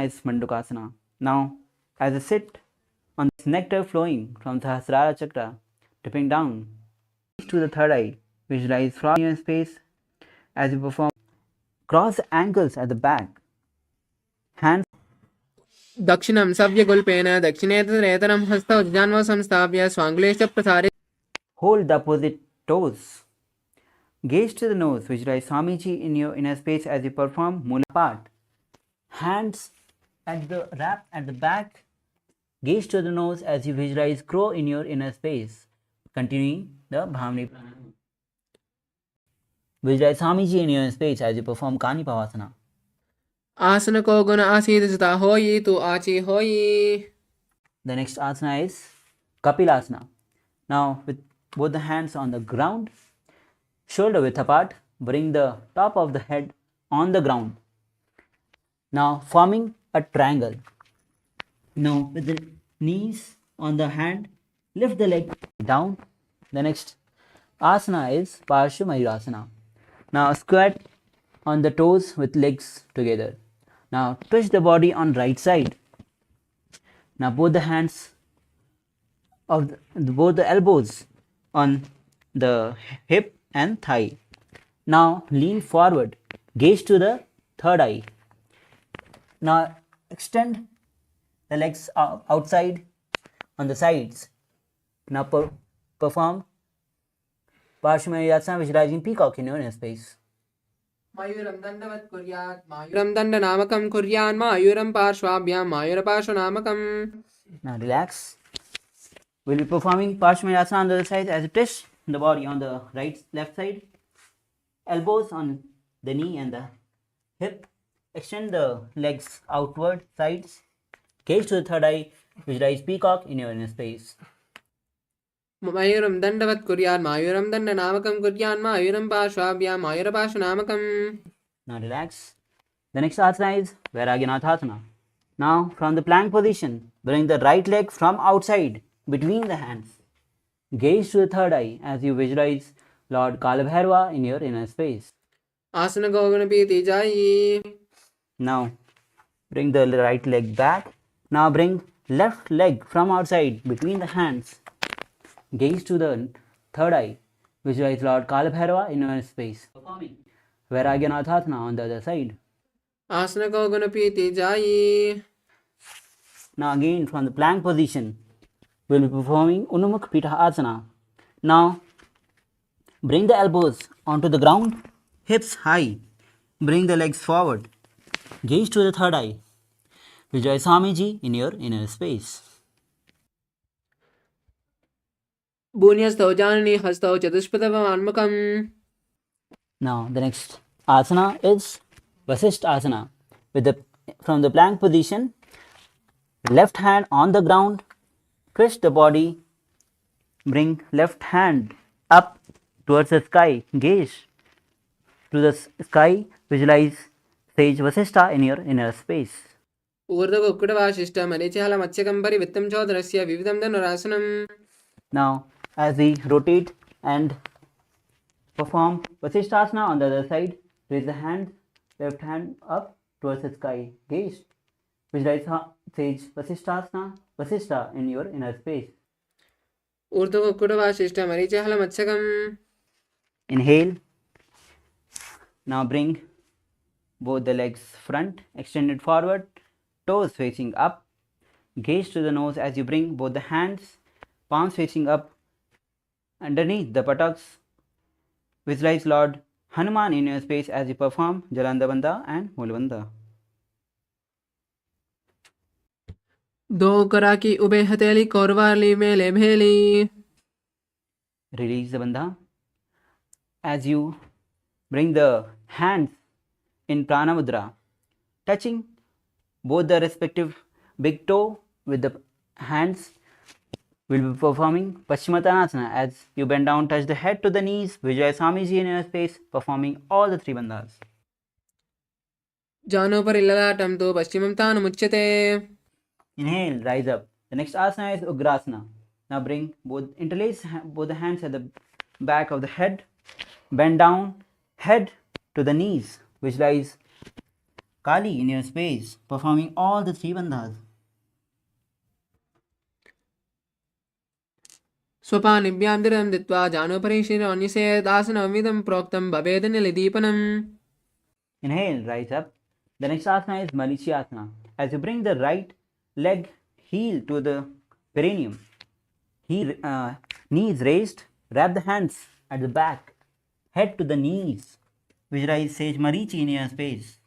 is Mandukasana. Now, as you sit on this nectar flowing from Sahasrara Chakra, dipping down to the third eye, visualize from your space as you perform. Cross the ankles at the back. Hands दक्षिणं सव्यगुल्पेन दक्षिणेतरेतरं हस्तौ जजान्वौ संस्थाप्य स्वाङ्गुलेश्च प्रसारे. Hold the opposite toes. Gaze to the nose. Visualize Swamiji in your inner space as you perform Mula part. Hands at the wrap at the back. Gaze to the nose as you visualize crow in your inner space. Continuing the Bhamni Pranayama. Visualize Swamiji in your space as you perform Kani Pavasana. आसन को गुण आसीद सुता होई तू आची होई. The next asana is Kapilasana. Now with both the hands on the ground, shoulder width apart, bring the top of the head on the ground. Now forming a triangle. Now with the knees on the hand, lift the leg down. The next asana is Parsha Mayurasana. Now squat on the toes with legs together. Now twist the body on right side. Now both the hands of both the elbows on the hip and thigh. Now lean forward, gaze to the third eye. Now extend the legs outside on the sides. Now perform Parshvamayurasana, visualizing peacock in your inner space. मयूरं दण्डवत् कुर्यात् मयूरं दण्डनामकं कुर्यान् मयूरं पार्श्वाभ्यां मयूरपार्श्वनामकम्. Now relax. We'll be performing Parshvamayurasana on the other side as you twist the body on the left side. Elbows on the knee and the hip. Extend the legs outward sides. Gaze to the third eye. Visualize peacock in your inner space. मयूरं दण्डवत् कुर्यात् मयूरं दण्डनामकं कुर्यान् मयूरं पार्श्वाभ्यां मयूरपार्श्वनामकम्. Now relax. The next asana is Vairagyanatthasana. Now from the plank position, bring the right leg from outside between the hands. Gaze to the third eye as you visualize Lord Kalabhairava in your inner space. आसन को गुण पीति जाई. Now bring the right leg back. Now bring left leg from outside between the hands. Gaze to the third eye. Visualize Lord Kalabhairava in your space. Performing Vairagyanatthasana on the other side. आसन को गुण पीति जाई. Now again from the plank position, we will be performing Unumukh Pitha Asana. Now bring the elbows onto the ground, hips high. Bring the legs forward. Gaze to the third eye. Visualize Swamiji in your inner space. भून्यस्थौ जाननी हस्तौ चतुष्पदवन्मुखम्. Now the next asana is Vasishtha Asana. From the plank position, left hand on the ground, twist the body, bring left hand up towards the sky, gaze to the sky, visualize sage Vasishtha in your inner space. ऊर्ध्वकुक्कुटवासिष्ठमरीचिहलमत्स्यकं परिवृत्तं चोदरस्य विविधं धनुरासनम्. Now as we rotate and perform Vasishtha Asana on the other side, raise the hand, left hand up towards the sky, gaze, visualize sage Vasishtha Asana, Vasishtha in your inner space. ऊर्ध्वकुक्कुटवासिष्ठमरीचिहलमत्स्यकम्. Inhale. Now bring both the legs front, extended forward, toes facing up. Gaze to the nose as you bring both the hands, palms facing up underneath the buttocks. Visualize Lord Hanuman in your space as you perform Jalanda Bandha and Mulabandha. दो करा की ube हथेली कोरवाली मेले भेली. Release the bandha. As you bring the hands in Prana Mudra, touching both the respective big toe with the hands, will be performing Paschimottanasana. As you bend down, touch the head to the knees, visualize Swamiji in your space, performing all the three bandhas. जानो पर ललाटं तो पश्चिमं तानुमुच्यते. Inhale, rise up. The next asana is Ugrasana. Now interlace both the hands at the back of the head, bend down, head to the knees. Visualize Kali in your space, performing all the three bandhas. स्वपानिभ्यां दृढं Ditwah जानोपरिशिरोन्यसेदासनमिदं प्रोक्तं भवेद निलिदीपनम्. Inhale, rise up. The next asana is Marichiyasana. As you bring the right leg heel to the perineum, knees raised, wrap the hands at the back, head to the knees. Visualize Sage Marichi in your space.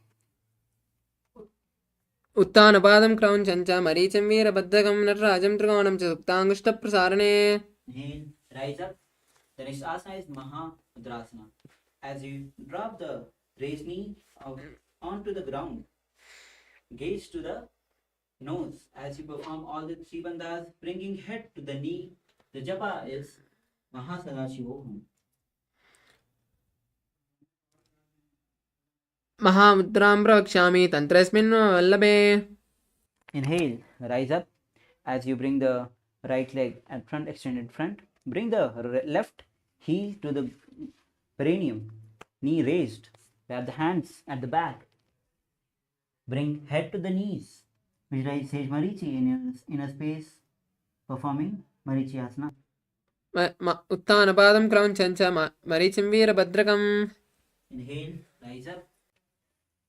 उत्तानपादं क्रौञ्चं च मरीचिं वीरभद्रकं नटराजं त्रिकोणं च सुप्ताङ्गुष्ठप्रसारणे. Inhale, rise up. The next asana is Mahamudrasana. As you drop the raised knee onto the ground, gaze to the nose as you perform all the three bandhas, bringing head to the knee. The japa is Sahaja महामुद्रां प्रवक्ष्यामि तन्त्रस्मिन् वल्लभे. Inhale, rise up. As you bring the right leg at front, extended front, bring the left heel to the perineum, knee raised, wrap the hands at the back, bring head to the knees. Visualize Sage Marichi in your inner space, performing Marichiyasana. उत्तानपादं क्रौञ्चं च मरीचिं वीरभद्रकम्. Inhale, rise up.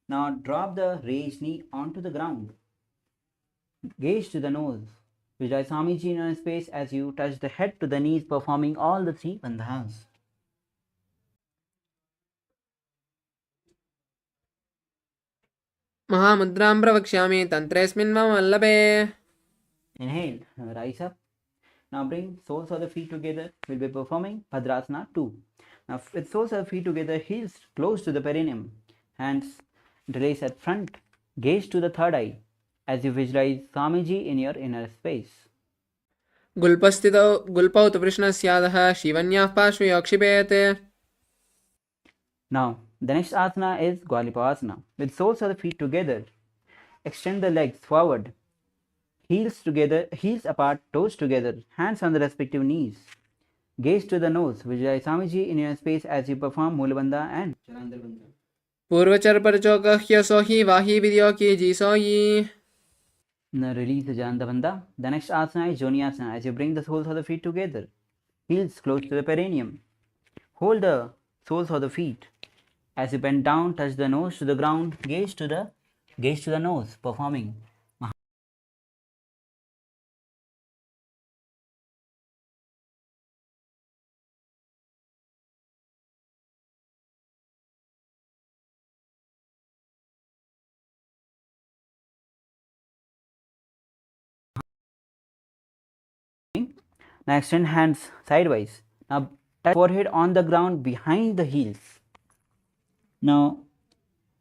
Now drop the raised knee onto the ground. Gaze to the nose. Visualize Swamiji in your space as you touch the head to the knees, performing all the three bandhas. महामुद्रां प्रवक्ष्यामि तन्त्रेऽस्मिन् मम वल्लभे. Inhale, rise up. Now bring soles of the feet together. We'll be performing Bhadrasana 2. Now with soles of the feet together, heels close to the perineum, hands interlace at front, gaze to the third eye as you visualize Swamiji in your inner space. गुल्पस्थितौ गुल्पौ तु कृष्णस्यादः शिवन्याः पार्श्वयोक्षिपेत्. Now the next asana is Gwalipasana. With soles of the feet together, extend the legs forward, heels together, heels apart, toes together, hands on the respective knees. Gaze to the nose. Visualize Swamiji in your space as you perform Mulabandha and Chalandarbandha. पूर्वचर परचोकह्य सोहि वाहि विद्यो की जी सोयि. Now release the Jalandabandha. The next asana is Joniasana. As you bring the soles of the feet together, heels close to the perineum. Hold the soles of the feet. As you bend down, touch the nose to the ground, gaze to the nose, performing. Now extend hands sidewise. Now touch forehead on the ground behind the heels. Now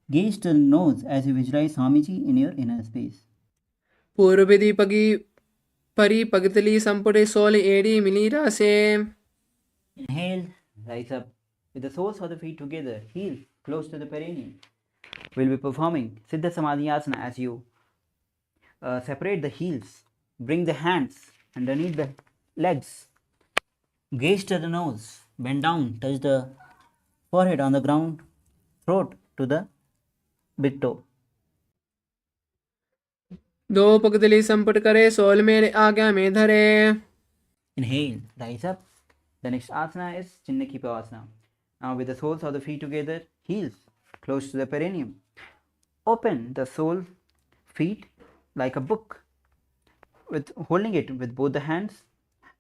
gaze to the nose as you visualize Swamiji in your inner space. पूर्वविधि पगी परी पगतली संपुटे soul एड़ी मिली रासे. Inhale, rise up. With the soles of the feet together, heels close to the perineum. We'll be performing Siddha Samadhiyasana as you separate the heels, bring the hands underneath the legs, gaze to the nose, bend down, touch the forehead on the ground, throat to the big toe. दो पगतली संपुट करे soul मेरे आज्ञा में धरे. Inhale, rise up. The next asana is Chinnakipavasana. Now with the soles of the feet together, heels close to the perineum. Open the sole feet like a book, with holding it with both the hands.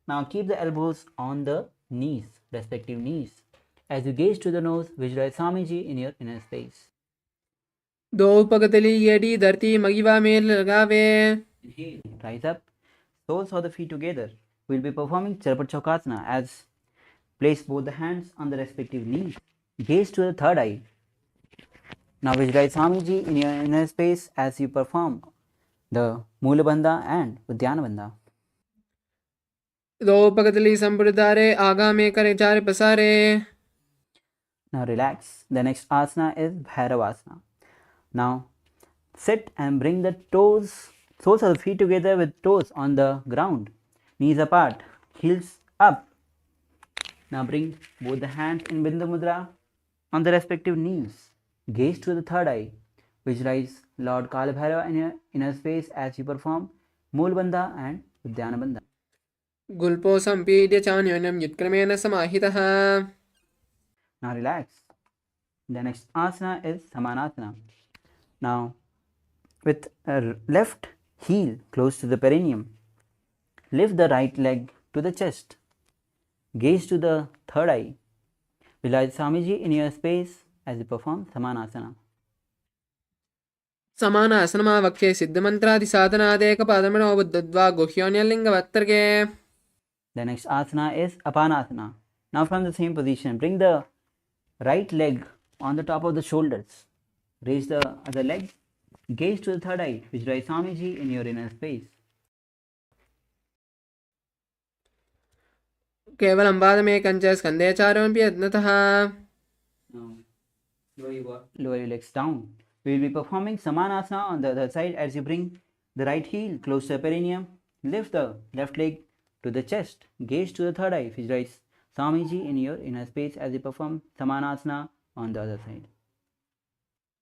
Now keep the elbows on the knees, respective knees. As you gaze to the nose, visualize Swamiji in your inner space. दो पगतली एड़ी धरती मगिवा में लगावे. Inhale, rise up. Soles of the feet together. We'll be performing Charapat Chokasana as place both the hands on the respective knee. Gaze to the third eye. Now visualize Swamiji in your inner space as you perform the Mulabandha and Udyanabandha. दो पगतली संपुट धारे आगा में करे चार पसारे. Now relax. The next asana is Bhairavasana. Now sit and bring the toes, soles of the feet together with toes on the ground, knees apart, heels up. Now bring both the hands in Bindu Mudra on the respective knees. Gaze to the third eye. Visualize Lord Kalabhairava in your inner space as you perform Moolbandha and Udyanabandha. गुल्पो सम्पीड्य चान्योन्यं युत्क्रमेण समाहितः. Now relax. The next asana is Samanasana. Now, with left heel close to the perineum, lift the right leg to the chest. Gaze to the third eye. Visualize Swamiji in your space as you perform Samanasana. समानासनमावक्षे सिद्धमन्त्रादिसाधनादेकपादमनो बुद्धद्वा गुह्योन्यलिङ्गवत्तर्गे. The next asana is Apanasana. Now from the same position, bring the right leg on the top of the shoulders. Raise the other leg. Gaze to the third eye. Visualize Swamiji in your inner space. केवलं पादमेकं च स्कन्धे चारोऽपि यत्नतः. Now lower your legs down. We will be performing Samanasana on the other side as you bring the right heel close to the perineum. Lift the left leg to the chest. Gaze to the third eye. Visualize Swamiji in your inner space as you perform Samanasana on the other side.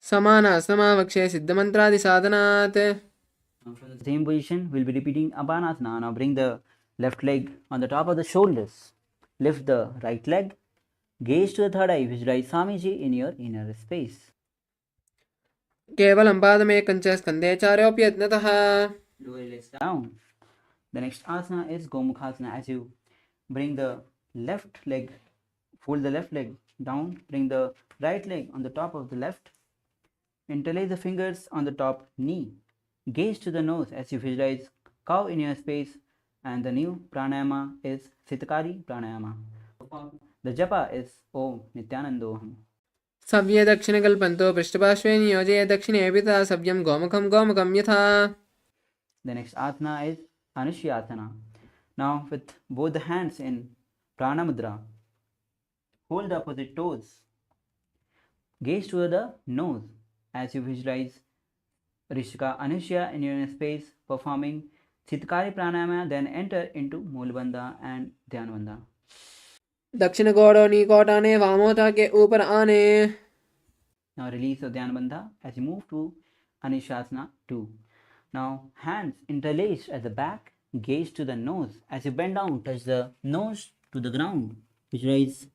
समानासनमावक्षे सिद्धमन्त्रादिसाधनात्. Now from the same position, we will be repeating Apanasana. Now bring the left leg on the top of the shoulders. Lift the right leg. Gaze to the third eye. Visualize Swamiji in your inner space. केवलं पादमेकं च स्कन्धे चारोऽपि यत्नतः. Lower your legs down. The next asana is Gomukhasana. As you bring the left leg, fold the left leg down, bring the right leg on the top of the left, interlace the fingers on the top knee, gaze to the nose as you visualize cow in your space, and the new pranayama is Sitakari pranayama. The japa is Om Nithyanandoham. सव्ये दक्षिणकल्पन्तो पृष्ठपार्श्वे नियोजये दक्षिणे पिता सव्यं गोमुखं गोमुखं यथा. The next asana is Anushyasana. Now with both the hands in Prana Mudra, hold the opposite toes. Gaze toward the nose as you visualize Rishika Anushya in your inner space performing Sitakari Pranayama, then enter into Moolbandha and Dhyanabandha. दक्षिण गोड़ों निकोटाने वामोता के ऊपर आने. Now release the Dhyanabandha as you move to Anushasana 2. Now hands interlaced at the back, gaze to the nose. As you bend down, touch the nose to the ground. Visualize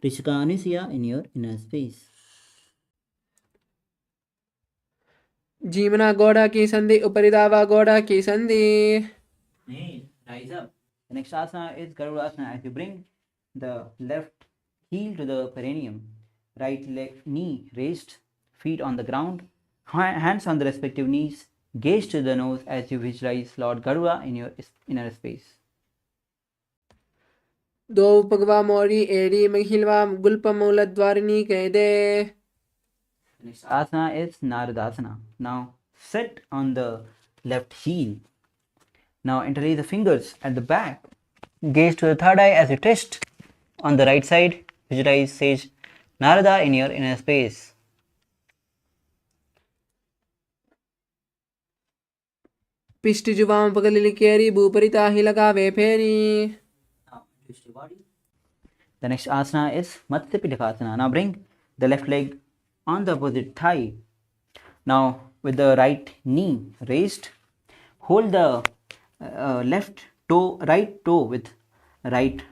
Rishika Anushya in your inner space. जीवना गोड़ा की संधि उपरिदावा गोड़ा की संधि. Rise up. The next asana is Garudasana. As you bring the left heel to the perineum, right leg knee raised, feet on the ground, hands on the respective knees, gaze to the nose as you visualize Lord Garuda in your inner space. दो पगवा मोरी एड़ी महिलवा गुल्प मूलद्वारिणी कैदे. The next asana is Naradasana. Now sit on the left heel. Now interlace the fingers at the back. Gaze to the third eye as you twist. On the right side, visualize sage Narada in your inner space. पिष्ट जुवाम पगली केरी भूपरिता ही लगावे फेरी. Now twist your body. The next asana is Matsya Pitakasana. Now bring the left leg on the opposite thigh. Now with the right knee raised, hold the right toe with right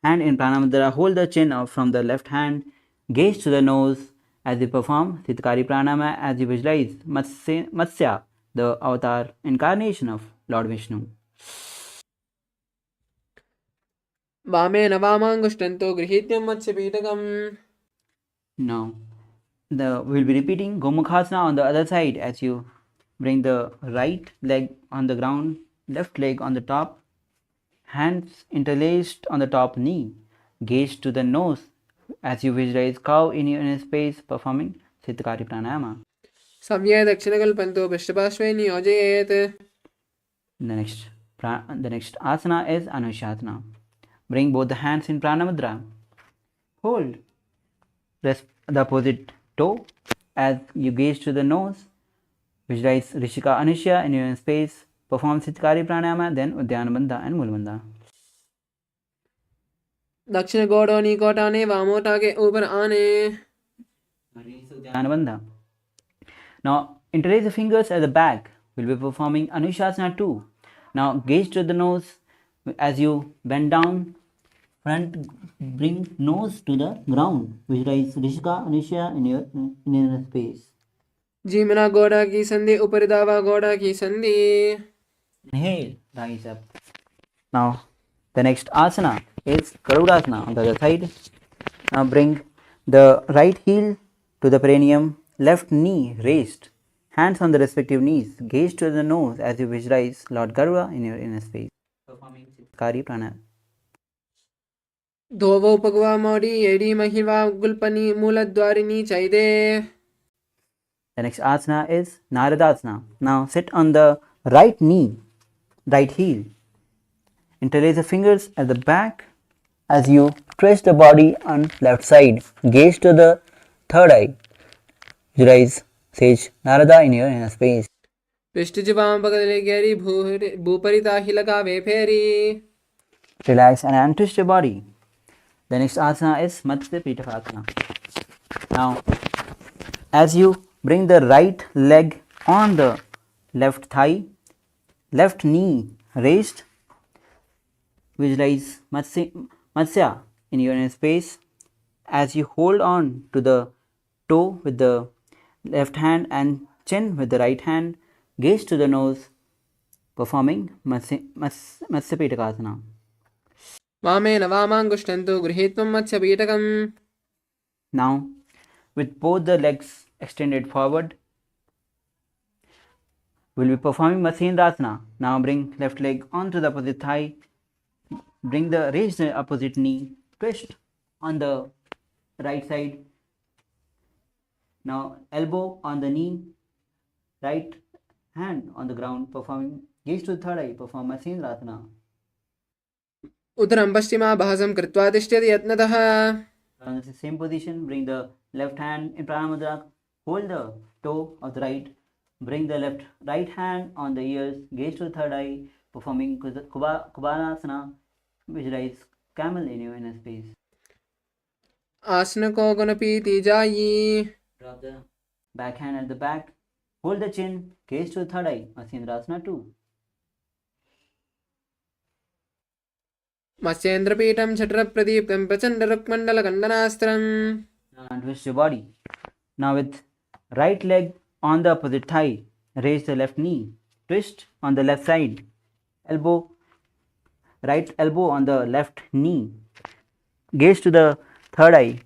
hand in Pranamudra. Hold the chin out from the left hand. Gaze to the nose as you perform Sitakari Pranama as you visualize Matsya, the avatar incarnation of Lord Vishnu. वामेन वामाङ्गुष्टन्तो गृहीत्यं मत्स्यपीठकम्. Now we'll be repeating Gomukhasana on the other side as you bring the right leg on the ground, left leg on the top, hands interlaced on the top knee, gaze to the nose as you visualize cow in your inner space performing Sitakari Pranayama. सव्ये दक्षिणकल्पन्तो पृष्ठपार्श्वे नियोजयेत्. The next asana is Anushasana. Bring both the hands in Pranamudra. Hold the opposite toe as you gaze to the nose. Visualize Rishika Anushya in your space. Perform Sitakari Pranayama, then Udyanabandha and Moolbandha. दक्षिण गोड़ों निकोटाने वामोटा के ऊपर आने. Udyanabandha. Now interlace the fingers at the back. We'll be performing Anushasana 2. Now gaze to the nose as you bend down. Front, bring nose to the ground. Visualize Rishika Anusha in your inner space. जीमना गोड़ा की संधि ऊपर दावा गोड़ा की संधि. Inhale, rise up. Now the next asana is Garudasana on the other side. Now bring the right heel to the perineum, left knee raised, hands on the respective knees, gaze to the nose as you visualize Lord Garuda in your inner space. Performing Kari Pranayama. धोवो पगवा मोड़ी AD महिवा गुलपनी मूलद्वारिणी चैदे. The next asana is Naradasana. Now sit on the right knee, right heel. Interlace the fingers at the back as you twist the body on left side. Gaze to the third eye. Visualize Sage Narada in your inner space. पृष्ठजिवां पगले गहरी भूपरिता ही लगावे फेरी. Relax and untwist your body. The next asana is Matsya Pitapasana. Now, as you bring the right leg on the left thigh, left knee raised, visualize Matsya in your inner space as you hold on to the toe with the left hand and chin with the right hand, gaze to the nose, performing Matsya Pitapasana. वामेन वामाङ्गुष्ठन्तु गृहीत्वं मत्स्यपीठकम्. Now, with both the legs extended forward, we'll be performing Matsendrasana. Now bring left leg onto the opposite thigh, raise the opposite knee, twist on the right side. Now elbow on the knee, right hand on the ground, performing gaze to the third eye, perform Matsendrasana. उदरं पश्चिमाभासं कृत्वा तिष्ठति यत्नतः. On the same position, bring the left hand in Pranamudra, hold the toe of the right, bring the right hand on the ears, gaze to the third eye, performing Kubalasana, visualize camel in your inner space. आसन को गुणपीति जायी. Drop the back hand at the back, hold the chin, gaze to the third eye, Matsendrasana 2. मत्स्येन्द्रपीठं छत्रप्रदीप्तं प्रचण्डरुक्मण्डलकण्डनास्त्रम्. And twist your body. Now with right leg on the opposite thigh, raise the left knee, twist on the left side, right elbow on the left knee, gaze to the third eye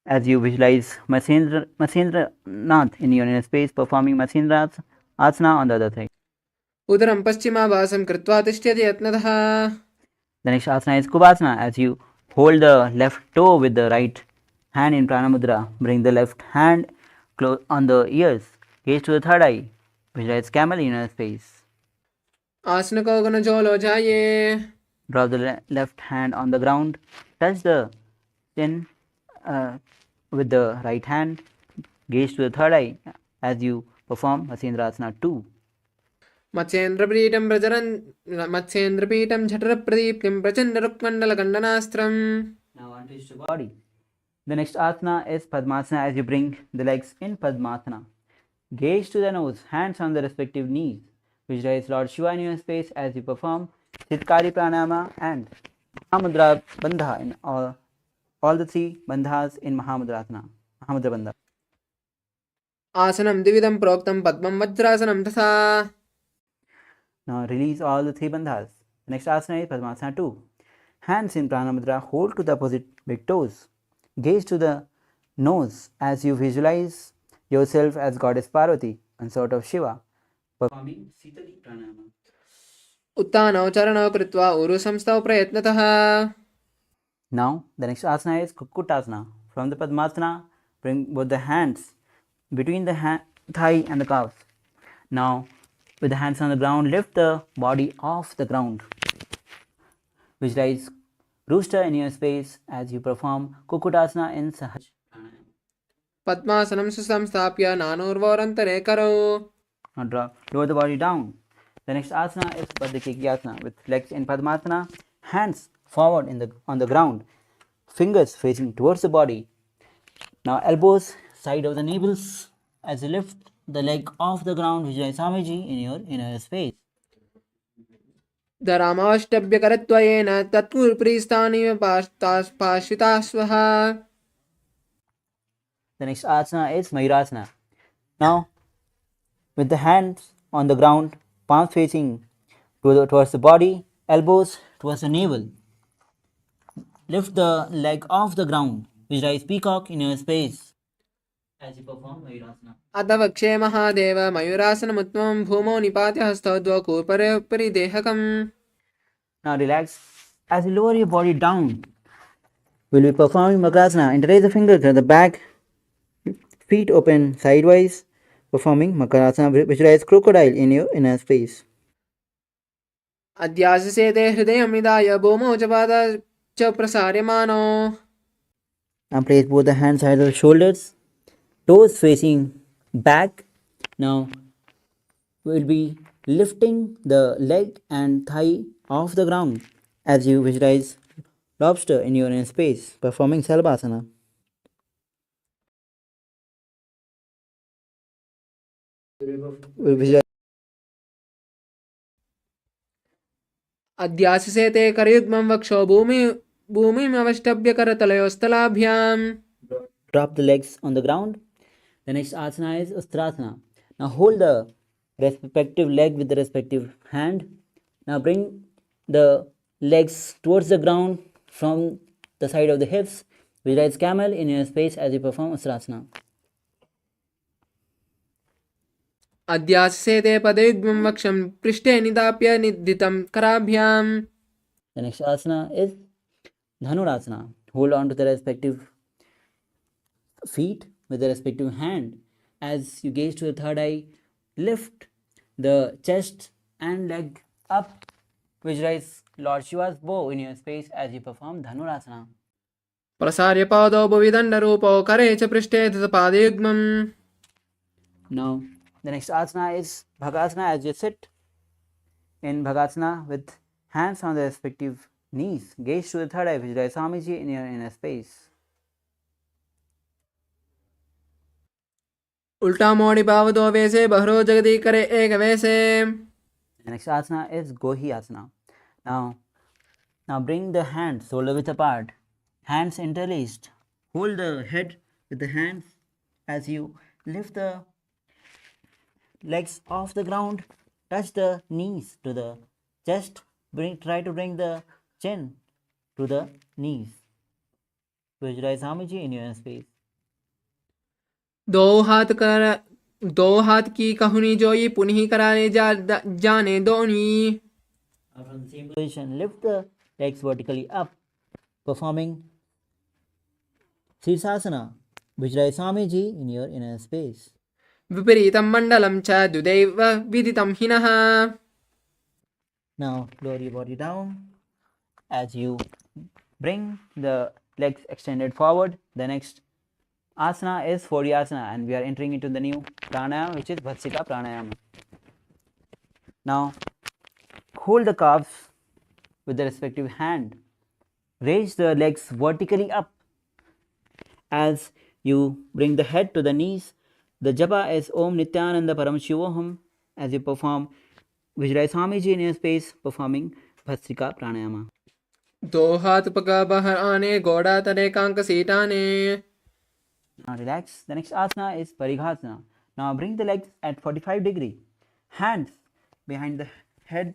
as you visualize Matsendra Nath in your inner space, performing Matsendra Asana on the other side. उदरं पश्चिमाभासं कृत्वा तिष्ठति यत्नतः. The next asana is Kubasana. As you hold the left toe with the right hand in Pranamudra, bring the left hand close on the ears, gaze to the third eye, visualize camel in your space. आसन को गुणजोलो जाये. Drop the left hand on the ground, touch the chin with the right hand, gaze to the third eye as you perform Masendrasana 2. मत्स्येन्द्रपीठं छत्रप्रदीप्तिं प्रचण्डरुक्मण्डलकण्डनास्त्रम्. Now untwist your body. The next asana is Padmasana. As you bring the legs in Padmasana, gaze to the nose, hands on the respective knees. Visualize Lord Shiva in your space as you perform Chitkari Pranayama and Mahamudra Bandha in all the three bandhas in Mahamudra Bandha. आसनं द्विविधं प्रोक्तं पद्मं वज्रासनं तथा. Now release all the three bandhas. The next asana is Padmasana 2. Hands in Pranamudra, hold to the opposite big toes. Gaze to the nose as you visualize yourself as Goddess Parvati, consort of Shiva, performing Sitali Pranayama. उत्तानौ चरणौ कृत्वा उरुसंस्थौ प्रयत्नतः. Now the next asana is Kukutasana. From the Padmasana, bring both the hands between the thigh and the calves. Now with the hands on the ground, lift the body off the ground. Visualize rooster in your space as you perform Kukutasana in Sahaja. पद्मासनं सुसंस्थाप्य नानोर्वोरन्तरे करौ. Now lower the body down. The next asana is Padmakekiyasana with legs in Padmasana, hands forward on the ground, fingers facing towards the body. Now elbows side of the navels as you lift the leg off the ground, visualize Swamiji in your inner space. धरामाष्टभ्यकरत्वयेन तत्कुर्प्रीस्थानीय पाश्विता स्वः. The next asana is Mayurasana. Now, with the hands on the ground, palms facing towards the body, elbows towards the navel. Lift the leg off the ground. Visualize peacock in your space as you perform Mayurasana. अथ वक्षे महादेव मयूरासनमुत्तमं भूमौ निपात्य हस्तौ द्वौ कूर्परि देहकम्. Now relax. As you lower your body down, we'll be performing Makarasana. Interlace the fingers at the back, feet open sidewise, performing Makarasana. Visualize crocodile in your inner space. अध्याससे ते हृदयं निधाय भूमौ च पादौ च प्रसार्यमाणौ. Now place both the hands side of the shoulders, toes facing back. Now we'll be lifting the leg and thigh off the ground as you visualize lobster in your inner space, performing Salabhasana. We'll visualize अध्याससे ते करयुग्मं वक्षो भूमिमवष्टभ्य करतलयोस्तलाभ्याम्. drop the legs on the ground. The next asana is Ustrasana. Now hold the respective leg with the respective hand. Now bring the legs towards the ground from the side of the hips. Visualize camel in your space as you perform Ustrasana. अध्याससे ते पदयुग्मं वक्षं पृष्ठे निधाप्य निद्धितं कराभ्याम्. The next asana is Dhanurasana. Hold on to the respective feet with the respective hand. As you gaze to the third eye, lift the chest and leg up. Visualize Lord Shiva's bow in your space as you perform Dhanurasana. प्रसार्य पादौ भुविदण्डरूपौ करे च पृष्ठे पादयुग्मम्. Now, the next asana is Bhagasana. As you sit in Bhagasana with hands on the respective knees, gaze to the third eye, visualize Swamiji in your inner space. उल्टा मोड़ी बाव दो वैसे बहरो जगदी करे एक वैसे. The next asana is Gohi Asana. Now bring the hands shoulder width apart, hands interlaced. Hold the head with the hands as you lift the legs off the ground. Touch the knees to the chest. Try to bring the chin to the knees. Visualize Swamiji in your space. दो हाथ की कहुनी जोई पुनः कराने जाने दोनी. From the same position, lift the legs vertically up, performing Sirsasana. Visualize Swamiji in your inner space. विपरीतं मण्डलं च द्विदैव विदितं हिनः. Now lower your body down as you bring the legs extended forward. The next asana is Phodyasana, and we are entering into the new pranayama, which is Bhatsika pranayama. Now hold the calves with the respective hand. Raise the legs vertically up as you bring the head to the knees. The japa is Om Nithyananda Paramashivoham as you perform. Visualize Swamiji in your space performing Bhatsika pranayama. दो हाथ पका बाहर आने घोड़ा तले कांक सीटाने. Now relax. The next asana is Parighasana. Now bring the legs at 45 degree. Hands behind the head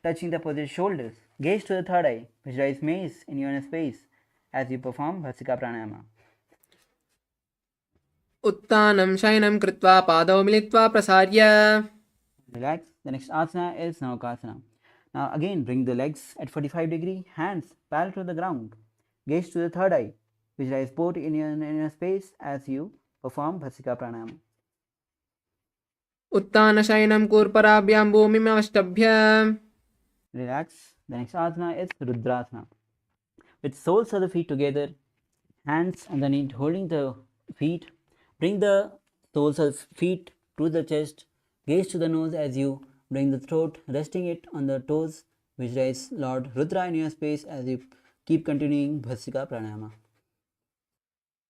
touching the opposite shoulders. Gaze to the third eye. Visualize mace in your inner space as you perform Bhatsika pranayama. उत्तानं शयनं कृत्वा पादौ मिलित्वा प्रसार्य. Relax. The next asana is Navakasana. Now again bring the legs at 45 degree. Hands parallel to the ground. Gaze to the third eye. Visualize both in your inner space as you perform Bhatsika pranayama. उत्तान शयनं कूर्पराभ्यां भूमिमवष्टभ्य. Relax. The next asana is Rudrasana. With soles of the feet together, hands underneath holding the feet, bring the soles of feet to the chest, gaze to the nose as you bring the throat, resting it on the toes. Visualize Lord Rudra in your space as you keep continuing Bhatsika pranayama.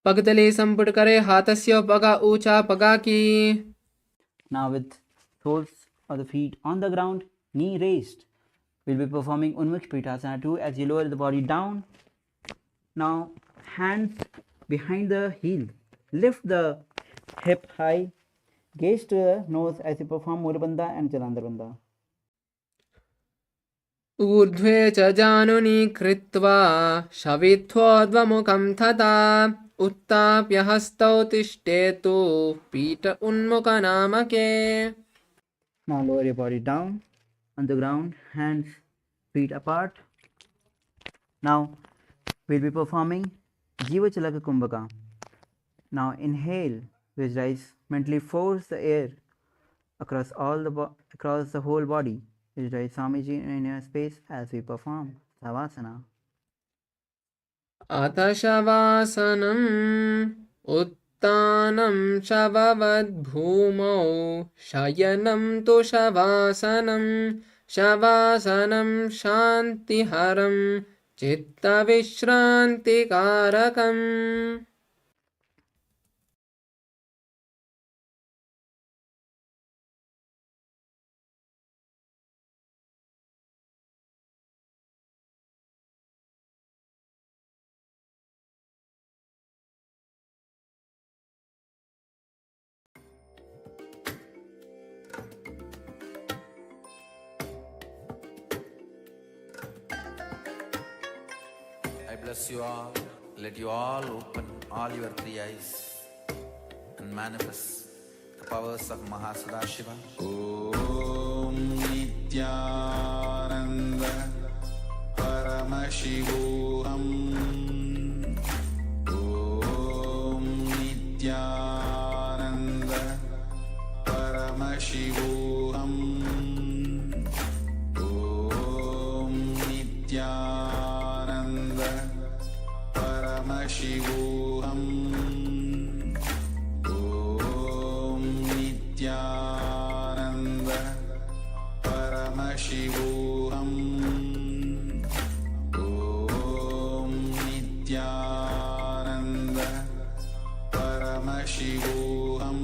पगतले संपुट करे हाथस्य पगा ऊंचा पगा की. Now with soles of the feet on the ground, knee raised. We'll be performing Unmukh Pitasana 2 as you lower the body down. Now hands behind the heel. Lift the hip high. Gaze to the nose as you perform Murabandha and Jalandhar. ऊर्ध्वे च जानुनी कृत्वा शवित्वोर्ध्वमुखं तथा उत्थाप्य हस्तौ तिष्ठेतु पीठ उन्मुखनामके. Now lower your body down on the ground, hands, feet apart. Now we'll be performing Jiva Chalaka Kumbhaka. Now inhale, visualize, mentally force the air across the whole body. Visualize Swamiji in your space as we perform Savasana. अथ शवासनम् उत्थानं शववद्भूमौ शयनं तु शवासनं शवासनं शान्तिहरं चित्तविश्रान्तिकारकम्. I bless you all. Let you all open all your three eyes and manifest the powers of Mahasadashiva. Om Nithyananda Paramashivoham. Om Nithyananda Paramashivoham. Om Nithyananda Paramashivoham. Om Nithyananda Paramashivoham. Om Nithyananda Paramashivoham.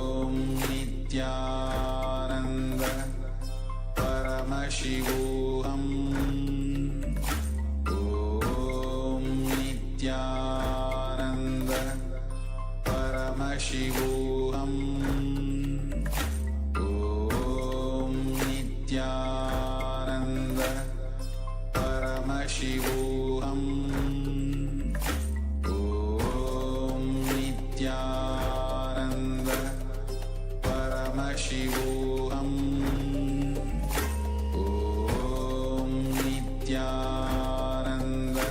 Om Nithyananda Paramashivoham. Om Nithyananda Paramashivoham. Om Nithyananda Paramashivoham. Om Nithyananda Paramashivoham. Om Nithyananda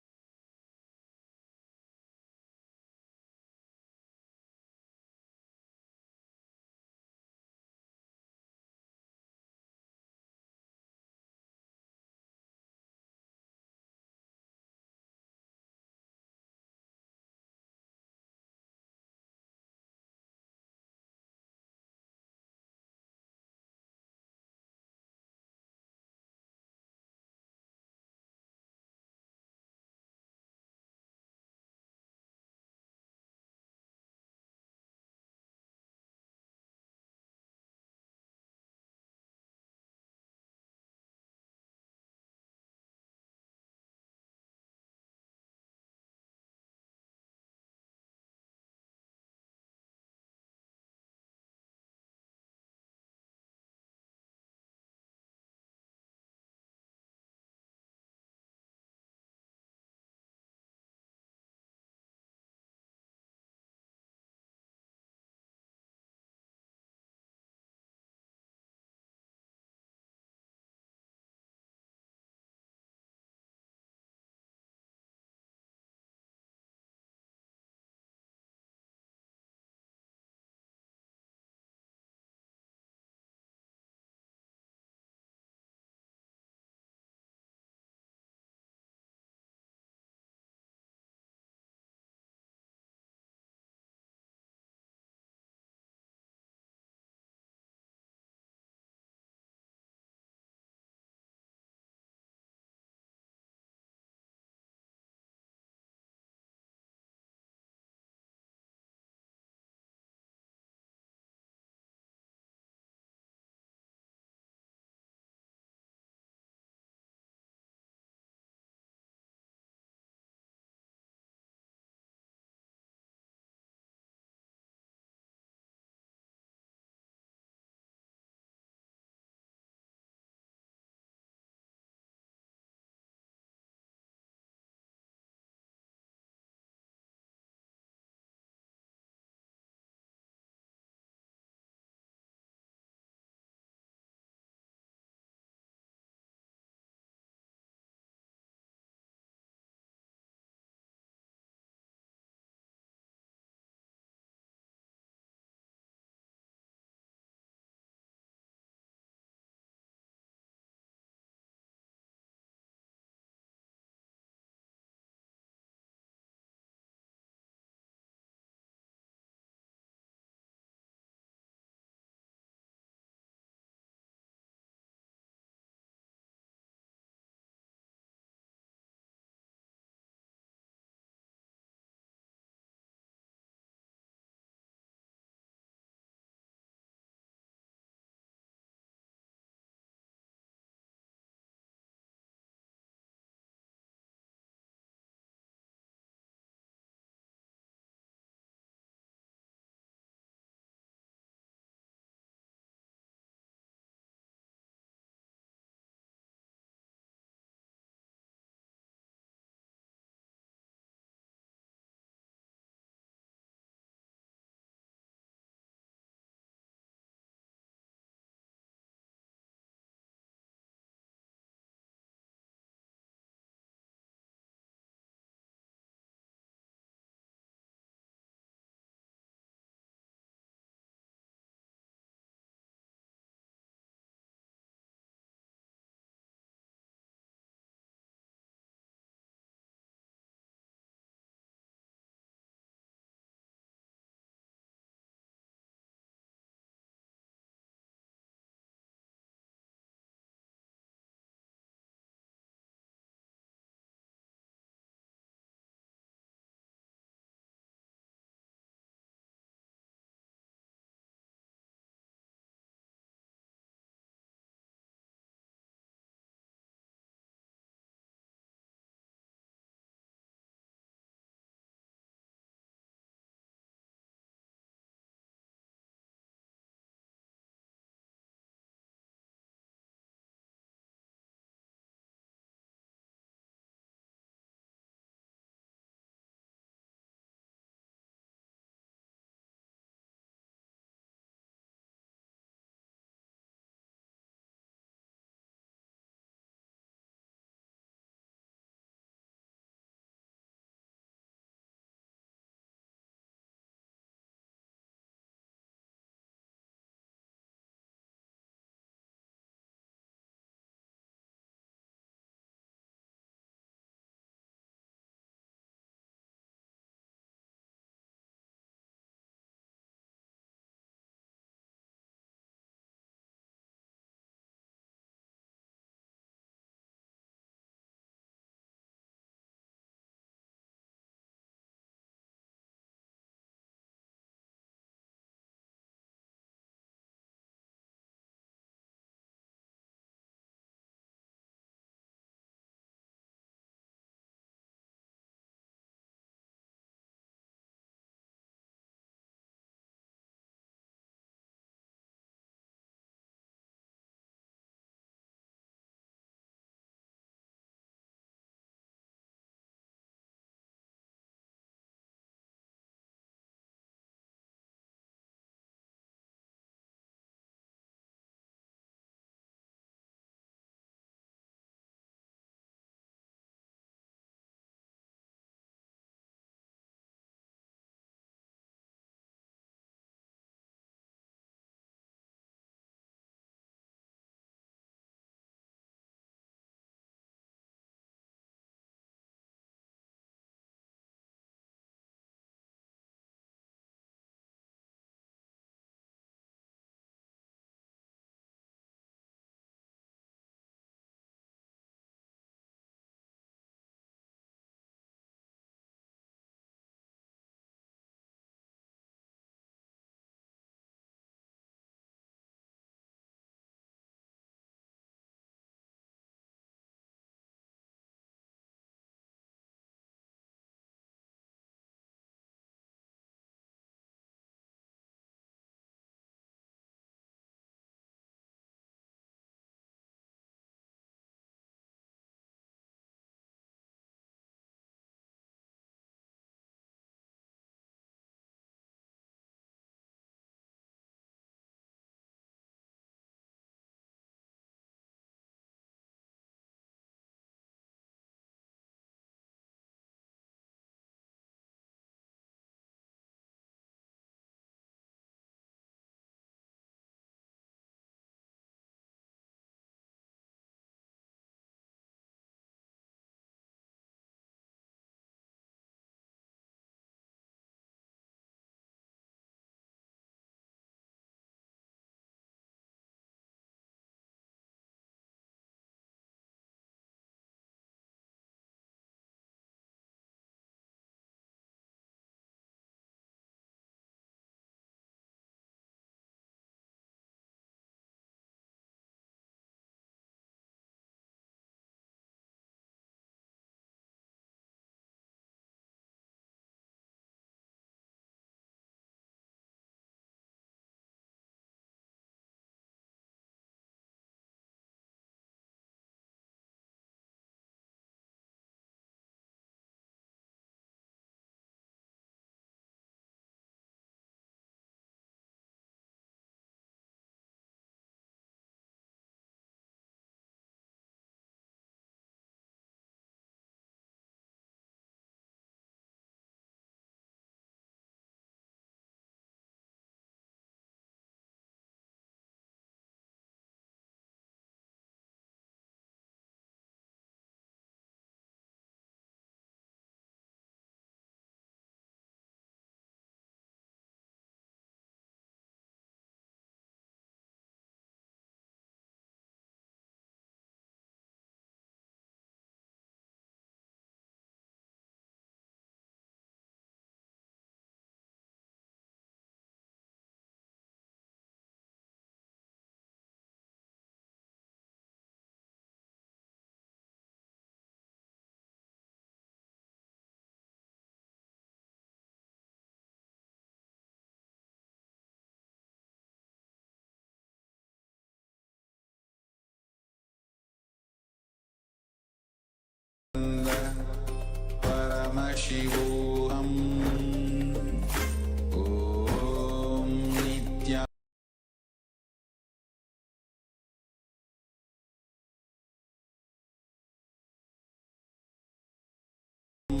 Om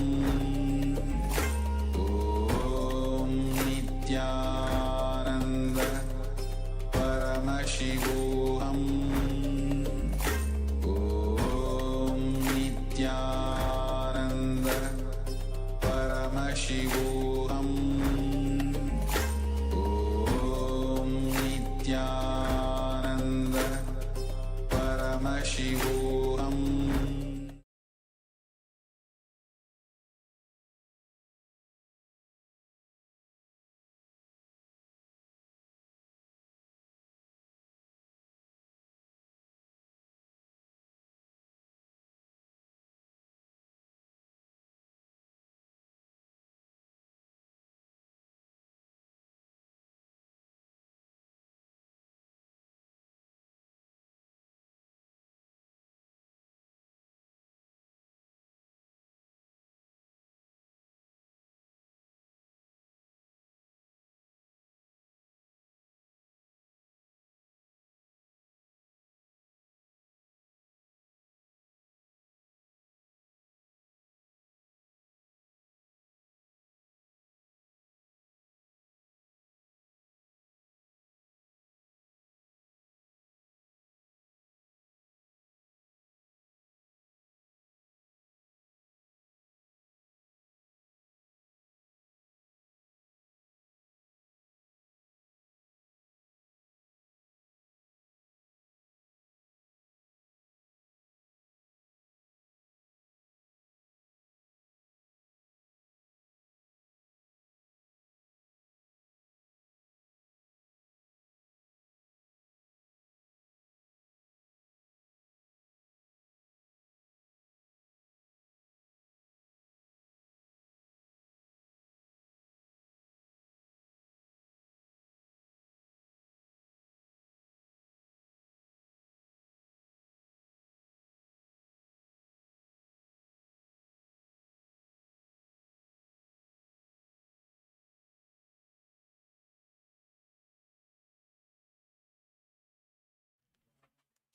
Nithyananda Paramashivoham. Om Nithyananda Paramashivoham. Om Nithyananda Paramashivoham.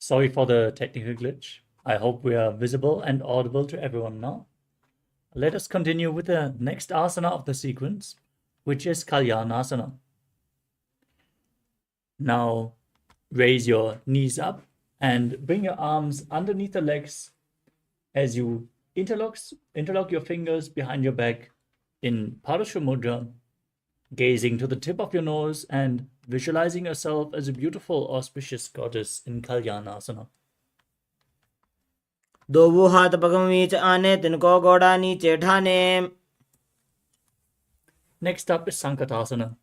Sorry for the technical glitch. I hope we are visible and audible to everyone now. Let us continue with the next asana of the sequence, which is Kalyanasana. Now, raise your knees up and bring your arms underneath the legs as you interlock your fingers behind your back in Parashva Mudra, gazing to the tip of your nose and visualizing yourself as a beautiful, auspicious goddess in Kalyanasana. दो हाथ पगम बीच आने तिनको गोड़ा नीचे ठाने. Next up is Sankatasana.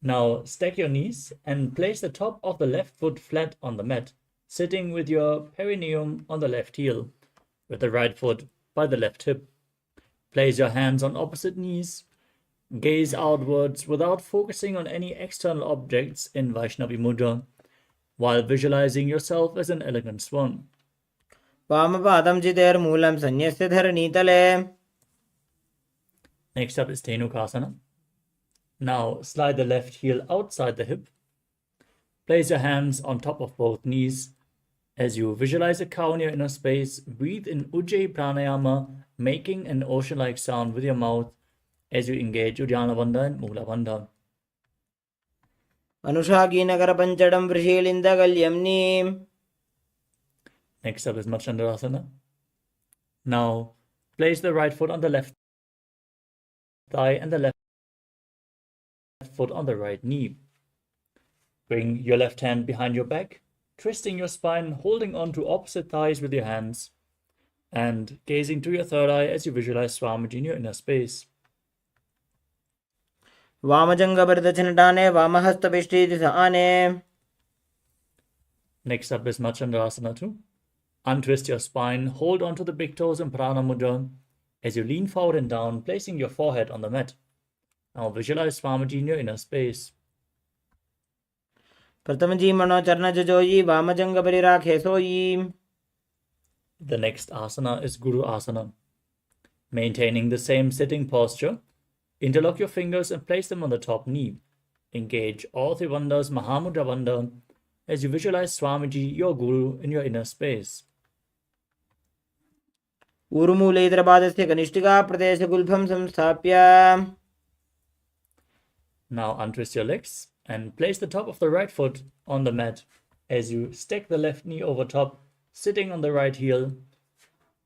Now stack your knees and place the top of the left foot flat on the mat, sitting with your perineum on the left heel, with the right foot by the left hip. Place your hands on opposite knees. Gaze outwards without focusing on any external objects in Vaishnavi Mudra, while visualizing yourself as an elegant swan. वामपादं चितेर्मूलं संन्यस्य धरणीतले. Next up is Dhenukasana. Now slide the left heel outside the hip. Place your hands on top of both knees. As you visualize a cow in your inner space, breathe in Ujjayi Pranayama, making an ocean-like sound with your mouth as you engage Uddiyana Bandha and Mula Bandha. अनुषाकीनगर पंचडं वृषीलिन्दगल्यम्नि. Next up is Machandrasana. Now place the right foot on the left thigh and the left foot on the right knee. Bring your left hand behind your back, twisting your spine, holding on to opposite thighs with your hands, and gazing to your third eye as you visualize Swamiji in your inner space. वामजंगभरदक्षिणटाने वामहस्तपिष्ठीति आने. Next up is Machandrasana 2. Untwist your spine, hold onto the big toes in Prana Mudra as you lean forward and down, placing your forehead on the mat. Now visualize Swamiji in your inner space. प्रथमजी मनो चरणजोयी वामजंगपरिराखे सोयी. The next asana is Guru Asana. Maintaining the same sitting posture, interlock your fingers and place them on the top knee. Engage all three bandhas Mahamudra Bandha as you visualize Swamiji, your Guru, in your inner space. ऊरुमूले इतरपादस्य कनिष्ठिका प्रदेशगुल्फं संस्थाप्य. Now untwist your legs and place the top of the right foot on the mat as you stack the left knee over top, sitting on the right heel,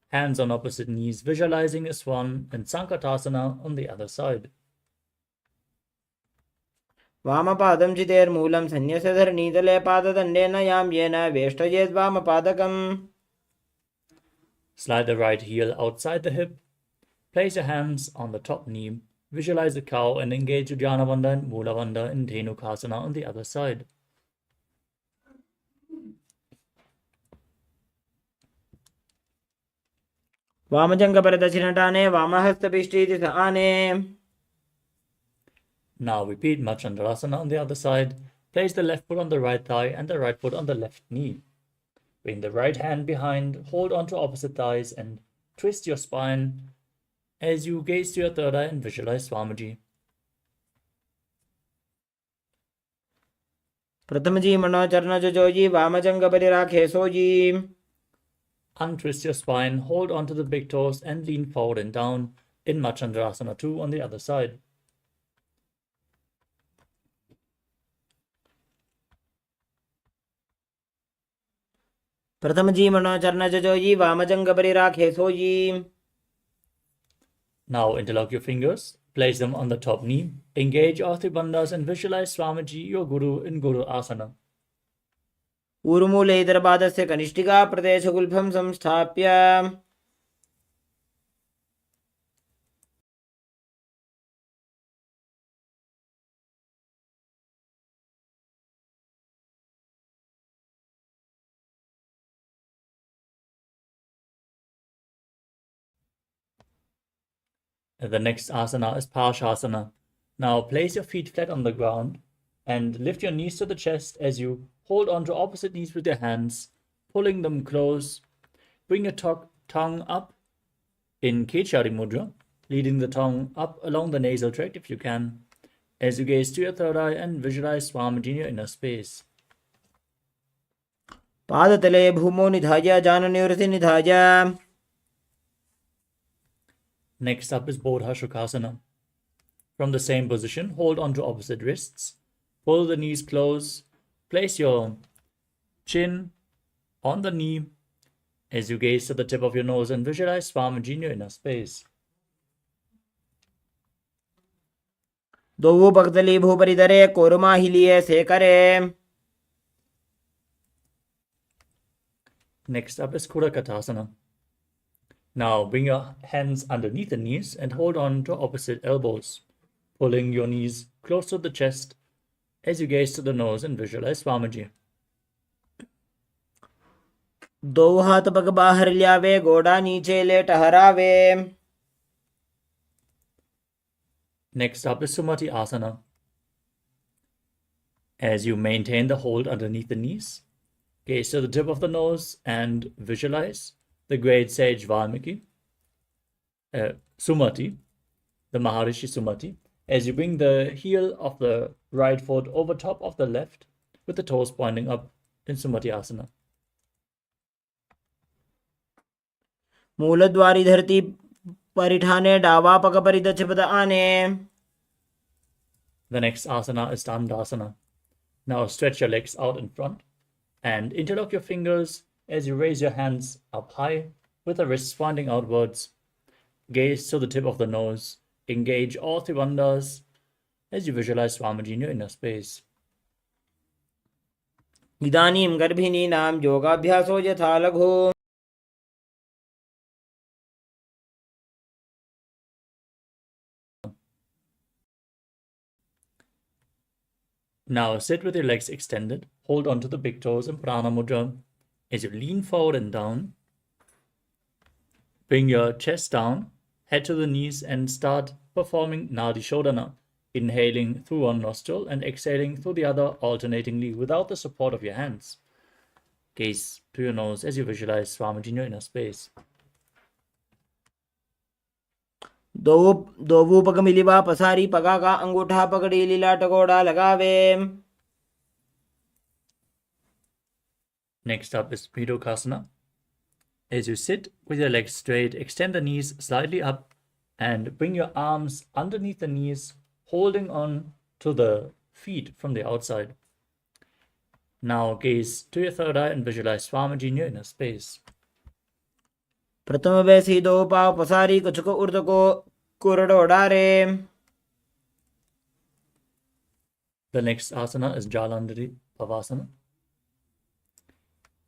hands on opposite knees, visualizing a swan in Sankatasana on the other side. वामपादं चितेर्मूलं सन्न्यस्य धरणीतले पाददण्डेन याम्येन वेष्टयेद् वामपादकम्. Slide the right heel outside the hip. Place your hands on the top knee. Visualize a cow and engage Uddiyana Bandha and Mula Bandha in Dhenukasana on the other side. वामजङ्घपरदक्षिणटाने वामहस्तपिष्टीति स आने. Now repeat Machandrasana on the other side. Place the left foot on the right thigh and the right foot on the left knee. Bring the right hand behind, hold on to opposite thighs and twist your spine as you gaze to your third eye and visualize Swamiji. प्रथमजी मनोचरणजोजी वामजङ्घपरिराखे sooji. Untwist your spine, hold on to the big toes and lean forward and down in Machandrasana 2 on the other side. प्रथमजी मनोचरणजोजी वामजङ्घपरिराखे sooji. Now interlock your fingers, place them on the top knee, engage all three bandhas and visualize Swamiji, your Guru, in Guru Asana. ऊरुमूले इतरपादस्य कनिष्ठिका प्रदेशगुल्फं संस्थाप्य. The next asana is Parshasana. Now place your feet flat on the ground and lift your knees to the chest as you hold on to opposite knees with your hands, pulling them close. Bring your tongue up in Kechari Mudra, leading the tongue up along the nasal tract if you can, as you gaze to your third eye and visualize Swamiji in your inner space. पादतले भूमौ निधाय जाननिवृत्ति निधाय. Next up is Bodha Shukasana. From the same position, hold on to opposite wrists, pull the knees close, place your chin on the knee as you gaze to the tip of your nose and visualize Swamiji in your inner space. द्वौ पक्तली भूपरिधरे कोरुमाहिलिये सेकरे. Next up is Kudakatasana. Now bring your hands underneath the knees and hold on to opposite elbows, pulling your knees close to the chest as you gaze to the nose and visualize Swamiji. दो हाथ पग बाहर ल्यावे गोड़ा नीचे ले टहरावे. Next up is Sumati Asana. As you maintain the hold underneath the knees, gaze to the tip of the nose and visualize the great sage Valmiki, Sumati, the Maharishi Sumati, as you bring the heel of the right foot over top of the left with the toes pointing up in Sumati Asana. मूलद्वारी धरती परिठाने डावा पग परिदच पद आने. The next asana is Dandasana. Now stretch your legs out in front and interlock your fingers as you raise your hands up high with the wrists pointing outwards. Gaze to the tip of the nose. Engage all three bandhas as you visualize Swamiji in your inner space. इदानीं गर्भिणीनां योगाभ्यासो यथा लघु. Now sit with your legs extended. Hold on to the big toes in Prana Mudra as you lean forward and down. Bring your chest down, head to the knees and start performing Nadi Shodhana, inhaling through one nostril and exhaling through the other alternatingly without the support of your hands. Gaze to your nose as you visualize Swamiji in your inner space. दो पग मिलिवा पसारी पगा का अंगूठा पकड़ी लीला टकोड़ा लगावे. Next up is Pidokasana. As you sit with your legs straight, extend the knees slightly up and bring your arms underneath the knees, holding on to the feet from the outside. Now gaze to your third eye and visualize Swamiji in your inner space. प्रथम बैसी दो पाव पसारी कछुक उर्द को कुरडो डारे. The next asana is Jalandhari Pavasana.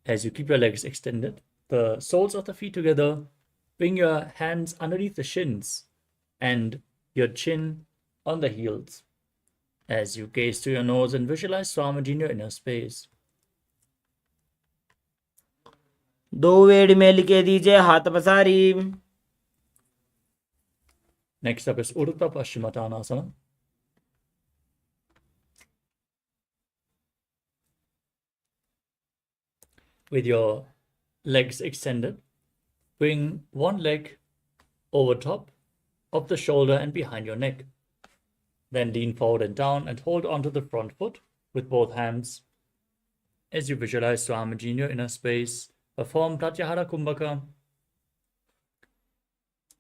As you keep your legs extended, the soles of the feet together, bring your hands underneath the shins and your chin on the heels. As you gaze to your nose and visualize Swamiji in your inner space. दो वेड़ में लिखे दीजिए हाथ पसारी. Next up is Urdhva Paschimottanasana. With your legs extended, bring one leg over top of the shoulder and behind your neck. Then lean forward and down and hold onto the front foot with both hands. As you visualize Swamiji in your inner space, perform Pratyahara Kumbhaka.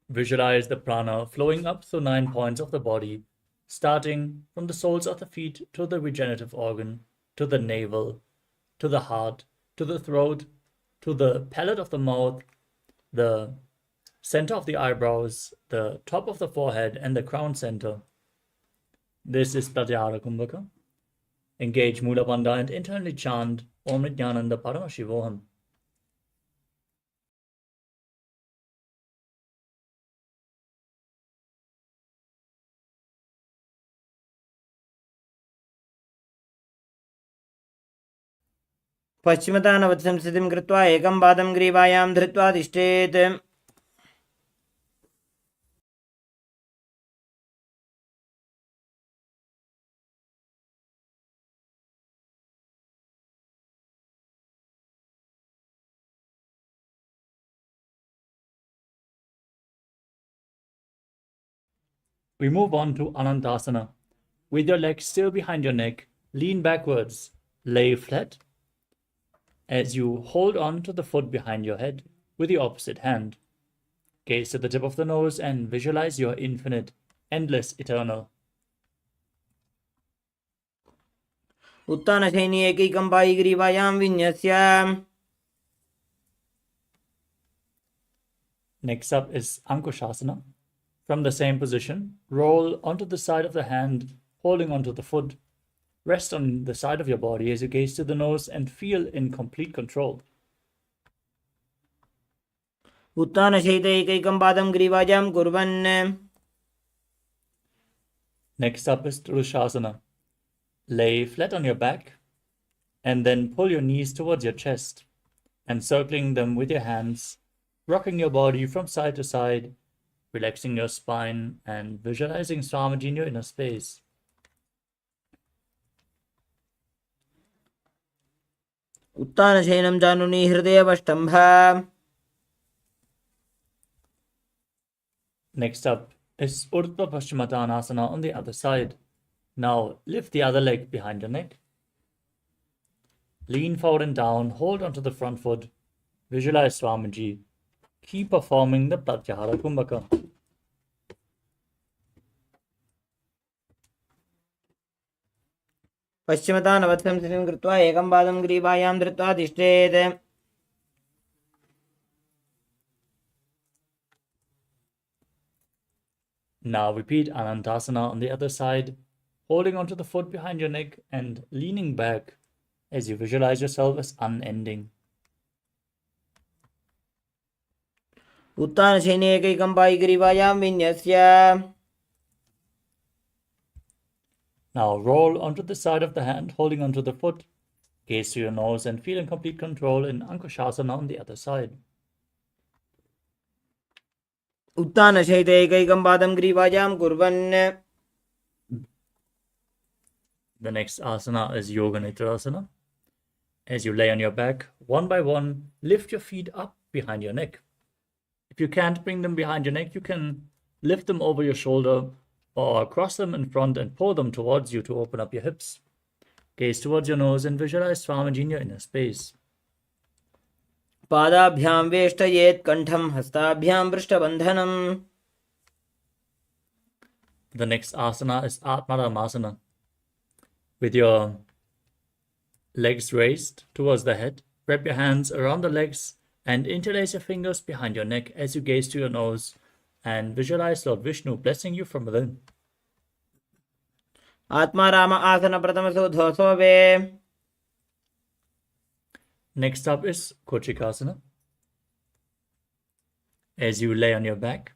Visualize the prana flowing up through 9 points of the body, starting from the soles of the feet to the regenerative organ, to the navel, to the heart, to the throat, to the palate of the mouth, the center of the eyebrows, the top of the forehead, and the crown center. This is Pratyahara Kumbhaka. Engage Mula Bandha and internally chant Om Nithyananda Paramashivoham. पश्चिमतानवत्सं स्थितिं कृत्वा एकं पादं ग्रीवायां धृत्वा तिष्ठेत्. We move on to Anantasana. With your legs still behind your neck, lean backwards, lay flat. As you hold on to the foot behind your head with the opposite hand. Gaze to the tip of the nose and visualize your infinite, endless, eternal. उत्तानशयनी एकैकं Pai ग्रीवायां विन्यस्य. Next up is Ankushasana. From the same position, roll onto the side of the hand, holding onto the foot. Rest on the side of your body as you gaze to the nose and feel in complete control. उत्तानशयित एकैकं पादं ग्रीवायां कुर्वन्. Next up is Tridushasana. Lay flat on your back and then pull your knees towards your chest, encircling them with your hands, rocking your body from side to side, relaxing your spine and visualizing Swamiji in your inner space. उत्तानशयनं जानुनी हृदयवष्टम्भ. Next up is Urdhva Paschimottanasana on the other side. Now lift the other leg behind your neck. Lean forward and down, hold onto the front foot. Visualize Swamiji. Keep performing the Pratyahara Kumbhaka. पश्चिमतानवत्सं स्थितिं कृत्वा एकं पादं ग्रीवायां धृत्वा तिष्ठेत्. Now repeat Anantasana on the other side, holding onto the foot behind your neck and leaning back as you visualize yourself as unending. उत्तानशयनी एकैकं Pai ग्रीवायां विन्यस्य. Now roll onto the side of the hand, holding onto the foot. Gaze to your nose and feel in complete control in Ankushasana on the other side. उत्तानशयित एकैकं पादं ग्रीवायां कुर्वन्. The next asana is Yoga Nidrasana. As you lay on your back, one by one, lift your feet up behind your neck. If you can't bring them behind your neck, you can lift them over your shoulder or cross them in front and pull them towards you to open up your hips. Gaze towards your nose and visualize Swamiji in your inner space. पादाभ्यां वेष्टयेत् कंठं हस्ताभ्यां पृष्ठबन्धनम्. The next asana is Atmaramasana. With your legs raised towards the head, wrap your hands around the legs and interlace your fingers behind your neck as you gaze to your nose and visualize Lord Vishnu blessing you from within. Atmaram आसन प्रथमसो धोसोवे. Next up is Kochikasana. As you lay on your back,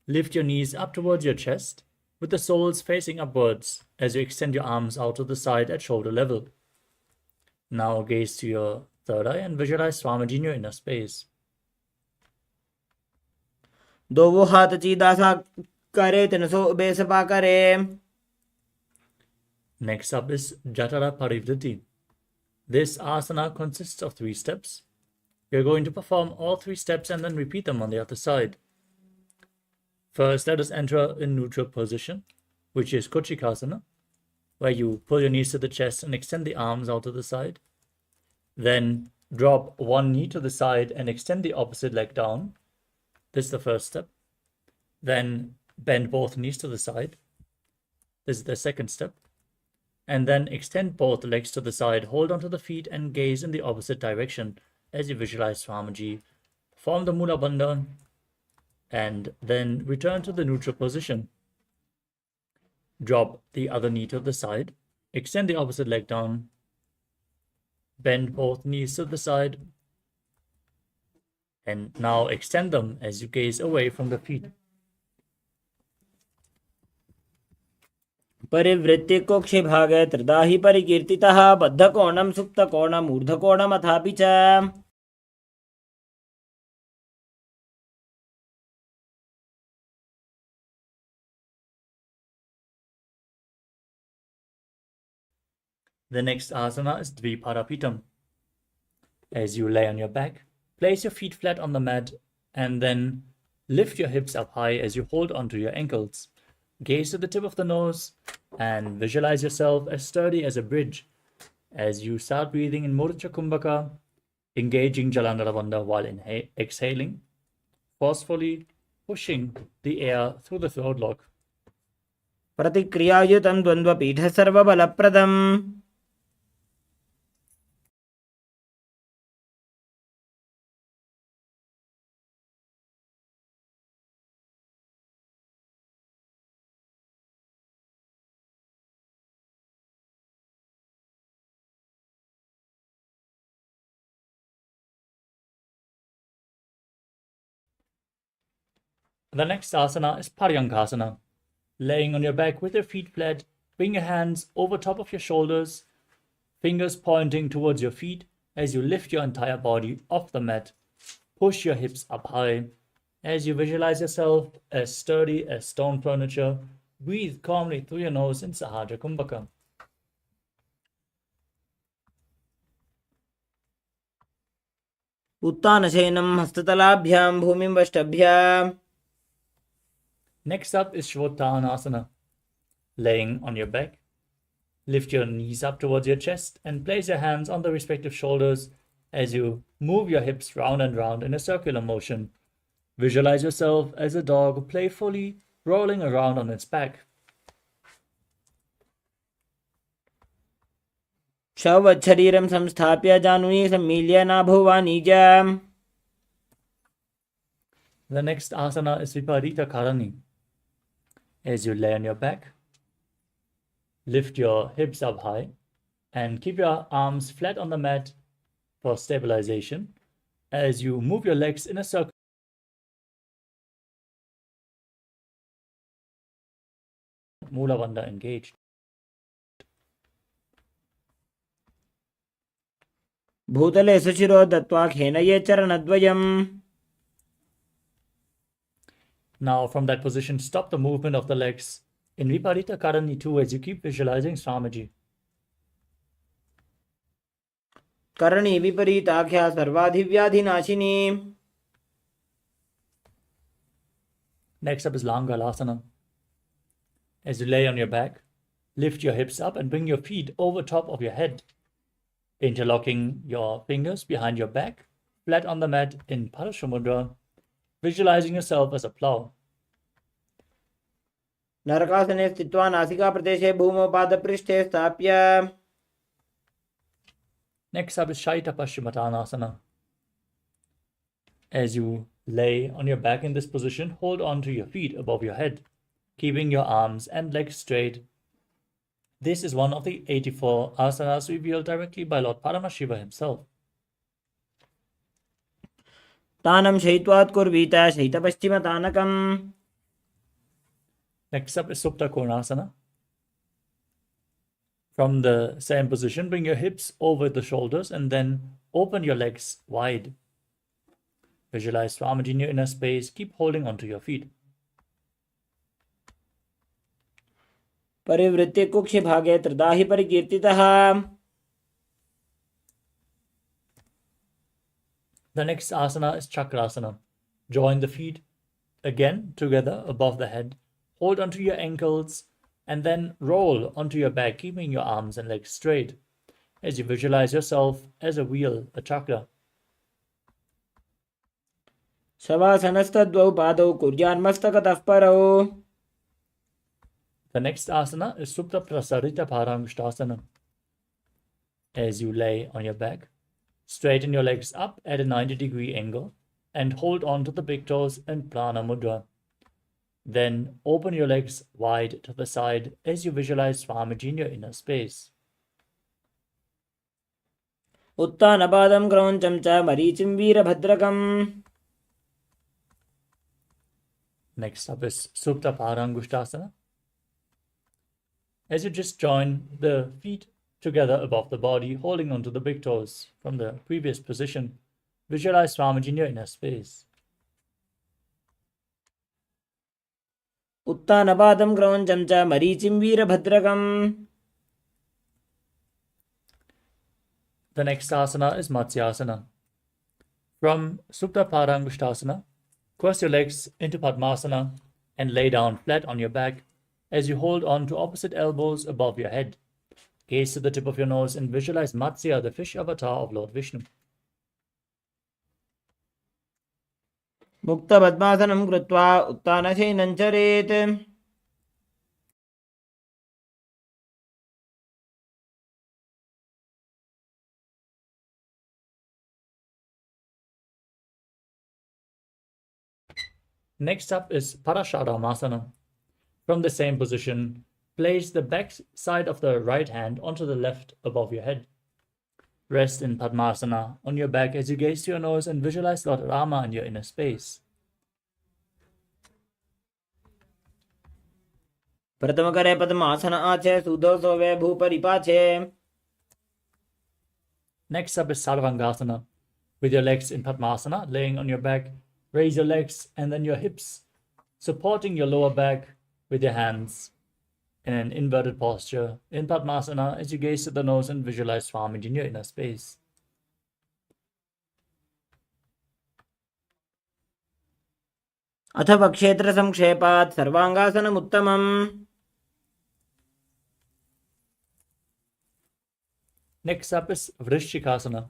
lift your knees up towards your chest with the soles facing upwards as you extend your arms out to the side at shoulder level. Now gaze to your third eye and visualize Swamiji in your inner space. दोवो हाथ चीदासा करे तिनसो उबेसपा करे. Next up is Jatara Parivritti. This asana consists of 3 steps. You're going to perform all 3 steps and then repeat them on the other side. First, let us enter in neutral position, which is Kochikasana, where you pull your knees to the chest and extend the arms out to the side. Then drop one knee to the side and extend the opposite leg down. This is the first step. Then bend both knees to the side. This is the second step. And then extend both legs to the side, hold onto the feet and gaze in the opposite direction as you visualize Swamiji. Form the Mula Bandhan and then return to the neutral position. Drop the other knee to the side, extend the opposite leg down, bend both knees to the side, and now extend them as you gaze away from the feet. परिवृत्ति कोक्षे भागे त्रिदाहि परिकीर्तितः बद्धकोणं सुप्तकोणं ऊर्ध्वकोणम् अथापि च. The next asana is Dviparapitam. As you lay on your back, place your feet flat on the mat and then lift your hips up high as you hold onto your ankles. Gaze to the tip of the nose and visualize yourself as sturdy as a bridge as you start breathing in Murcha Kumbhaka, engaging Jalandharavandha while exhaling, forcefully pushing the air through the throat lock. प्रतिक्रियायुतं द्वन्द्वपीठ सर्वबलप्रदम्. The next asana is Paryankasana. Laying on your back with your feet flat, bring your hands over top of your shoulders, fingers pointing towards your feet as you lift your entire body off the mat. Push your hips up high as you visualize yourself as sturdy as stone furniture. Breathe calmly through your nose in Sahaja Kumbhaka. उत्तानशयनं हस्ततलाभ्यां भूमिं वष्टभ्याम्. Next up is Shvottanasana. Laying on your back, lift your knees up towards your chest and place your hands on the respective shoulders as you move your hips round and round in a circular motion. Visualize yourself as a dog playfully rolling around on its back. शवच्छरीरं संस्थाप्य जानुनी सम्मील्य नाभुवाणिज्यम्. The next asana is Viparita Karani. As you lay on your back, lift your hips up high and keep your arms flat on the mat for stabilization as you move your legs in a circle. Mula Bandha engaged. भूतले सुशिरो दत्त्वा खेनये चरणद्वयम्. Now from that position, stop the movement of the legs in Viparita Karani 2 as you keep visualizing Swamiji. Karni विपरीताख्या सर्वाधिव्याधिनाशिनी. Next up is Langalasana. As you lay on your back, lift your hips up and bring your feet over top of your head, interlocking your fingers behind your back. flat on the mat in Paramashivoham, visualizing yourself as a plow. नरकासने स्थित्वा नासिकाप्रदेशे भूमौ पादपृष्ठे स्थाप्य. Next up is Shaita Paschimottanasana. As you lay on your back in this position, hold on to your feet above your head, keeping your arms and legs straight. This is one of the 84 asanas revealed directly by Lord Paramashiva himself. तानं शयित्वात् कुर्वीत शयितपश्चिमतानकम्. Next up is Supta Konasana. From the same position, bring your hips over the shoulders and then open your legs wide. Visualize Swamiji in your inner space. Keep holding onto your feet. परिवृत्ति कुक्षि भागे त्रिदाहि परिकीर्तितः. The next asana is Chakrasana. Join the feet again together above the head. Hold onto your ankles and then roll onto your back, keeping your arms and legs straight as you visualize yourself as a wheel, a chakra. शवासनस्तद्वौ पादौ कुर्यान्मस्तकतः परौ. The next asana is Supta Prasarita Paramishtasana. As you lay on your back, straighten your legs up at a 90-degree angle and hold on to the big toes in Prana Mudra. Then open your legs wide to the side as you visualize Swamiji in your inner space. उत्तानपादं क्रौञ्चं च मरीचिं वीरभद्रकम्. Next up is Supta Parangushtasana. As you just join the feet together above the body, holding onto the big toes from the previous position, visualize Swamiji in your inner space. उत्तानपादं क्रौञ्चं च मरीचिं वीरभद्रकम्. The next asana is Matsyasana. From Supta Parangushtasana, cross your legs into Padmasana and lay down flat on your back as you hold on to opposite elbows above your head. Gaze to the tip of your nose and visualize Matsya, the fish avatar of Lord Vishnu. मुक्तपद्मासनं कृत्वा उत्तानशयनं चरेत्. Next up is Parasharamasana. From the same position, place the back side of the right hand onto the left above your head. Rest in Padmasana on your back as you gaze to your nose and visualize Lord Rama in your inner space. प्रथम करे पद्मासन आचे सुधो सोवे भूपरि पाछे. Next up is Sarvangasana. With your legs in Padmasana, laying on your back, raise your legs and then your hips, supporting your lower back with your hands in an inverted posture in Padmasana as you gaze to the nose and visualize Swamiji in your inner space. अथ वक्षेत्र संक्षेपात् सर्वांगासनमुत्तमम्. Next up is Vrishchikasana.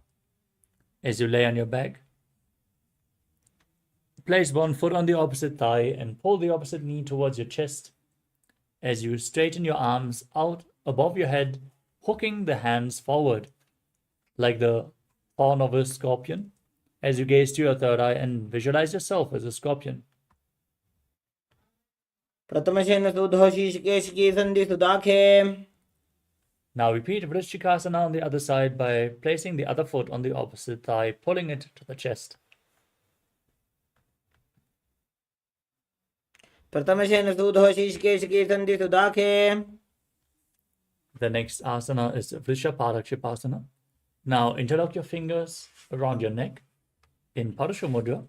As you lay on your back, place one foot on the opposite thigh and pull the opposite knee towards your chest as you straighten your arms out above your head, hooking the hands forward like the horn of a scorpion as you gaze to your third eye and visualize yourself as a scorpion. प्रथमशेन सुधो शीर्षकेशिकी सन्धि सुदाखे. Now repeat Vrishchikasana on the other side by placing the other foot on the opposite thigh, pulling it to the chest. प्रथमशेन सुधो शीर्षकेशिकी सन्धि सुदाखे. The next asana is Vrishaparakshipasana. Now interlock your fingers around your neck in Parashu Mudra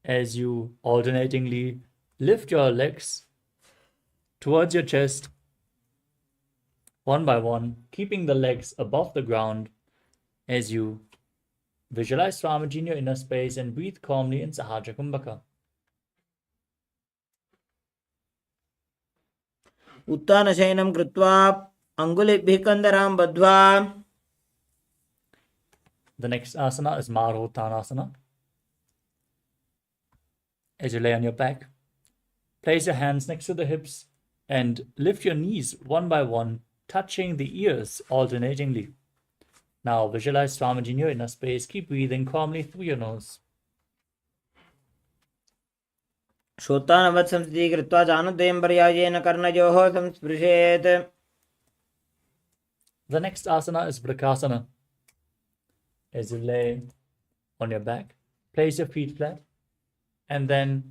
as you alternatingly lift your legs towards your chest one by one, keeping the legs above the ground as you visualize Swamiji in your inner space and breathe calmly in Sahaja Kumbhaka. उत्तानशयनं कृत्वा अङ्गुलिभिः कन्दरां बद्ध्वा. The next asana is Maruttanasana. As you lay on your back, place your hands next to the hips and lift your knees one by one, touching the ears alternatingly. Now visualize Swamiji in your inner space. Keep breathing calmly through your nose. श्रोतानवत् संस्थिति कृत्वा चानुद्वयं पर्यायेन कर्णयोः संस्पृशेत्. The next asana is Vrikasana. As you lay on your back, place your feet flat and then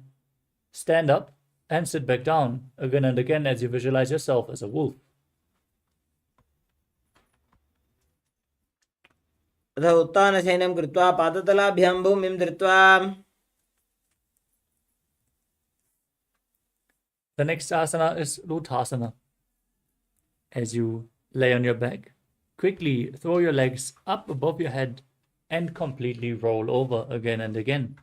stand up and sit back down again and again as you visualize yourself as a wolf. अथ उत्थानशयनं कृत्वा पादतलाभ्यां भूमिं धृत्वा. The next asana is Luthasana. As you lay on your back, quickly throw your legs up above your head and completely roll over again and again.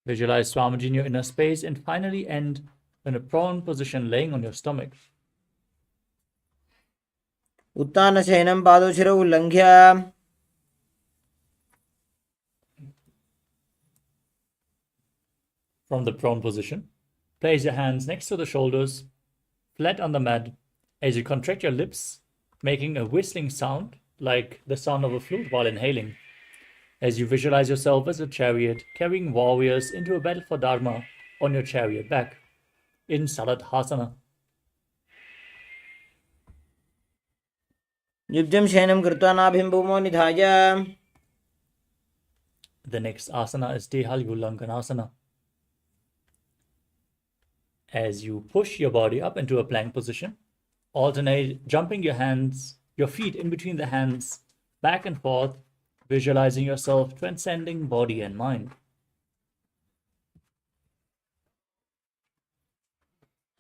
Visualize Swamiji in your inner space and finally end in a prone position laying on your stomach. उत्थानशयनं पादोशिरौ उल्लङ्घ्य. From the prone position, place your hands next to the shoulders, flat on the mat, as you contract your lips, making a whistling sound like the sound of a flute while inhaling. As you visualize yourself as a chariot carrying warriors into a battle for Dharma on your chariot back in Saladhasana. युज्यं शयनं कृत्वा नाभिं भूमौ निधाय. The next asana is Dehalyulankanasana. As you push your body up into a plank position, alternate jumping your feet in between the hands, back and forth, visualizing yourself transcending body and mind.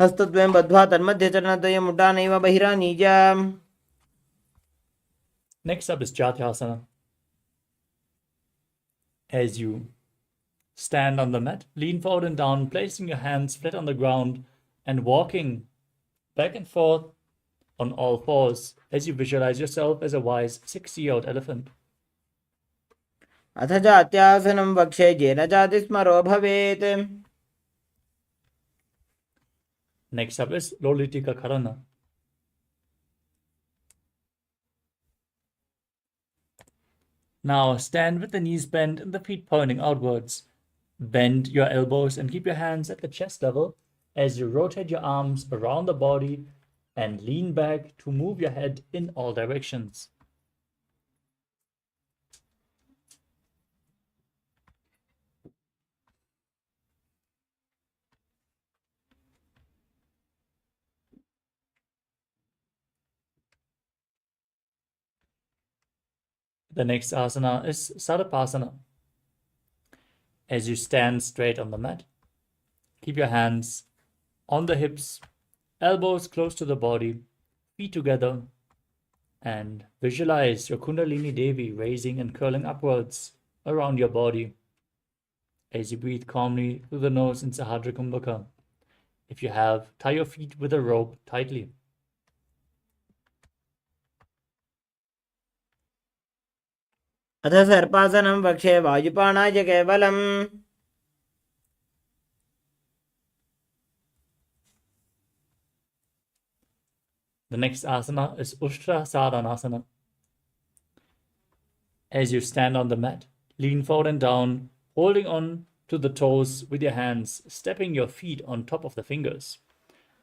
हस्तद्वयं बद्ध्वा तन्मध्ये चरणद्वयम् उड्डानैव बहिरानीय. Next up is Jatyasana. As you stand on the mat, lean forward and down, placing your hands flat on the ground and walking back and forth on all fours as you visualize yourself as a wise 6-year-old elephant. अथ जात्यासनं वक्षे येन जातिस्मरो भवेत्. Next up is Lolitika Karana. Now stand with the knees bent and the feet pointing outwards. Bend your elbows and keep your hands at the chest level as you rotate your arms around the body and lean back to move your head in all directions. The next asana is Sarapasana. As you stand straight on the mat, keep your hands on the hips, elbows close to the body, feet together, and visualize your Kundalini Devi raising and curling upwards around your body. As you breathe calmly through the nose in Sahaja Kumbhaka. If you have, tie your feet with a rope tightly. अथ सर्पासनं वक्षे वायुपाणाय केवलम्. The next asana is Ushtra Sadhanasana. As you stand on the mat, lean forward and down, holding on to the toes with your hands, stepping your feet on top of the fingers.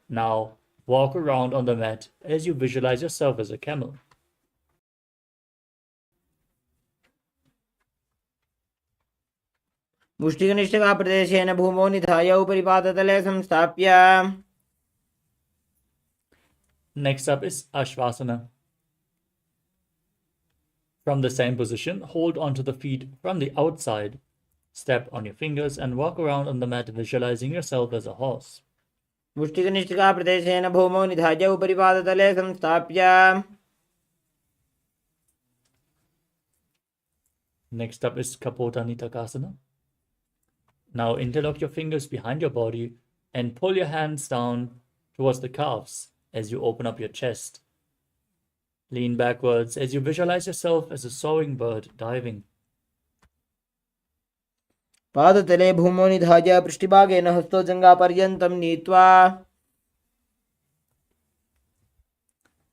Now, walk around on the mat as you visualize yourself as a camel. मुष्टिकनिष्ठिका प्रदेशेन भूमौ निधाय उपरि पादतले संस्थाप्य. Next up is Ashvasana. From the same position, hold onto the feet from the outside. Step on your fingers and walk around on the mat, visualizing yourself as a horse. मुष्टिकनिष्ठिका प्रदेशेन भूमौ निधाय उपरि पादतले संस्थाप्य. Next up is Kapota Nitakasana. Now interlock your fingers behind your body and pull your hands down towards the calves as you open up your chest. Lean backwards as you visualize yourself as a soaring bird diving. पादतले भूमौ निधाय पृष्ठभागेन हस्तो जङ्घापर्यन्तं नीत्वा.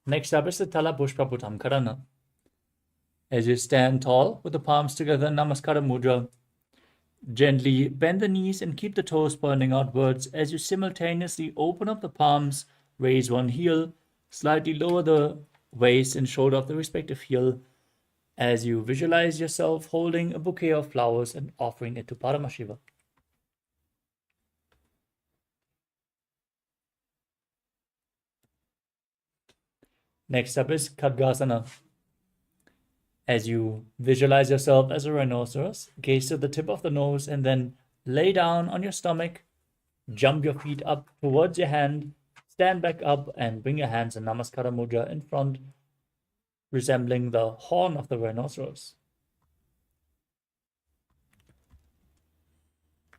Next up is the Tala Pushpaputam Karana. As you stand tall with the palms together, Namaskara Mudra, gently bend the knees and keep the toes pointing outwards as you simultaneously open up the palms, raise one heel, slightly lower the waist and shoulder of the respective heel as you visualize yourself holding a bouquet of flowers and offering it to Paramashiva. Next up is Khadgasana. As you visualize yourself as a rhinoceros, gaze to the tip of the nose and then lay down on your stomach, jump your feet up towards your hand, stand back up and bring your hands in Namaskara Mudra in front, resembling the horn of the rhinoceros.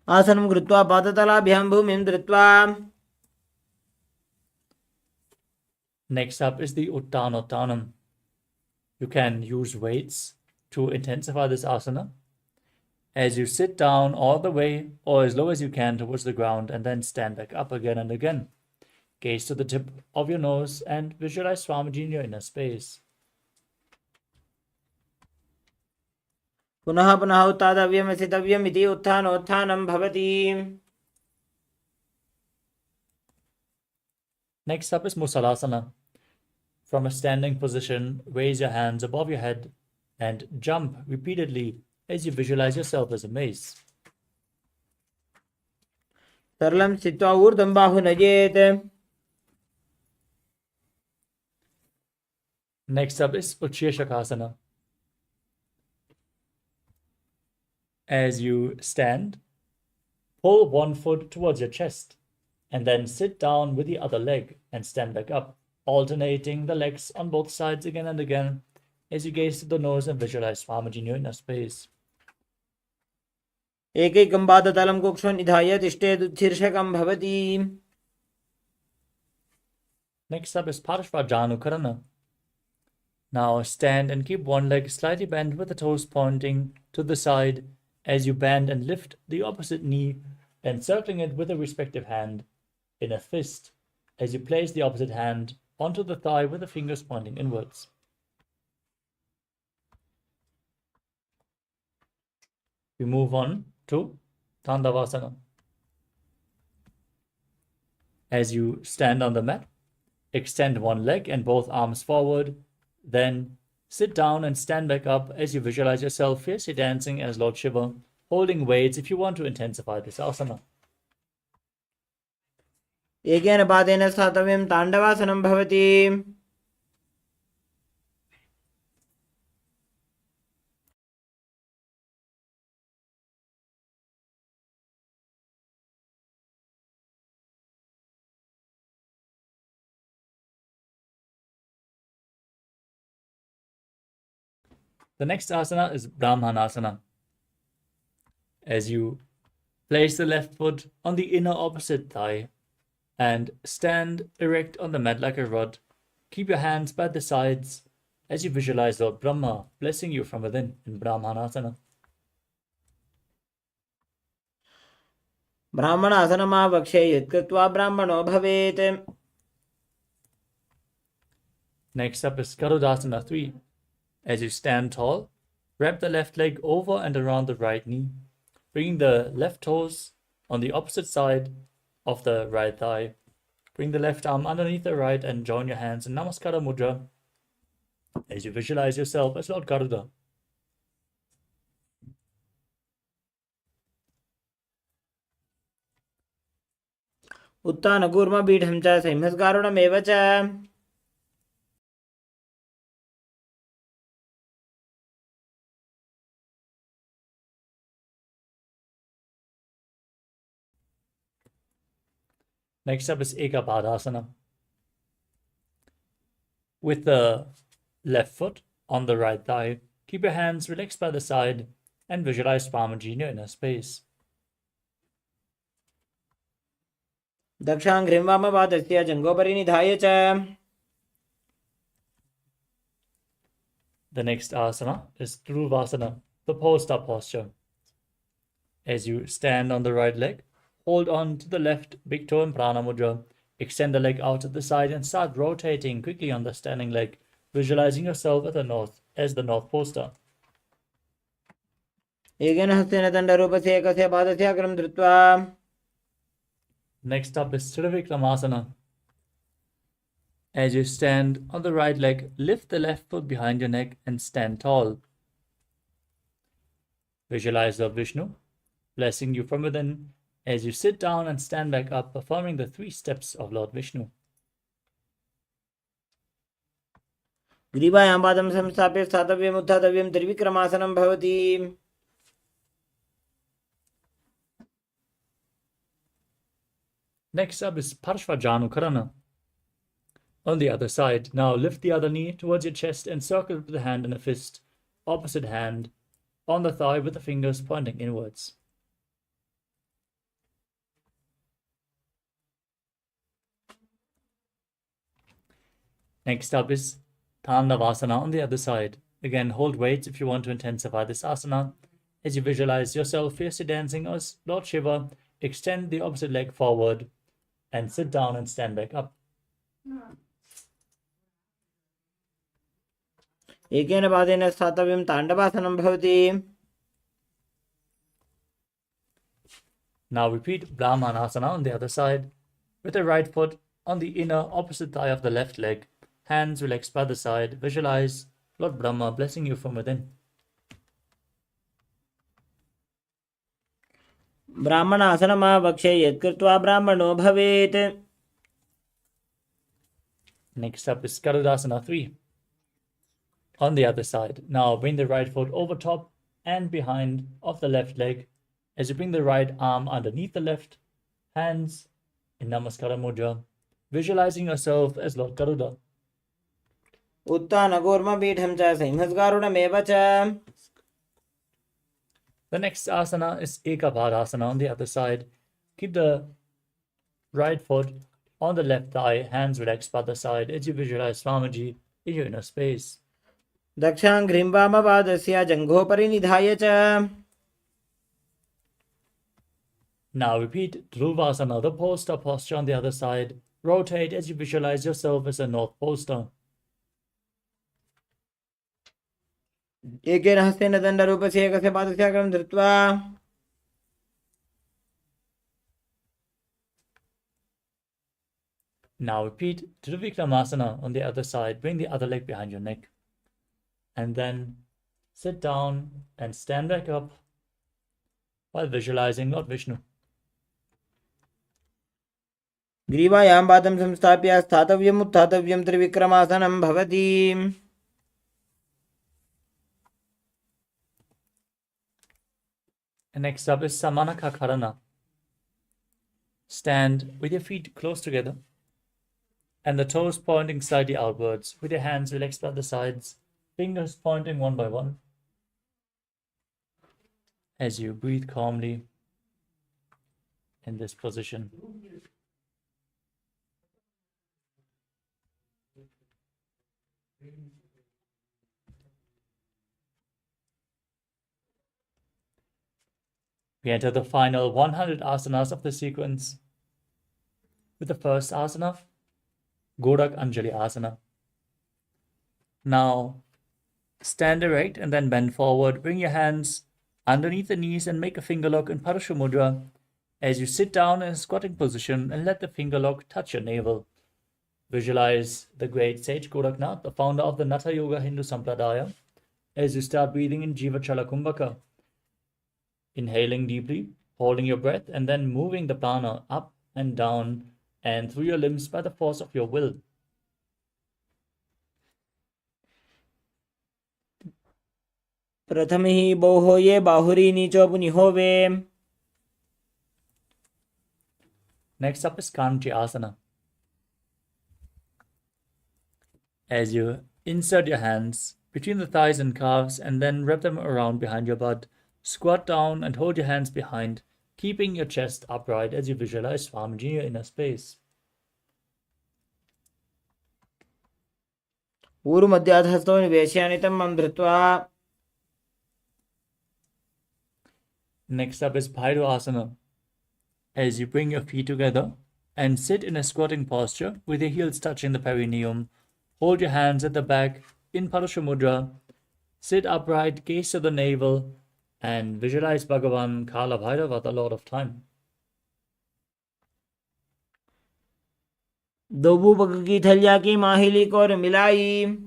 आसनं कृत्वा पादतलाभ्यां भूमिं धृत्वा. Next up is the Uttanottanam. You can use weights to intensify this asana. As you sit down all the way or as low as you can towards the ground and then stand back up again and again. Gaze to the tip of your nose and visualize Swamiji in your inner space. पुनः पुनः उत्थातव्यं स्थितव्यम् इति उत्थानोत्थानं भवति. Next up is Musalasana. From a standing position, raise your hands above your head and jump repeatedly as you visualize yourself as a mace. सरलं स्थित्वा ऊर्ध्वं बाहु नयेत्. Next up is Ucheshakasana. As you stand, pull one foot towards your chest and then sit down with the other leg and stand back up, alternating the legs on both sides again and again as you gaze to the nose and visualize Swamiji in your inner space. एकैकं पादतलं कुक्ष्मन् निधाय तिष्ठेदुच्छीर्षकं भवति. Next up is Parshvajanukarana. Now stand and keep one leg slightly bent with the toes pointing to the side as you bend and lift the opposite knee, encircling it with a respective hand in a fist as you place the opposite hand onto the thigh with the fingers pointing inwards. We move on to Tandavasana. As you stand on the mat, extend one leg and both arms forward, then sit down and stand back up as you visualize yourself fiercely dancing as Lord Shiva, holding weights if you want to intensify this asana. एकेन पादेन स्थातव्यं ताण्डवासनं भवति. The next asana is Brahmanasana. As you place the left foot on the inner opposite thigh and stand erect on the mat like a rod, keep your hands by the sides as you visualize Lord Brahma blessing you from within in Brahmanasana. ब्राह्मणासनमावक्षे यत्कृत्वा ब्राह्मणो भवेत्. Next up is Garudasana 3. As you stand tall, wrap the left leg over and around the right knee, bringing the left toes on the opposite side of the right thigh. Bring the left arm underneath the right and join your hands in Namaskara Mudra as you visualize yourself as Lord Garuda. उत्थानकूर्मपीठं च संहस्कारुणमेव च. Next up is Ekapadasana. With the left foot on the right thigh, keep your hands relaxed by the side and visualize Swamiji in your inner space. दक्षाङ्घ्रिं वामपादस्य जङ्घोपरि निधाय च. The next asana is Dhruvasana, the pole-star posture. As you stand on the right leg, hold on to the left big toe in Prana Mudra. Extend the leg out to the side and start rotating quickly on the standing leg, visualizing yourself at the north as the North Pole Star. एकेन हस्तेन दण्डरूपस्य एकस्य पादस्य अग्रं धृत्वा Next up is Trivikramasana. As you stand on the right leg, lift the left foot behind your neck and stand tall. Visualize Lord Vishnu blessing you from within as you sit down and stand back up, performing the 3 steps of Lord Vishnu. ग्रीवायां पादं संस्थाप्य स्थातव्यम् उत्थातव्यं त्रिविक्रमासनं भवति. Next up is Parshvajanukarana. On the other side, now lift the other knee towards your chest and circle with the hand in a fist, opposite hand on the thigh with the fingers pointing inwards. Next up is Tandavasana on the other side. Again, hold weights if you want to intensify this asana. As you visualize yourself fiercely dancing as Lord Shiva, extend the opposite leg forward and sit down and stand back up. एकेन पादेन स्थातव्यं ताण्डवासनं भवति. Now repeat Brahmanasana on the other side, with the right foot on the inner opposite thigh of the left leg, hands relaxed by the side. Visualize Lord Brahma blessing you from within. ब्राह्मणासनमावक्षे यत्कृत्वा ब्राह्मणो भवेत्. Next up is Garudasana 3. On the other side, now bring the right foot over top and behind of the left leg as you bring the right arm underneath the left, hands in Namaskara Mudra, visualizing yourself as Lord Garuda. उत्थानकूर्मपीठं च सिंहस्गारुडमेव च. The next asana is Ekapadasana on the other side. Keep the right foot on the left thigh, hands relaxed by the side as you visualize Swamiji in your inner space. दक्षाङ्घ्रिं वामपादस्य जङ्घोपरि निधाय च. Now repeat Dhruvasana, the pole star posture on the other side. Rotate as you visualize yourself as a North Pole Star. एकेन हस्तेन दण्डरूपस्य एकस्य पादस्य अग्रं धृत्वा Now repeat Trivikramasana on the other side. Bring the other leg behind your neck. And then sit down and stand back up while visualizing Lord Vishnu. ग्रीवायां पादं संस्थाप्य स्थातव्यम् उत्थातव्यं त्रिविक्रमासनं भवति. And next up is Samanakakarana. Stand with your feet close together and the toes pointing slightly outwards, with your hands relaxed by the sides, fingers pointing one by one. As you breathe calmly in this position. We enter the final 100 asanas of the sequence with the first asana, Gorak Anjali Asana. Now, stand erect and then bend forward. Bring your hands underneath the knees and make a finger lock in Parashu Mudra as you sit down in a squatting position and let the finger lock touch your navel. Visualize the great sage Goraknath, the founder of the Natha Yoga Hindu Sampradaya, as you start breathing in Jiva Chala Kumbhaka. Inhaling deeply, holding your breath, and then moving the prana up and down and through your limbs by the force of your will. प्रथमहि बोहोये बाहुरी नीचो पुनिहोवे. Next up is Kanchi Asana. As you insert your hands between the thighs and calves and then wrap them around behind your butt, squat down and hold your hands behind, keeping your chest upright as you visualize Swamiji in your inner space. ऊरुमध्याधस्थो निवेश्य नितम्बं धृत्वा Next up is Bhairasana. As you bring your feet together and sit in a squatting posture with your heels touching the perineum, hold your hands at the back in Parashamudra, sit upright, gaze to the navel, and visualize Bhagavan Kala Bhairava, the Lord of Time. दोबू पग की थलिया की माहिली को और मिलाई.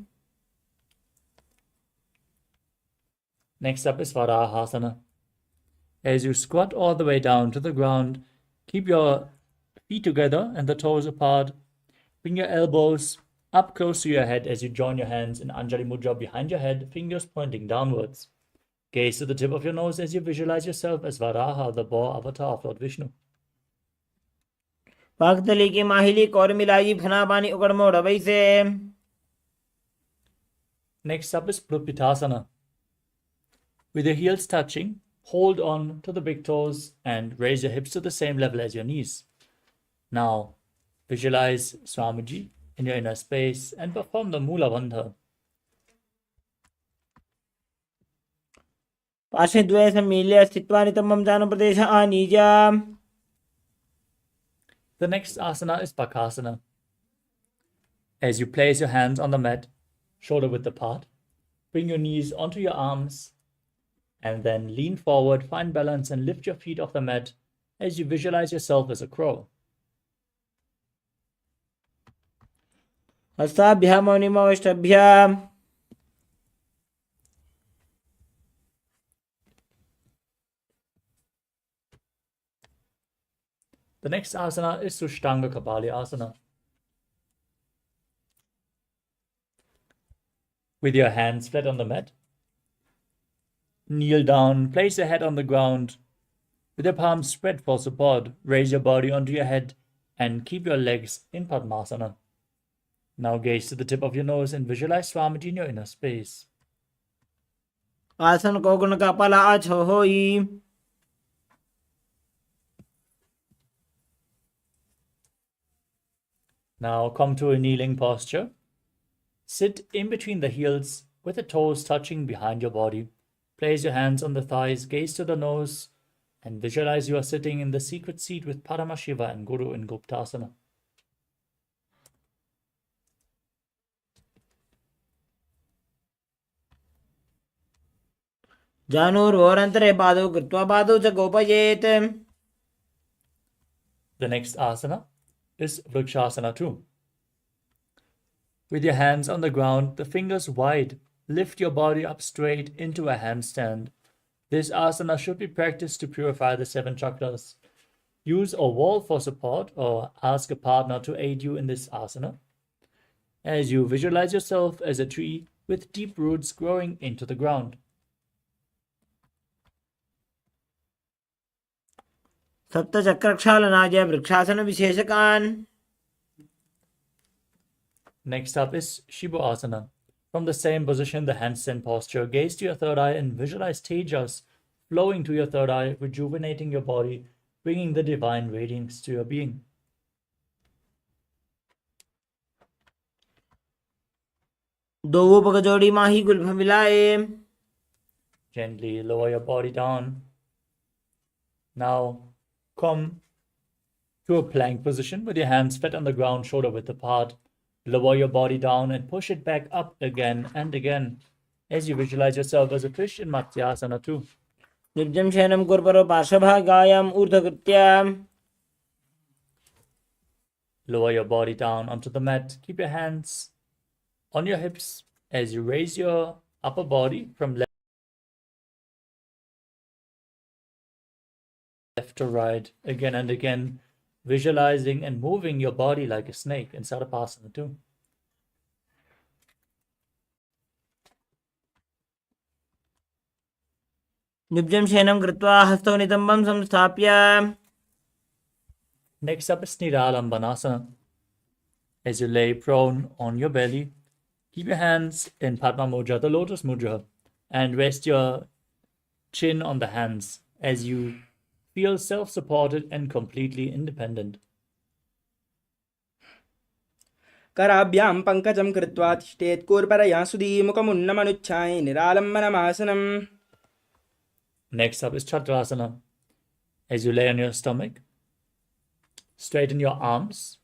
Next up is Varahasana. As you squat all the way down to the ground, keep your feet together and the toes apart. Bring your elbows up close to your head as you join your hands in Anjali Mudra behind your head, fingers pointing downwards. Gaze to the tip of your nose as you visualize yourself as Varaha, the boar avatar of Lord Vishnu. पाकतली की माहिली को और मिलाई फना पानी उकड़ मोड़ वैसे. Next up is Pruppitasana. With your heels touching, hold on to the big toes and raise your hips to the same level as your knees. Now, visualize Swamiji in your inner space and perform the Mula Bandha. पाशे द्वय सम्मील्य स्थित्वा नितम्बं जानु प्रदेश आनीजा. The next asana is Bakasana. As you place your hands on the mat, shoulder width apart, bring your knees onto your arms, and then lean forward, find balance, and lift your feet off the mat as you visualize yourself as a crow. हस्ताभ्यां मौनिमवष्टभ्यां. The next asana is Sushtanga Kapali Asana. With your hands flat on the mat, kneel down, place your head on the ground. With your palms spread for support, raise your body onto your head and keep your legs in Padmasana. Now gaze to the tip of your nose and visualize Swamiji in your inner space. आसन को गुण का पला आछो होई. Now come to a kneeling posture. Sit in between the heels with the toes touching behind your body. Place your hands on the thighs, gaze to the nose, and visualize you are sitting in the secret seat with Paramashiva and Guru in Guptasana. जानूर्वोरन्तरे पादौ कृत्वा पादौ च गोपयेत्. The next asana is Vrikshasana 2. With your hands on the ground, the fingers wide, lift your body up straight into a handstand. This asana should be practiced to purify the 7 chakras. Use a wall for support or ask a partner to aid you in this asana. As you visualize yourself as a tree with deep roots growing into the ground. सप्तचक्रक्षालनाय vrikshasana विशेषकान्. Next up is Shiva Asana. From the same position, the handstand posture, gaze to your third eye and visualize tejas flowing to your third eye, rejuvenating your body, bringing the divine radiance to your being. दो पग जोड़ी माही Gulf मिलाए. Gently lower your body down. Now come to a plank position with your hands flat on the ground, shoulder width apart. Lower your body down and push it back up again and again as you visualize yourself as a fish in Matsyasana 2. निर्जं शयनं कुर्वरो पार्श्वभागायाम् ऊर्ध्वकृत्या. Lower your body down onto the mat. Keep your hands on your hips as you raise your upper body from left to right again and again, visualizing and moving your body like a snake in Sarapasana 2. निब्जं शयनं कृत्वा हस्तौ नितम्बं संस्थाप्य. Next up is Niralambanasana. As you lay prone on your belly, keep your hands in Padma Mudra, the lotus mudra, and rest your chin on the hands as you feel self-supported and completely independent. कराभ्यां पङ्कजं कृत्वा तिष्ठेत् कूर्परया सुधीमुखमुन्नमनुच्छाय निरालम्बनमासनम्. Next up is Chakrasana. As you lay on your stomach, straighten your arms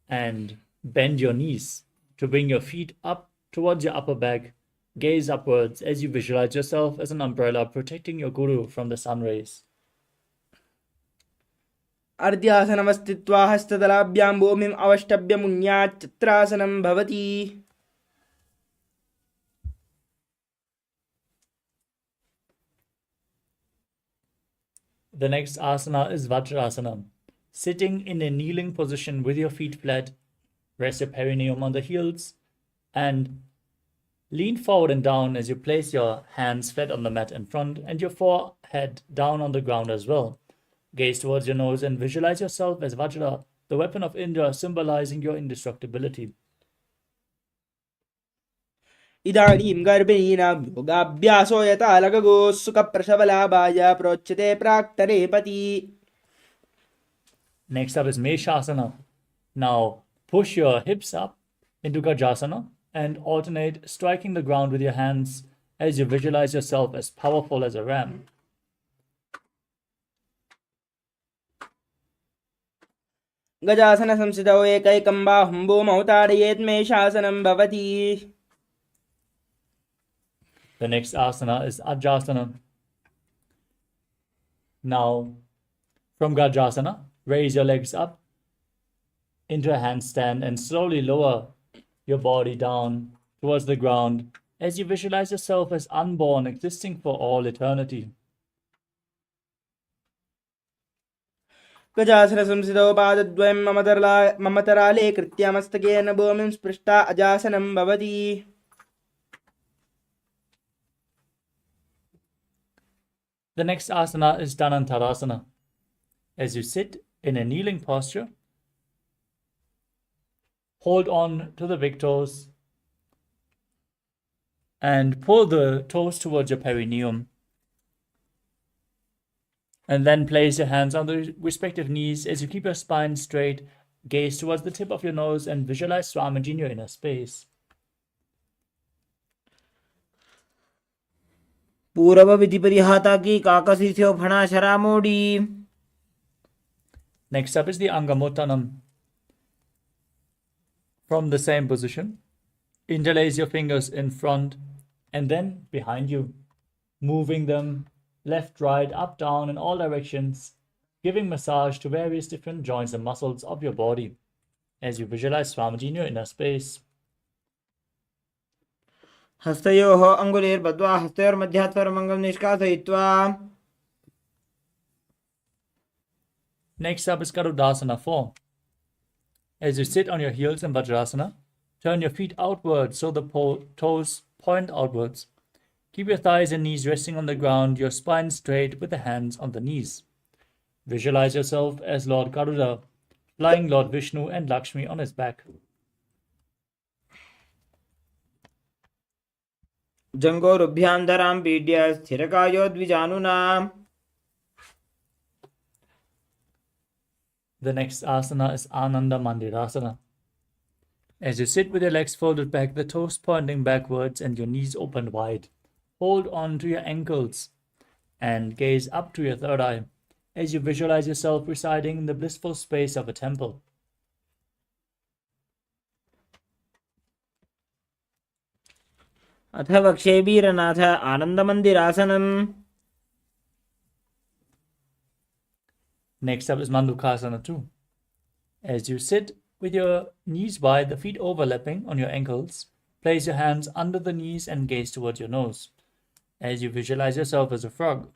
and bend your knees to bring your feet up towards your upper back. Gaze upwards as you visualize yourself as an umbrella protecting your guru from the sun rays. अर्ध्यासनमस्थित्वा हस्तदलाभ्यां भूमिम् अवष्टभ्यमुन्यात् चित्रासनं भवति. The next asana is Vajrasana. Sitting in a kneeling position with your feet flat, rest your perineum on the heels, and lean forward and down as you place your hands flat on the mat in front and your forehead down on the ground as well. Gaze towards your nose and visualize yourself as Vajra, the weapon of Indra, symbolizing your indestructibility. इदानीं गर्भिणीनां योगाभ्यासो यथा लगगो सुखप्रसवलाभाय प्रोच्यते प्राक्तरेपति. Next up is Meshasana. Now push your hips up into Gajasana and alternate striking the ground with your hands as you visualize yourself as powerful as a ram. गजासनसंस्थितौ एकैकं बाहुं भूमौ ताडयेत् मेषासनं भवति. The next asana is Ajasana. Now, from Gajasana, raise your legs up into a handstand and slowly lower your body down towards the ground as you visualize yourself as unborn, existing for all eternity. गजासनसंस्थितौ पादद्वयं ममतराले कृत्य मस्तकेन भूमिं स्पृष्टा अजासनं भवति. The next asana is Dhanantarasana. As you sit in a kneeling posture, hold on to the big toes and pull the toes towards your perineum. And then place your hands on the respective knees as you keep your spine straight, gaze towards the tip of your nose and visualize Swamiji in your inner space. पूर्व विधि परिहाता की काकसी से फणा शरा मोड़ी. Next up is the Angamottanam. From the same position, interlace your fingers in front and then behind you, moving them left, right, up, down in all directions, giving massage to various different joints and muscles of your body as you visualize Swamiji in your inner space. हस्तयोः अङ्गुलीर्बद्ध्वा हस्तयोर्मध्यात् परमङ्गं निष्कासयित्वा. Next up is Garudasana 4. As you sit on your heels in Vajrasana, turn your feet outwards so the toes point outwards. Keep your thighs and knees resting on the ground, your spine straight with the hands on the knees. Visualize yourself as Lord Garuda, flying Lord Vishnu and Lakshmi on his back. जङ्घोरुभ्यां धरां पीड्य स्थिरकायो द्विजानुना. The next asana is Ananda Mandirasana. As you sit with your legs folded back, the toes pointing backwards and your knees open wide, hold on to your ankles and gaze up to your third eye as you visualize yourself residing in the blissful space of a temple. अथ वक्षे वीरनाथ आनन्दमन्दिरासनम्. Next up is Mandukasana 2. As you sit with your knees wide, the feet overlapping on your ankles, place your hands under the knees and gaze towards your nose as you visualize yourself as a frog.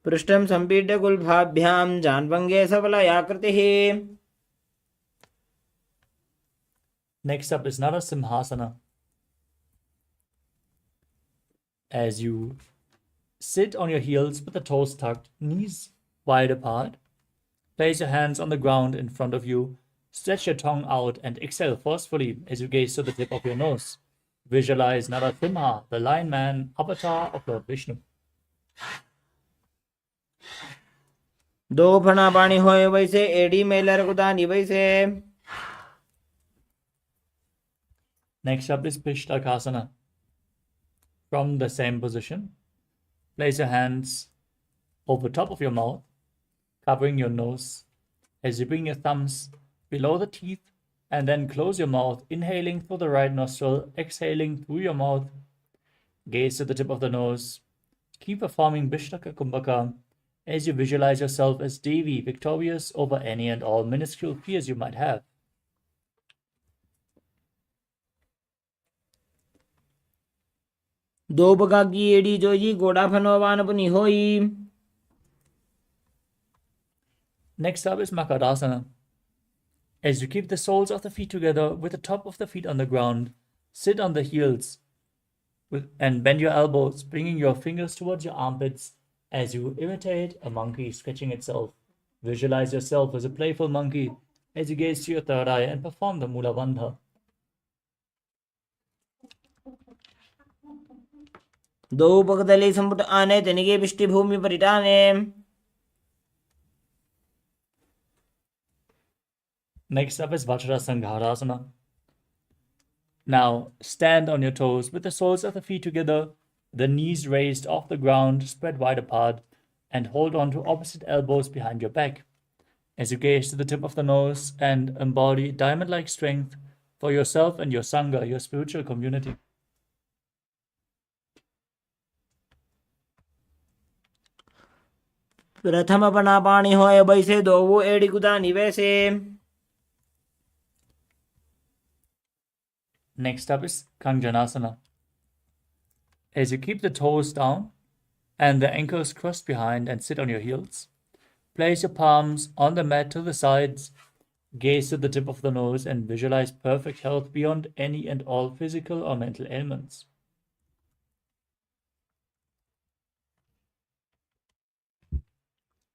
पृष्ठं सम्पीड्य गुल्भाभ्यां जान्वङ्गे सबलयाकृतिः. Next up is Narasimhasana. As you sit on your heels with the toes tucked, knees wide apart, place your hands on the ground in front of you, stretch your tongue out and exhale forcefully as you gaze to the tip of your nose. Visualize Narasimha, the lion man avatar of Lord Vishnu. दो फणा पाणी होय वैसे AD Mailer कुदानी वैसे. Next up is Pishtakasana. From the same position, place your hands over top of your mouth, covering your nose, as you bring your thumbs below the teeth, and then close your mouth, inhaling through the right nostril, exhaling through your mouth. Gaze to the tip of the nose. Keep performing Bishtaka Kumbhaka as you visualize yourself as Devi, victorious over any and all minuscule fears you might have. दो बगागी AD जोई गोड़ा फनोवान पुनी होई. Next up is Makarasana. As you keep the soles of the feet together with the top of the feet on the ground, sit on the heels and bend your elbows, bringing your fingers towards your armpits as you imitate a monkey stretching itself. Visualize yourself as a playful monkey as you gaze to your third eye and perform the Mula Bandha. दो पगदली संपुट आने तनिगे पिष्टि भूमि परिटाने. Next up is Vajrasanghārāsana. Now stand on your toes with the soles of the feet together, the knees raised off the ground, spread wide apart, and hold on to opposite elbows behind your back. As you gaze to the tip of the nose and embody diamond-like strength for yourself and your Sangha, your spiritual community. प्रथम पना पाणी होय वैसे दो वो AD कुदानी वैसे. Next up is Kanjanasana. As you keep the toes down and the ankles crossed behind and sit on your heels, place your palms on the mat to the sides, gaze to the tip of the nose and visualize perfect health beyond any and all physical or mental ailments.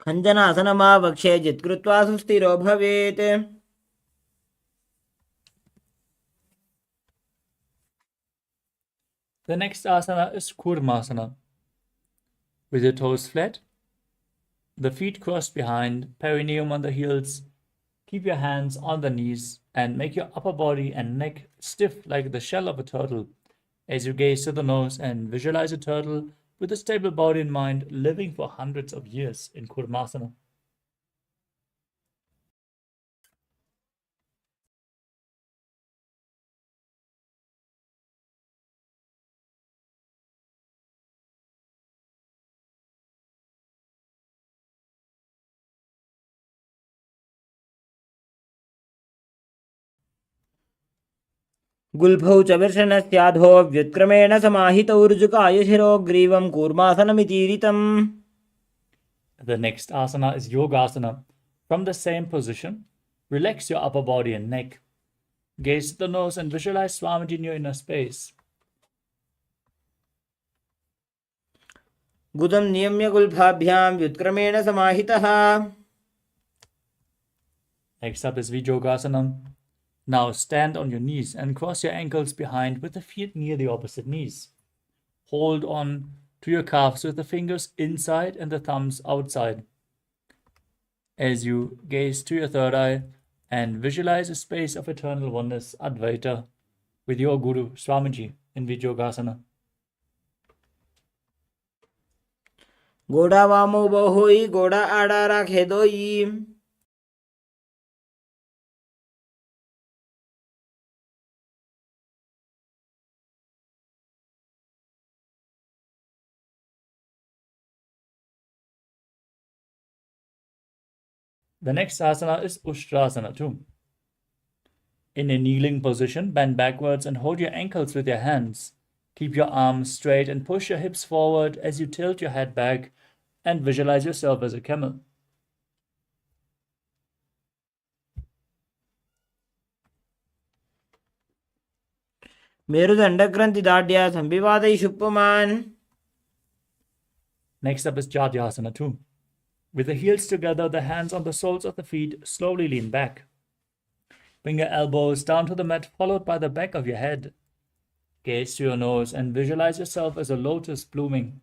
खञ्जनासनमावक्षे जित्कृत्वा सुस्थिरो भवेत्. The next asana is Kurmasana. With your toes flat, the feet crossed behind, perineum on the heels. Keep your hands on the knees and make your upper body and neck stiff like the shell of a turtle as you gaze to the nose and visualize a turtle with a stable body and mind living for hundreds of years in Kurmasana. गुल्फौ च वर्षणस्याधो व्युत्क्रमेण समाहितौ ऋजुकाय शिरोग्रीवं कूर्मासनमितीरितम्. The next asana is Yogasana. From the same position, relax your upper body and neck. Gaze at the nose and visualize Swamiji in your inner space. गुदं नियम्य गुल्फाभ्यां व्युत्क्रमेण समाहितः. Next up is Vijogasana. Now stand on your knees and cross your ankles behind with the feet near the opposite knees. Hold on to your calves with the fingers inside and the thumbs outside. As you gaze to your third eye and visualize a space of eternal oneness, Advaita, with your Guru, Swamiji, in Vijogasana. गोड़ा वामो बहुई गोड़ा आड़ा राखे दोई. The next asana is Ushtrasana too. In a kneeling position, bend backwards and hold your ankles with your hands. Keep your arms straight and push your hips forward as you tilt your head back and visualize yourself as a camel. मेरुदण्डग्रन्थि दाढ्या संविवादैषु पुमान्. Next up is Jadyasana too. With the heels together, the hands on the soles of the feet, slowly lean back. Bring your elbows down to the mat, followed by the back of your head. Gaze to your nose and visualize yourself as a lotus blooming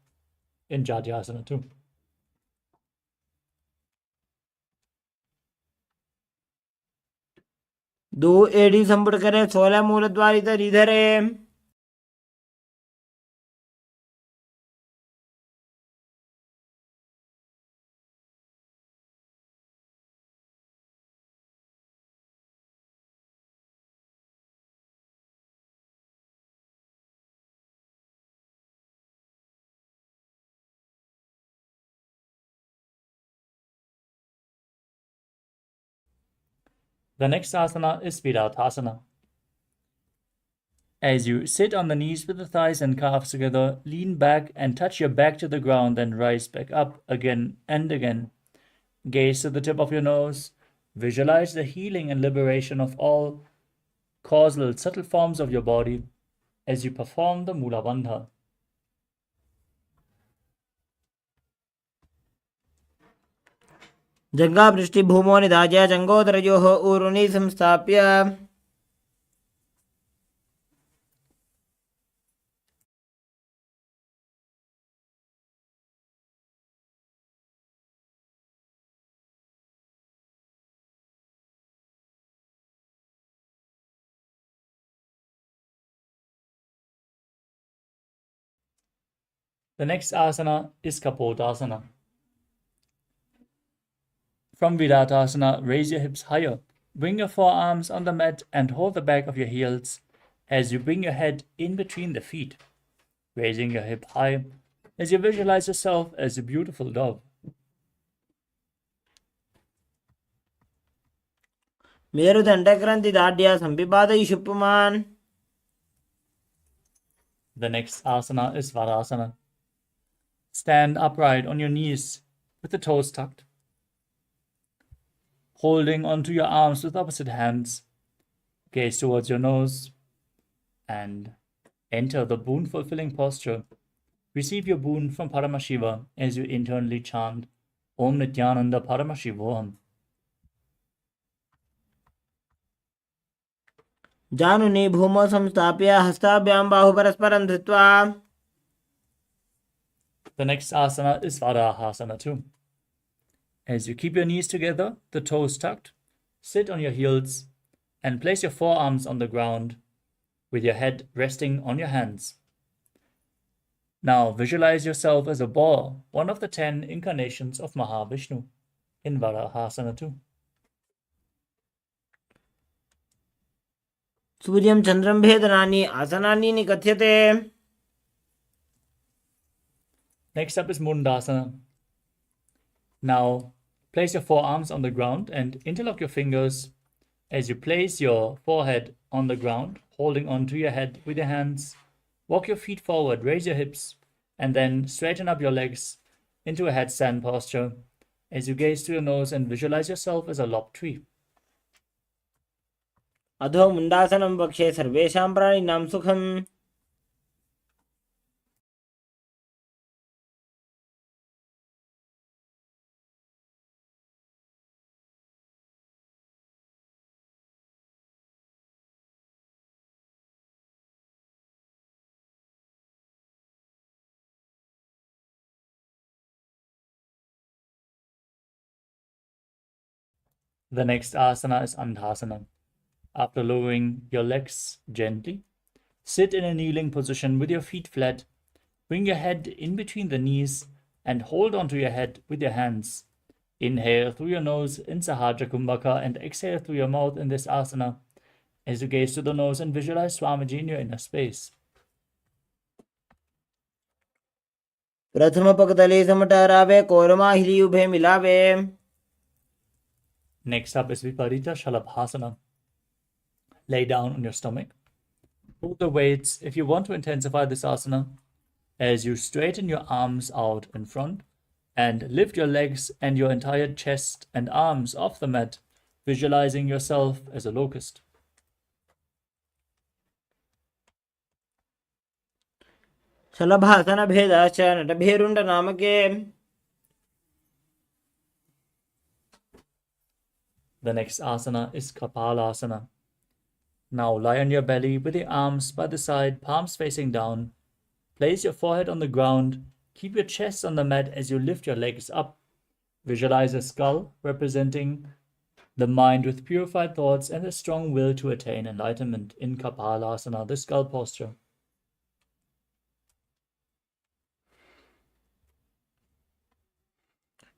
in Jadyasana too. दो AD संपुट करे 16 मूल द्वारी तरी धरे The next asana is Virātāsana. As you sit on the knees with the thighs and calves together, lean back and touch your back to the ground, then rise back up again and again. Gaze to the tip of your nose. Visualize the healing and liberation of all causal subtle forms of your body as you perform the Mula Bandha. जंगा पृष्ठि भूमो निधाज्य जंगोदरयोः ऊरुनि संस्थाप्य The next asana is Kapotasana. From Virātāsana, raise your hips higher. Bring your forearms on the mat and hold the back of your heels as you bring your head in between the feet, raising your hip high as you visualize yourself as a beautiful dove. मेरुदण्डग्रन्थि दाढ्या संपिपादयिषु पुमान् The next asana is Varasana. Stand upright on your knees with the toes tucked, holding onto your arms with opposite hands. Gaze towards your nose and enter the boon-fulfilling posture. Receive your boon from Paramashiva as you internally chant Om Nithyananda Paramashivoham. जानुनि भूमौ संस्थाप्य हस्ताभ्यां बाहुपरस्परं धृत्वा The next asana is Varahasana too. As you keep your knees together, the toes tucked, sit on your heels and place your forearms on the ground with your head resting on your hands. Now visualize yourself as a boar, one of the 10 incarnations of Mahavishnu, in Varahasana too. सूर्यं चन्द्रं भेदनानि आसनानि निकथ्यते Next up is Mundasana. Now place your forearms on the ground and interlock your fingers as you place your forehead on the ground, holding onto your head with your hands. Walk your feet forward, raise your hips, and then straighten up your legs into a headstand posture as you gaze to your nose and visualize yourself as a lopped tree. अधो मुण्डासनं वक्षे सर्वेषां प्राणिनां सुखम् The next asana is Andhasana. After lowering your legs gently, sit in a kneeling position with your feet flat. Bring your head in between the knees and hold onto your head with your hands. Inhale through your nose in Sahaja Kumbhaka and exhale through your mouth in this asana as you gaze to the nose and visualize Swamiji in your inner space. प्रथम पकतले समटरावे कोरमाहिली उभे मिलावे Next up is Viparita Shalabhasana. Lay down on your stomach. Hold the weights if you want to intensify this asana as you straighten your arms out in front and lift your legs and your entire chest and arms off the mat, visualizing yourself as a locust. शलभासन भेदाश्च नटभेरुण्ड नामके The next asana is Kapalasana. Now lie on your belly with your arms by the side, palms facing down. Place your forehead on the ground. Keep your chest on the mat as you lift your legs up. Visualize a skull representing the mind with purified thoughts and a strong will to attain enlightenment in Kapalasana, the skull posture.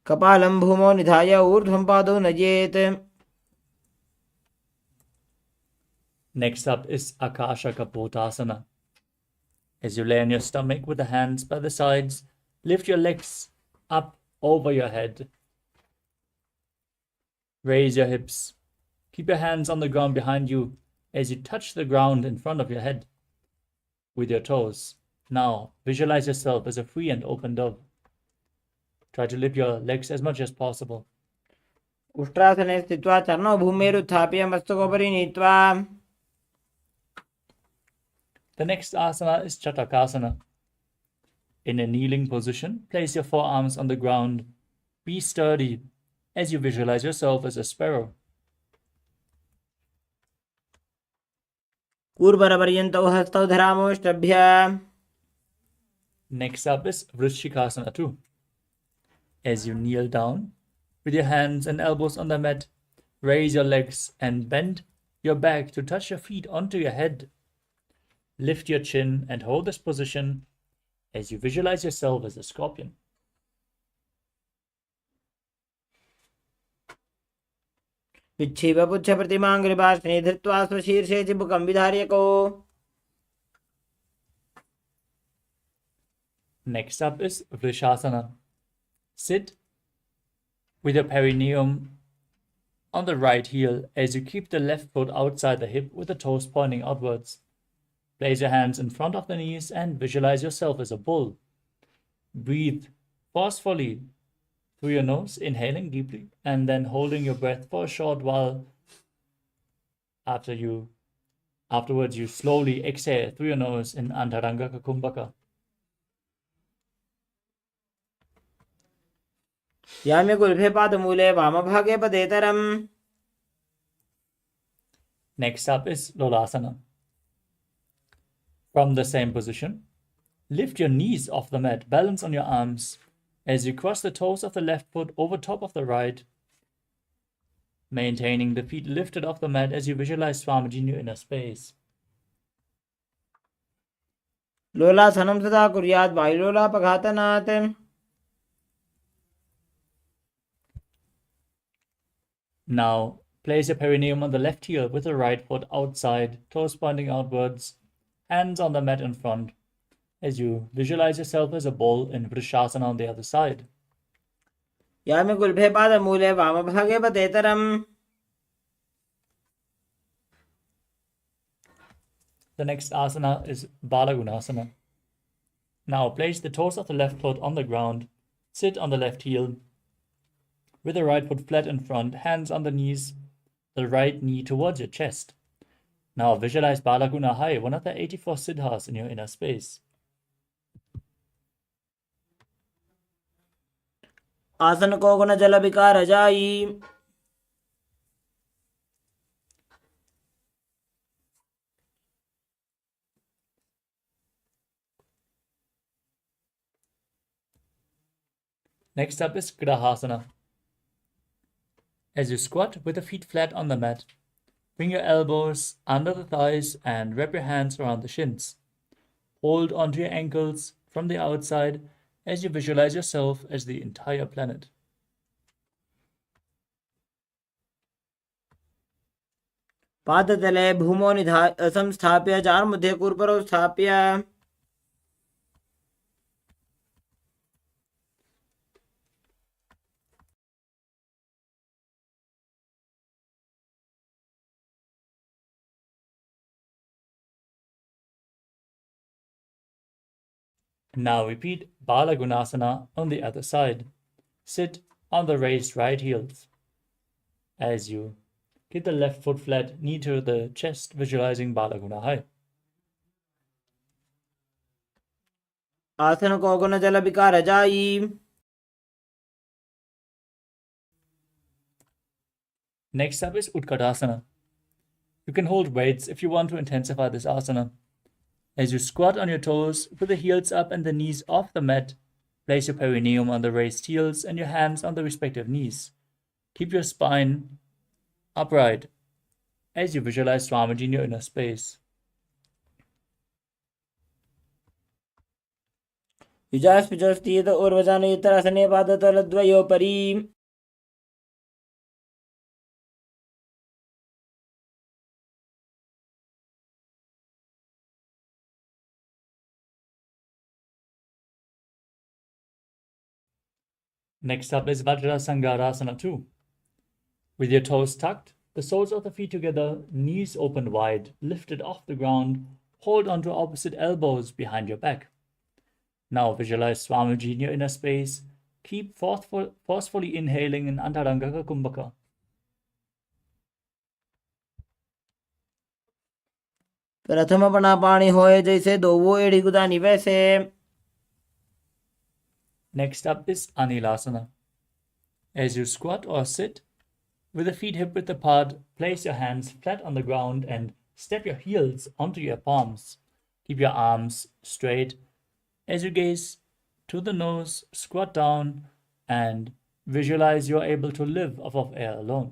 कपालं भूमौ निधाय ऊर्ध्वं पादौ नयेत्. Next up is Akasha Kapotasana. As you lay on your stomach with the hands by the sides, lift your legs up over your head. Raise your hips. Keep your hands on the ground behind you as you touch the ground in front of your head with your toes. Now, visualize yourself as a free and open dove. Try to lift your legs as much as possible. उष्ट्रासने स्थित्वा चरणौ भूमेरुत्थाप्य मस्तकोपरि नीत्वा. The next asana is Chatakasana. In a kneeling position, place your forearms on the ground. Be sturdy as you visualize yourself as a sparrow. कूर्वरपर्यन्तौ हस्तौ धरामोष्टभ्य. Next up is Vrishikasana too. As you kneel down, with your hands and elbows on the mat, raise your legs and bend your back to touch your feet onto your head. Lift your chin and hold this position as you visualize yourself as a scorpion. विच्छिवपुच्छप्रतिमाङ्घ्रिपार्श्वे धृत्वा स्वशीर्षे चिबुकं विधार्यको. Next up is Vrishasana. Sit with your perineum on the right heel as you keep the left foot outside the hip with the toes pointing outwards. Place your hands in front of the knees and visualize yourself as a bull. Breathe forcefully through your nose, inhaling deeply, and then holding your breath for a short while. Afterwards, you slowly exhale through your nose in Antaranga Kumbhaka. याम्य गुल्फे पादमूले वामभागे पदेतरम्. Next up is Lolasana. From the same position, lift your knees off the mat, balance on your arms as you cross the toes of the left foot over top of the right, maintaining the feet lifted off the mat as you visualize Swamiji in your inner space. लोलासनं सदा कुर्यात् वायुलोलापघातनात्. Now, place your perineum on the left heel with the right foot outside, toes pointing outwards, hands on the mat in front, as you visualize yourself as a bull in Vrishasana on the other side. याम्य गुल्फे पादमूले वामभागे पदेतरम्. The next asana is Balagunasana. Now place the toes of the left foot on the ground, sit on the left heel, with the right foot flat in front, hands on the knees, the right knee towards your chest. Now visualize Balaguna High, one of the 84 siddhas in your inner space. आसन को गुण जल विकार जाई. Next up is Grahasana. As you squat with the feet flat on the mat, bring your elbows under the thighs and wrap your hands around the shins. Hold onto your ankles from the outside as you visualize yourself as the entire planet. पादतले भूमौ संस्थाप्य चारुमध्ये कूर्परौ स्थाप्य. Now repeat Balagunasana on the other side. Sit on the raised right heels. As you keep the left foot flat, knee to the chest, visualizing Balaguna High. आसन को गुण जल विकार जाई. Next up is Utkatasana. You can hold weights if you want to intensify this asana. As you squat on your toes, with the heels up and the knees off the mat, place your perineum on the raised heels and your hands on the respective knees. Keep your spine upright as you visualize Swamiji in your inner space. युजास्पिजस्तीत ऊर्वजानयुतरासने पादतलद्वयोपरि. Next up is Vajrasangarasana 2. With your toes tucked, the soles of the feet together, knees open wide, lifted off the ground, hold onto opposite elbows behind your back. Now visualize Swamiji in your inner space. Keep forcefully inhaling in Antarangaka Kumbhaka. प्रथम अपना पानी होए जैसे दो वो एड़ी गुदानी वैसे. Next up is Anilasana. As you squat or sit, with the feet hip width apart, place your hands flat on the ground and step your heels onto your palms. Keep your arms straight. As you gaze to the nose, squat down and visualize you're able to live off of air alone.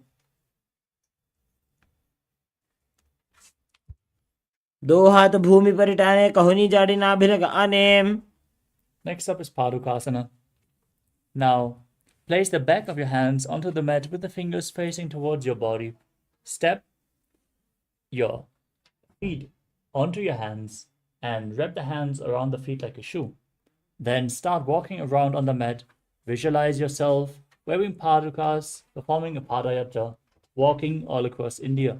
दो हाथ भूमि पर टाने कहुनी जाड़ी नाभि लगाने. Next up is Padukasana. Now, place the back of your hands onto the mat with the fingers facing towards your body. Step your feet onto your hands and wrap the hands around the feet like a shoe. Then start walking around on the mat. Visualize yourself wearing padukas, performing a padayatra, walking all across India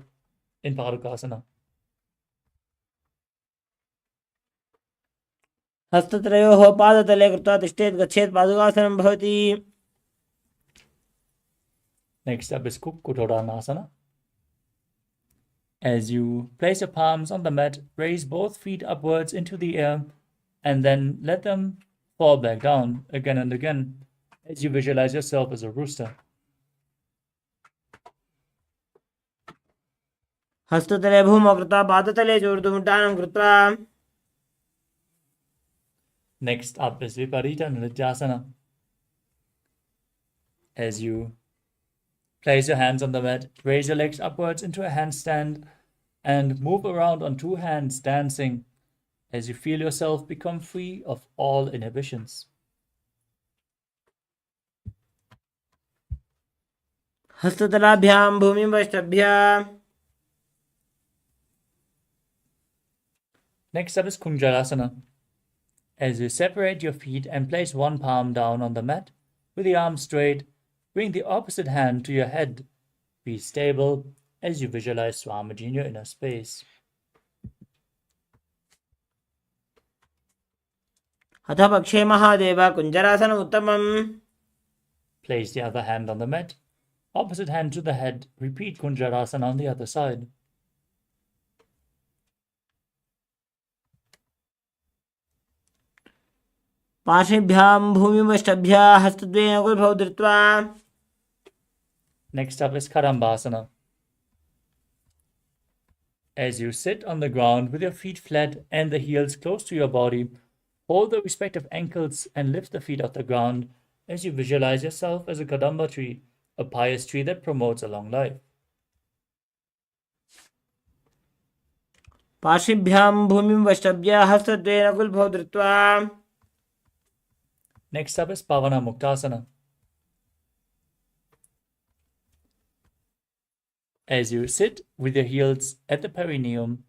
in Padukasana. हस्तत्रयोः पादतले कृत्वा तिष्ठेत् गच्छेत् पादुकासनं भवति. Next up is Kukkutodanasana. As you place your palms on the mat, raise both feet upwards into the air and then let them fall back down again and again as you visualize yourself as a rooster. हस्ततले भूमौ कृत्वा पादतले चोर्धुमुड्डानं कृत्वा. Next up is Viparita Nrityasana. As you place your hands on the mat, raise your legs upwards into a handstand and move around on two hands dancing as you feel yourself become free of all inhibitions. हस्ततलाभ्यां भूमिं वष्टभ्य. Next up is Kunjarasana. As you separate your feet and place one palm down on the mat with the arm straight, bring the opposite hand to your head. Be stable as you visualize Swamiji in your inner space. अथ पक्षे महादेव कुञ्जरासनम् उत्तमम्. Place the other hand on the mat, opposite hand to the head. Repeat Kunjarasana on the other side. पार्श्वेभ्यां भूमिं वष्टभ्य हस्तद्वयेन गुल्फौ धृत्वा. Next up is Karambasana. As you sit on the ground with your feet flat and the heels close to your body, hold the respective ankles and lift the feet off the ground as you visualize yourself as a Kadamba tree, a pious tree that promotes a long life. पार्श्वेभ्यां भूमिं वष्टभ्य हस्तद्वयेन गुल्फौ धृत्वा. Next up is Pavana Muktasana. As you sit with your heels at the perineum,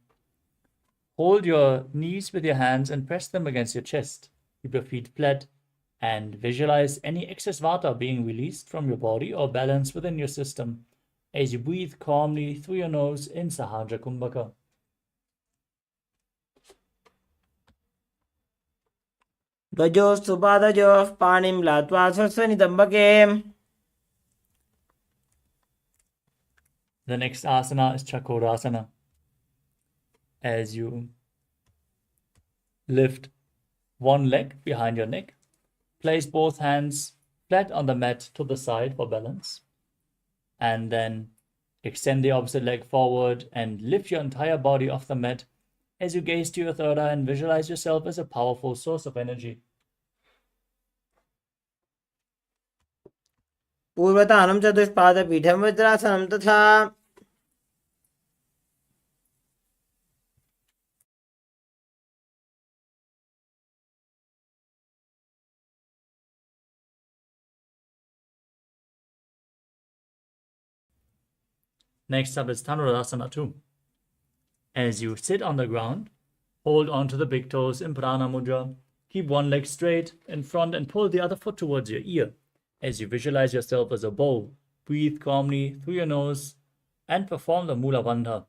hold your knees with your hands and press them against your chest. Keep your feet flat and visualize any excess vata being released from your body or balance within your system as you breathe calmly through your nose in Sahaja Kumbhaka. गजोस्तु पादयोः पाणिं लात्वा स्वस्वनितम्बके. The next asana is Chakorasana. As you lift one leg behind your neck, place both hands flat on the mat to the side for balance, and then extend the opposite leg forward and lift your entire body off the mat as you gaze to your third eye and visualize yourself as a powerful source of energy. पूर्वतानं चतुष्पादपीठं वज्रासनं तथा. Next up is Dhanurasana 2. As you sit on the ground, hold on to the big toes in Prana Mudra. Keep one leg straight in front and pull the other foot towards your ear. As you visualize yourself as a bow, breathe calmly through your nose and perform the Mula Bandha.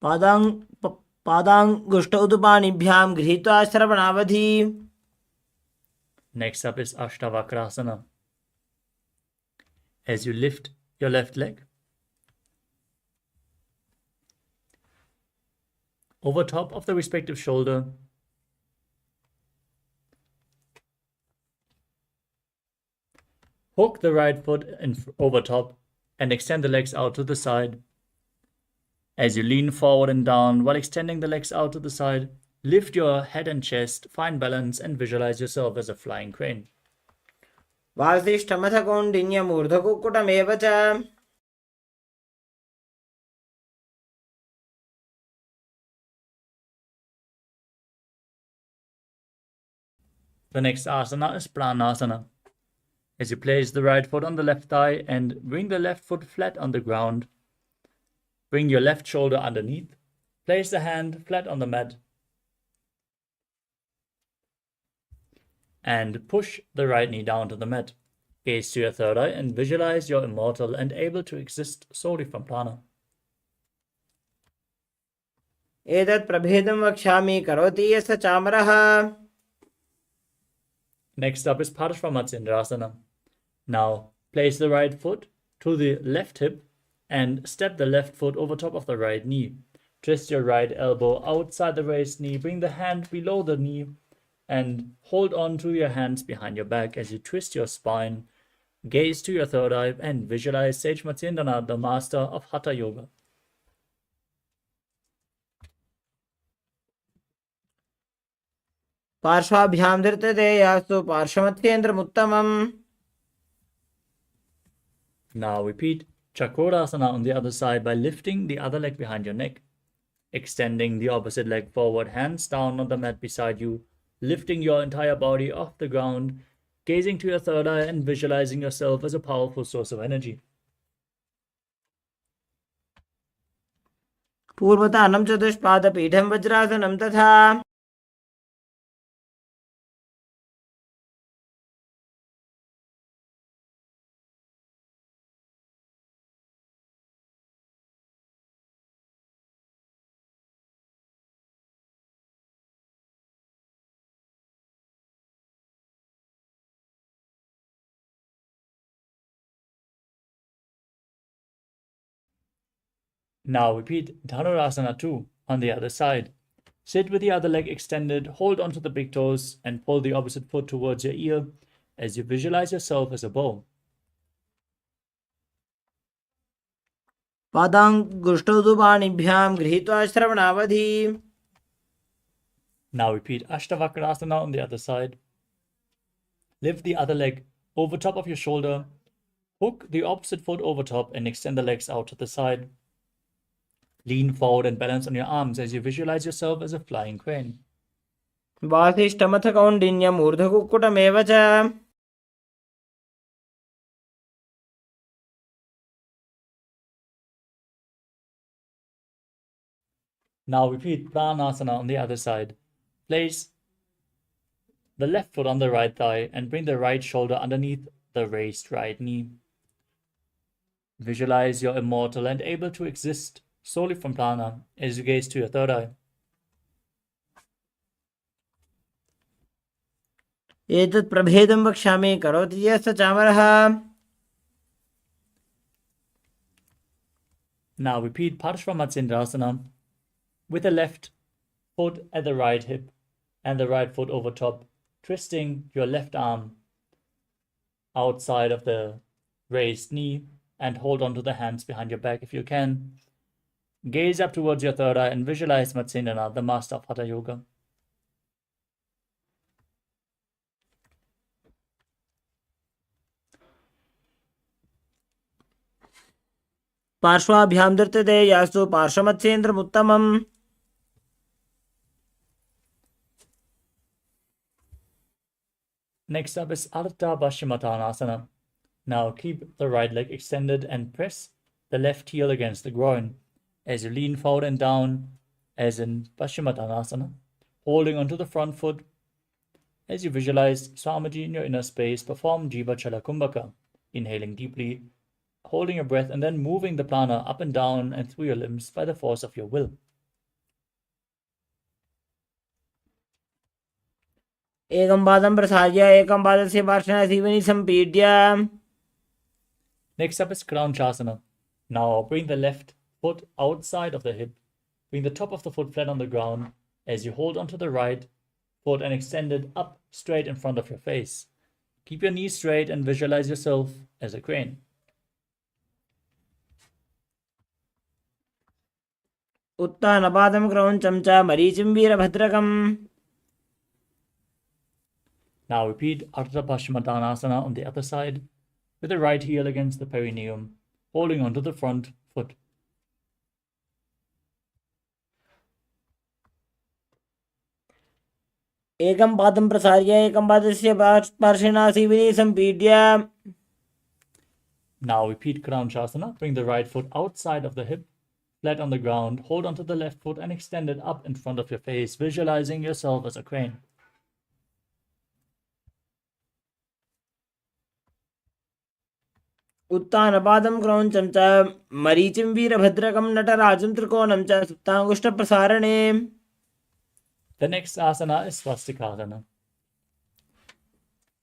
पादाङ्गुष्ठौ तु पाणिभ्यां गृहीत्वा श्रवणावधि. Next up is Ashtavakrasana. As you lift your left leg over top of the respective shoulder, hook the right foot over top and extend the legs out to the side. As you lean forward and down while extending the legs out to the side, lift your head and chest, find balance and visualize yourself as a flying crane. वासिष्ठमथ कौण्डिन्यमूर्धकुक्कुटमेव च. The next asana is Pranasana. As you place the right foot on the left thigh and bring the left foot flat on the ground, bring your left shoulder underneath, place the hand flat on the mat, and push the right knee down to the mat. Gaze to your third eye and visualize you're immortal and able to exist solely from prana. एतत् प्रभेदं वक्ष्यामि करोति यस्य चामरः. Next up is Parshvamatsindrasana. Now place the right foot to the left hip and step the left foot over top of the right knee. Twist your right elbow outside the raised knee, bring the hand below the knee and hold on to your hands behind your back as you twist your spine. Gaze to your third eye and visualize Sage Matsyendana, the master of Hatha Yoga. पार्श्वाभ्यां धृतते यास्तु पार्श्वमत्येन्द्रमुत्तमम्. Now repeat Chakrasana on the other side by lifting the other leg behind your neck, extending the opposite leg forward, hands down on the mat beside you, lifting your entire body off the ground, gazing to your third eye and visualizing yourself as a powerful source of energy. पूर्वतानं चतुष्पादपीठं वज्रासनं तथा. Now repeat Dhanurasana 2 on the other side. Sit with the other leg extended, hold onto the big toes and pull the opposite foot towards your ear as you visualize yourself as a bow. पादाङ्गुष्ठौ तु पाणिभ्यां गृहीत्वा श्रवणावधि. Now repeat Ashtavakrasana on the other side. Lift the other leg over top of your shoulder, hook the opposite foot over top and extend the legs out to the side. Lean forward and balance on your arms as you visualize yourself as a flying crane. वासिष्ठमथ कौण्डिन्यमूर्धकुक्कुटमेव च. Now repeat Pranasana on the other side. Place the left foot on the right thigh and bring the right shoulder underneath the raised right knee. Visualize you're immortal and able to exist solely from prana as you gaze to your third eye. एतत् प्रभेदं वक्ष्यामि करोति यस्य चामरः. Now repeat Parshvamatsindrasana with the left foot at the right hip and the right foot over top, twisting your left arm outside of the raised knee and hold on to the hands behind your back if you can. Gaze up towards your third eye and visualize Matsyendana, the master of Hatha Yoga. पार्श्वाभ्यां धृतते यास्तु पार्श्वमत्येन्द्रमुत्तमम्. Next up is Ardha Paschimottanasana. Now keep the right leg extended and press the left heel against the groin as you lean forward and down as in Paschimottanasana, holding onto the front foot. As you visualize Swamiji in your inner space, perform Jiva Chala Kumbhaka, inhaling deeply, holding your breath, and then moving the prana up and down and through your limbs by the force of your will. एकं पादं प्रसार्य एकं पादस्य पार्श्वनासीवनि सम्पीड्य. Next up is Kranchasana. Now bring the left foot outside of the hip. Bring the top of the foot flat on the ground as you hold onto the right foot and extend it up straight in front of your face. Keep your knees straight and visualize yourself as a crane. उत्तानपादं क्रौञ्चं च मरीचिं वीरभद्रकम्. Now repeat Ardha Paschimottanasana on the other side with the right heel against the perineum, holding onto the front foot. एकं पादं प्रसार्य एकं पादस्य पार्श्वनासीवनि सम्पीड्य. Now repeat Kranchasana. Bring the right foot outside of the hip, flat on the ground. Hold onto the left foot and extend it up in front of your face, visualizing yourself as a crane. उत्तानपादं क्रौञ्चं च मरीचिं वीरभद्रकं नटराजं त्रिकोणं च सुप्ताङ्गुष्ठप्रसारणे. The next asana is Swastikasana.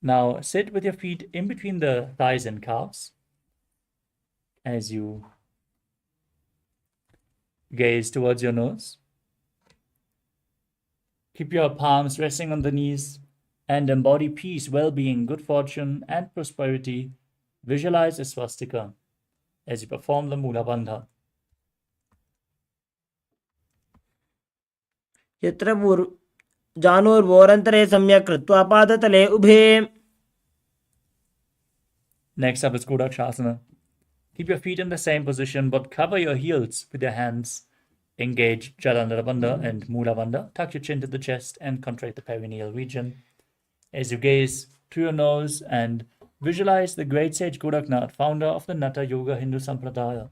Now sit with your feet in between the thighs and calves as you gaze towards your nose. Keep your palms resting on the knees and embody peace, well-being, good fortune, and prosperity. Visualize a swastika as you perform the Mula Bandha. यत्र जानूर्वोरन्तरे सम्यक् कृत्वा पादतले उभे. Next up is Kodakshasana. Keep your feet in the same position, but cover your heels with your hands. Engage Jalandhara Bandha and Mula Bandha. Tuck your chin to the chest and contract the perineal region. As you gaze through your nose and visualize the great sage Godaknath, founder of the Natha Yoga Hindu Sampradaya.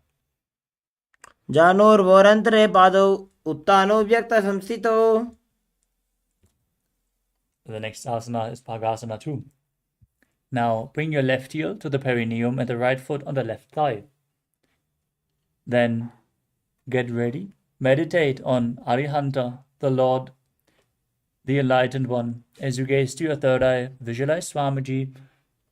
जानूर्वोरन्तरे पादौ उत्तानो व्यक्तसंस्थितौ. The next asana is Bhagasana 2. Now bring your left heel to the perineum and the right foot on the left thigh. Then get ready. Meditate on Arihanta, the Lord, the Enlightened One. As you gaze to your third eye, visualize Swamiji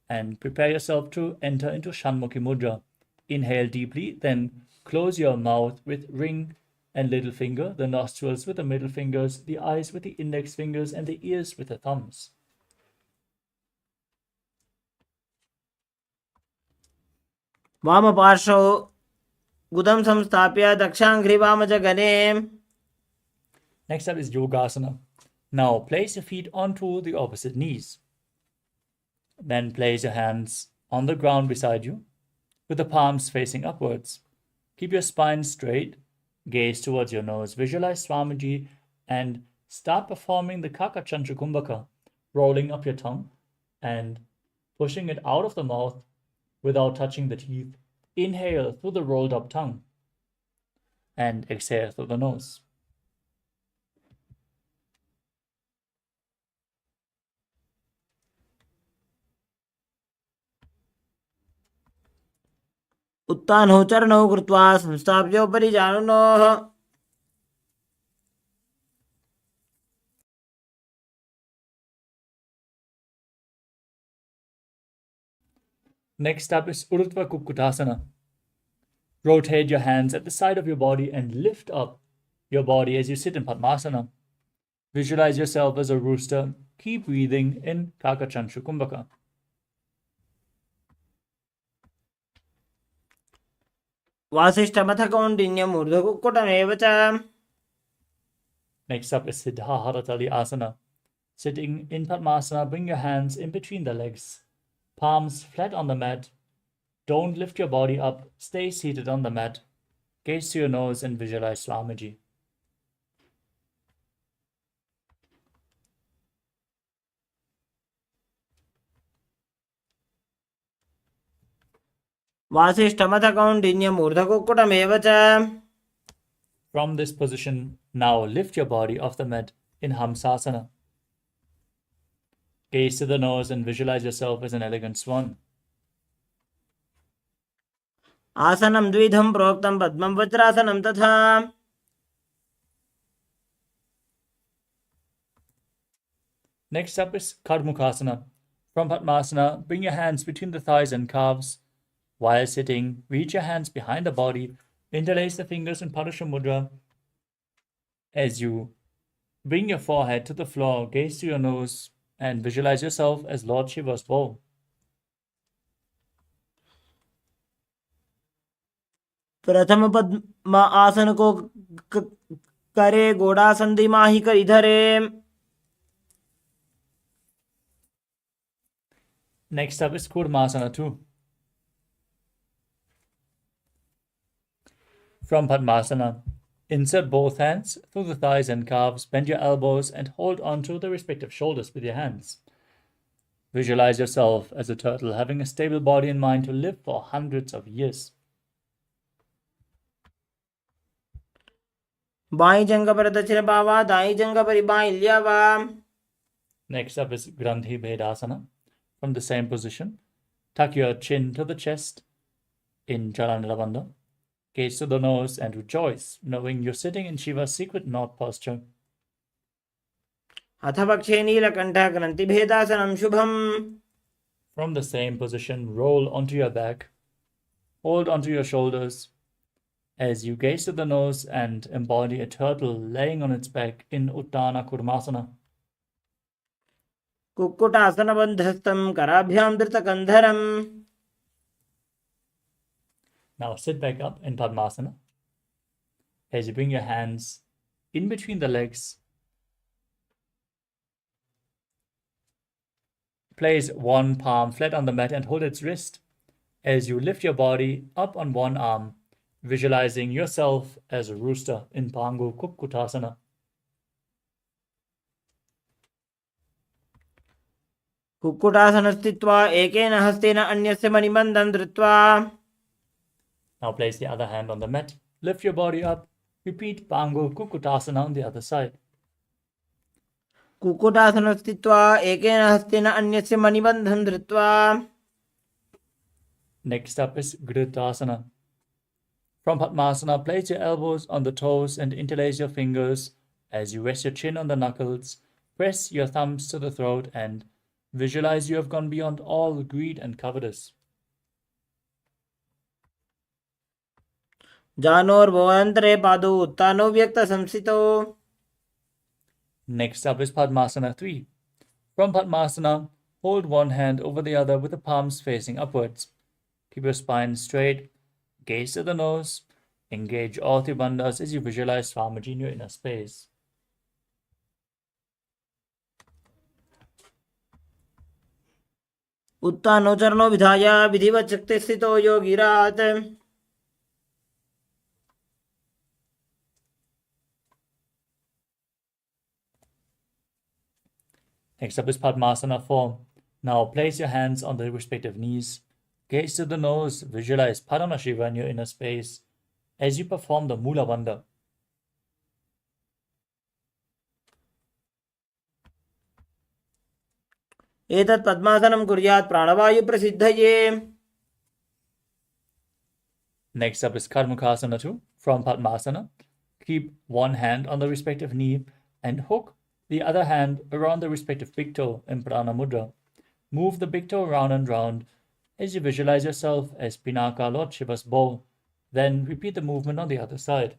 and prepare yourself to enter into Shanmukhi Mudra. Inhale deeply, then close your mouth with ring and little finger, the nostrils with the middle fingers, the eyes with the index fingers, and the ears with the thumbs. वामपार्श्वौ गुदं संस्थाप्य दक्षाङ्घ्रिवामजगने. Next up is Yogasana. Now place your feet onto the opposite knees. Then place your hands on the ground beside you with the palms facing upwards. Keep your spine straight, gaze towards your nose, visualize Swamiji, and start performing the Kakachantra Kumbhaka, rolling up your tongue and pushing it out of the mouth without touching the teeth. Inhale through the rolled up tongue and exhale through the nose. उत्तानौ चरणौ कृत्वा संस्थाप्योपरि जानुनोः. Next up is Urdhva Kukkutasana. Rotate your hands at the side of your body and lift up your body as you sit in Padmasana. Visualize yourself as a rooster. Keep breathing in Kakachantra Kumbhaka. वासिष्ठमथ कौण्डिन्यम् ऊर्ध्वकुक्कुटमेव च. Next up is Siddhaharatali Asana. Sitting in Padmasana, bring your hands in between the legs. Palms flat on the mat. Don't lift your body up. Stay seated on the mat. Gaze to your nose and visualize Swamiji. वासिष्ठमथ कौण्डिन्यमूर्धकुक्कुटमेव च. From this position, now lift your body off the mat in Hamsasana. Gaze to the nose and visualize yourself as an elegant swan. आसनं द्विधं प्रोक्तं पद्मं वज्रासनं तथा. Next up is Karmukasana. From Padmasana, bring your hands between the thighs and calves. While sitting, reach your hands behind the body, interlace the fingers in Padasha Mudra. As you bring your forehead to the floor, gaze to your nose and visualize yourself as Lord Shiva's bow. प्रथम पद्म आसन को करे गोड़ासन दिमाही कर इधरे. Next up is Kurmasana 2. From Padmasana, insert both hands through the thighs and calves, bend your elbows and hold onto the respective shoulders with your hands. Visualize yourself as a turtle having a stable body and mind to live for hundreds of years. By जंग पर दक्षिण पावा दाई जंग पर by ल्यावा. Next up is Grandhi Bhedasana. From the same position, tuck your chin to the chest in Chalanilabandha. Gaze to the nose and rejoice, knowing you're sitting in Shiva's secret knot posture. अथ पक्षे नीलकण्ठः ग्रन्थि भेदासनं शुभम्. From the same position, roll onto your back, hold onto your shoulders, as you gaze to the nose and embody a turtle laying on its back in Uttana Kurmasana. कुक्कुटासनबन्धस्थं कराभ्यां धृतकन्धरम्. Now sit back up in Padmasana. As you bring your hands in between the legs, place one palm flat on the mat and hold its wrist. As you lift your body up on one arm, visualizing yourself as a rooster in Pangu Kukkutasana. कुक्कुटासनस्थित्वा एकेन हस्तेन अन्यस्य मणिबन्धं धृत्वा. Now place the other hand on the mat. Lift your body up. Repeat Pangu Kukkutasana on the other side. कुक्कुटासनस्थित्वा एकेन हस्तेन अन्यस्य मणिबन्धं धृत्वा. Next up is Gridasana. From Padmasana, place your elbows on the toes and interlace your fingers. As you rest your chin on the knuckles, press your thumbs to the throat and visualize you have gone beyond all greed and covetous. जानोर्भवन्तरे पादौ उत्तानो व्यक्तसंस्थितौ. Next up is Padmasana 3. From Padmasana, hold one hand over the other with the palms facing upwards. Keep your spine straight, gaze to the nose, engage all three bandhas as you visualize Swamiji in your inner space. उत्तानो चरणो विधाय विधिवत् शक्तिस्थितो योगिरात्. Next up is Padmasana 4. Now place your hands on the respective knees. Gaze to the nose, visualize Paramashivam in your inner space as you perform the Mula Bandha. एतत् पद्मासनं कुर्यात् प्राणवायु प्रसिद्धये. Next up is Karmukasana 2. From Padmasana, keep one hand on the respective knee and hook the other hand around the respective big toe in Prana Mudra. Move the big toe round and round as you visualize yourself as Pinaka, Lord Shiva's bow. Then repeat the movement on the other side.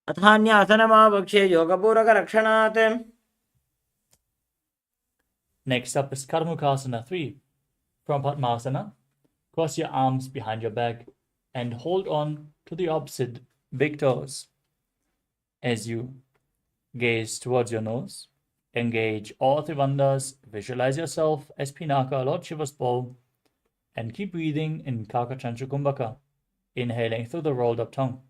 अथान्यासनमावक्ष्ये योगपूरकरक्षणात्. Next up is Karmukasana 3. From Padmasana, cross your arms behind your back and hold on to the opposite big toes. As you gaze towards your nose, engage all three bandhas, visualize yourself as Pinaka, Lord Shiva's bow, and keep breathing in Kakachantra Kumbhaka, inhaling through the rolled up tongue.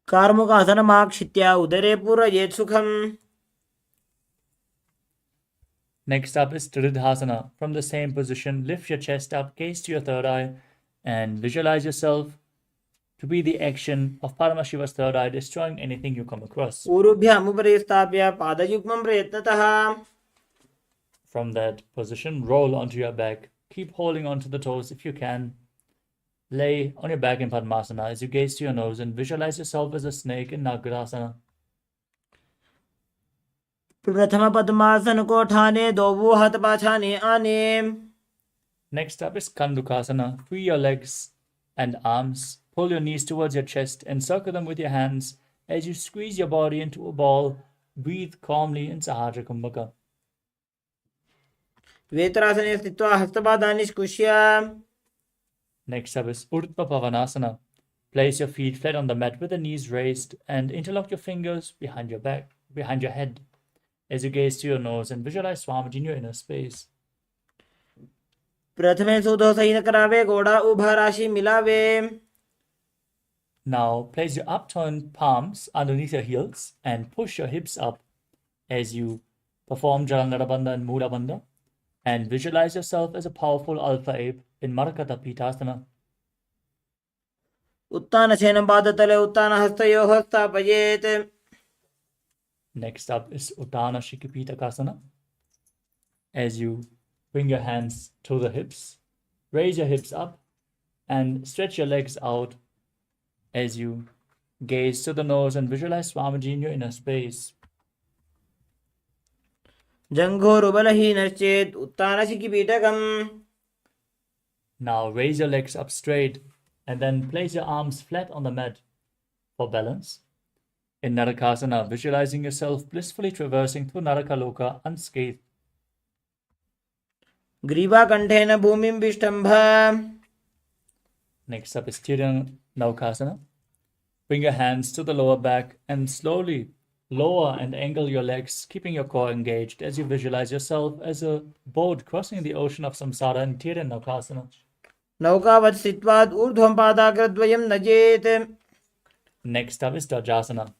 कार्मुकासनमाक्षित्य उदरे पूरयेत् सुखम्. Next up is Tridhasana. From the same position, lift your chest up, gaze to your third eye, and visualize yourself to be the action of Paramashiva's third eye, destroying anything you come across. ऊरुभ्यामुपरि स्थाप्य पादयुग्मं प्रयत्नतः. From that position, roll onto your back. Keep holding onto the toes if you can. Lay on your back in Padmasana as you gaze to your nose and visualize yourself as a snake in Nagarasana. प्रथम पद्मासन को ठाने दो वो हाथ पाछाने आने. Next up is Kandukasana. Free your legs and arms. Pull your knees towards your chest and circle them with your hands as you squeeze your body into a ball. Breathe calmly in Sahaja Kumbhaka. वेत्रासने स्थित्वा हस्तपादानि निष्कुष्य. Next up is Urdhva Pavanasana. Place your feet flat on the mat with the knees raised and interlock your fingers behind your back, behind your head, as you gaze to your nose and visualize Swamiji in your inner space. प्रथमे सूधो सही न करावे घोड़ा उभा राशि मिलावे. Now place your upturned palms underneath your heels and push your hips up as you perform Jalangadabandha and Mudabandha, and visualize yourself as a powerful alpha ape in Marakata Pitasana. उत्तानशयनं पादतले उत्तानहस्तयोः स्थापयेत्. Next up is Uttana Shikipitakasana. As you bring your hands to the hips, raise your hips up and stretch your legs out as you gaze to the nose and visualize Swamiji in your inner space. जङ्घोरुबलहीनश्चेत् उत्तानशिखिपीठकम्. Now raise your legs up straight and then place your arms flat on the mat for balance. In Narakasana, visualizing yourself blissfully traversing through Narakaloka unscathed. ग्रीवाकण्ठेन भूमिं विष्टम्भ. Next up is Tiranaukasana. Bring your hands to the lower back and slowly lower and angle your legs, keeping your core engaged as you visualize yourself as a boat crossing the ocean of samsara in Tiranaukasana. नौकावत् स्थित्वात् ऊर्ध्वं पादाग्रद्वयं नजेत्. Next up is Dajasana.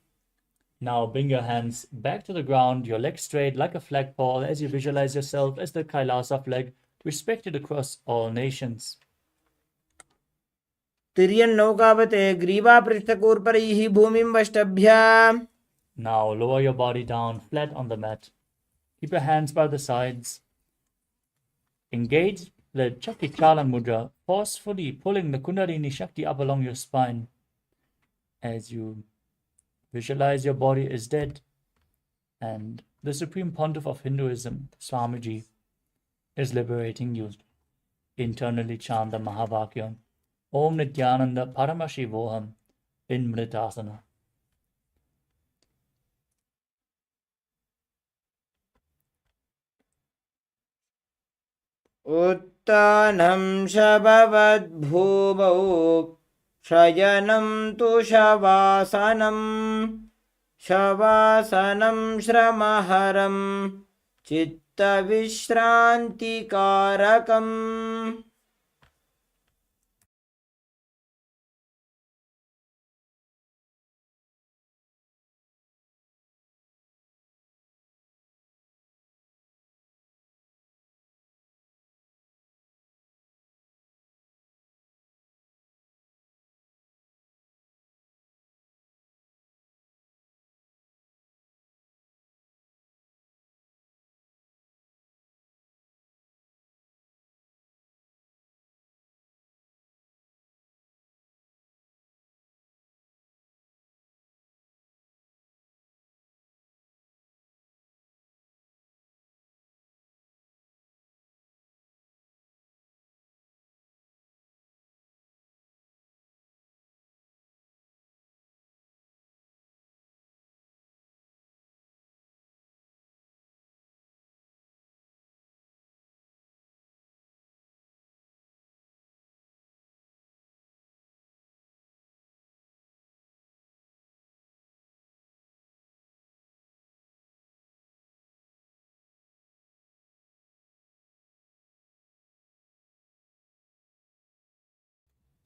Now bring your hands back to the ground, your legs straight like a flagpole as you visualize yourself as the Kailasa flag, respected across all nations. तिर्यन्नौकावते ग्रीवापृष्ठकूर्परैः भूमिं वष्टभ्य. Now lower your body down flat on the mat. Keep your hands by the sides. Engage the Chakichalan Mudra, forcefully pulling the Kundalini Shakti up along your spine as you visualize your body is dead and the Supreme Pontiff of Hinduism, Swamiji, is liberating you. Internally chant the Mahavakya, Om Nithyananda Paramashivoham in Mritasana. उत्तानं शववद्भूमौ शयनं तु शवासनं. शवासनं श्रमहरं चित्तविश्रान्तिकारकम्.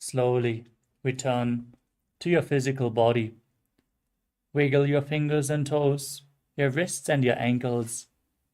Slowly return to your physical body. Wiggle your fingers and toes, your wrists and your ankles.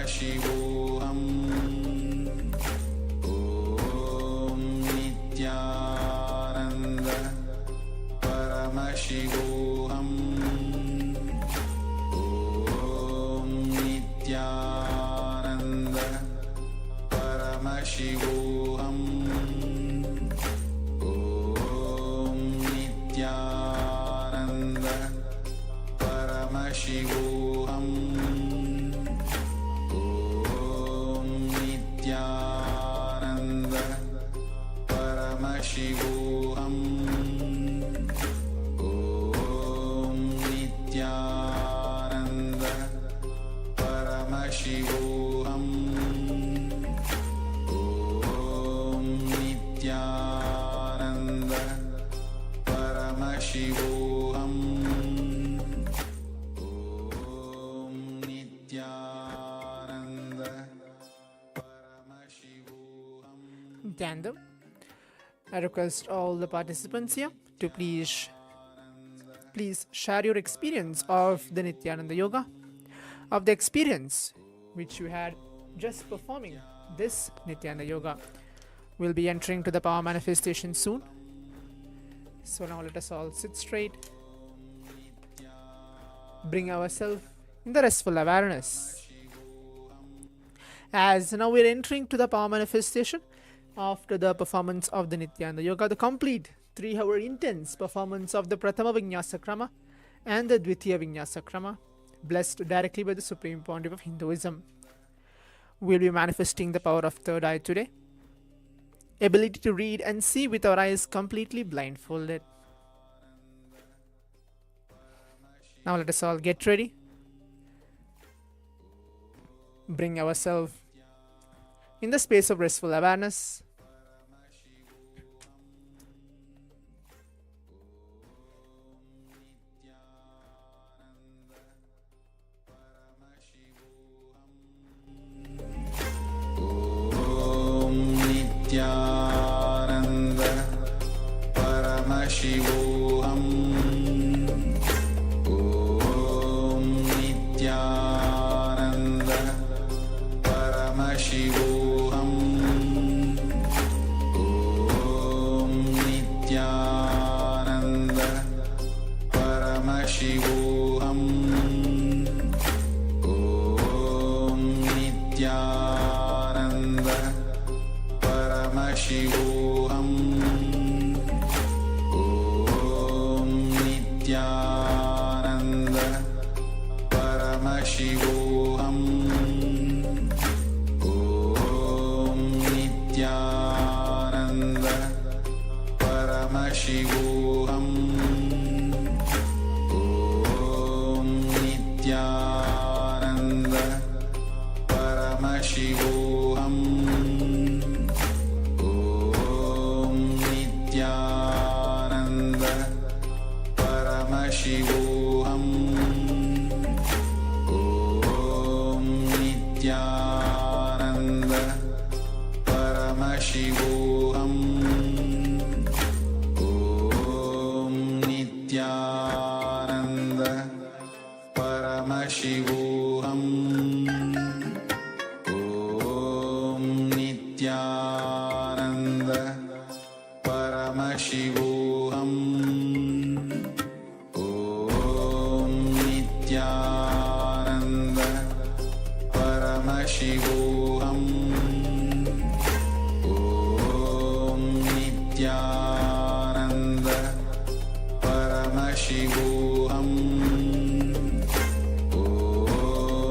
Paramashivoham. Om Nithyananda. Paramashivoham. Om Nithyananda. Paramashivoham. Om Nithyananda. Paramashivoham. Om Nithyananda. Paramashivoham. Om Nithyananda. Paramashivoham. Om Nithyananda. Paramashivoham. Om Nithyananda. Paramashivoham. Nithyananda. I request all the participants here to please share your experience of the Nithyananda Yoga, of the experience which you had just performing this Nithyananda Yoga. We'll be entering to the power manifestation soon. So now let us all sit straight. Bring ourselves in the restful awareness. As now we're entering to the power manifestation after the performance of the Nithyananda Yoga, the complete 3-hour intense performance of the Prathama Vinyasa Krama and the Dvitiya Vinyasa Krama, blessed directly by the Supreme Pontiff of Hinduism. We'll be manifesting the power of third eye today. Ability to read and see with our eyes completely blindfolded. Now let us all get ready. Bring ourselves in the space of restful awareness. Om Nithyananda. Paramashivoham. Om Nithyananda. Paramashivoham. Om Nithyananda. Paramashivoham. Om Nithyananda. Paramashivoham. Om Nithyananda. Paramashivoham. Om Nithyananda. Paramashivoham. Om Nithyananda. Paramashivoham. Om Nithyananda. Paramashivoham. Om Nithyananda. Paramashivoham. Om Nithyananda. Paramashivoham. Om Nithyananda. Paramashivoham. Om Nithyananda. Paramashivoham. Om Nithyananda. Paramashivoham.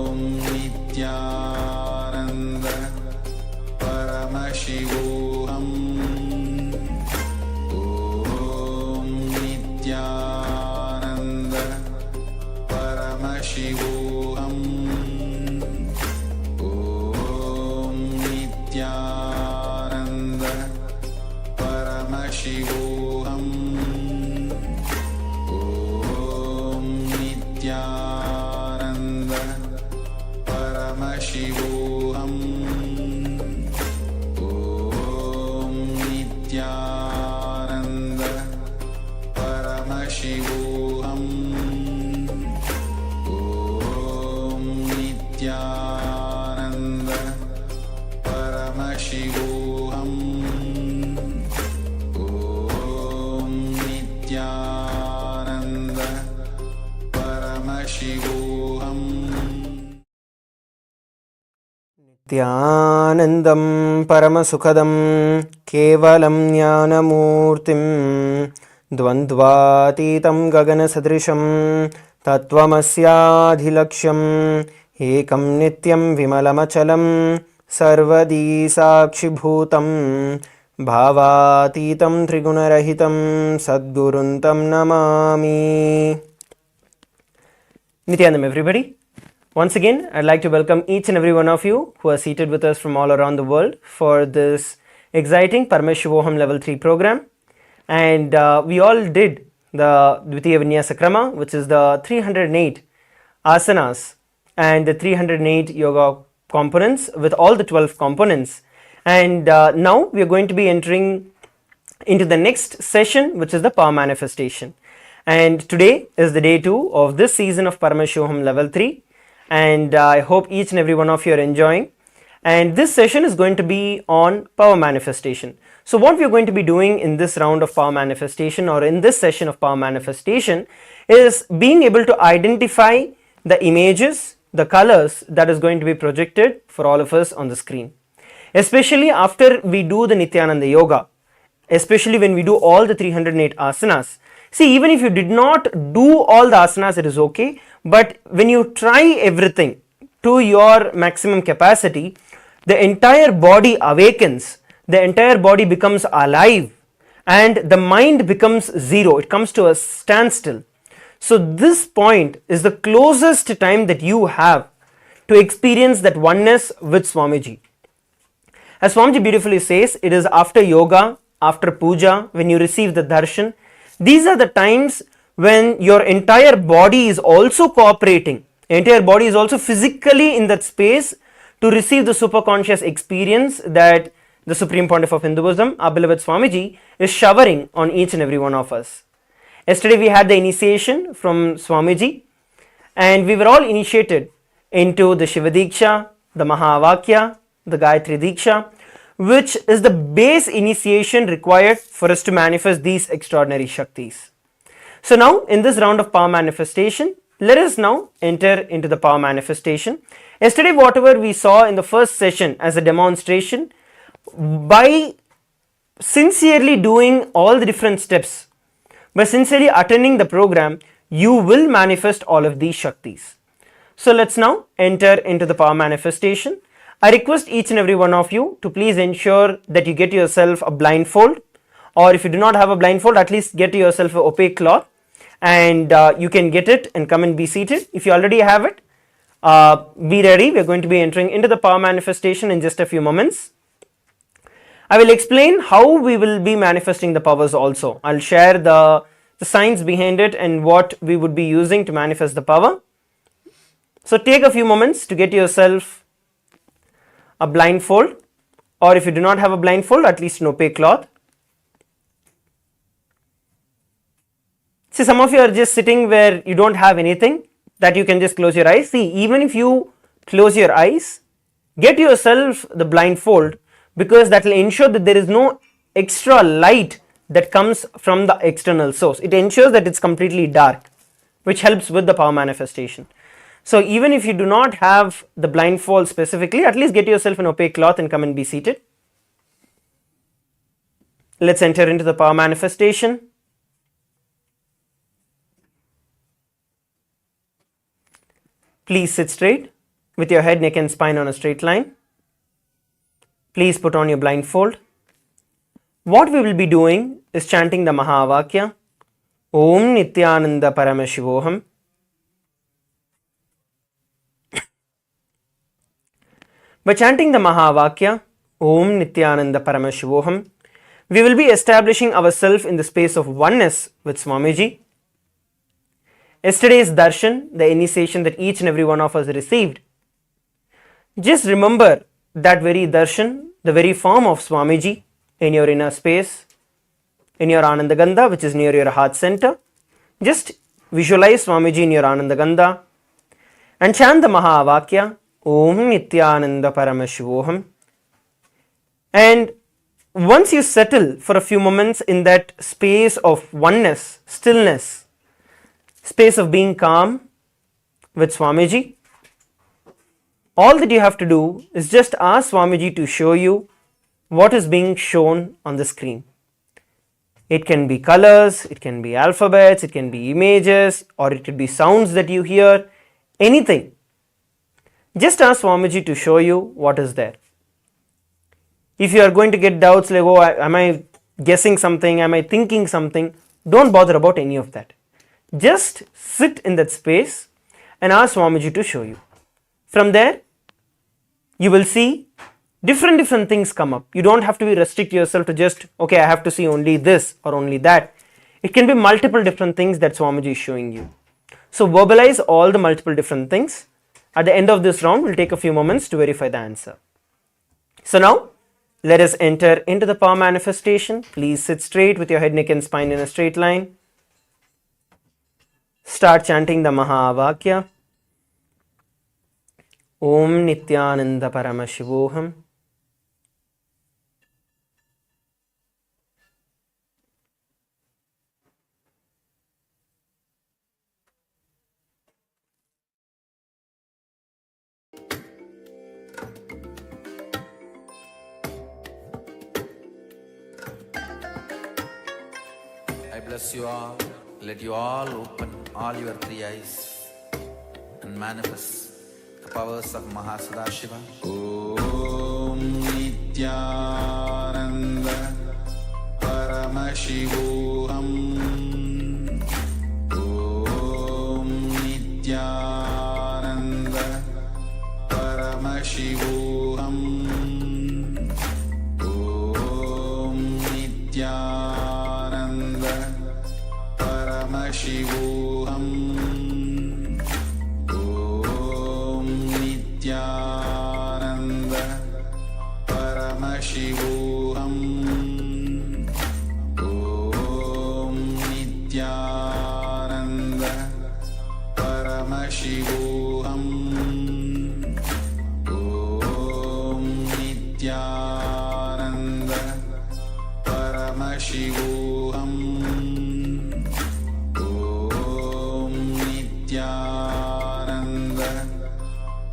Om Nithyananda. Paramashivoham. Om Nithyananda. Paramashivoham. Om Nithyananda. Paramashivoham. Om Nithyananda. Paramashivoham. Om Nithyananda. Paramashivoham. Om Nithyananda. Paramashivoham. Om Nithyananda Paramashivoham. Nithyanandam Paramasukhadam Kevalam Jnanamurtim Dvandvatitam Gaganasadrisham Tattvamasyaadhilaksham Ekam Nityam Vimalamachalam Sarvadi Sakshibhutam Bhavatitam Trigunarahitam Sadguruntam Namami. Nithyanandam, everybody. Once again, I'd like to welcome each and every one of you who are seated with us from all around the world for this exciting Paramashivoham level 3 program. And we all did the Dvitiya Vinyasa Krama, which is the 308 asanas and the 308 yoga components with all the 12 components. And now we are going to be entering into the next session, which is the power manifestation. And today is the day 2 of this season of Paramashivoham level 3. And I hope each and every one of you are enjoying. And this session is going to be on power manifestation. So what we are going to be doing in this round of power manifestation, or in this session of power manifestation, is being able to identify the images, the colors that is going to be projected for all of us on the screen. Especially after we do the Nithyananda yoga, especially when we do all the 308 asanas. See, even if you did not do all the asanas, it is okay. But when you try everything to your maximum capacity, the entire body awakens, the entire body becomes alive, and the mind becomes zero. It comes to a standstill. So this point is the closest time that you have to experience that oneness with Swamiji. As Swamiji beautifully says, it is after yoga, after puja, when you receive the darshan. These are the times when your entire body is also cooperating, entire body is also physically in that space to receive the superconscious experience that the Supreme Pontiff of Hinduism, our beloved Swamiji, is showering on each and every one of us. Yesterday we had the initiation from Swamiji, and we were all initiated into the Shiva Diksha, the Mahavakya, the Gayatri Diksha, which is the base initiation required for us to manifest these extraordinary Shaktis. So now in this round of power manifestation, let us now enter into the power manifestation. Yesterday whatever we saw in the first session as a demonstration, by sincerely doing all the different steps, by sincerely attending the program, you will manifest all of these Shaktis. So let's now enter into the power manifestation. I request each and every one of you to please ensure that you get yourself a blindfold, or if you do not have a blindfold, at least get yourself an opaque cloth, and you can get it and come and be seated. If you already have it, be ready. We are going to be entering into the power manifestation in just a few moments. I will explain how we will be manifesting the powers also. I'll share the science behind it and what we would be using to manifest the power. So take a few moments to get yourself a blindfold, or if you do not have a blindfold, at least an opaque cloth. See, some of you are just sitting where you don't have anything, that you can just close your eyes. See, even if you close your eyes, get yourself the blindfold, because that will ensure that there is no extra light that comes from the external source. It ensures that it's completely dark, which helps with the power manifestation. So even if you do not have the blindfold specifically, at least get yourself an opaque cloth and come and be seated. Let's enter into the power manifestation. Please sit straight with your head, neck and spine on a straight line. Please put on your blindfold. What we will be doing is chanting the Mahavakya, Om Nithyananda Paramashivoham. By chanting the Mahavakya, Om Nithyananda Paramashivoham, we will be establishing ourselves in the space of oneness with Swamiji. Yesterday's darshan, the initiation that each and every one of us received, just remember that very darshan, the very form of Swamiji in your inner space, in your Anandagandha, which is near your heart center. Just visualize Swamiji in your Anandagandha and chant the Mahavakya, Om Nithyananda Paramashivoham. And once you settle for a few moments in that space of oneness, stillness, space of being calm with Swamiji, all that you have to do is just ask Swamiji to show you what is being shown on the screen. It can be colors, it can be alphabets, it can be images, or it could be sounds that you hear, anything. Just ask Swamiji to show you what is there. If you are going to get doubts like, oh, am I guessing something, am I thinking something, don't bother about any of that. Just sit in that space and ask Swamiji to show you. From there, you will see different things come up. You don't have to be restrict yourself to just, okay, I have to see only this or only that. It can be multiple different things that Swamiji is showing you. So verbalize all the multiple different things. At the end of this round, we'll take a few moments to verify the answer. So now, let us enter into the power manifestation. Please sit straight with your head, neck and spine in a straight line. Start chanting the Mahavakya. Om Nithyananda Paramashivoham. I bless you all. Let you all open all your three eyes and manifest the powers of Mahasudashiva. Om Nithyananda Paramashivoham. Om Nithyananda Paramashivoham. Om Nithyananda Paramashivoham. Om Nithyananda Paramashivoham. Om Nithyananda Paramashivoham. Om Nithyananda Paramashivoham. Om Nithyananda Paramashivoham. Om Nithyananda Paramashivoham. Om Nithyananda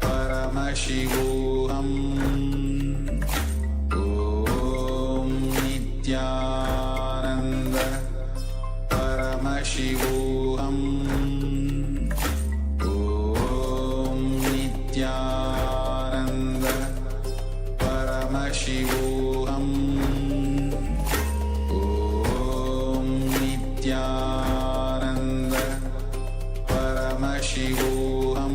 Paramashivoham. Om Nithyananda Paramashivoham. Om Nithyananda Paramashivoham. Om Nithyananda Paramashivoham.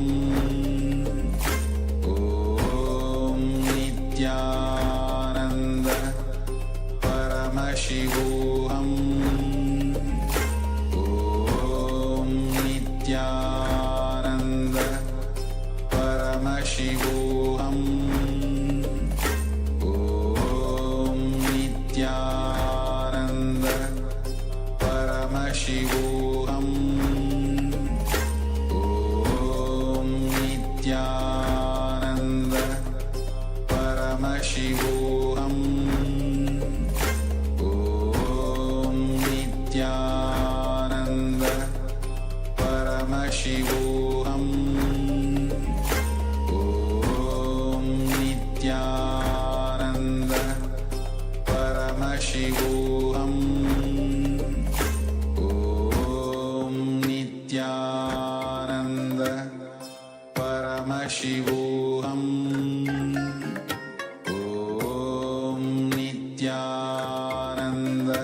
Om Nithyananda Paramashivoham. Om Nithyananda Paramashivoham. Om Nithyananda Paramashivoham. Om Nithyananda Paramashivoham. Om Nithyananda Paramashivoham. Om Nithyananda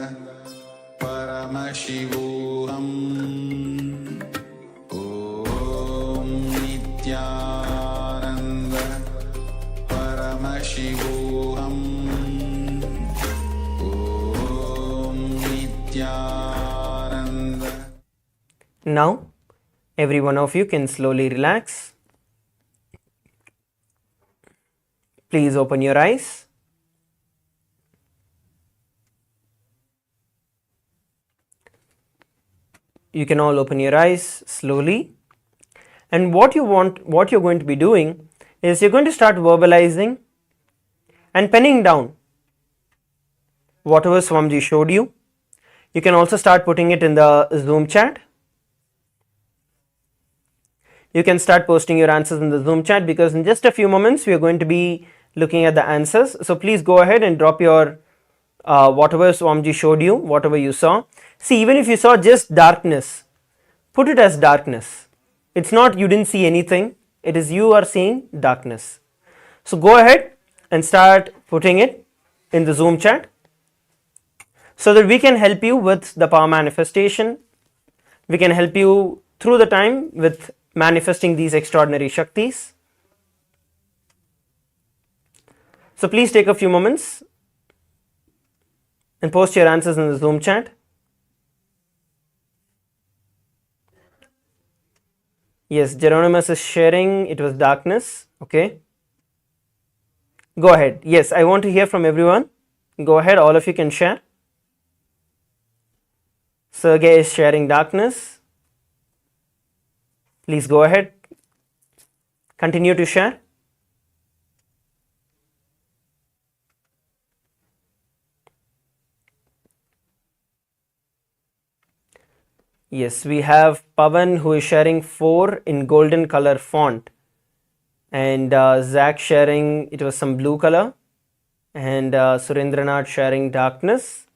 Paramashivoham. Om Nithyananda Paramashivoham. Om Nithyananda. Now, every one of you can slowly relax. Please open your eyes. You can all open your eyes slowly. And what you're going to be doing is you're going to start verbalizing and penning down whatever Swamiji showed you. You can also start putting it in the Zoom chat. You can start posting your answers in the Zoom chat, because in just a few moments we are going to be looking at the answers. So please go ahead and drop your whatever Swamiji showed you, whatever you saw. See, even if you saw just darkness, put it as darkness. It's not you didn't see anything, it is you are seeing darkness. So go ahead and start putting it in the Zoom chat, so that we can help you with the power manifestation. We can help you through the time with manifesting these extraordinary Shaktis. So please take a few moments and post your answers in the Zoom chat. Yes, Geronimus is sharing it was darkness. Okay. Go ahead. Yes, I want to hear from everyone. Go ahead, all of you can share. Sergey is sharing darkness. Please go ahead. Continue to share. Yes, we have Pavan who is sharing 4 in golden color font, and Zach sharing it was some blue color, and Surendranath sharing darkness.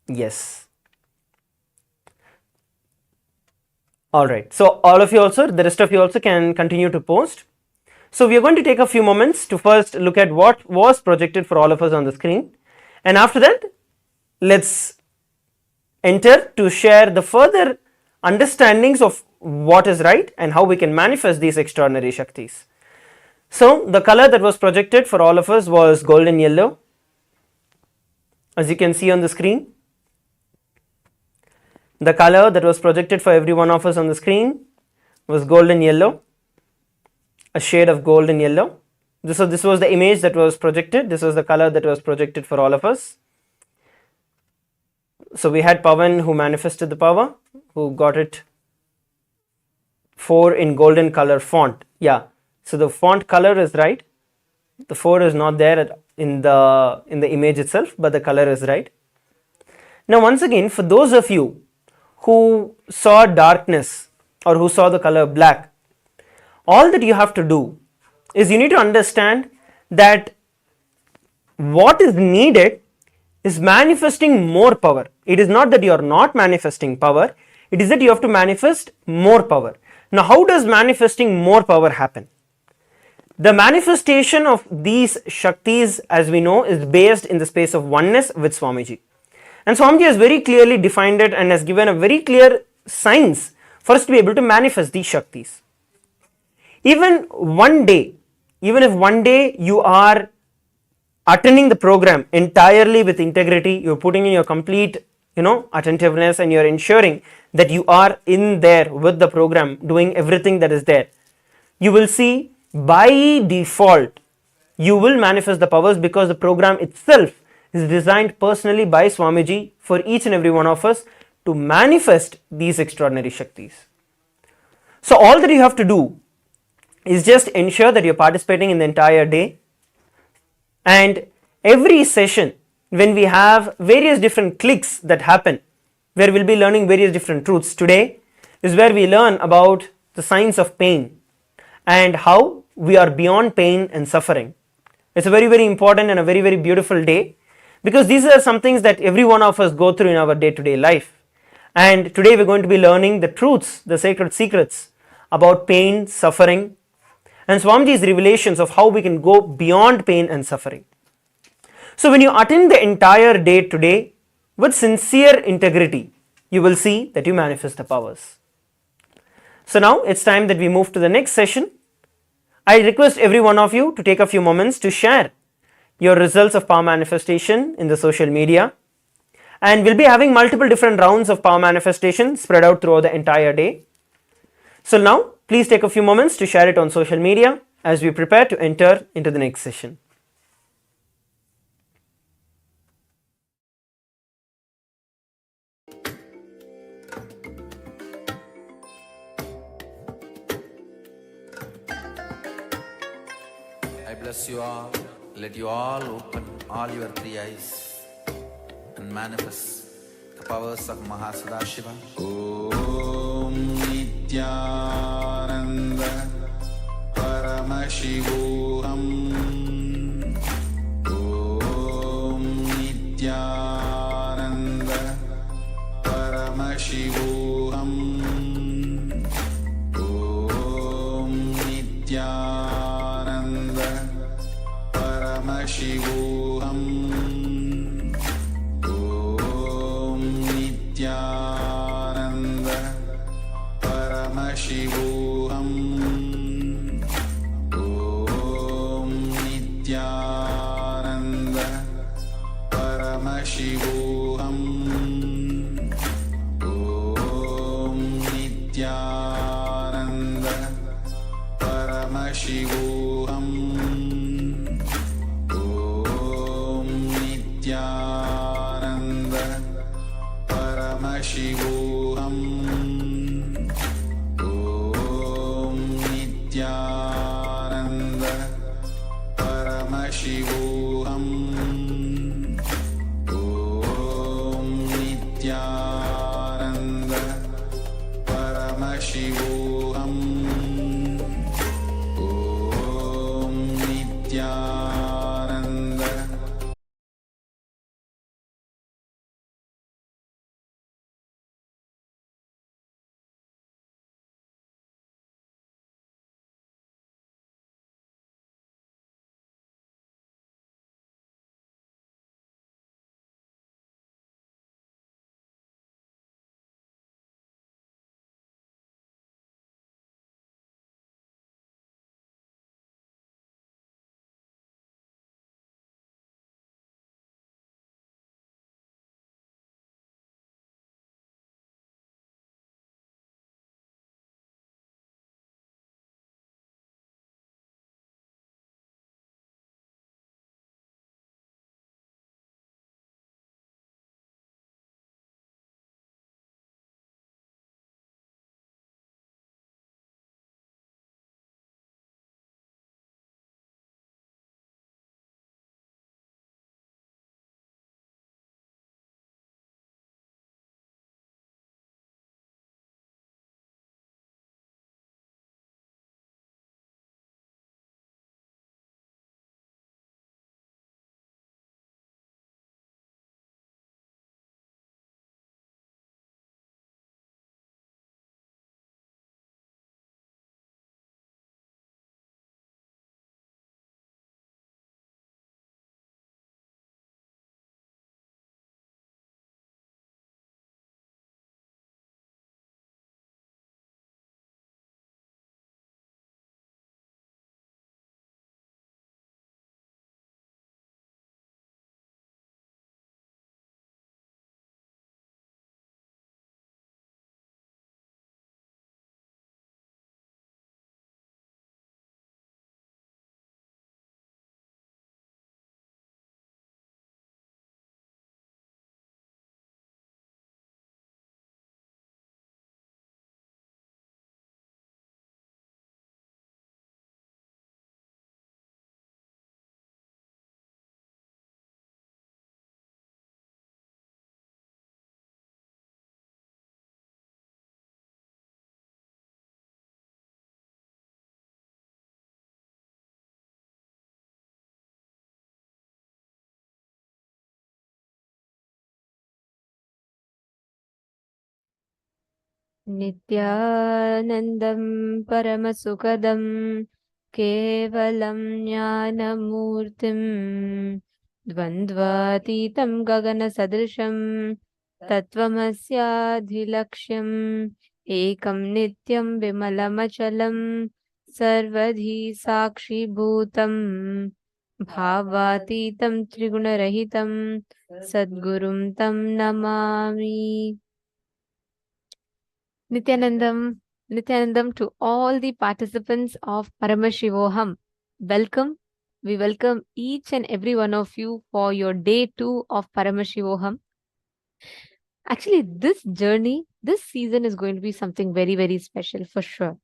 Yes. Alright, so all of you also, the rest of you also can continue to post. So we are going to take a few moments to first look at what was projected for all of us on the screen, and after that let's enter to share the further understandings of what is right and how we can manifest these extraordinary Shaktis. So the color that was projected for all of us was golden yellow, as you can see on the screen. The color that was projected for every one of us on the screen was golden yellow, a shade of golden yellow. This was the image that was projected. This was the color that was projected for all of us. So we had Pavan who manifested the power, who got it 4 in golden color font. Yeah, so the font color is right. The 4 is not there in the image itself, but the color is right. Now once again, for those of you who saw darkness or who saw the color black, all that you have to do is you need to understand that what is needed is manifesting more power. It is not that you are not manifesting power, it is that you have to manifest more power. Now how does manifesting more power happen? The manifestation of these Shaktis, as we know, is based in the space of oneness with Swamiji. And Swamiji has very clearly defined it and has given a very clear science for us to be able to manifest these Shaktis. Even if one day you are attending the program entirely with integrity, you're putting in your complete attentiveness, and you're ensuring that you are in there with the program doing everything that is there, you will see by default you will manifest the powers, because the program itself is designed personally by Swamiji for each and every one of us to manifest these extraordinary Shaktis. So all that you have to do is just ensure that you're participating in the entire day, and every session when we have various different clicks that happen where we'll be learning various different truths. Today is where we learn about the science of pain and how we are beyond pain and suffering. It's a very, very important and a very, very beautiful day, because these are some things that every one of us go through in our day-to-day life. And today we're going to be learning the truths, the sacred secrets about pain, suffering, and Swamiji's revelations of how we can go beyond pain and suffering. So when you attend the entire day today with sincere integrity, you will see that you manifest the powers. So now it's time that we move to the next session. I request every one of you to take a few moments to share your results of power manifestation in the social media, and we'll be having multiple different rounds of power manifestation spread out throughout the entire day. So now please take a few moments to share it on social media as we prepare to enter into the next session. I bless you all. let you all open all your three eyes and manifest the powers of Sahaja Om Nithyananda Paramashivoham. Om Nithyananda Paramashivoham. Om Nithyananda Paramashivoham. Om Nithyananda Paramashivoham. Om Nithyananda Paramashivoham. Om Nithyananda Paramashivoham. Om Nithyananda Paramashivoham. Om Nithyananda Paramashivoham. Om Nithyananda Paramashivoham. Om Nithyananda. नित्यानन्दं परमसुखदं केवलं ज्ञानमूर्तिं द्वन्द्वातीतं गगनसदृशं तत्त्वमस्याधिलक्ष्यम् एकं नित्यं विमलमचलं सर्वधी साक्षिभूतं भावातीतं त्रिगुणरहितं सद्गुरुं तं Namami. Nithyanandam to all the participants of Paramashivoham. Welcome. We welcome each and every one of you for your day 2 of Paramashivoham. Actually, this journey, this season is going to be something very, very special for sure.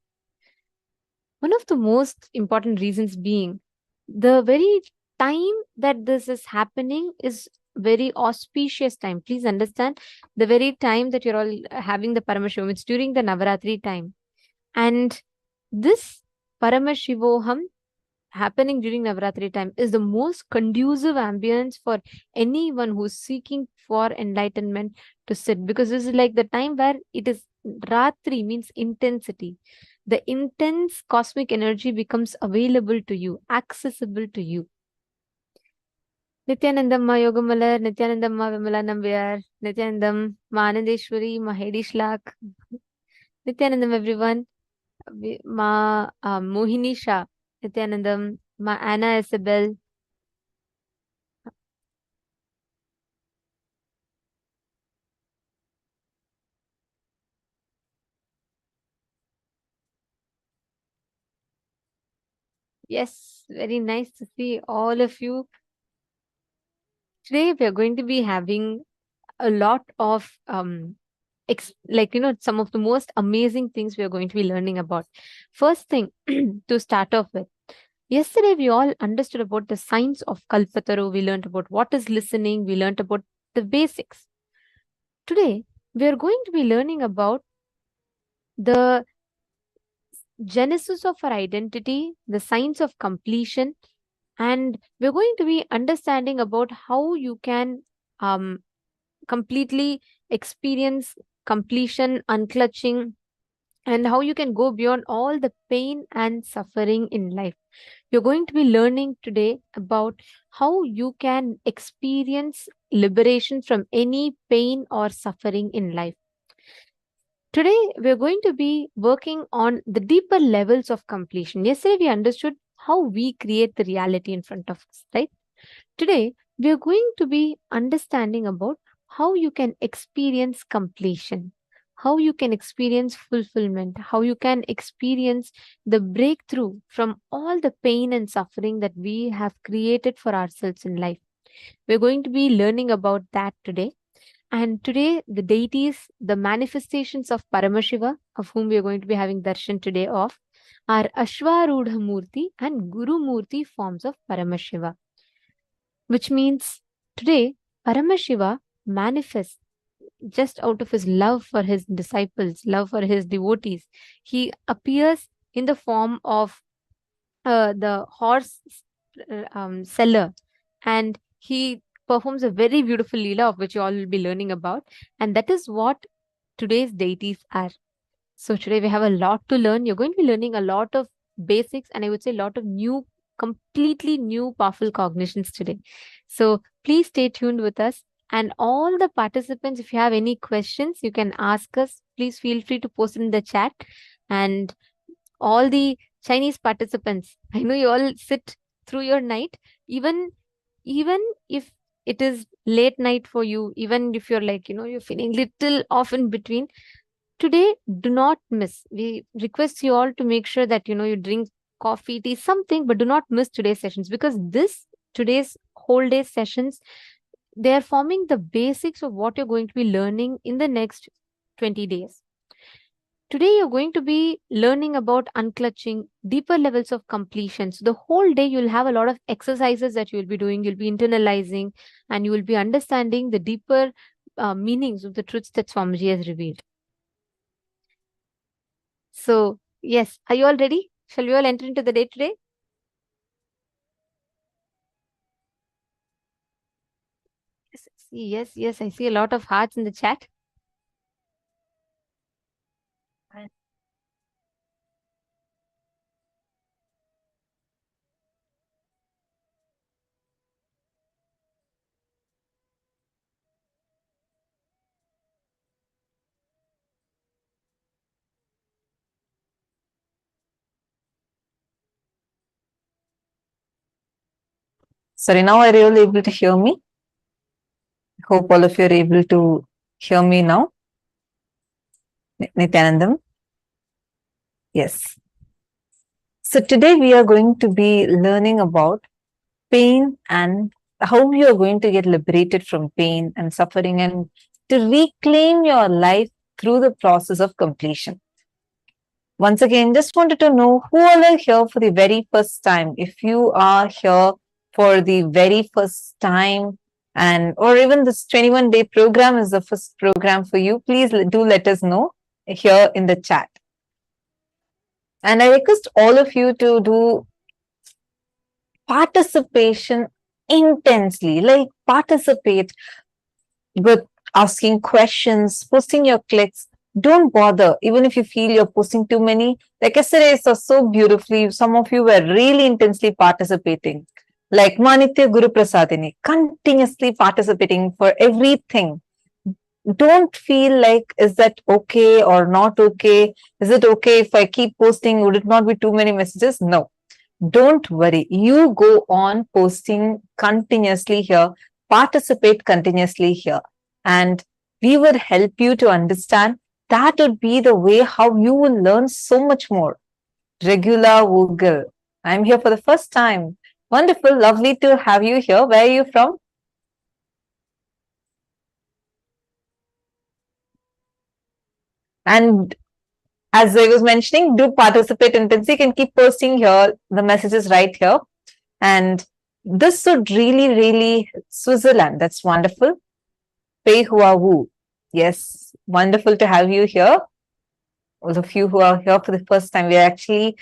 One of the most important reasons being the very time that this is happening is very auspicious time. Please understand, the very time that you're all having the Paramashivam, it's during the Navaratri time. And this Paramashivoham happening during Navaratri time is the most conducive ambience for anyone who's seeking for enlightenment to sit, because this is like the time where it is Ratri, means intensity. The intense cosmic energy becomes available to you, accessible to you. Nithyanandamma Yogamalar, Nithyanandamma Vimala Nambiyar, Nithyanandam, Ma Anandeshwari, Ma Hedi Shlak, Nithyanandam everyone, Ma Mohini Shah, Nithyanandam, Ma Anna Isabel. Yes, very nice to see all of you. Today we are going to be having a lot of some of the most amazing things we are going to be learning about. First thing to start off with. Yesterday, we all understood about the science of Kalpataru. We learned about what is listening. We learned about the basics. Today, we are going to be learning about the genesis of our identity, the science of completion, and we're going to be understanding about how you can completely experience completion, unclutching, and how you can go beyond all the pain and suffering in life. You're going to be learning today about how you can experience liberation from any pain or suffering in life. Today, we're going to be working on the deeper levels of completion. Yesterday, we understood how we create the reality in front of us, right? Today, we are going to be understanding about how you can experience completion, how you can experience fulfillment, how you can experience the breakthrough from all the pain and suffering that we have created for ourselves in life. We're going to be learning about that today. And today, the deities, the manifestations of Paramashiva, of whom we are going to be having darshan today of, are Ashwarudha Murti and Guru Murti forms of Paramashiva. Which means today, Paramashiva manifests just out of his love for his disciples, love for his devotees. He appears in the form of the horse seller, and he performs a very beautiful leela, of which you all will be learning about. And that is what today's deities are. So today we have a lot to learn. You're going to be learning a lot of basics, and I would say a lot of new, completely new, powerful cognitions today. So please stay tuned with us. And all the participants, if you have any questions, you can ask us. Please feel free to post in the chat. And all the Chinese participants, I know you all sit through your night, even if it is late night for you, even if you're like, you're feeling little off in between. Today, do not miss. We request you all to make sure that you drink coffee, tea, something, but do not miss today's sessions, because today's whole day sessions, they are forming the basics of what you're going to be learning in the next 20 days. Today, you're going to be learning about unclutching, deeper levels of completion. So the whole day, you'll have a lot of exercises that you'll be doing. You'll be internalizing, and you will be understanding the deeper meanings of the truths that Swamiji has revealed. So, yes, are you all ready? Shall we all enter into the day today? Yes, I see a lot of hearts in the chat. Sorry, now are you all able to hear me? Hope all of you are able to hear me now. Nithyanandam? Yes. So today we are going to be learning about pain and how you are going to get liberated from pain and suffering and to reclaim your life through the process of completion. Once again, just wanted to know who all are here for the very first time. If you are here for the very first time, and or even this 21-day program is the first program for you, please do let us know here in the chat. And I request all of you to do participation intensely, like participate with asking questions, posting your clicks. Don't bother, even if you feel you're posting too many. Like yesterday, saw so beautifully, some of you were really intensely participating. Like Manitya Guru Prasadini, continuously participating for everything. Don't feel like, is that okay or not okay? Is it okay if I keep posting? Would it not be too many messages? No. Don't worry. You go on posting continuously here, participate continuously here, and we will help you to understand. That would be the way how you will learn so much more. Regular Google. I'm here for the first time. Wonderful, lovely to have you here. Where are you from? And as I was mentioning, do participate intensely. You can keep posting here, the messages right here. And this would really, Switzerland, that's wonderful. Pei Hua Wu. Yes, wonderful to have you here. All of you who are here for the first time, we are actually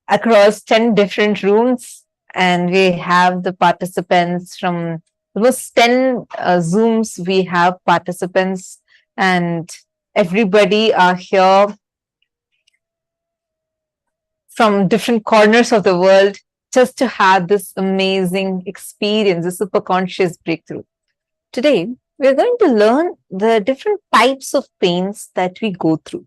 across 10 different rooms, and we have the participants from almost 10 Zooms. We have participants, and everybody are here from different corners of the world just to have this amazing experience, a super conscious breakthrough. Today, we're going to learn the different types of pains that we go through.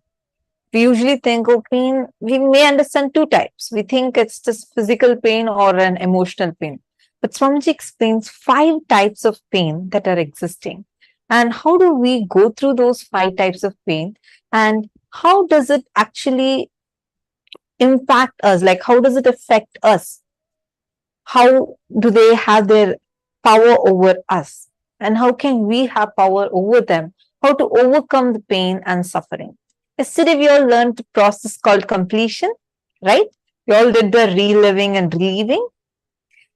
We usually think of pain, we may understand two types. We think it's just physical pain or an emotional pain. But Swamiji explains 5 types of pain that are existing. And how do we go through those 5 types of pain? And how does it actually impact us? Like, how does it affect us? How do they have their power over us? And how can we have power over them? How to overcome the pain and suffering? Yesterday, we all learned the process called completion, right? We all did the reliving and relieving.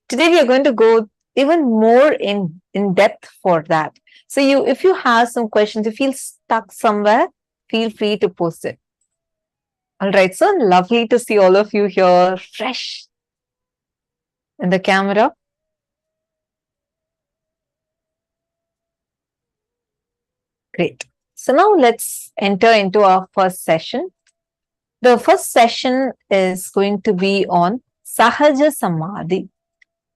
Today, we are going to go even more in depth for that. So if you have some questions, you feel stuck somewhere, feel free to post it. All right, so lovely to see all of you here, fresh in the camera. Great. So now let's enter into our first session. The first session is going to be on Sahaja Samādhi,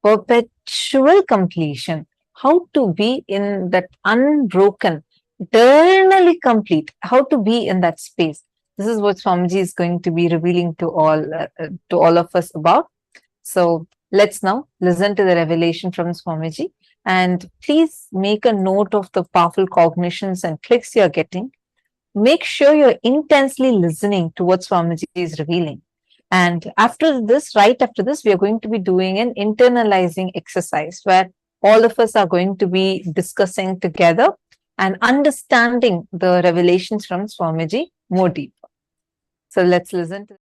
perpetual completion. How to be in that unbroken, eternally complete. How to be in that space. This is what Swamiji is going to be revealing to all of us about. So let's now listen to the revelation from Swamiji. And please make a note of the powerful cognitions and clicks you're getting. Make sure you're intensely listening to what Swamiji is revealing. And after this, right after this, we are going to be doing an internalizing exercise where all of us are going to be discussing together and understanding the revelations from Swamiji more deeper. So let's listen to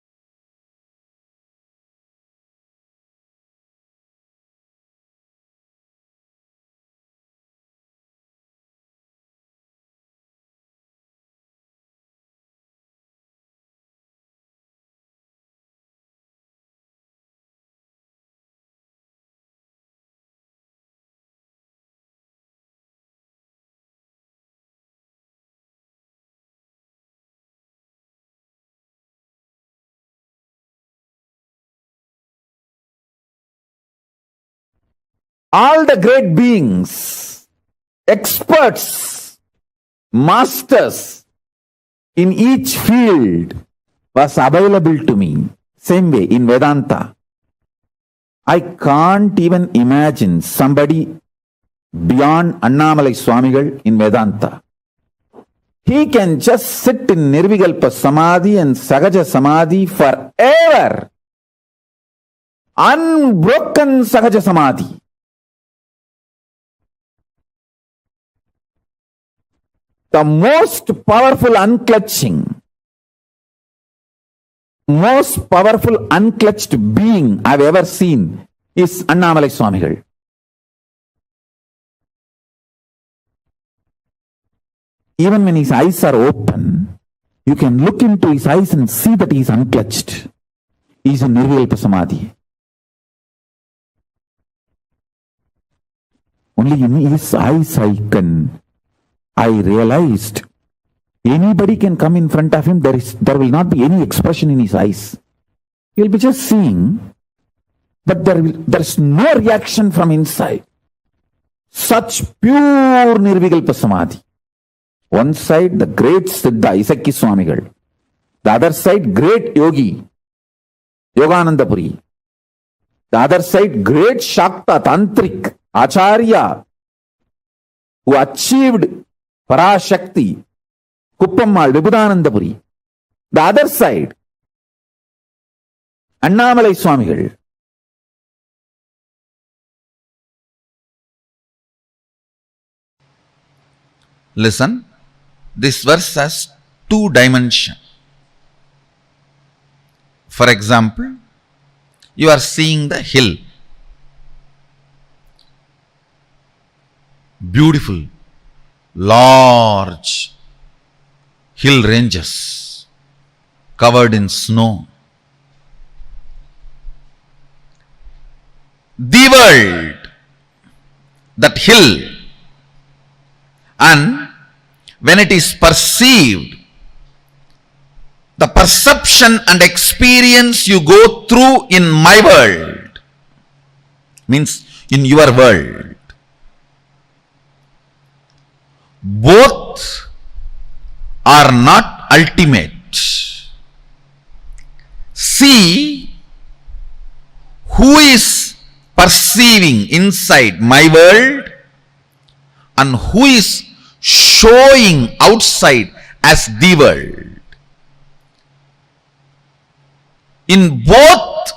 all the great beings, experts, masters in each field was available to me. Same way in Vedanta. I can't even imagine somebody beyond Annamalai Swamigal in Vedanta. He can just sit in Nirvikalpa Samadhi and Sahaja Samādhi forever. Unbroken Sahaja Samādhi. The most powerful unclutching, most powerful unclutched being I've ever seen is Annamalai Swamigal. Even when his eyes are open, you can look into his eyes and see that he is unclutched. He is in Nirvikalpa Samadhi. Only in his eyes I realized anybody can come in front of him, there will not be any expression in his eyes. He will be just seeing, but there's no reaction from inside. Such pure Nirvikalpa Samadhi. One side, the great Siddha, Isakki Swamigal. The other side, great Yogi, Yogananda Puri. The other side, great Shakta, Tantric, Acharya, who achieved Parashakti, Kuppammal, Vibhudananda Puri. The other side, Annamalai Swamigal. Listen, this verse has two dimensions. For example, you are seeing the hill. Beautiful, large hill ranges covered in snow. The world, that hill, and when it is perceived, the perception and experience you go through in my world, means in your world, both are not ultimate. See who is perceiving inside my world and who is showing outside as the world. In both,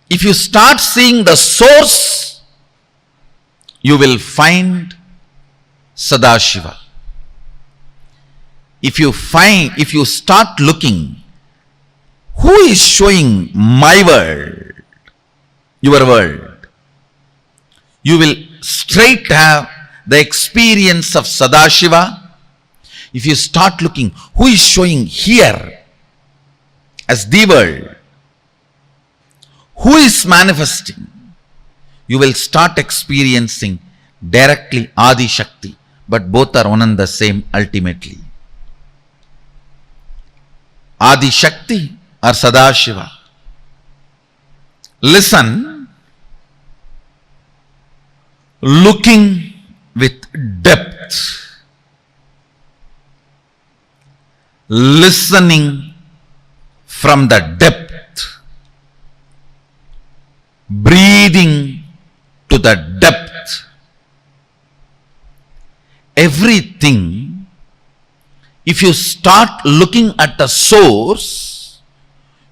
if you start seeing the source, you will find Sadashiva. If you start looking, who is showing my world, your world, you will straight have the experience of Sadashiva. If you start looking, who is showing here as the world, who is manifesting, you will start experiencing directly Adi Shakti, but both are one and the same ultimately. Adi Shakti or Sadashiva. Listen, looking with depth, listening from the depth, breathing to the depth. Everything, if you start looking at the source,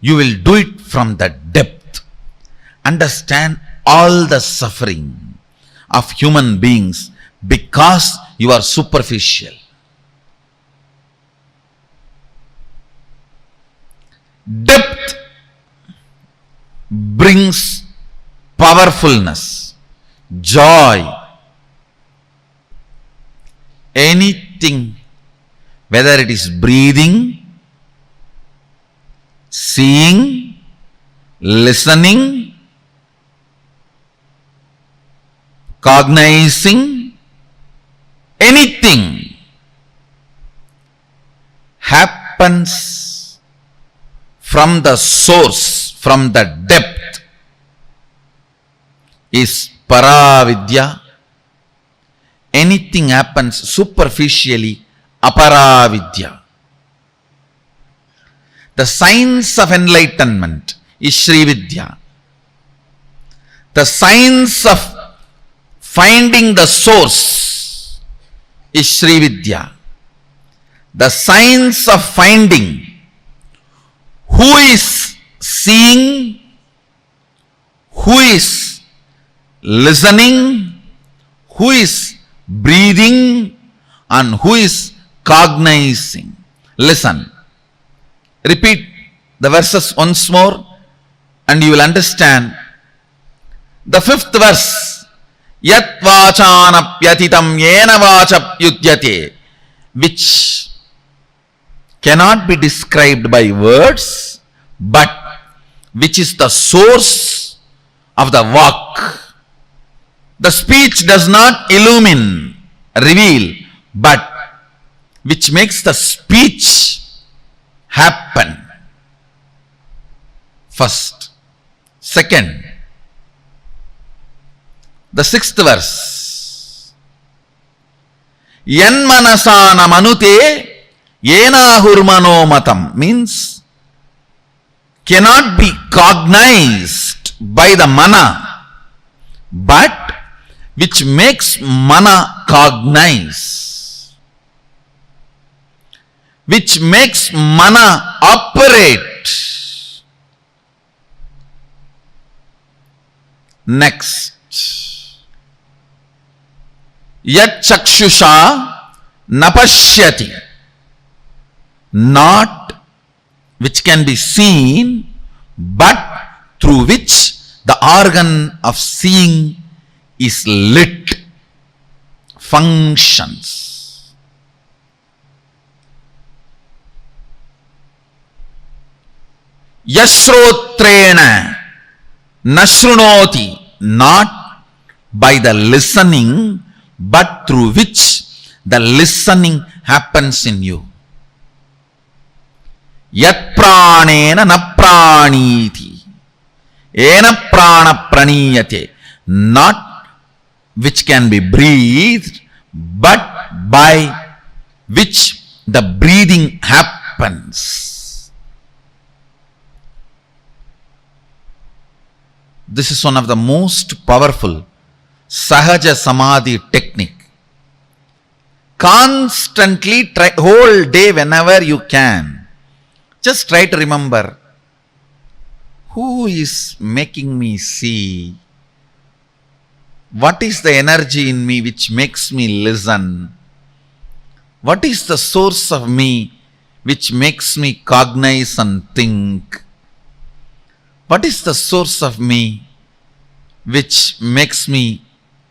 you will do it from the depth. Understand all the suffering of human beings because you are superficial. Depth brings powerfulness, joy. Anything, whether it is breathing, seeing, listening, cognizing, anything happens from the source, from the depth, is Paravidya. Anything happens superficially, Aparavidya. The science of enlightenment is Sri Vidya. The science of finding the source is Sri Vidya. The science of finding who is seeing, who is listening, who is breathing, and who is cognizing. Listen. Repeat the verses once more and you will understand The fifth verse, Yat vachanapyatitam yena vachapyudyate, which cannot be described by words, but which is the source of the vak. The speech does not illumine, reveal, but which makes the speech happen. First. Second, the sixth verse. Yanmanasana manute yena hurmano matam, means cannot be cognized by the mana, but which makes mana cognize, which makes mana operate. Next, yat chakshusha napashyati, not which can be seen, but through which the organ of seeing is lit, functions. Yasrotrena nashrunoti, not by the listening, but through which the listening happens in you. Yat pranena na praniti, ena prana praniyate, not which can be breathed, but by which the breathing happens. This is one of the most powerful Sahaja Samādhi technique. Constantly try, whole day whenever you can, just try to remember, who is making me see? What is the energy in me which makes me listen? What is the source of me which makes me cognize and think? What is the source of me which makes me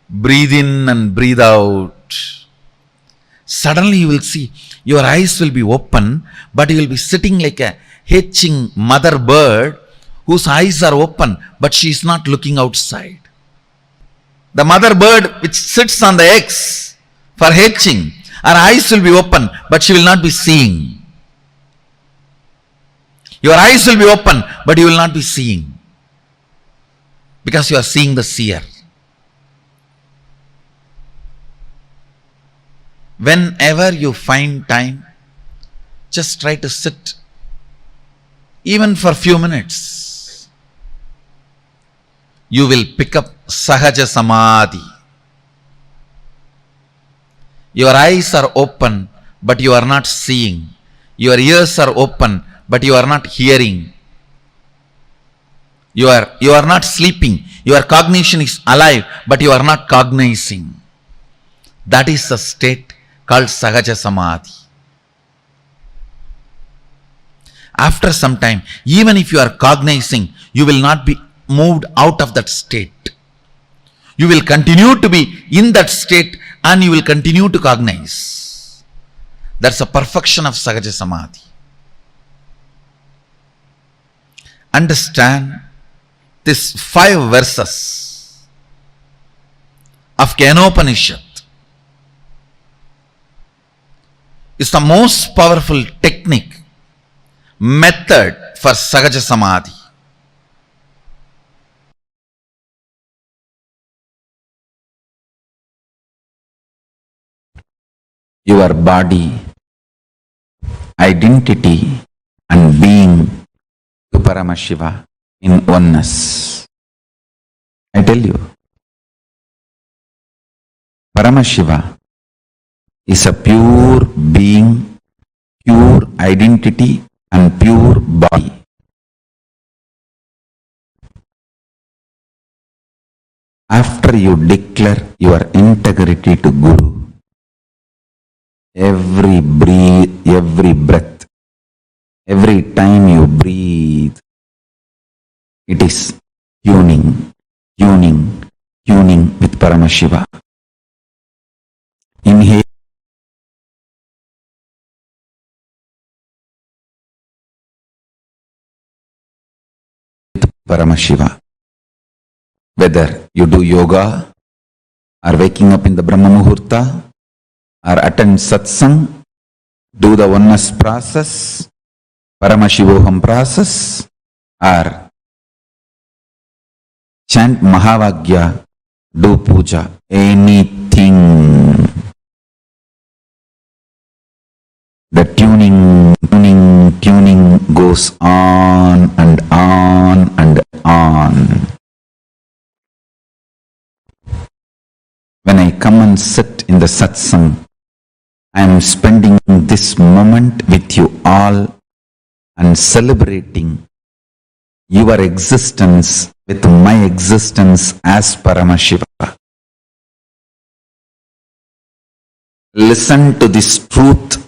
breathe in and breathe out? Suddenly you will see, your eyes will be open, but you will be sitting like a hatching mother bird whose eyes are open, but she is not looking outside. The mother bird which sits on the eggs for hatching, her eyes will be open, but she will not be seeing. Your eyes will be open, but you will not be seeing, because you are seeing the seer. Whenever you find time, just try to sit, even for a few minutes. You will pick up Sahaja Samādhi. Your eyes are open, but you are not seeing. Your ears are open, but you are not hearing. You are not sleeping. Your cognition is alive, but you are not cognizing. That is the state called Sahaja Samādhi. After some time, even if you are cognizing, you will not be moved out of that state. You will continue to be in that state and you will continue to cognize. That's a perfection of Sahaja Samādhi. Understand these 5 verses of Kenopanishad is the most powerful technique, method for Sahaja Samādhi. Your body, identity and being to Paramashiva in oneness. I tell you, Paramashiva is a pure being, pure identity and pure body. After you declare your integrity to Guru, every breath, every time you breathe, it is tuning Paramashiva. Inhale. Paramashiva. Whether you do yoga, or waking up in the Brahma Muhurta, or attend satsang, do the oneness process, Paramashivoham process, or chant Mahavagya, do puja, anything. The tuning goes on and on and on. When I come and sit in the satsang, I am spending this moment with you all and celebrating your existence with my existence as Paramashiva. Listen to this truth.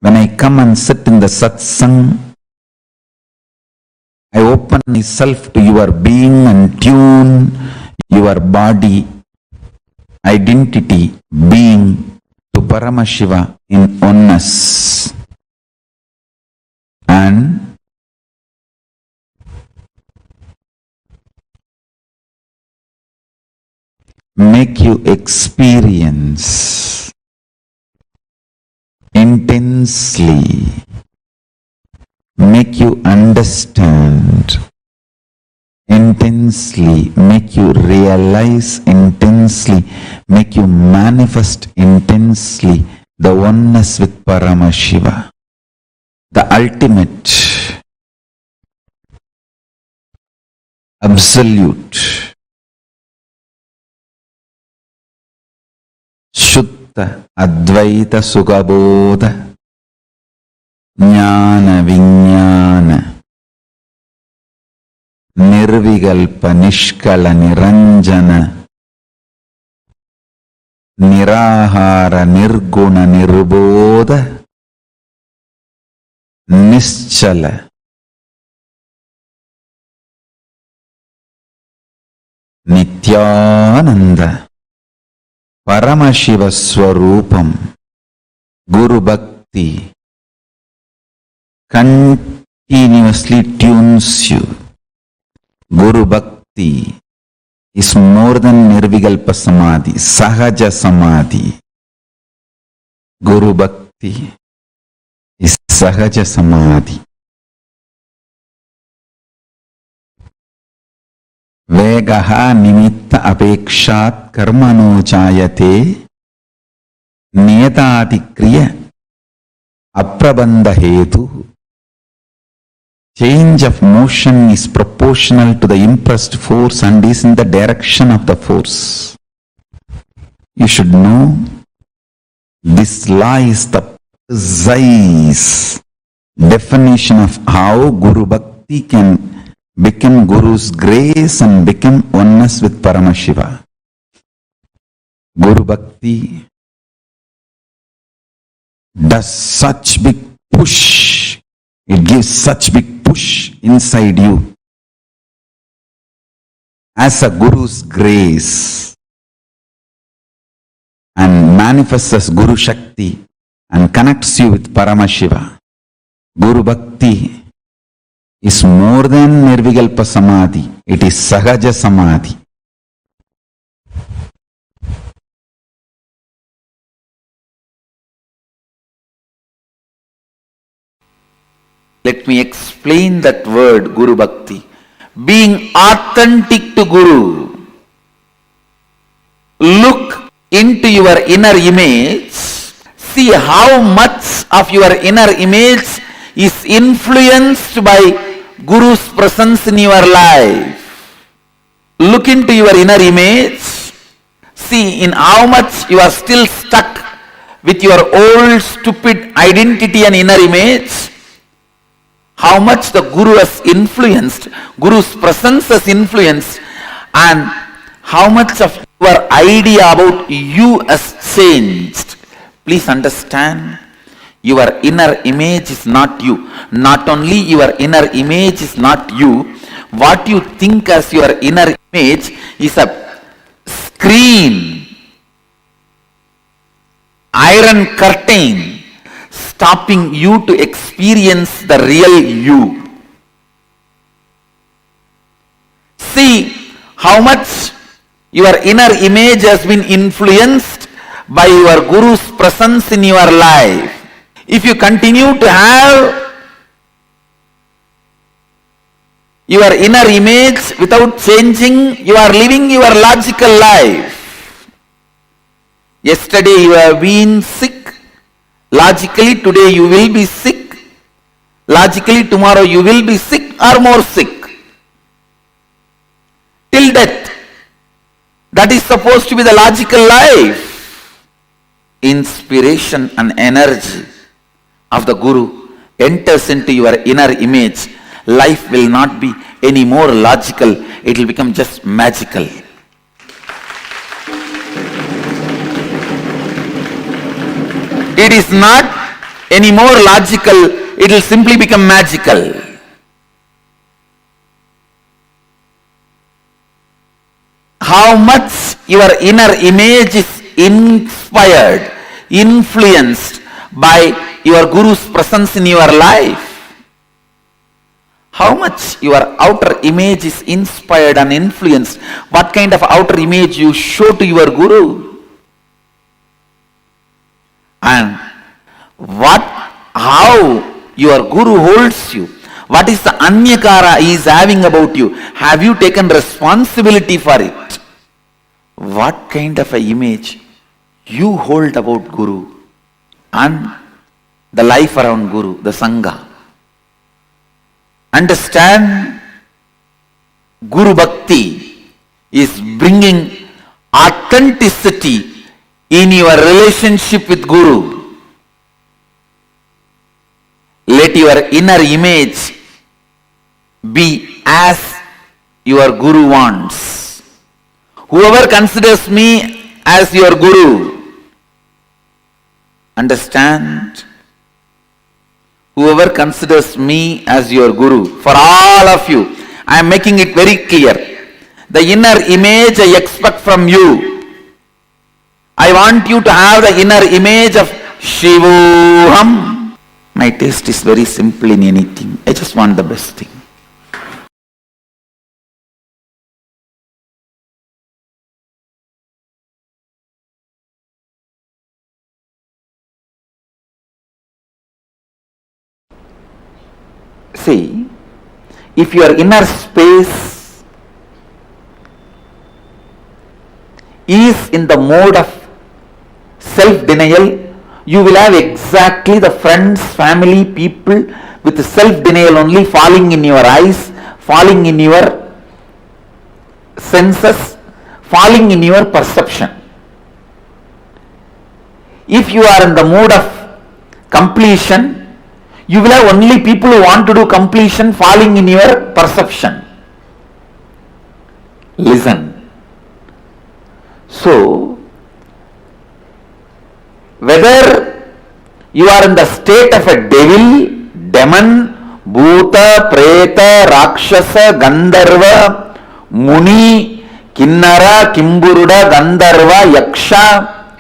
When I come and sit in the satsang, I open myself to your being and tune your body, identity, being to Paramashiva in oneness. And make you experience intensely, make you understand intensely, make you realize intensely, make you manifest intensely the oneness with Paramashiva, the ultimate, absolute, Shuddha Advaita Sukhabodha Jnana Vijnana Nirvikalpa Nishkala Niranjana Nirahara Nirguna Nirbodha Nischala Nithyananda Paramashiva Swarupam Guru Bhakti continuously tunes you. Guru Bhakti is more than Nirvikalpa Samadhi, Sahaja Samādhi. Guru Bhakti is Sahaja Samādhi. Vegaha nimitta apekshat karmano jayate niyatati kriya aprabandha hetu. Change of motion is proportional to the impressed force and is in the direction of the force. You should know this law is the precise definition of how Guru Bhakti can become Guru's grace and become oneness with Paramashiva. Guru Bhakti does such big push, it gives such big push inside you as a Guru's grace and manifests as Guru Shakti and connects you with Paramashiva. Guru Bhakti is more than Nirvikalpa Samadhi, it is Sahaja Samādhi. Let me explain that word Guru Bhakti. Being authentic to Guru. Look into your inner image. See how much of your inner image is influenced by Guru's presence in your life. Look into your inner image. See in how much you are still stuck with your old stupid identity and inner image. How much the Guru has influenced, Guru's presence has influenced, and how much of your idea about you has changed. Please understand, your inner image is not you. Not only your inner image is not you, what you think as your inner image is a screen, iron curtain, stopping you to experience the real you. See how much your inner image has been influenced by your Guru's presence in your life. If you continue to have your inner image without changing, you are living your logical life. Yesterday you have been sick. Logically today you will be sick. Logically tomorrow you will be sick or more sick. Till death. That is supposed to be the logical life. Inspiration and energy of the Guru enters into your inner image. Life will not be any more logical. It will become just magical. It is not any more logical. It will simply become magical. How much your inner image is inspired, influenced by your Guru's presence in your life. How much your outer image is inspired and influenced. What kind of outer image you show to your Guru. And how your Guru holds you. What is the anyakara he is having about you? Have you taken responsibility for it? What kind of an image you hold about Guru and the life around Guru, the Sangha. Understand, Guru Bhakti is bringing authenticity in your relationship with Guru. Let your inner image be as your Guru wants. Whoever considers me as your Guru, understand, whoever considers me as your Guru, for all of you, I am making it very clear. The inner image I expect from you. I want you to have the inner image of Shivoham. My taste is very simple in anything. I just want the best thing. See, if your inner space is in the mode of self-denial, you will have exactly the friends, family, people with self-denial only falling in your eyes, falling in your senses, falling in your perception. If you are in the mood of completion, you will have only people who want to do completion falling in your perception. Listen. So, whether you are in the state of a devil, demon, bhuta, preta, rakshasa, gandharva, muni, kinnara, kimburuda, gandharva, yaksha,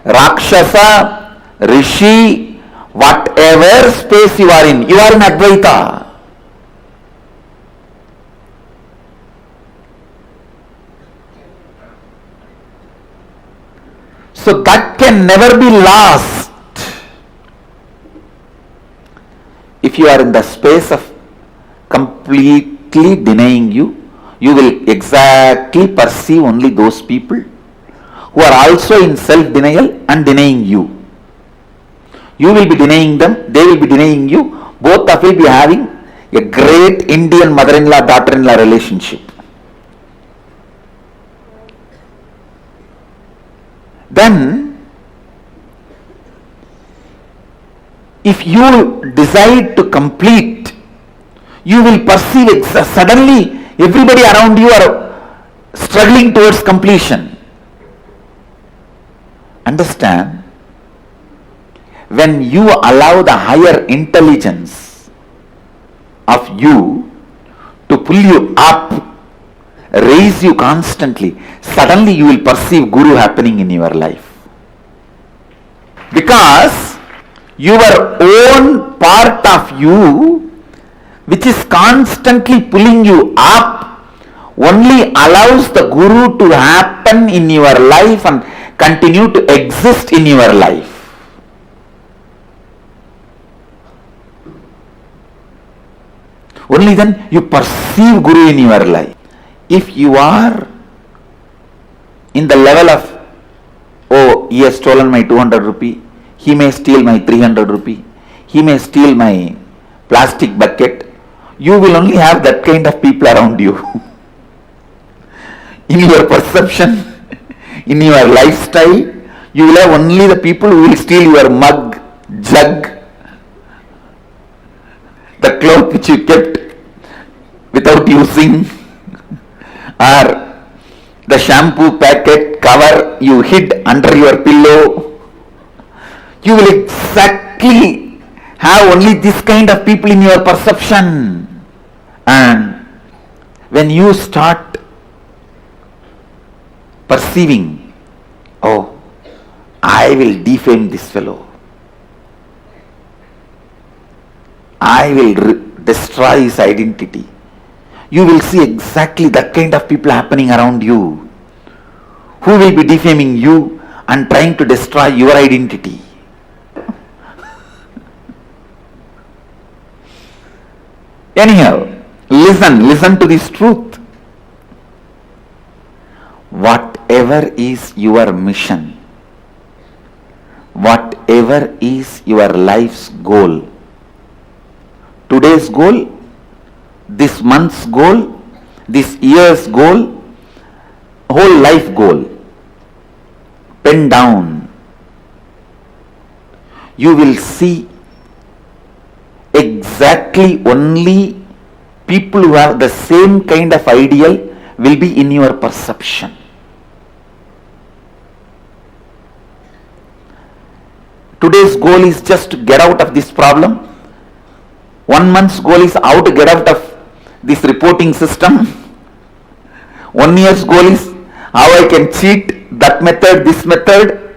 rakshasa, rishi, whatever space you are in Advaita. So that can never be lost. If you are in the space of completely denying you, you will exactly perceive only those people who are also in self-denial and denying you. You will be denying them, they will be denying you, both of you will be having a great Indian mother-in-law, daughter-in-law relationship. Then, if you decide to complete, you will perceive suddenly everybody around you are struggling towards completion. Understand? When you allow the higher intelligence of you to pull you up, raise you constantly, suddenly you will perceive Guru happening in your life. Because your own part of you, which is constantly pulling you up, only allows the Guru to happen in your life and continue to exist in your life. Only then you perceive Guru in your life. If you are in the level of, oh, he has stolen my 200 rupee, he may steal my 300 rupee, he may steal my plastic bucket, you will only have that kind of people around you. In your perception, in your lifestyle, you will have only the people who will steal your mug, jug, the cloth which you kept without using, or the shampoo packet cover you hid under your pillow. You will exactly have only this kind of people in your perception. And when you start perceiving, oh, I will defame this fellow, I will destroy his identity, you will see exactly that kind of people happening around you, who will be defaming you and trying to destroy your identity. Anyhow, listen to this truth. Whatever is your mission, whatever is your life's goal, today's goal, this month's goal, this year's goal, whole life goal, pen down. You will see exactly only people who have the same kind of ideal will be in your perception. Today's goal is just to get out of this problem. 1 month's goal is how to get out of this reporting system. 1 year's goal is how I can cheat that method, this method,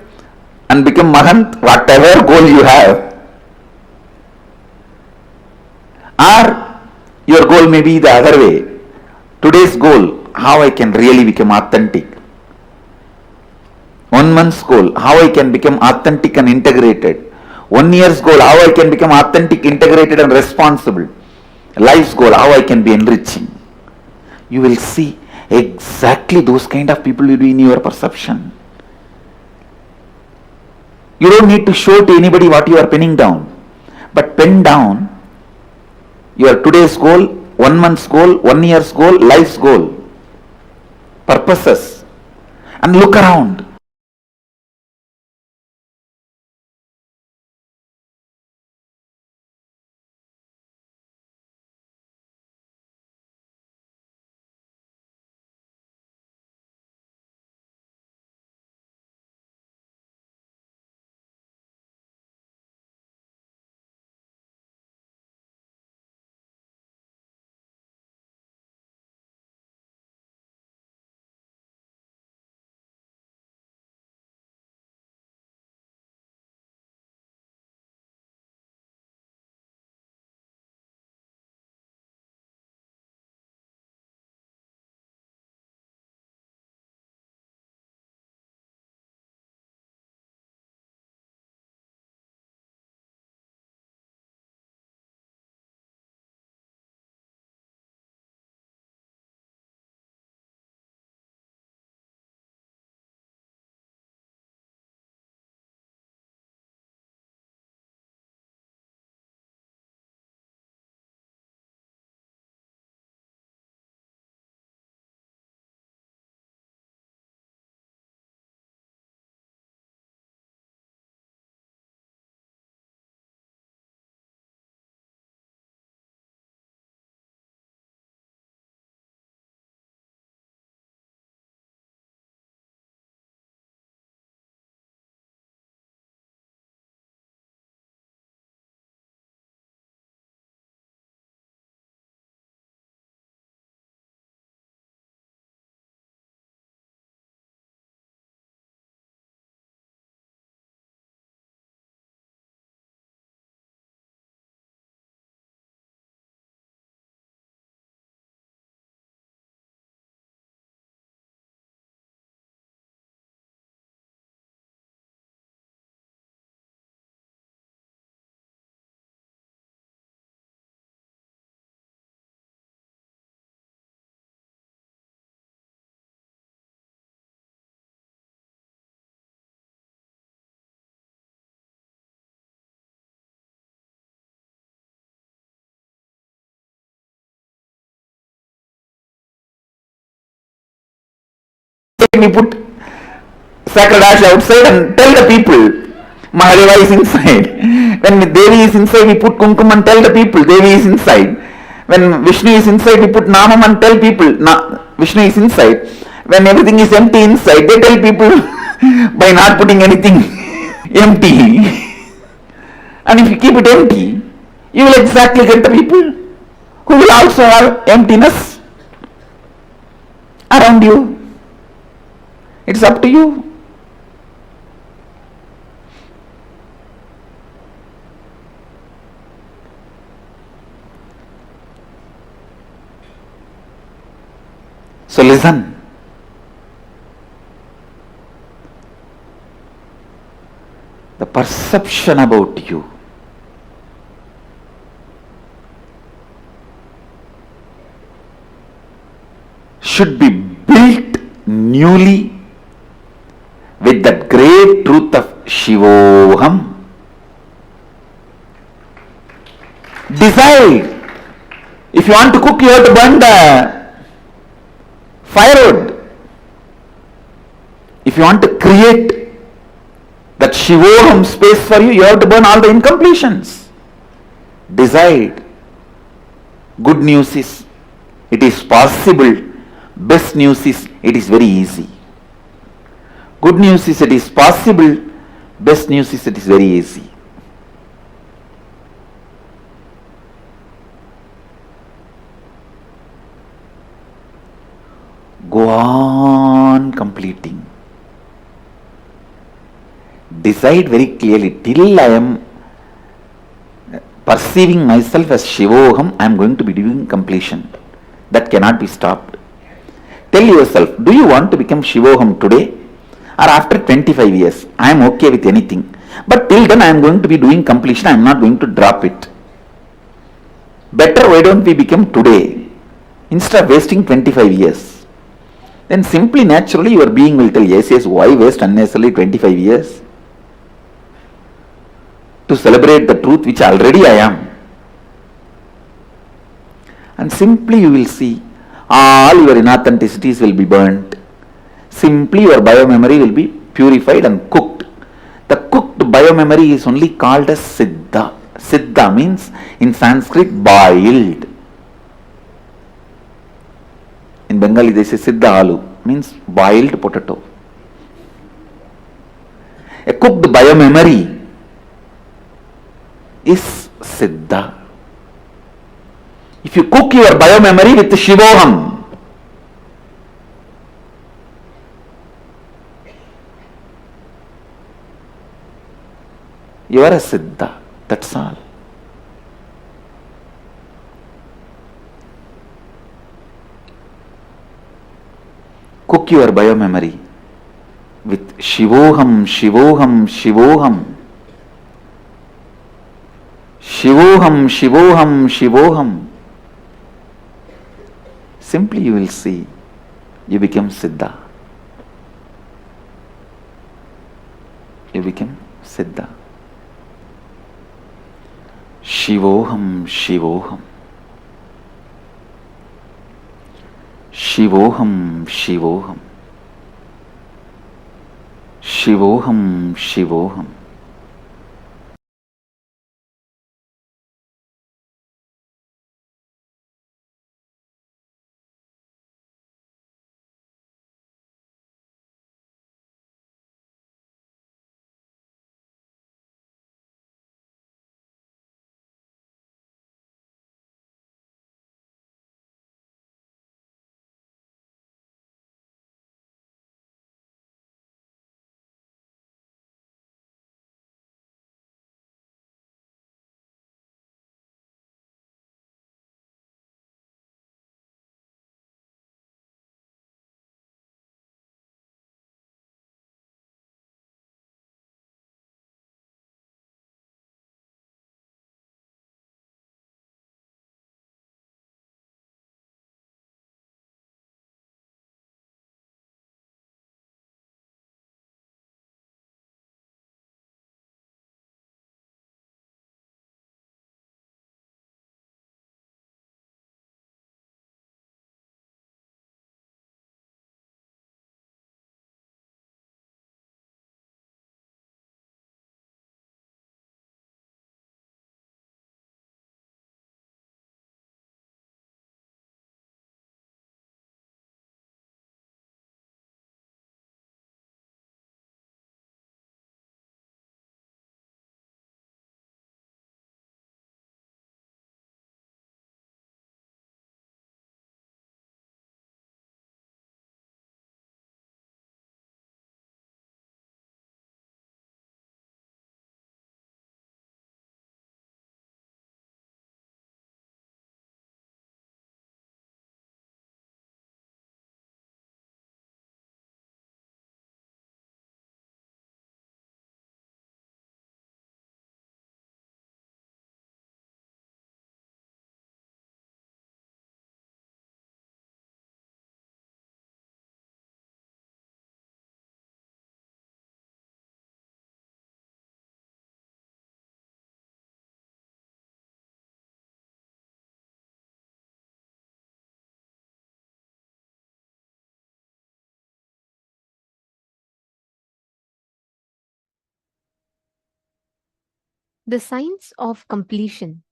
and become Mahant, whatever goal you have. Or your goal may be the other way. Today's goal, how I can really become authentic. 1 month's goal, how I can become authentic and integrated. 1 year's goal, how I can become authentic, integrated and responsible. Life's goal, how I can be enriching. You will see exactly those kind of people will be in your perception. You don't need to show to anybody what you are penning down. But pen down your today's goal, 1 month's goal, 1 year's goal, life's goal, purposes, and look around. we put sacred ash outside and tell the people Mahadeva is inside. When Devi is inside, we put kumkum and tell the people Devi is inside. When Vishnu is inside, we put namam and tell people Vishnu is inside. When everything is empty inside, they tell people by not putting anything empty. And if you keep it empty, you will exactly get the people who will also have emptiness around you. It's up to you. So listen. The perception about you should be built newly with that great truth of Shivoham. Decide. If you want to cook, you have to burn the firewood. If you want to create that Shivoham space for you, you have to burn all the incompletions. Decide. Good news is, it is possible. Best news is, it is very easy. Good news is, it is possible. Best news is, it is very easy. Go on completing. Decide very clearly, till I am perceiving myself as Shivoham, I am going to be doing completion. That cannot be stopped. Tell yourself, do you want to become Shivoham today or after 25 years? I am okay with anything. But till then I am going to be doing completion, I am not going to drop it. Better, why don't we become today instead of wasting 25 years? Then simply, naturally, your being will tell, yes, why waste unnecessarily 25 years? To celebrate the truth which already I am. And simply you will see, all your inauthenticities will be burnt. Simply your biomemory will be purified and cooked. The cooked biomemory is only called as Siddha. Siddha means in Sanskrit boiled. In Bengali they say Siddha Alu, means boiled potato. A cooked biomemory is Siddha. If you cook your biomemory with Shivoham, you are a Siddha. That's all. Cook your biomemory with Shivoham, Shivoham, Shivoham. Shivoham, Shivoham, Shivoham. Simply you will see, you become Siddha. You become Siddha. Shivoham, Shivoham. Shivoham, Shivoham. Shivoham, Shivoham. The science of completion.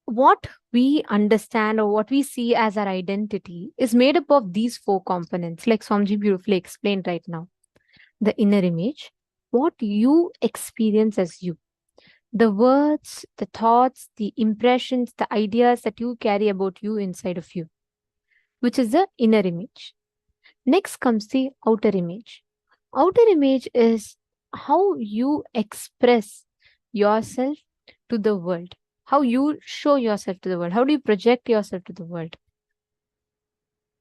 What we understand or what we see as our identity is made up of these 4 components, like Swamiji beautifully explained right now. The inner image, what you experience as you, the words, the thoughts, the impressions, the ideas that you carry about you inside of you, which is the inner image. Next comes the outer image. Outer image is how you express yourself to the world, how you show yourself to the world, how do you project yourself to the world.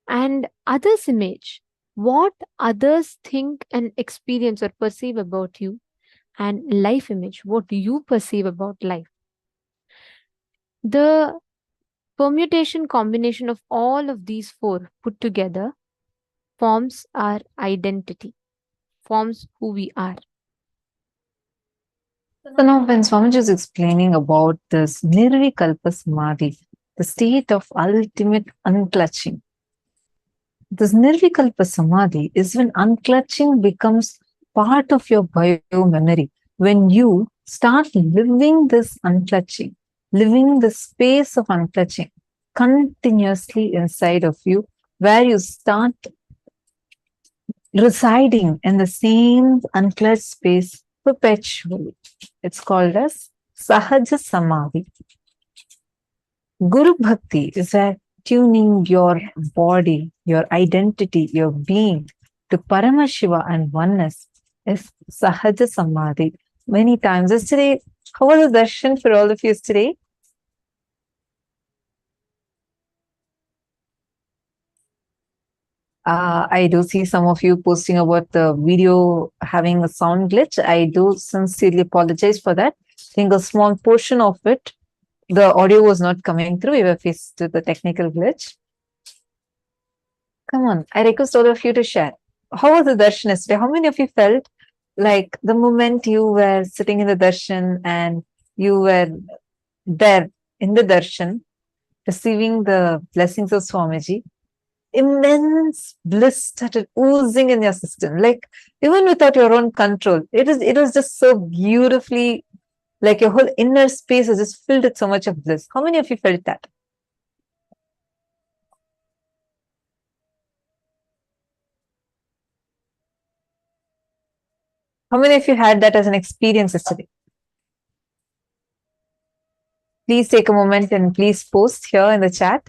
And others' image, what others think and experience or perceive about you. And life image, what you perceive about life. The permutation combination of all of these 4 put together forms our identity, forms who we are. So now when Swamiji is explaining about this Nirvikalpa Samadhi, the state of ultimate unclutching, this Nirvikalpa Samadhi is when unclutching becomes part of your bio-memory. When you start living this unclutching, living the space of unclutching continuously inside of you, where you start residing in the same unclutched space perpetually. It's called as Sahaja Samādhi. Guru Bhakti is where tuning your body, your identity, your being to Paramashiva and oneness is Sahaja Samādhi. Many times. Yesterday, how was the darshan for all of you yesterday? I do see some of you posting about the video having a sound glitch. I do sincerely apologize for that. I think a small portion of it, the audio was not coming through. We were faced with the technical glitch. Come on, I request all of you to share. How was the darshan yesterday? How many of you felt like the moment you were sitting in the darshan and you were there in the darshan, receiving the blessings of Swamiji, immense bliss started oozing in your system, like even without your own control. It was just so beautifully, like your whole inner space is just filled with so much of bliss. How many of you felt that? How many of you had that as an experience yesterday? Please take a moment and please post here in the chat.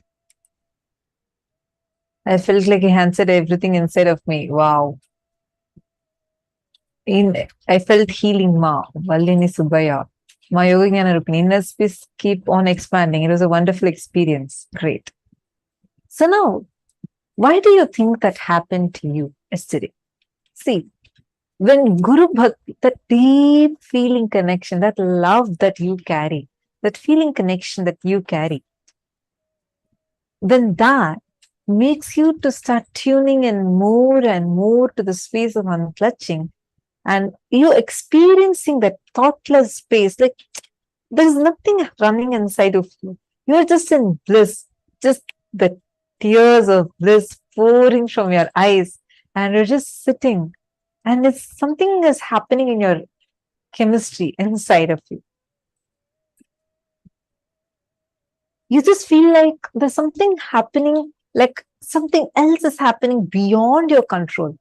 I felt like he answered everything inside of me. Wow. I felt healing, Ma. Vallini Subaya. Ma Yoga Rupini. Inner space keep on expanding. It was a wonderful experience. Great. So now, why do you think that happened to you yesterday? See, when Guru Bhakti, that deep feeling connection, that love that you carry, that feeling connection that you carry, then that makes you to start tuning in more and more to the space of unclutching, and you're experiencing that thoughtless space, like there's nothing running inside of you. You're just in bliss, just the tears of bliss pouring from your eyes, and you're just sitting, and it's something is happening in your chemistry inside of you. You just feel like there's something happening, like something else is happening beyond your control.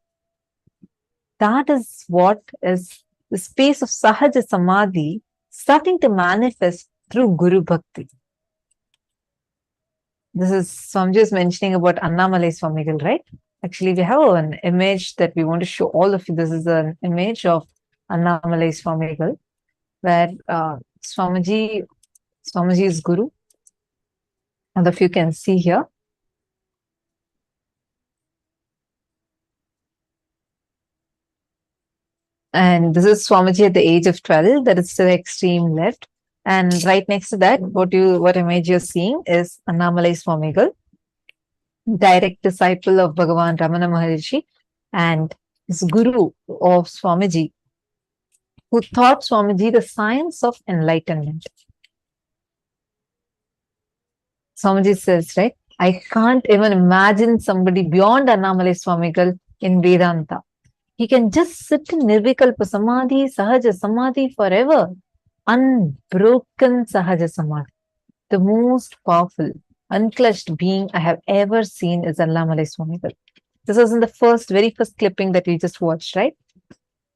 That is what is the space of Sahaja Samādhi starting to manifest through Guru Bhakti. This is Swamiji is mentioning about Annamalai Swamigal, right? Actually, we have an image that we want to show all of you. This is an image of Annamalai Swamigal, where Swamiji is Guru. All of you can see here. And this is Swamiji at the age of 12, that is to the extreme left. And right next to that, what image you're seeing is Annamalai Swamigal, direct disciple of Bhagavan Ramana Maharishi, and his guru of Swamiji, who taught Swamiji the science of enlightenment. Swamiji says, right, I can't even imagine somebody beyond Annamalai Swamigal in Vedanta. He can just sit in Nirvikalpa Samadhi, Sahaja Samādhi forever. Unbroken Sahaja Samādhi. The most powerful, unclutched being I have ever seen is Allamalai Swamigal. This was in the very first clipping that we just watched, right?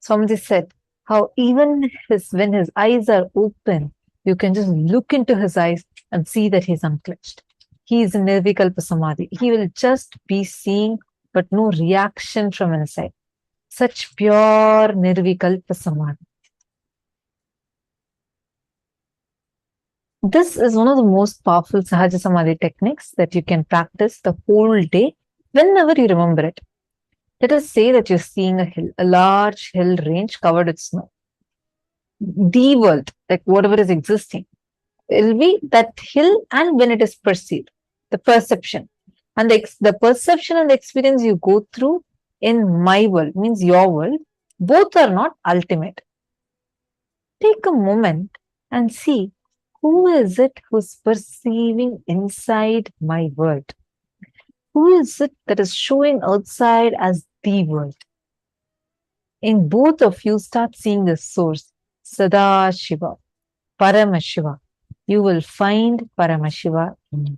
Swamiji said how even when his eyes are open, you can just look into his eyes and see that he's unclutched. He is in Nirvikalpa Samadhi. He will just be seeing, but no reaction from inside. Such pure Nirvikalpa Samadhi. This is one of the most powerful Sahaja Samadhi techniques that you can practice the whole day whenever you remember it. Let us say that you're seeing a hill, a large hill range covered with snow. The world, like whatever is existing, it will be that hill, and when it is perceived, the perception. And the perception and the experience you go through in my world, means your world, both are not ultimate. Take a moment and see who is it who's perceiving inside my world? Who is it that is showing outside as the world? In both of you, start seeing the source, Sadashiva, Paramashiva. You will find Paramashiva in you.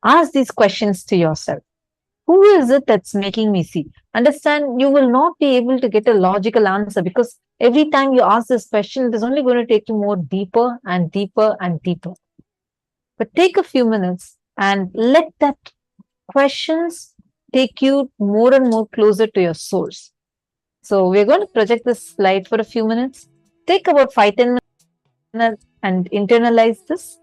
Ask these questions to yourself. Who is it that's making me see? Understand, you will not be able to get a logical answer, because every time you ask this question, it is only going to take you more deeper and deeper and deeper. But take a few minutes and let that questions take you more and more closer to your source. So we're going to project this slide for a few minutes. Take about 5-10 minutes and internalize this.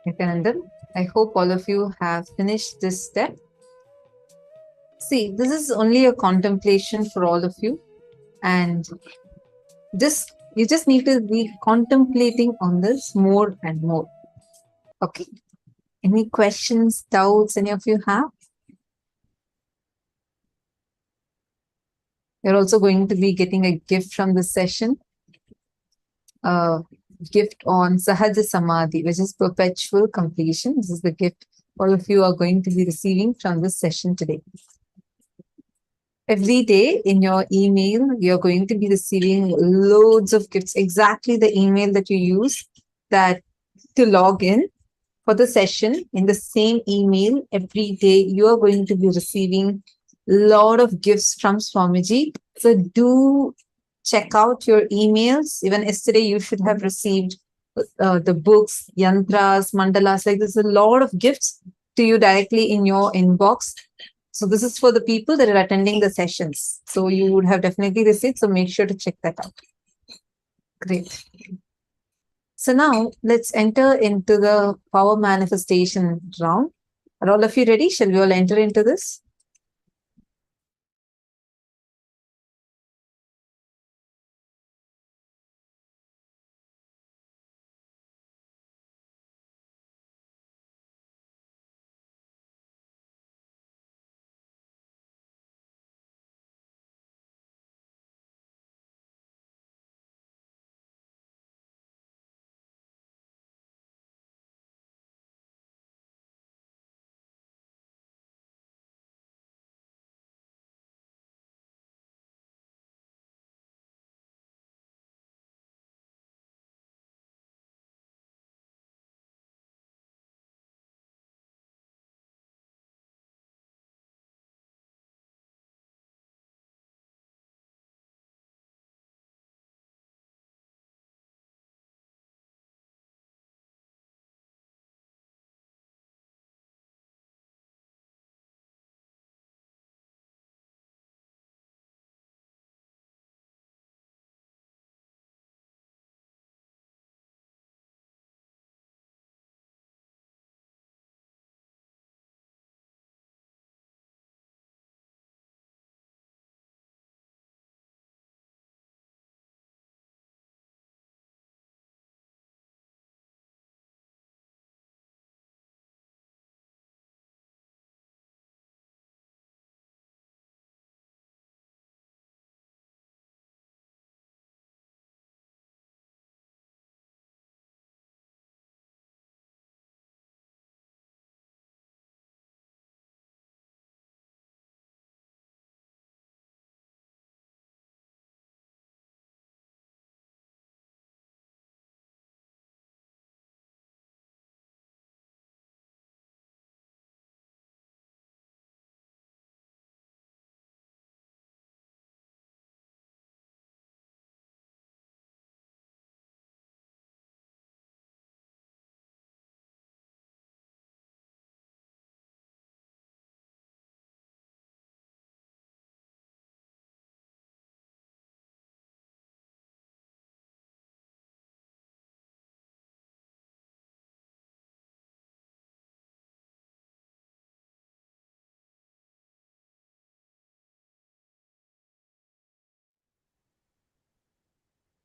Nithyananda. I hope all of you have finished this step. See, this is only a contemplation for all of you, and you just need to be contemplating on this more and more. Okay. Any questions, doubts any of you have? You're also going to be getting a gift from this session. A gift on Sahaja Samādhi, which is perpetual completion. This is the gift all of you are going to be receiving from this session today. Every day in your email, you're going to be receiving loads of gifts, exactly the email that you use to log in for the session. In the same email, every day you are going to be receiving a lot of gifts from Swamiji. So do check out your emails. Even yesterday, you should have received the books, yantras, mandalas. Like there's a lot of gifts to you directly in your inbox. So this is for the people that are attending the sessions. So you would have definitely received. So make sure to check that out. Great. So now let's enter into the power manifestation round. Are all of you ready? Shall we all enter into this?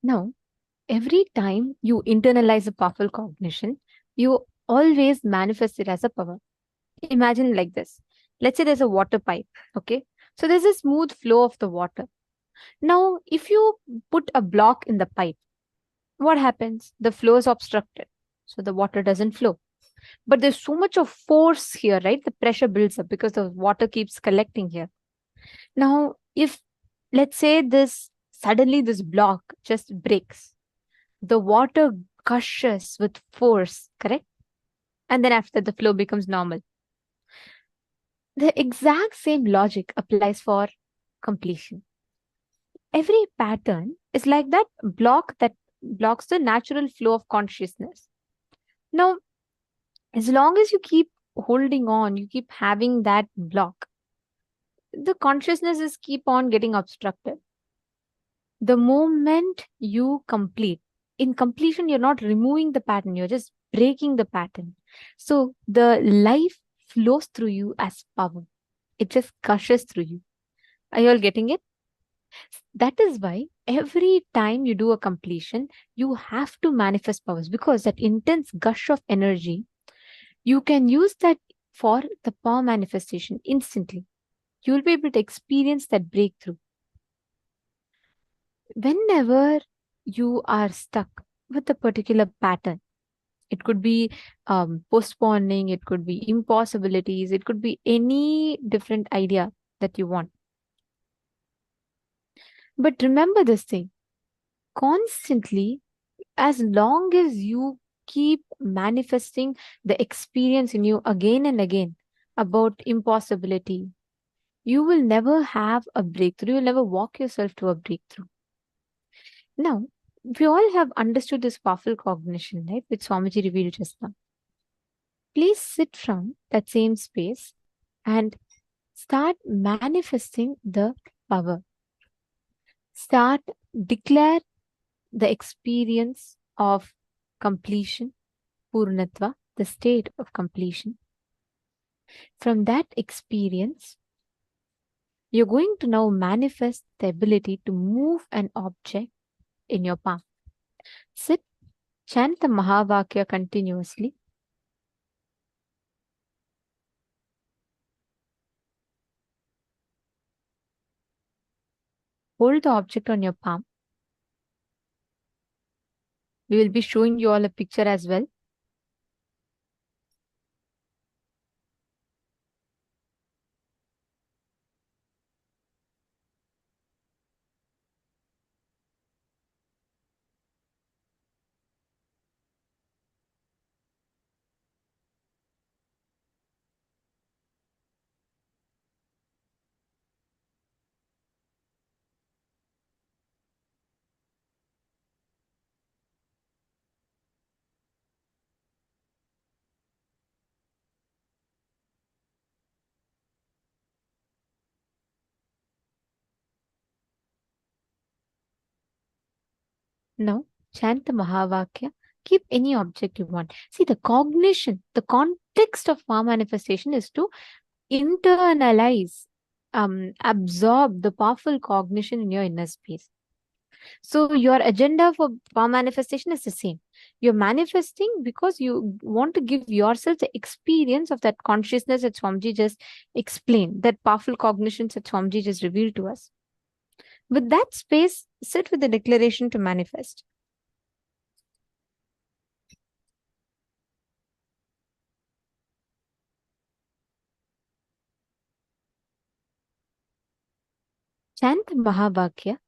Now, every time you internalize a powerful cognition, you always manifest it as a power. Imagine like this. Let's say there's a water pipe, okay? So there's a smooth flow of the water. Now, if you put a block in the pipe, what happens? The flow is obstructed. So the water doesn't flow. But there's so much of force here, right? The pressure builds up because the water keeps collecting here. Now, if let's say suddenly this block just breaks, the water gushes with force, correct? And then after the flow becomes normal. The exact same logic applies for completion. Every pattern is like that block that blocks the natural flow of consciousness. Now, as long as you keep holding on, you keep having that block, the consciousness is keep on getting obstructed. The moment you complete, in completion, you're not removing the pattern, you're just breaking the pattern. So the life flows through you as power. It just gushes through you. Are you all getting it? That is why every time you do a completion, you have to manifest powers, because that intense gush of energy, you can use that for the power manifestation instantly. You will be able to experience that breakthrough. Whenever you are stuck with a particular pattern, it could be postponing, it could be impossibilities, it could be any different idea that you want. But remember this thing, constantly, as long as you keep manifesting the experience in you again and again about impossibility, you will never have a breakthrough. You will never walk yourself to a breakthrough. Now, we all have understood this powerful cognition, right, which Swamiji revealed just now. Please sit from that same space and start manifesting the power. Start declare the experience of completion, Purnatva, the state of completion. From that experience, you're going to now manifest the ability to move an object in your palm. Sit, chant the Mahavakya continuously. Hold the object on your palm. We will be showing you all a picture as well. Now, chant the Mahavakya. Keep any object you want. See, the cognition, the context of power manifestation is to internalize, absorb the powerful cognition in your inner space. So your agenda for power manifestation is the same. You're manifesting because you want to give yourself the experience of that consciousness that Swamiji just explained, that powerful cognition that Swamiji just revealed to us. With that space, sit with the declaration to manifest. Chant the Mahavakya.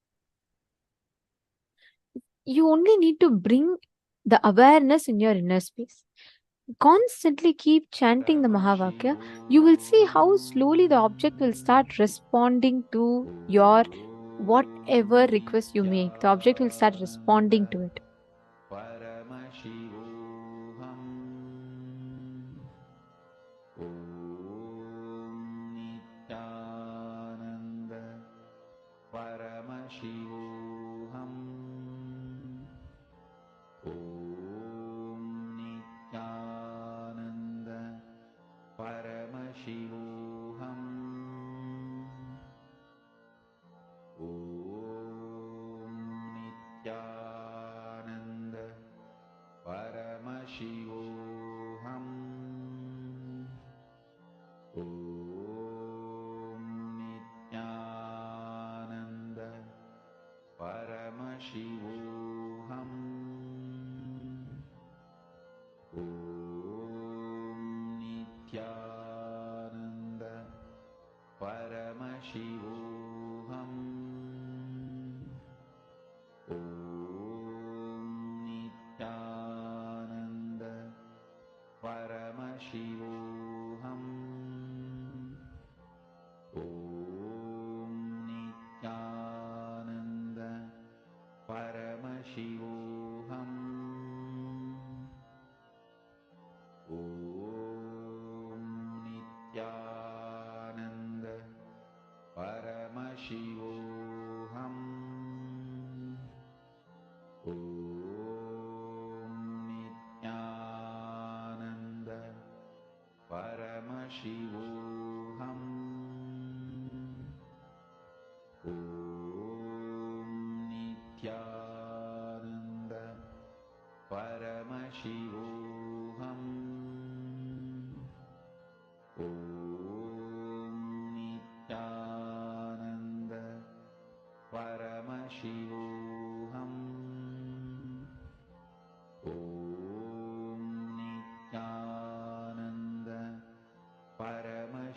You only need to bring the awareness in your inner space. Constantly keep chanting the Mahavakya. You will see how slowly the object will start responding to your whatever request you make. The object will start responding to it. Paramashivoham. Om Nithyananda. Paramashivoham. Om Nithyananda. Paramashivoham. Om Nithyananda. Paramashivoham. Om Nithyananda. Paramashivoham. Om Nithyananda. Paramashivoham. Om Nithyananda. Paramashivoham. Om Nithyananda. Paramashivoham. Om Nithyananda. Paramashivoham. Om Nithyananda.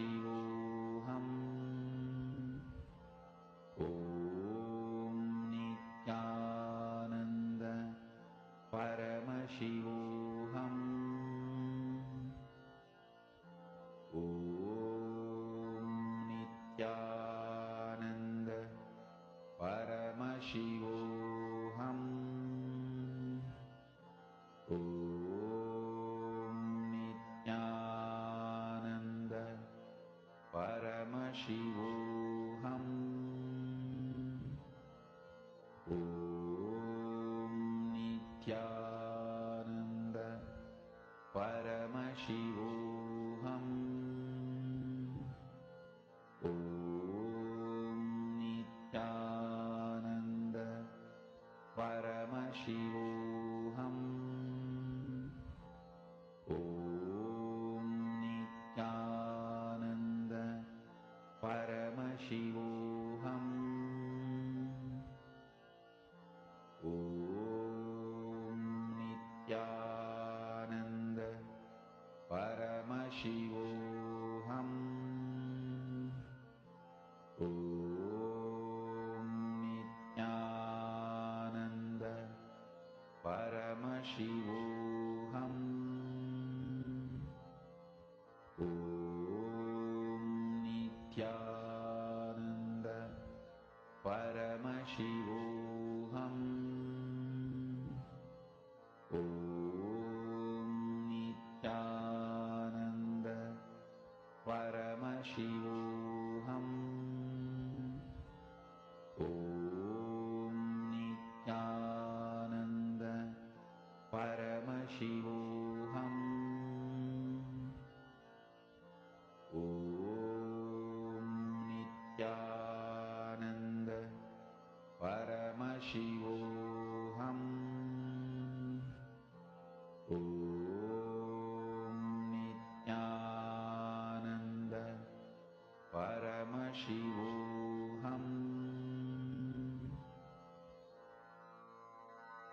Paramashivoham. Om Nithyananda Paramashivoham. Om Nithyananda Paramashivoham. Om Nithyananda Paramashivoham. Om Nithyananda Paramashivoham. Om Nithyananda Paramashivoham. Om Nithyananda Paramashivoham. Om Nithyananda Paramashivoham. Om Nithyananda Paramashivoham. Om Nithyananda Paramashivoham. Om Nithyananda Paramashivoham. Om Nithyananda Paramashivoham. Om Nithyananda Paramashivoham. Om Nithyananda Paramashivoham.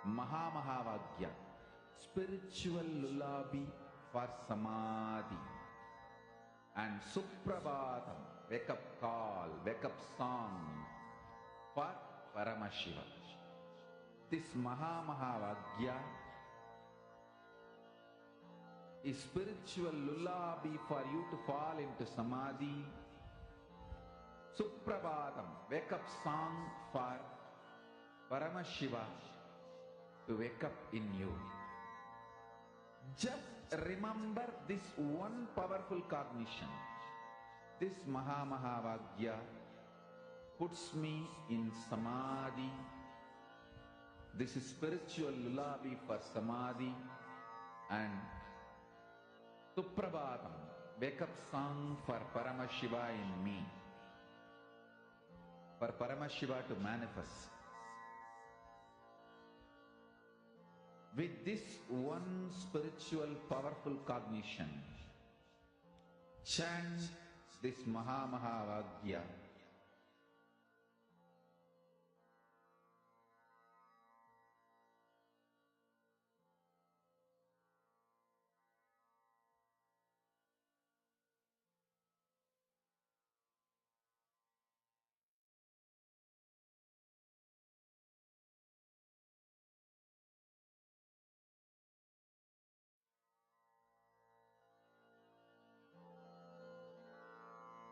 Mahamahavaagya, spiritual lullaby for Samadhi, and Suprabhatam, wake up call, wake up song for Paramashiva. This Mahamahavaagya is spiritual lullaby for you to fall into Samadhi. Suprabhatam, wake up song for Paramashiva to wake up in you. Just remember this one powerful cognition. This Mahamahavaagya puts me in Samadhi. This is spiritual lullaby for Samadhi, and Suprabhatam, wake up song for Paramashiva in me. For Paramashiva to manifest. With this one spiritual powerful cognition, chant this Mahamahavaagya.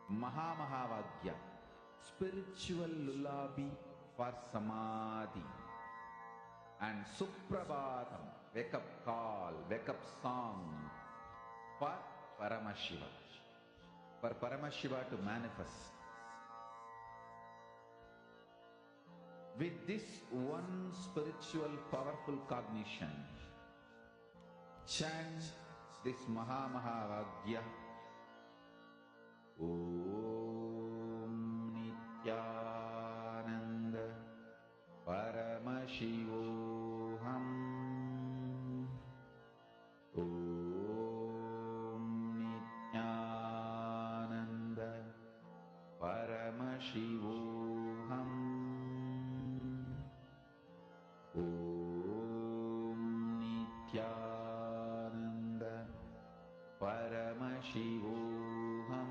Mahamahavaagya, spiritual lullaby for Samadhi, and Suprabhatam, wake up call, wake up song for Paramashiva. For Paramashiva to manifest. With this one spiritual powerful cognition, chant this Mahamahavaagya. Om Nithyananda Paramashivoham. Om Nithyananda Paramashivoham. Om Nithyananda. Paramashivoham.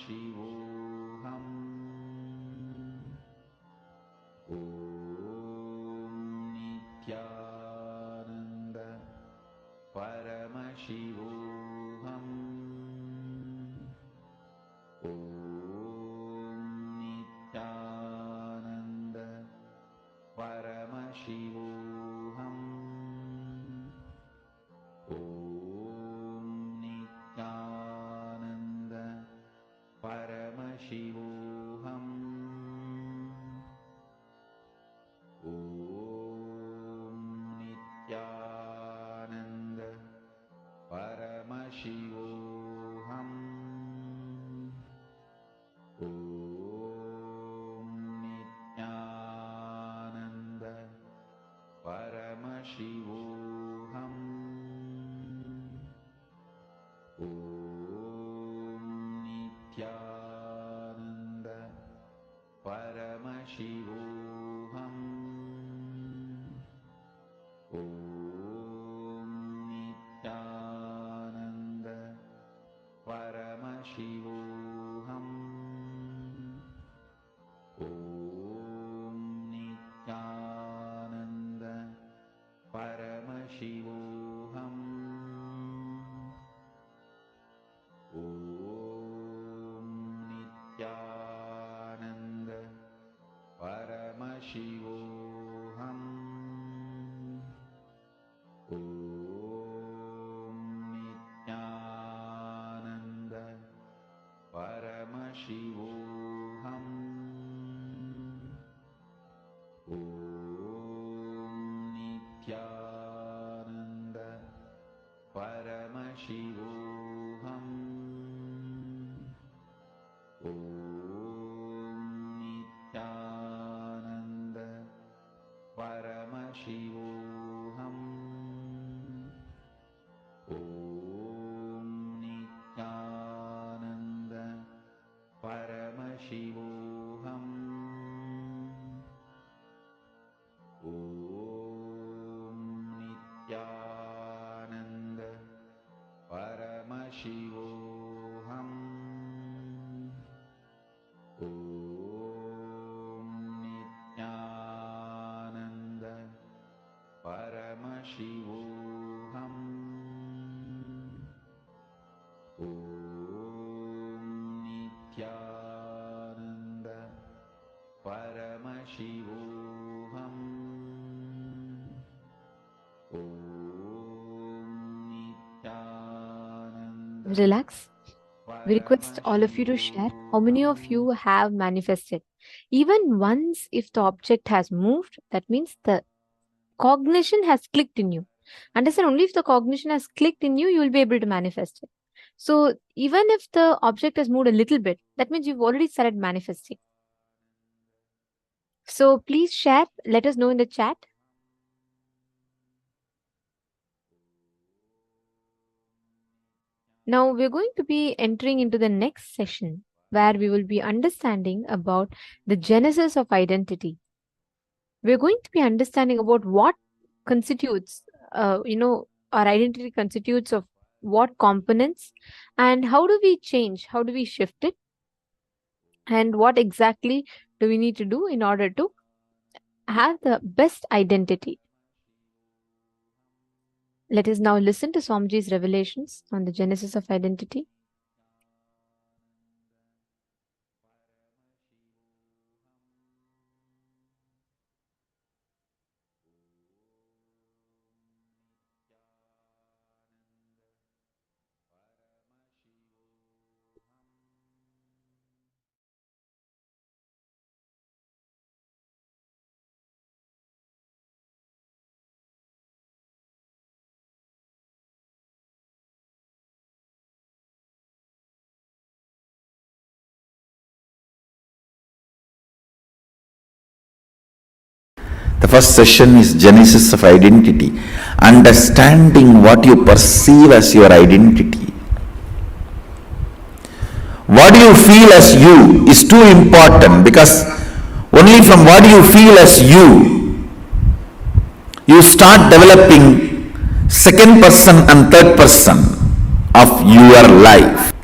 Paramashivoham. Om Nithyananda Paramashivoham. Om Nithyananda Paramashivoham. Om Nithyananda Paramashivoham. Om Nithyananda Paramashivoham. Om Nithyananda Paramashivoham. Om Nithyananda Paramashivoham. Om Nithyananda Paramashivoham. Om Nithyananda Paramashivoham. Om Nithyananda Paramashivoham. Om Nithyananda Paramashivoham. Om Nithyananda Paramashivoham. Om Nithyananda Paramashivoham. Om Nithyananda Paramashivoham. Om Nithyananda Paramashivoham. Om Nithyananda Paramashivoham. Om Nithyananda Paramashivoham. Om Nithyananda Relax. We request all of you to share how many of you have manifested. Even once, if the object has moved, that means the cognition has clicked in you. Understand, only if the cognition has clicked in you, you will be able to manifest it. So even if the object has moved a little bit, that means you've already started manifesting. So please share, let us know in the chat. Now we're going to be entering into the next session where we will be understanding about the genesis of identity. We're going to be understanding about what constitutes, our identity constitutes of what components, and how do we change, how do we shift it, and what exactly do we need to do in order to have the best identity. Let us now listen to Swamiji's revelations on the genesis of identity. The first session is Genesis of Identity, understanding what you perceive as your identity. What you feel as you is too important, because only from what you feel as you start developing second person and third person of your life.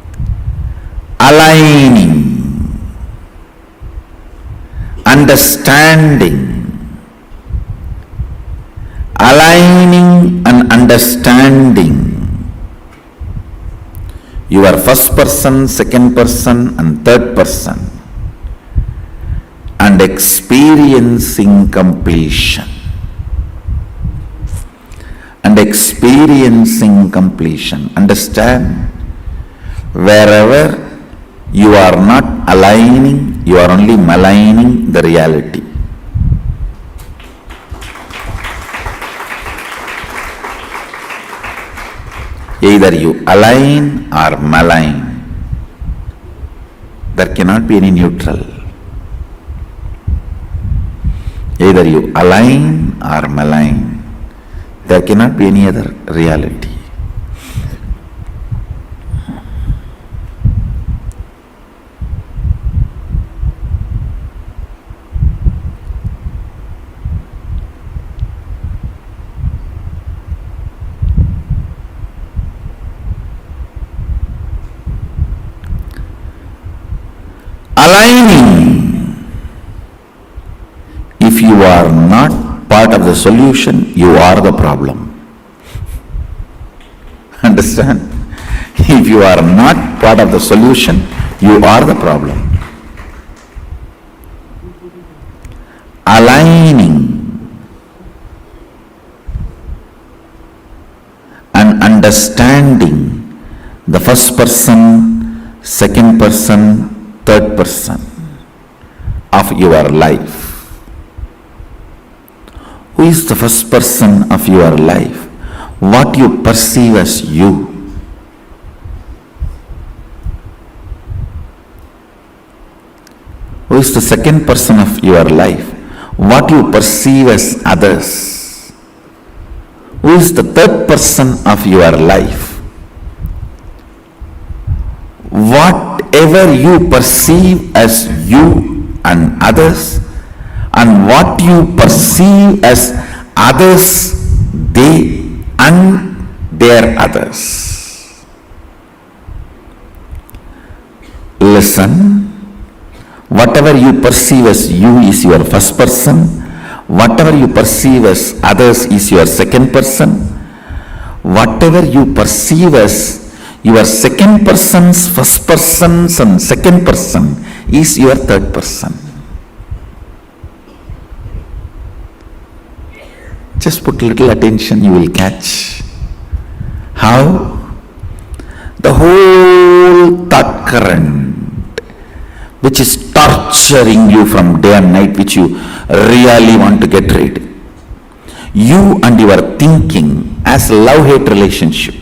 aligning, understanding, aligning and understanding your first person, second person and third person, and experiencing completion. And experiencing completion. Understand, wherever you are not aligning, you are only maligning the reality. Either you align or malign. There cannot be any neutral. Either you align or malign. There cannot be any other reality. Aligning. If you are not part of the solution, you are the problem. Understand? If you are not part of the solution, you are the problem. Aligning and understanding the first person, second person, third person of your life. Who is the first person of your life? What you perceive as you. Who is the second person of your life? What you perceive as others. Who is the third person of your life? Whatever you perceive as you and others, and what you perceive as others, they and their others. Listen, whatever you perceive as you is your first person, whatever you perceive as others is your second person, whatever you perceive as your second person's first person's and second person is your third person. Just put little attention, you will catch how the whole thought current which is torturing you from day and night, which you really want to get rid, you and your thinking as love-hate relationship.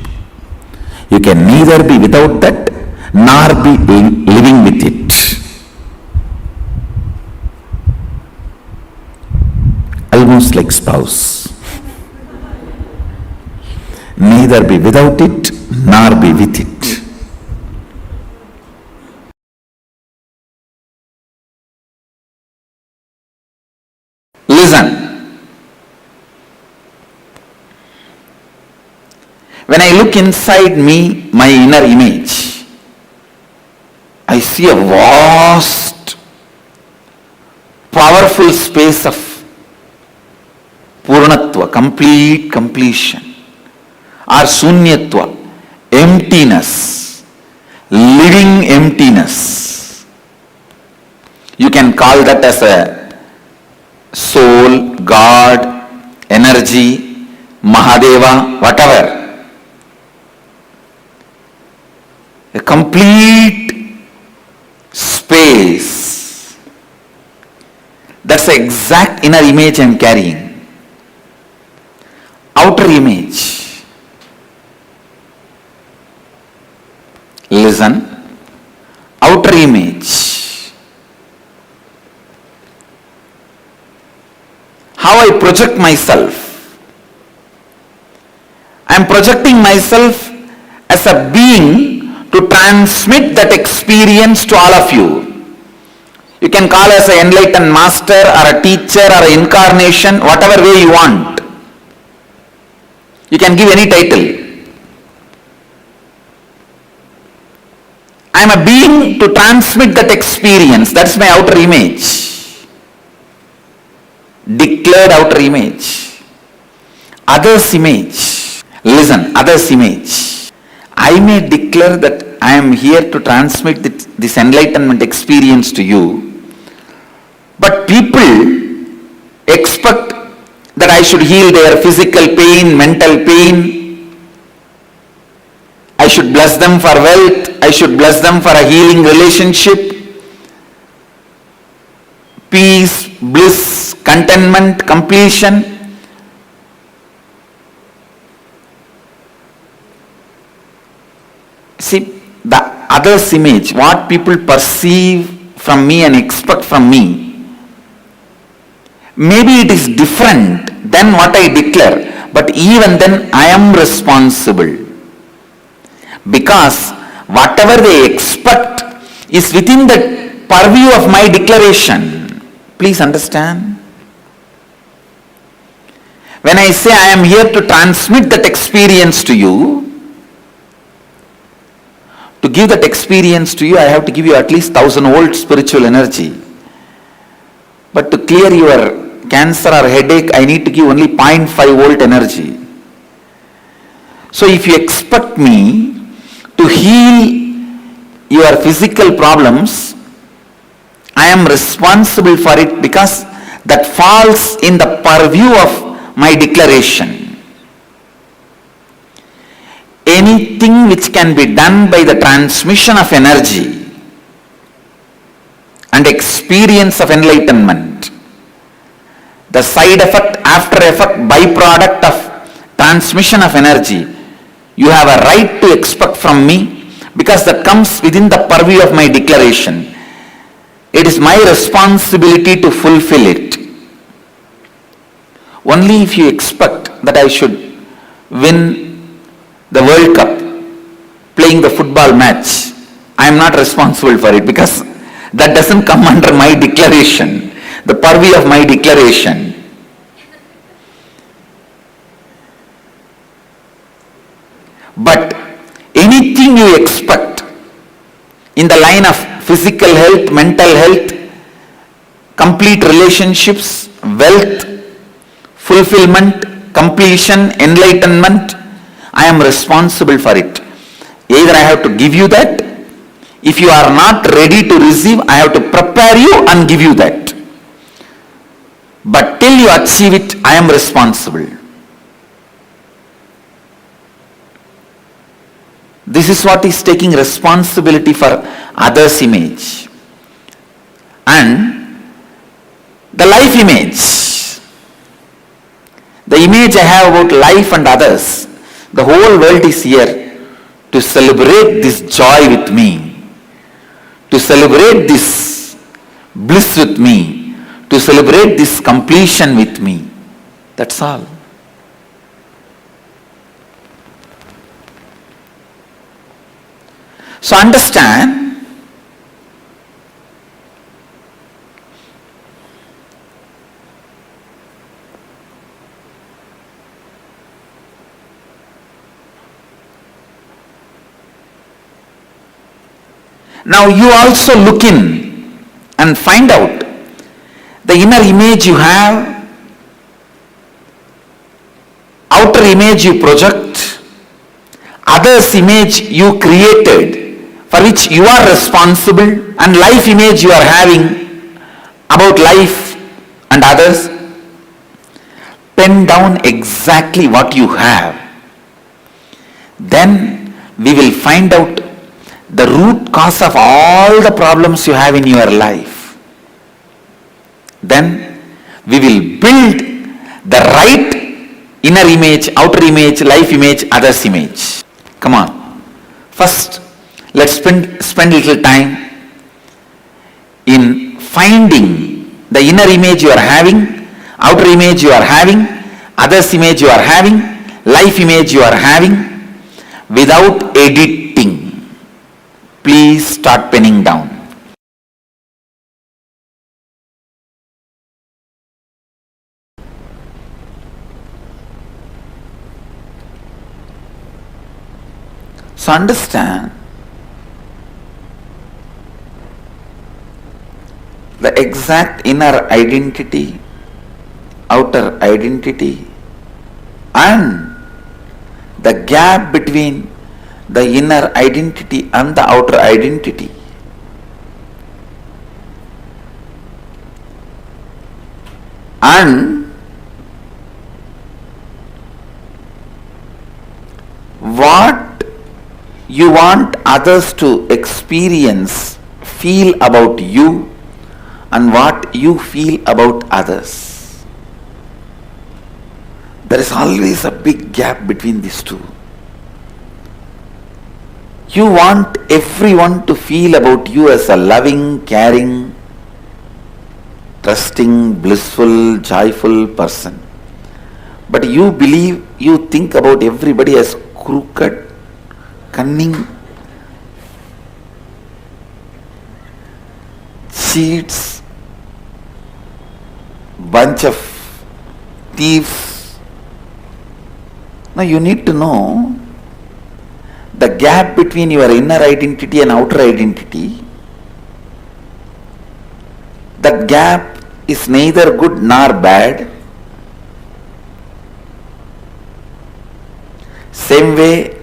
You can neither be without that nor be living with it. Almost like spouse. Neither be without it nor be with it. Listen. When I look inside me, my inner image, I see a vast, powerful space of Purnatva, complete completion, or Sunyatva, emptiness, living emptiness. You can call that as a soul, God, energy, Mahadeva, whatever. A complete space. That's the exact inner image I am carrying. Outer image. Listen. Outer image. How I project myself. I am projecting myself as a being to transmit that experience to all of you. You can call us an enlightened master or a teacher or an incarnation, whatever way you want. You can give any title. I am a being to transmit that experience. That's my outer image. Declared outer image. Others' image. Listen, others' image. I may declare that I am here to transmit this enlightenment experience to you, but people expect that I should heal their physical pain, mental pain. I should bless them for wealth. I should bless them for a healing relationship. Peace, bliss, contentment, completion. See, the other's image, what people perceive from me and expect from me, maybe it is different than what I declare, but even then I am responsible. Because whatever they expect is within the purview of my declaration. Please understand. When I say I am here to transmit that experience to you, to give that experience to you, I have to give you at least 1000 volt spiritual energy. But to clear your cancer or headache, I need to give only 0.5 volt energy. So if you expect me to heal your physical problems, I am responsible for it because that falls in the purview of my declaration. Anything which can be done by the transmission of energy and experience of enlightenment, the side effect, after effect, byproduct of transmission of energy, you have a right to expect from me because that comes within the purview of my declaration. It is my responsibility to fulfill it. Only if you expect that I should win the World Cup, playing the football match, I am not responsible for it because that doesn't come under my declaration, the purview of my declaration. But anything you expect in the line of physical health, mental health, complete relationships, wealth, fulfillment, completion, enlightenment, I am responsible for it. Either I have to give you that. If you are not ready to receive, I have to prepare you and give you that. But till you achieve it, I am responsible. This is what is taking responsibility for others' image. And the life image, the image I have about life and others, the whole world is here to celebrate this joy with me, to celebrate this bliss with me, to celebrate this completion with me. That's all. So understand, now you also look in and find out the inner image you have, outer image you project, others' image you created, for which you are responsible, and life image you are having about life and others. Pen down exactly what you have. Then we will find out the root cause of all the problems you have in your life. Then we will build the right inner image, outer image, life image, others' image. Come on. First, let's spend a little time in finding the inner image you are having, outer image you are having, others' image you are having, life image you are having, without editing. Please start penning down. So understand, the exact inner identity, outer identity, and the gap between the inner identity and the outer identity. And what you want others to experience, feel about you, and what you feel about others. There is always a big gap between these two. You want everyone to feel about you as a loving, caring, trusting, blissful, joyful person. But you believe, you think about everybody as crooked, cunning, cheats, bunch of thieves. Now you need to know the gap between your inner identity and outer identity. That gap is neither good nor bad. Same way,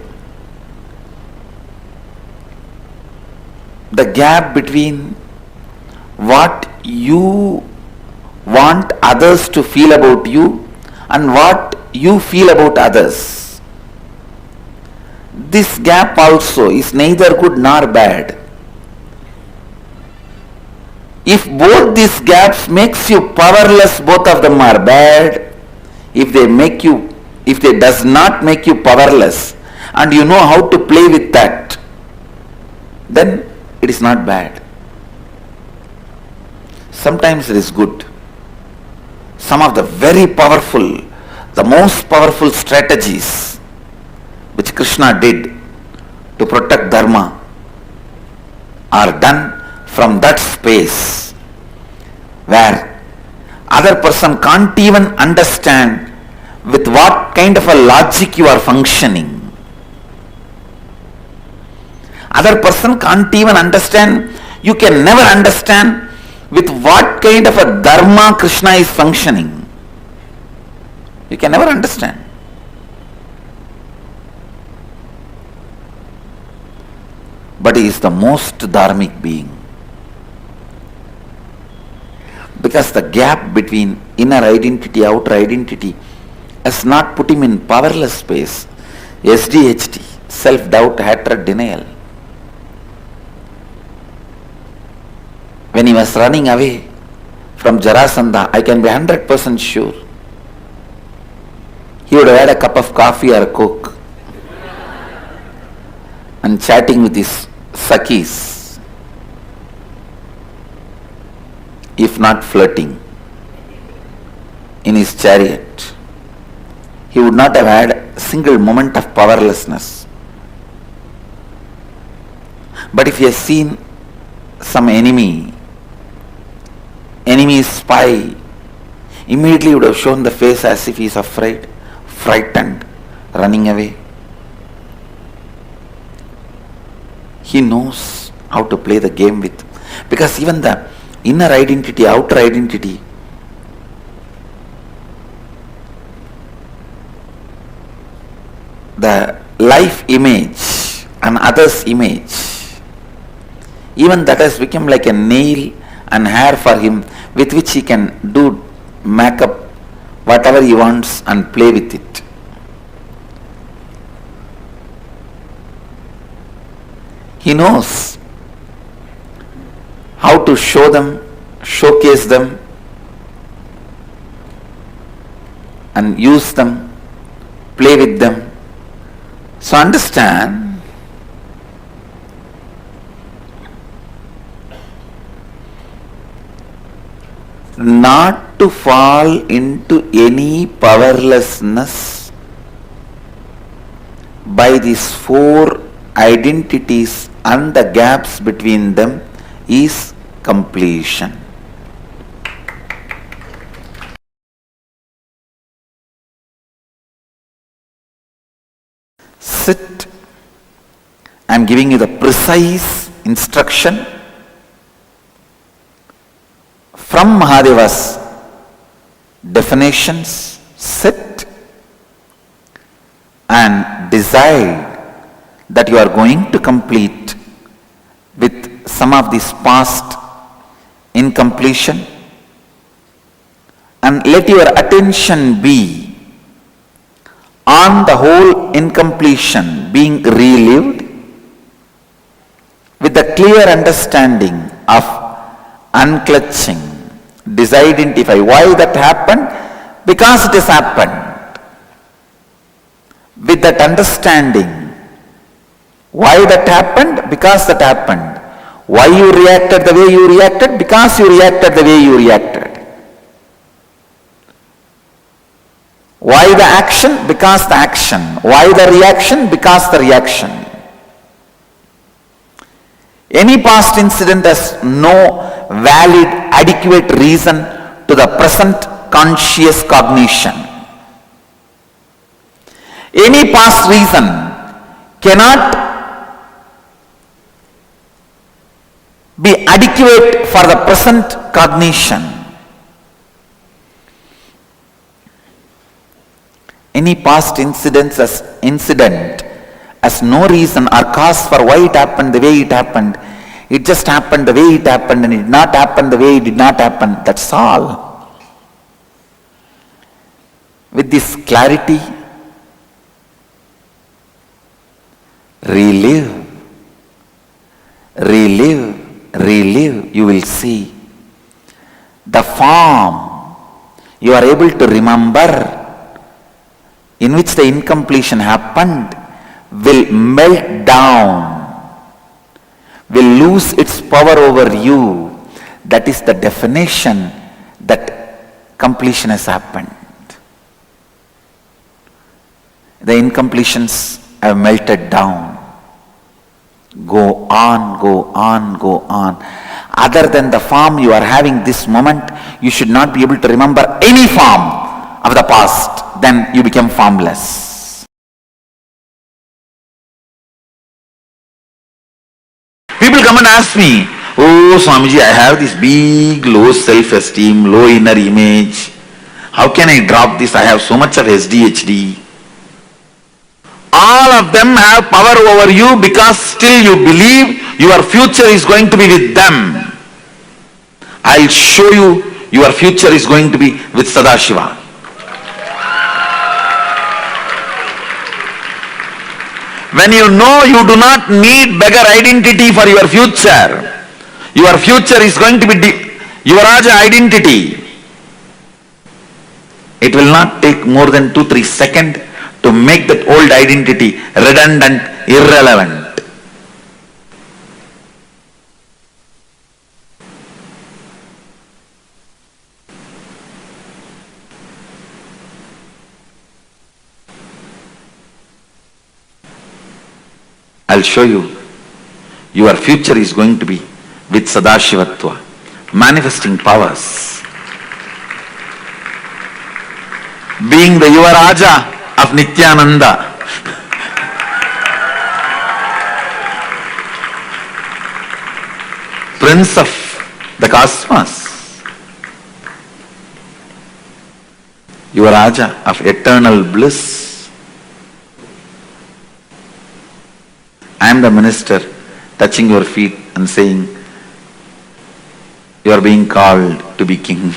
the gap between what you want others to feel about you and what you feel about others. This gap also is neither good nor bad. If both these gaps makes you powerless, both of them are bad. If they does not make you powerless and you know how to play with that, then it is not bad. Sometimes it is good. Some of the very powerful, the most powerful strategies which Krishna did to protect Dharma are done from that space where other person can't even understand with what kind of a logic you are functioning. Other person can't even understand, you can never understand with what kind of a dharma Krishna is functioning. You can never understand. But he is the most dharmic being. Because the gap between inner identity, outer identity has not put him in powerless space. SDHT, self-doubt, hatred, denial. When he was running away from Jarasandha, I can be 100% sure he would have had a cup of coffee or a coke and chatting with his Sakhis, if not flirting, in his chariot. He would not have had a single moment of powerlessness. But if he has seen some enemy spy, immediately he would have shown the face as if he is afraid, frightened, running away. He knows how to play the game with. Because even the inner identity, outer identity, the life image and others' image, even that has become like a nail and hair for him with which he can do makeup, whatever he wants and play with it. He knows how to show them, showcase them and use them, play with them. So understand, not to fall into any powerlessness by these four identities and the gaps between them is completion. Sit. I am giving you the precise instruction. from Mahadeva's definitions, sit and decide that you are going to complete with some of this past incompletion, and let your attention be on the whole incompletion being relived with the clear understanding of unclutching. Disidentify why that happened, because it has happened. With that understanding, why that happened, because that happened. Why you reacted the way you reacted, because you reacted the way you reacted. Why the action, because the action. Why the reaction, because the reaction. Any past incident has no valid, adequate reason to the present conscious cognition. Any past reason cannot be adequate for the present cognition. Any past incident has no reason or cause for why it happened the way it happened. It just happened the way it happened, and it did not happen the way it did not happen. That's all. With this clarity, relive, you will see the form you are able to remember in which the incompletion happened will melt down, will lose its power over you. That is the definition that completion has happened. The incompletions have melted down. Go on, go on, go on. Other than the form you are having this moment, you should not be able to remember any form of the past. Then you become formless. People come and ask me, oh Swamiji, I have this big low self-esteem, low inner image. How can I drop this? I have so much of SDHD. All of them have power over you because still you believe your future is going to be with them. I'll show you your future is going to be with Sadashiva. When you know you do not need beggar identity for your future is going to be Yuvaraja identity. It will not take more than 2-3 seconds to make that old identity redundant, irrelevant. I'll show you. Your future is going to be with Sadashivatva, manifesting powers. Being the Yuvaraja of Nithyananda. Prince of the cosmos. Yuvaraja of eternal bliss. I am the minister touching your feet and saying, you are being called to be king.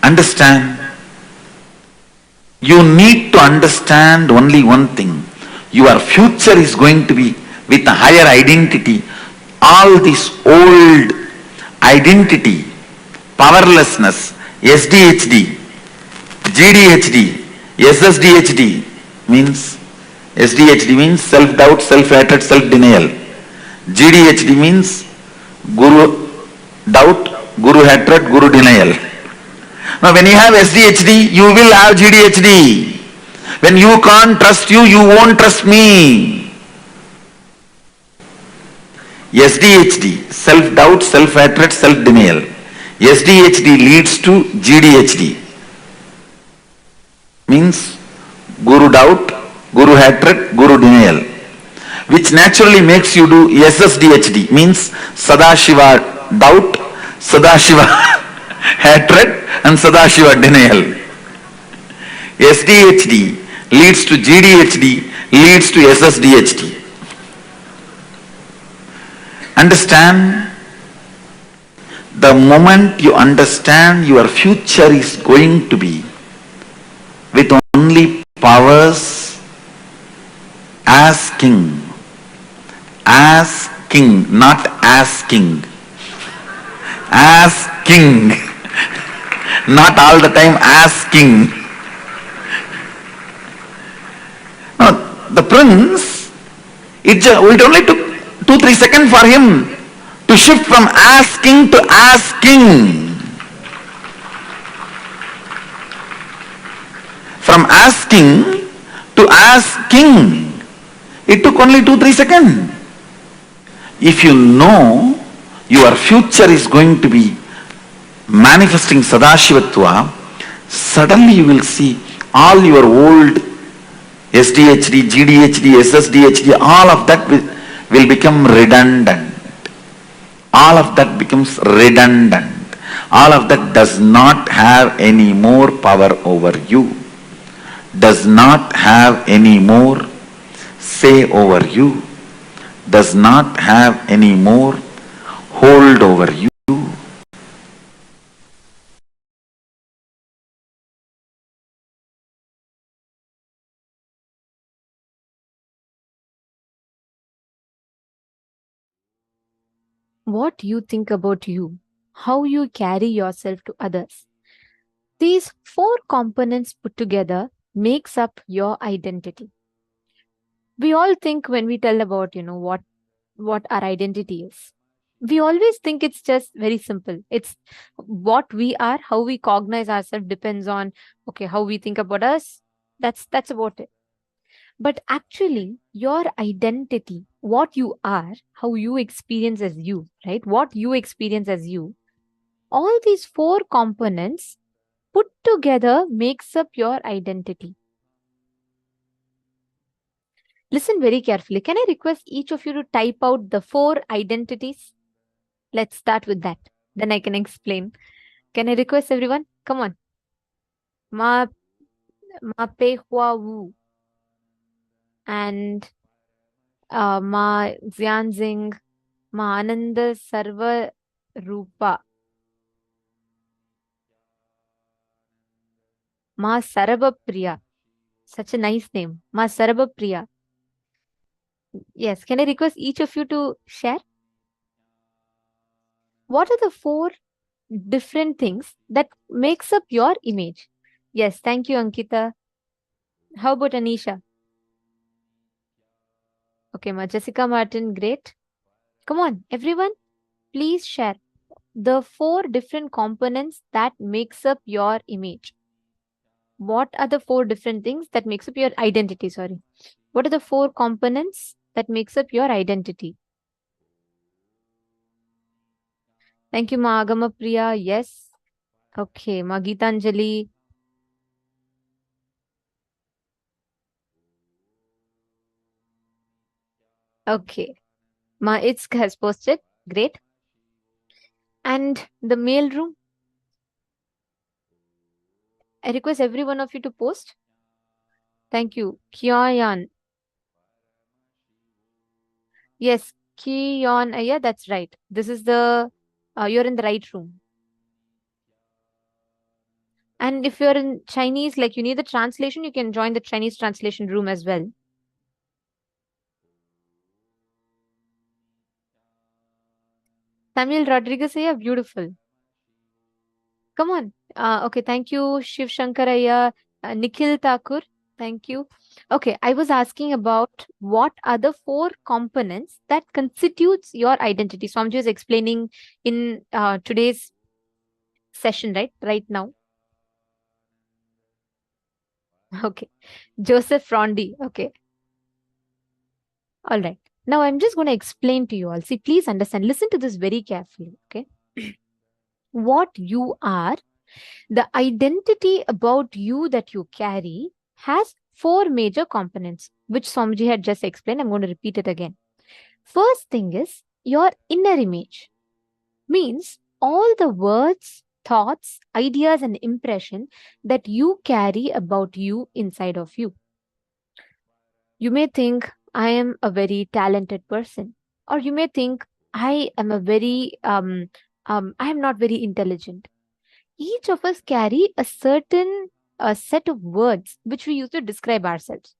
Understand. You need to understand only one thing. Your future is going to be with a higher identity. All this old identity, powerlessness, SDHD, GDHD, SSDHD means, SDHD means self-doubt, self-hatred, self-denial. GDHD means guru doubt, guru hatred, guru denial. Now when you have SDHD, you will have GDHD. When you can't trust you, you won't trust me. SDHD, self-doubt, self-hatred, self-denial. SDHD leads to GDHD. Means guru doubt, guru hatred, guru denial. which naturally makes you do SSDHD, means Sadashiva doubt, Sadashiva hatred, and Sadashiva denial. SDHD leads to GDHD, leads to SSDHD. Understand? The moment you understand your future is going to be with only powers as king, not asking, as king, not all the time asking. Now, the prince, it only took 2-3 seconds for him to shift from asking to asking. From asking to asking. It took only 2-3 seconds. If you know your future is going to be manifesting Sadashivatva, suddenly you will see all your old SDHD, GDHD, SSDHD, all of that will become redundant. All of that becomes redundant. All of that does not have any more power over you. Does not have any more say over you. Does not have any more hold over you. What you think about you, how you carry yourself to others. These 4 components put together makes up your identity. We all think when we tell about, what our identity is. We always think it's just very simple. It's what we are, how we cognize ourselves depends on, how we think about us. That's about it. But actually, your identity, what you are, how you experience as you, right? What you experience as you, all these 4 components put together makes up your identity. Listen very carefully. Can I request each of you to type out the 4 identities? Let's start with that. Then I can explain. Can I request everyone? Come on. Ma pe hua wu. And ma Xianzing, ma Ananda Sarva Rupa. Ma Sarabhapriya. Such a nice name. Ma Sarabhapriya. Yes. Can I request each of you to share? What are the 4 different things that makes up your image? Yes. Thank you, Ankita. How about Anisha? Okay, ma Jessica Martin, great. Come on, everyone, please share the 4 different components that makes up your image. What are the 4 different things that makes up your identity? Sorry. What are the 4 components that makes up your identity? Thank you, Ma Agama Priya. Yes. Okay, Ma Geetanjali. Okay. Ma Itsk has posted. Great. And the mail room. I request every one of you to post. Thank you. Kyayan. Yes, Kyon. Yeah, that's right. This is the, you're in the right room. And if you're in Chinese, like you need the translation, you can join the Chinese translation room as well. Samuel Rodriguez, yeah, beautiful. Come on. Okay, thank you, Shiv Shankaraya, Nikhil Thakur. Thank you. Okay, I was asking about what are the 4 components that constitutes your identity. So I'm just explaining in today's session, right now. Okay. Joseph Rondi. Okay. All right. Now I'm just going to explain to you all. See, please understand. Listen to this very carefully. Okay. What you are, the identity about you that you carry has 4 major components. which Swamiji had just explained. I'm going to repeat it again. First thing is your inner image. Means all the words, thoughts, ideas, and impression that you carry about you inside of you. You may think, I am a very talented person, or you may think, I am I am not very intelligent. Each of us carry a certain set of words which we use to describe ourselves.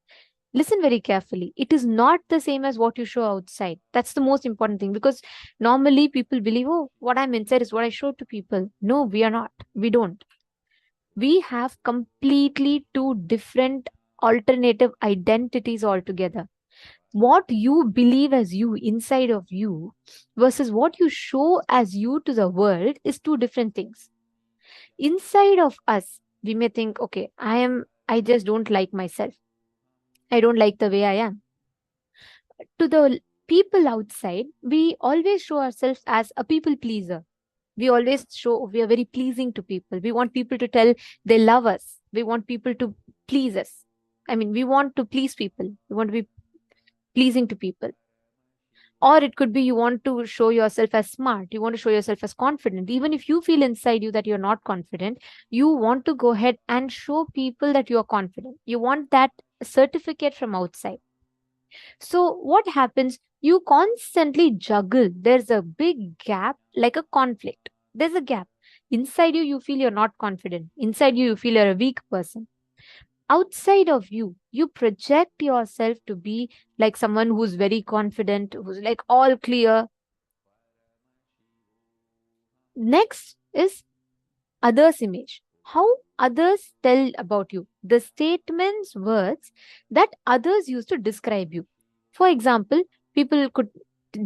Listen very carefully. It is not the same as what you show outside. That's the most important thing, because normally people believe, oh, what I'm inside is what I show to people. No, we are not. We don't. We have completely two different alternative identities altogether. What you believe as you inside of you versus what you show as you to the world is two different things. Inside of us, we may think, okay, I just don't like myself. I don't like the way I am. To the people outside, we always show ourselves as a people pleaser. We always show we are very pleasing to people. We want people to tell they love us. We want people to please us. I mean, we want to please people. We want to be pleasing to people. Or it could be you want to show yourself as smart. You want to show yourself as confident. Even if you feel inside you that you're not confident, you want to go ahead and show people that you're confident. You want that certificate from outside. So what happens? You constantly juggle. There's a big gap, like a conflict. There's a gap. Inside you, you feel you're not confident. Inside you, you feel you're a weak person. Outside of you, you project yourself to be like someone who's very confident, who's like all clear. Next is others' image. How others tell about you. The statements, words that others use to describe you. For example, people could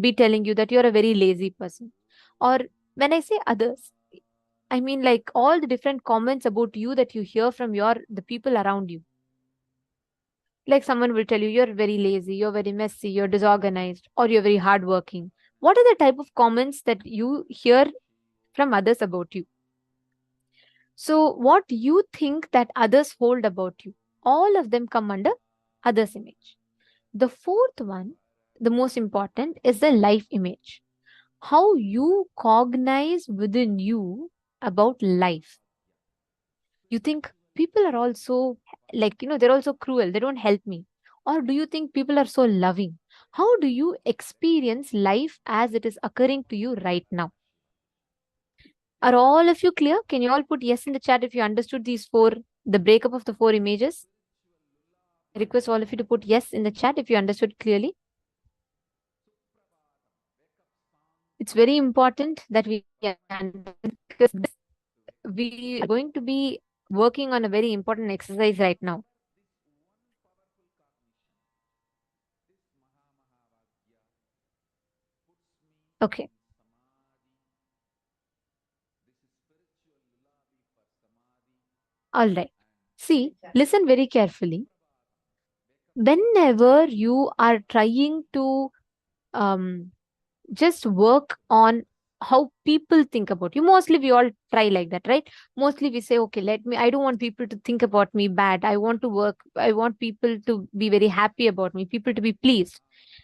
be telling you that you're a very lazy person. Or when I say others, I mean like all the different comments about you that you hear from the people around you. Like someone will tell you you're very lazy, you're very messy, you're disorganized, or you're very hardworking. What are the type of comments that you hear from others about you? So what you think that others hold about you, all of them come under others' image. The fourth one, the most important, is the life image. How you cognize within you about life. You think people are also they're also cruel, they don't help me. Or do you think people are so loving? How do you experience life as it is occurring to you right now? Are all of you clear? Can you all put yes in the chat if you understood the breakup of the four images? I request all of you to put yes in the chat if you understood clearly. It's very important that we understand, because we are going to be working on a very important exercise right now. Okay. All right. See, listen very carefully. Whenever you are trying to just work on how people think about you, mostly we all try like that, right? Mostly we say, okay, I don't want people to think about me bad. I want people to be very happy about me, people to be pleased.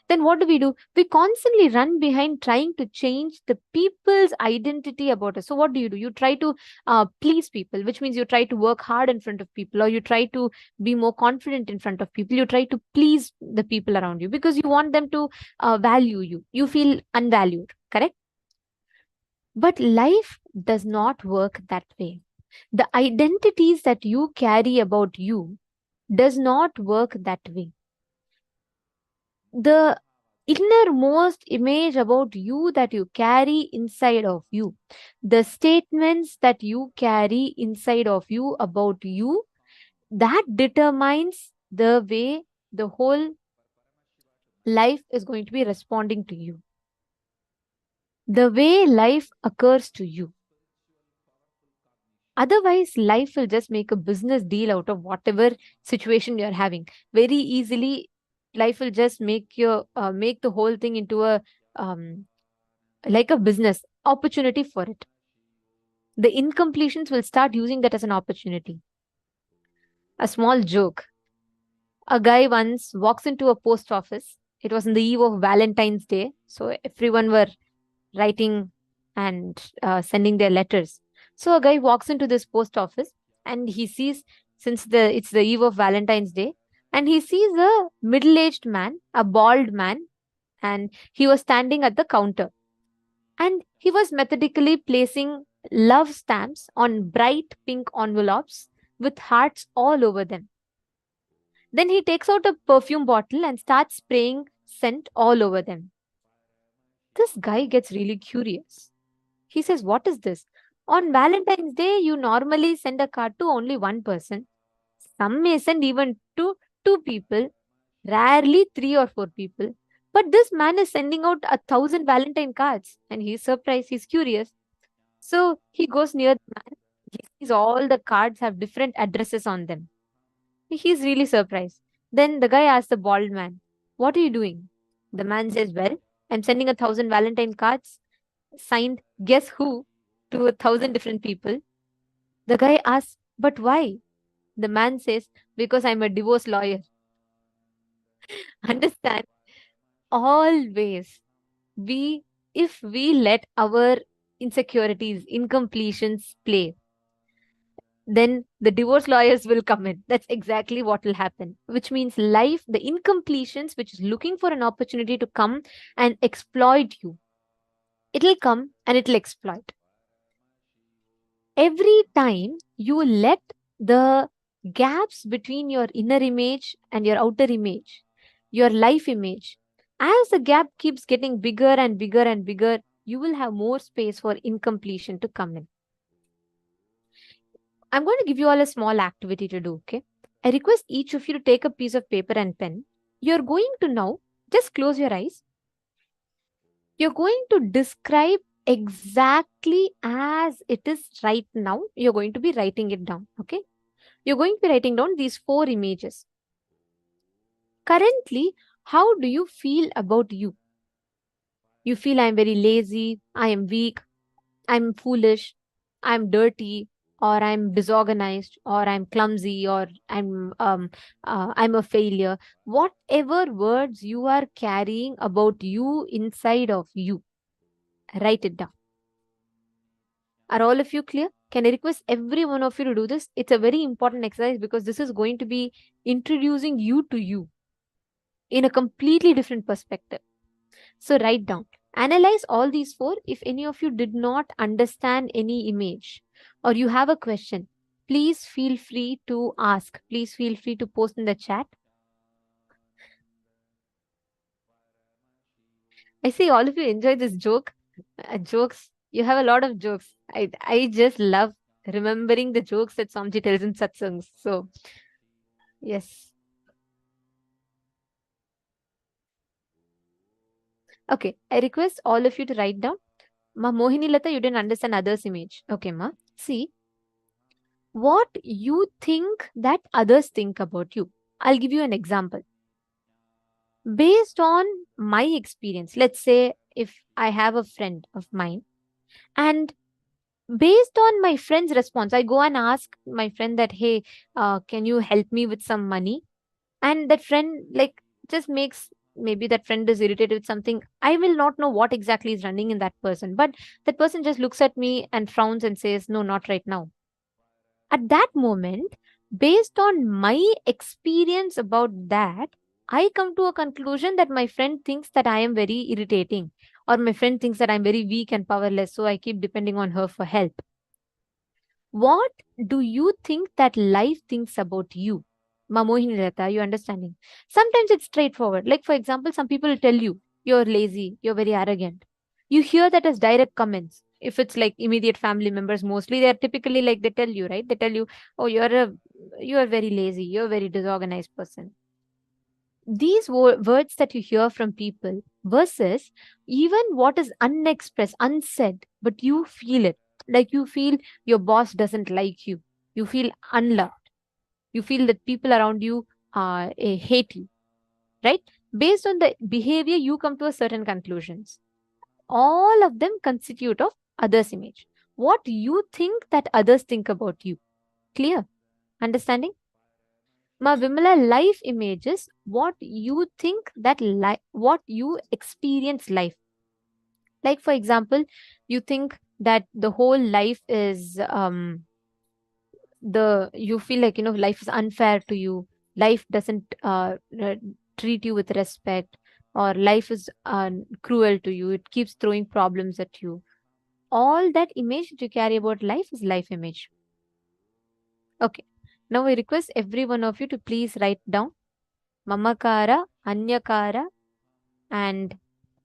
Then what do? We constantly run behind trying to change the people's identity about us. So what do? You try to please people, which means you try to work hard in front of people, or you try to be more confident in front of people. You try to please the people around you because you want them to value you. You feel unvalued, correct? But life does not work that way. The identities that you carry about you does not work that way. The innermost image about you that you carry inside of you, the statements that you carry inside of you about you, that determines the way the whole life is going to be responding to you. The way life occurs to you. Otherwise, life will just make a business deal out of whatever situation you're having. Very easily, life will just make the whole thing into a like a business opportunity for it. The incompletions will start using that as an opportunity. A small joke. A guy once walks into a post office. It was on the eve of Valentine's Day, so everyone were writing and sending their letters. So a guy walks into this post office and he sees, since it's the eve of Valentine's Day, and he sees a middle-aged man, a bald man, and he was standing at the counter. And he was methodically placing love stamps on bright pink envelopes with hearts all over them. Then he takes out a perfume bottle and starts spraying scent all over them. This guy gets really curious. He says, "What is this? On Valentine's Day, you normally send a card to only one person. Some may send even to two people, rarely 3 or 4 people. But this man is sending out 1,000 Valentine cards." And he's surprised, he's curious. So he goes near the man. He sees all the cards have different addresses on them. He's really surprised. Then the guy asks the bald man, "What are you doing?" The man says, "Well, I'm sending 1,000 Valentine cards signed guess who to 1,000 different people." The guy asks, "But why?" The man says, "Because I'm a divorce lawyer." Understand? Always, if we let our insecurities, incompletions play, then the divorce lawyers will come in. That's exactly what will happen, which means life, the incompletions, which is looking for an opportunity to come and exploit you, it'll come and it'll exploit. Every time you let the gaps between your inner image and your outer image, your life image, as the gap keeps getting bigger and bigger and bigger, you will have more space for incompletion to come in. I'm going to give you all a small activity to do, okay? I request each of you to take a piece of paper and pen. You're going to now, just close your eyes. You're going to describe exactly as it is right now. You're going to be writing it down, okay? You're going to be writing down these 4 images. Currently, how do you feel about you? You feel I'm very lazy, I am weak, I'm foolish, I'm dirty, or I'm disorganized, or I'm clumsy, or I'm a failure. Whatever words you are carrying about you inside of you, write it down. Are all of you clear? Can I request every one of you to do this? It's a very important exercise because this is going to be introducing you to you in a completely different perspective. So write down. Analyze all these 4. If any of you did not understand any image or you have a question, please feel free to ask. Please feel free to post in the chat. I see all of you enjoy this joke. Jokes. You have a lot of jokes. I just love remembering the jokes that Swamiji tells in satsangs. So, yes. Okay. I request all of you to write down. Ma Mohini Lata, you didn't understand others' image. Okay, ma. See, what you think that others think about you. I'll give you an example. Based on my experience, let's say if I have a friend of mine, and based on my friend's response, I go and ask my friend that, "Hey, can you help me with some money?" And that friend just makes, maybe that friend is irritated with something. I will not know what exactly is running in that person, but that person just looks at me and frowns and says, "No, not right now." At that moment, based on my experience about that, I come to a conclusion that my friend thinks that I am very irritating, or my friend thinks that I'm very weak and powerless, so I keep depending on her for help. What do you think that life thinks about you? Mamohini Rata, you understanding? Sometimes it's straightforward. Like, for example, some people tell you, "You're lazy, you're very arrogant." You hear that as direct comments. If it's like immediate family members, mostly they're typically like, they tell you, right? They tell you, "Oh, you're very lazy, you're a very disorganized person." These words that you hear from people versus even what is unexpressed, unsaid, but you feel it. Like you feel your boss doesn't like you. You feel unloved. You feel that people around you hate you, right? Based on the behavior, you come to a certain conclusions. All of them constitute of others' image. What you think that others think about you. Clear? Understanding? Ma Vimala, life image is what you think that what you experience life. Like for example, you think that the whole life is you feel like life is unfair to you, life doesn't treat you with respect, or life is cruel to you, it keeps throwing problems at you. All that image that you carry about life is life image. Okay, now I request every one of you to please write down mamakara, anyakara, and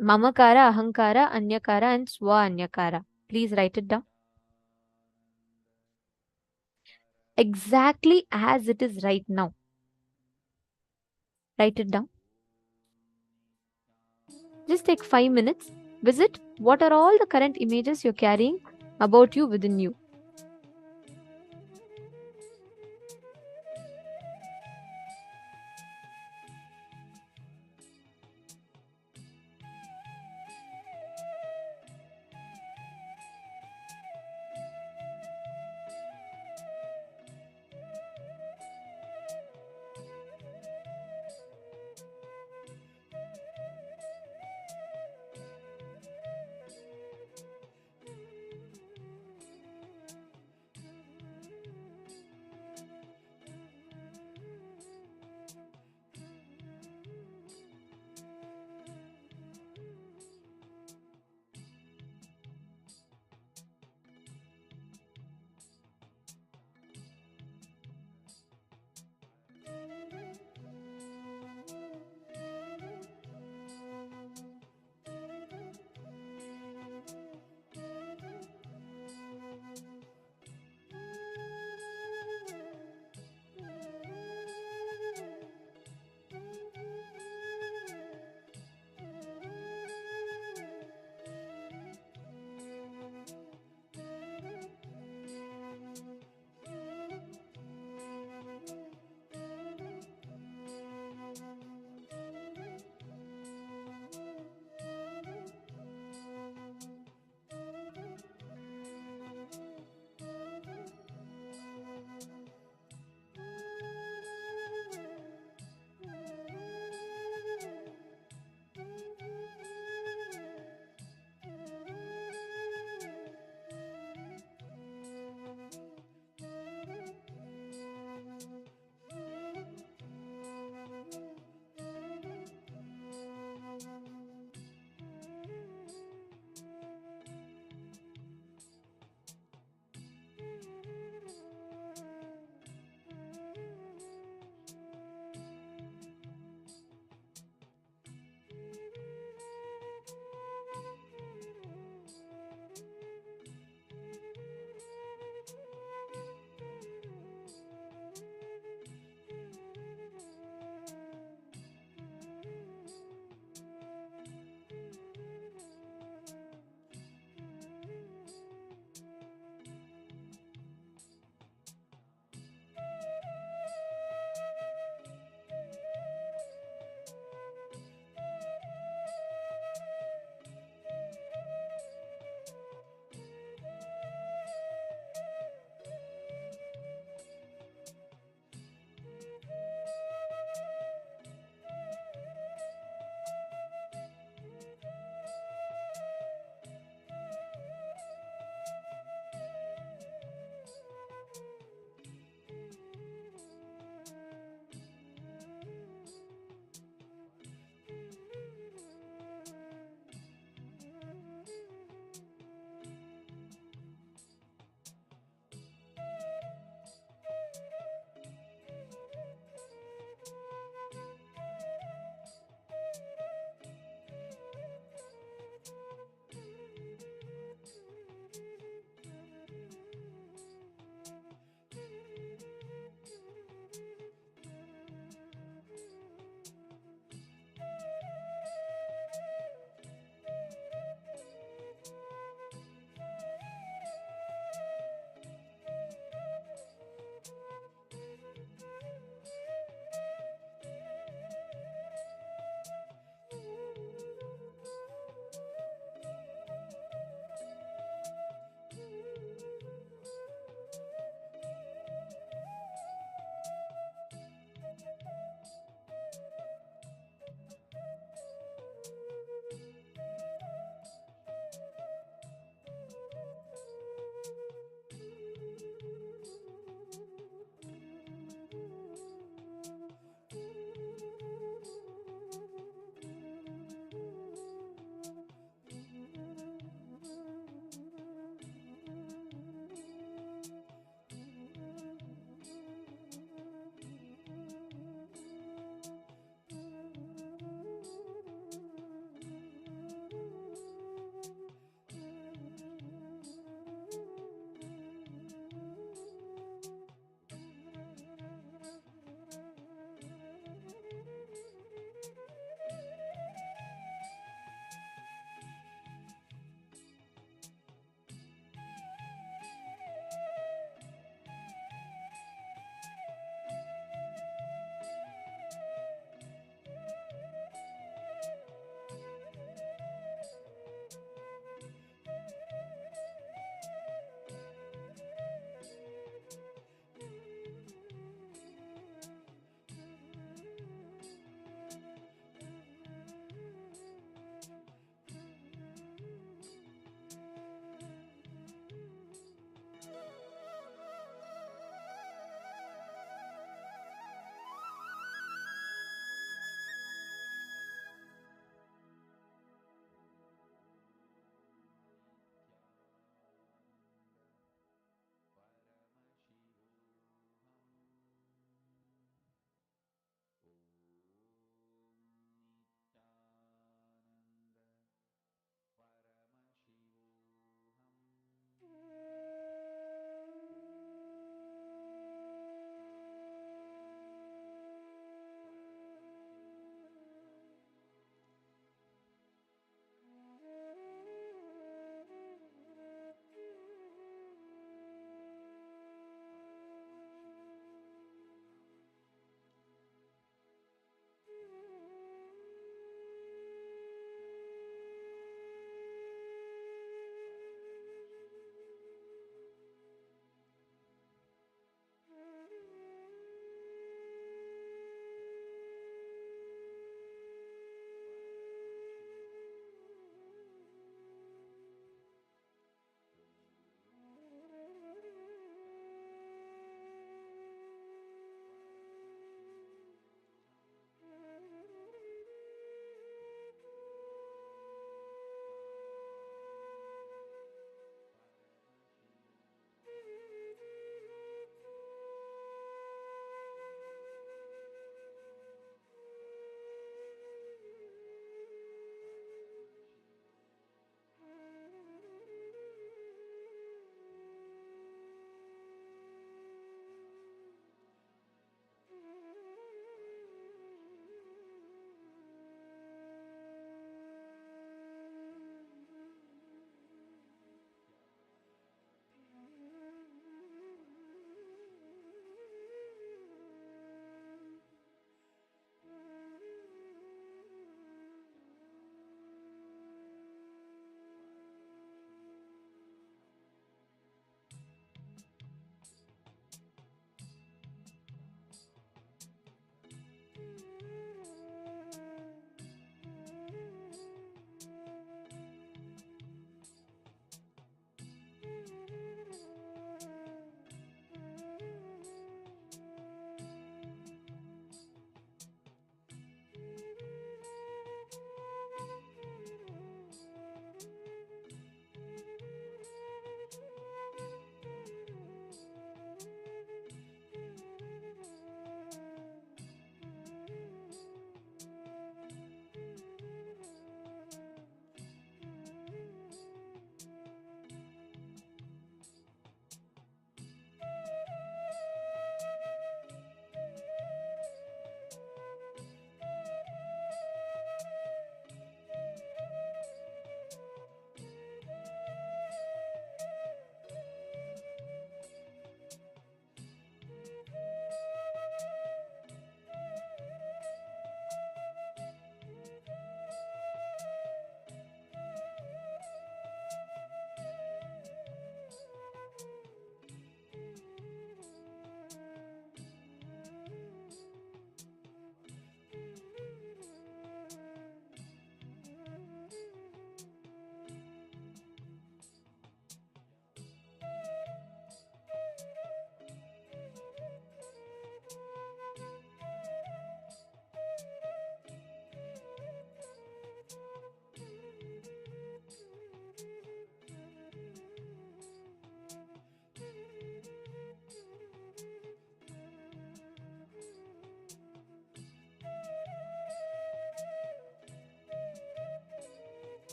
mamakara, ahankara, anyakara, and swa anyakara. Please write it down exactly as it is right now. Write it down. Just take 5 minutes. Visit what are all the current images you're carrying about you within you.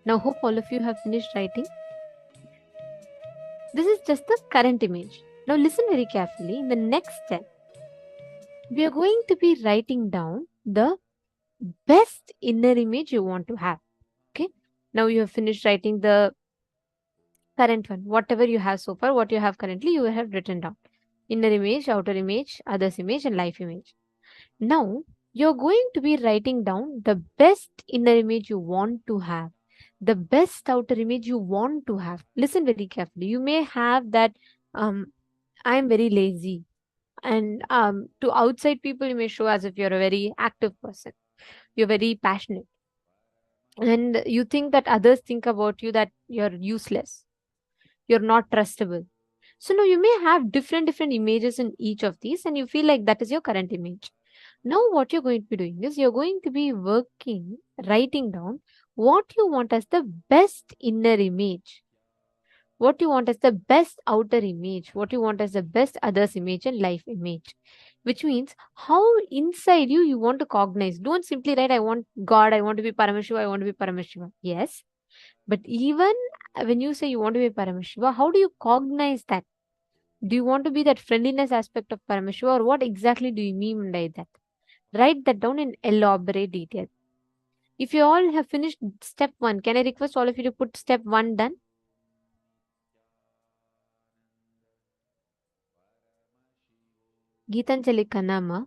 Now, hope all of you have finished writing. This is just the current image. Now, listen very carefully. In the next step, we are going to be writing down the best inner image you want to have. Okay. Now, you have finished writing the current one. Whatever you have so far, what you have currently, you have written down. Inner image, outer image, others image, and life image. Now, you're going to be writing down the best inner image you want to have, the best outer image you want to have. Listen very carefully. You may have that, I am very lazy. And to outside people, you may show as if you're a very active person. You're very passionate. And you think that others think about you that you're useless. You're not trustable. So now you may have different images in each of these, and you feel like that is your current image. Now, what you're going to be doing is you're going to be writing down what you want as the best inner image, what you want as the best outer image, what you want as the best others image and life image, which means how inside you want to cognize. Don't simply write, I want God, I want to be Paramashiva, I want to be Paramashiva. Yes, but even when you say you want to be Paramashiva, how do you cognize that? Do you want to be that friendliness aspect of Paramashiva, or what exactly do you mean by that? Write that down in elaborate detail. If you all have finished step 1, can I request all of you to put step 1 done? Geetanjali Kanama,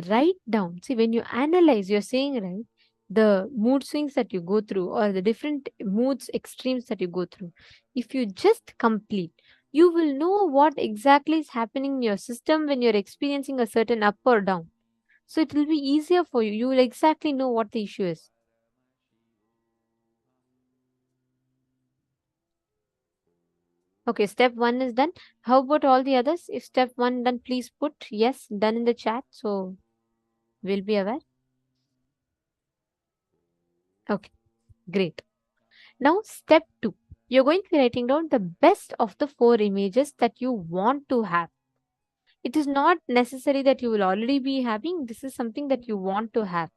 write down. See, when you analyze, you're saying, right, the mood swings that you go through or the different moods, extremes that you go through. If you just complete, you will know what exactly is happening in your system when you're experiencing a certain up or down. So it will be easier for you. You will exactly know what the issue is. Okay, step 1 is done. How about all the others? If step 1 done, please put yes, done in the chat. So we'll be aware. Okay, great. Now, step 2. You're going to be writing down the best of the 4 images that you want to have. It is not necessary that you will already be having. This is something that you want to have.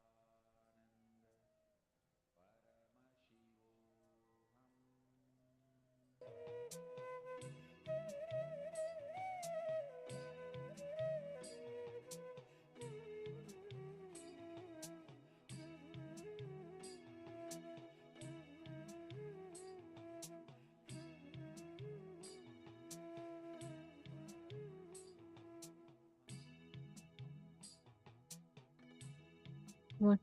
What?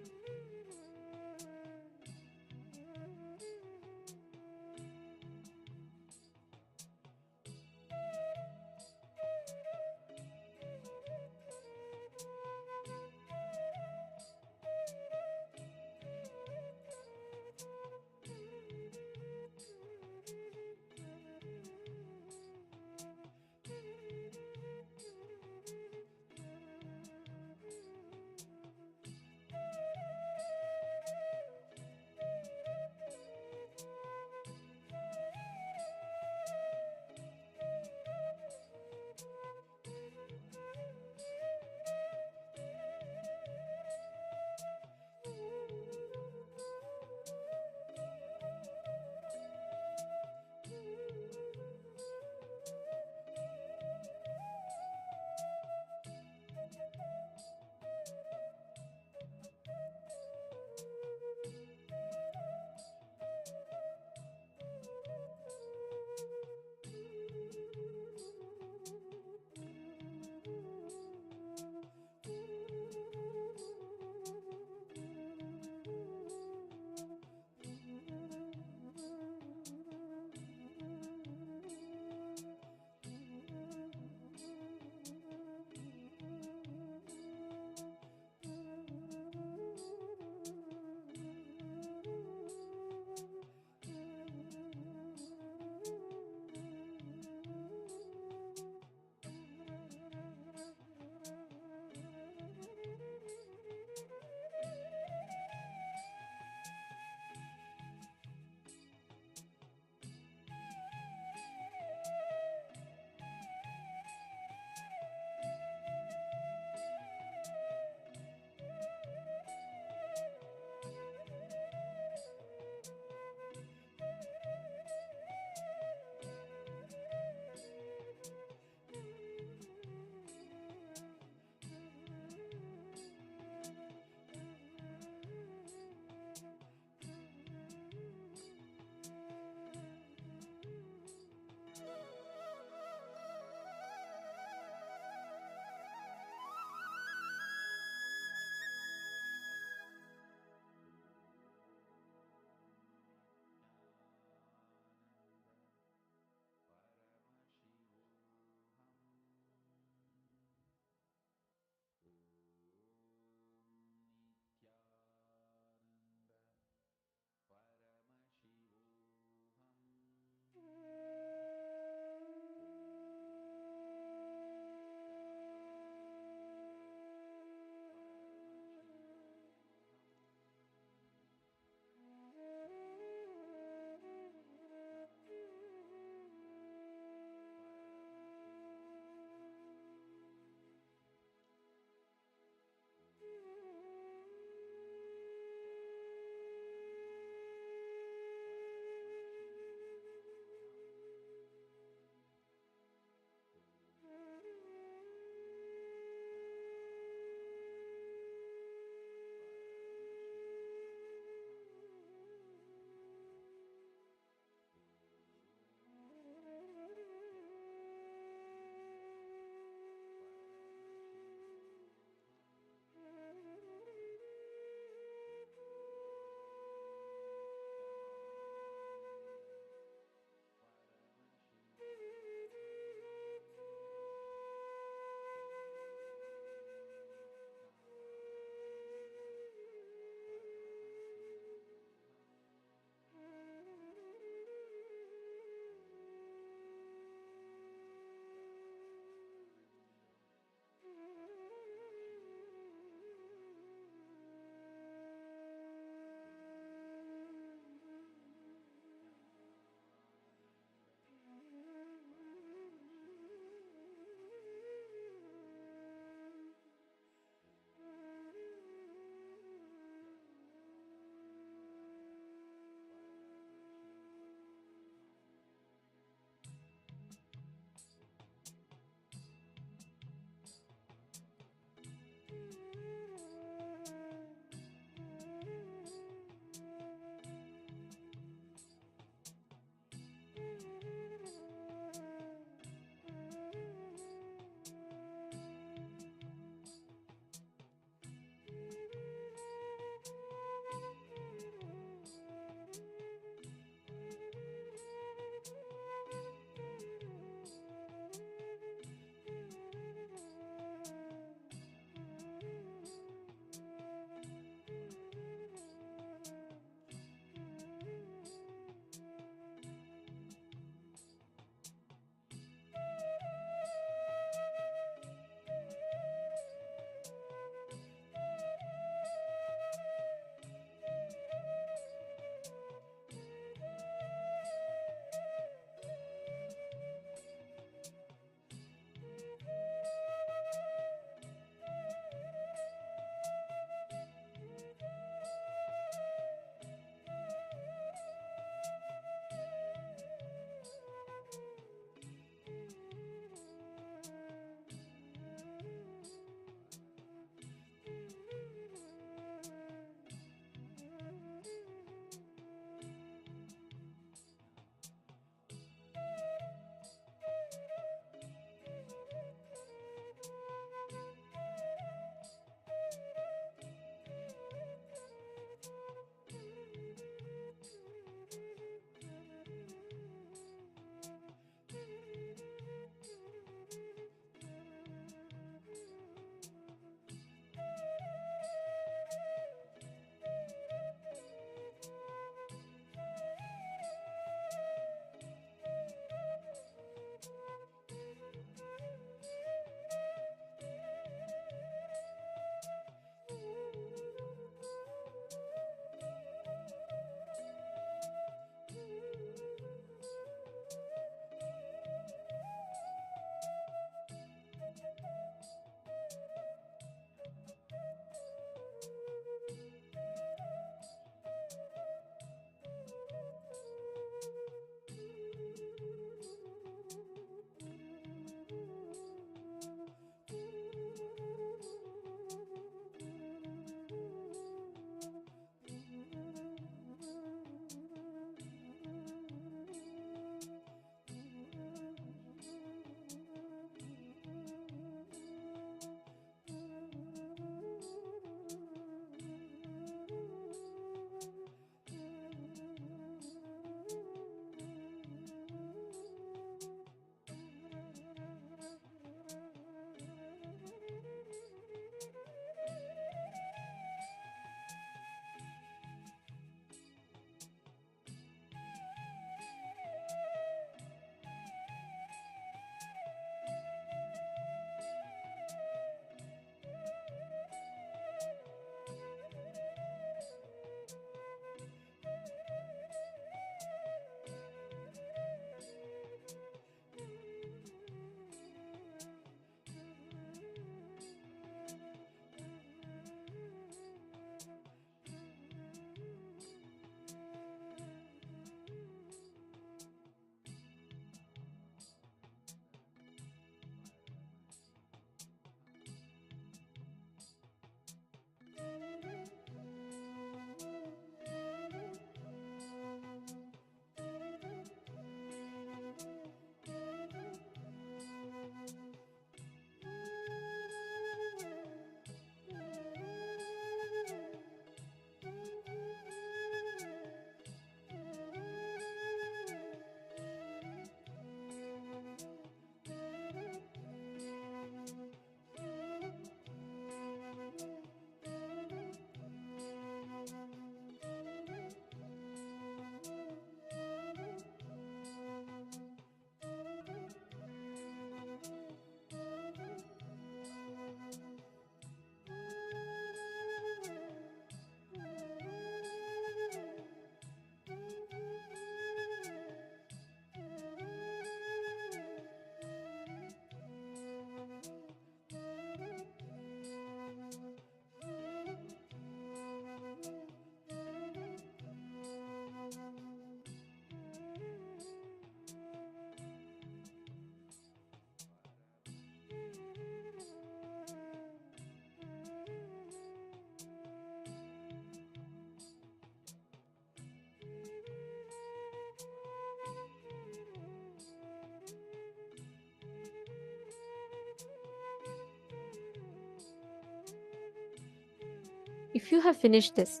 if you have finished this,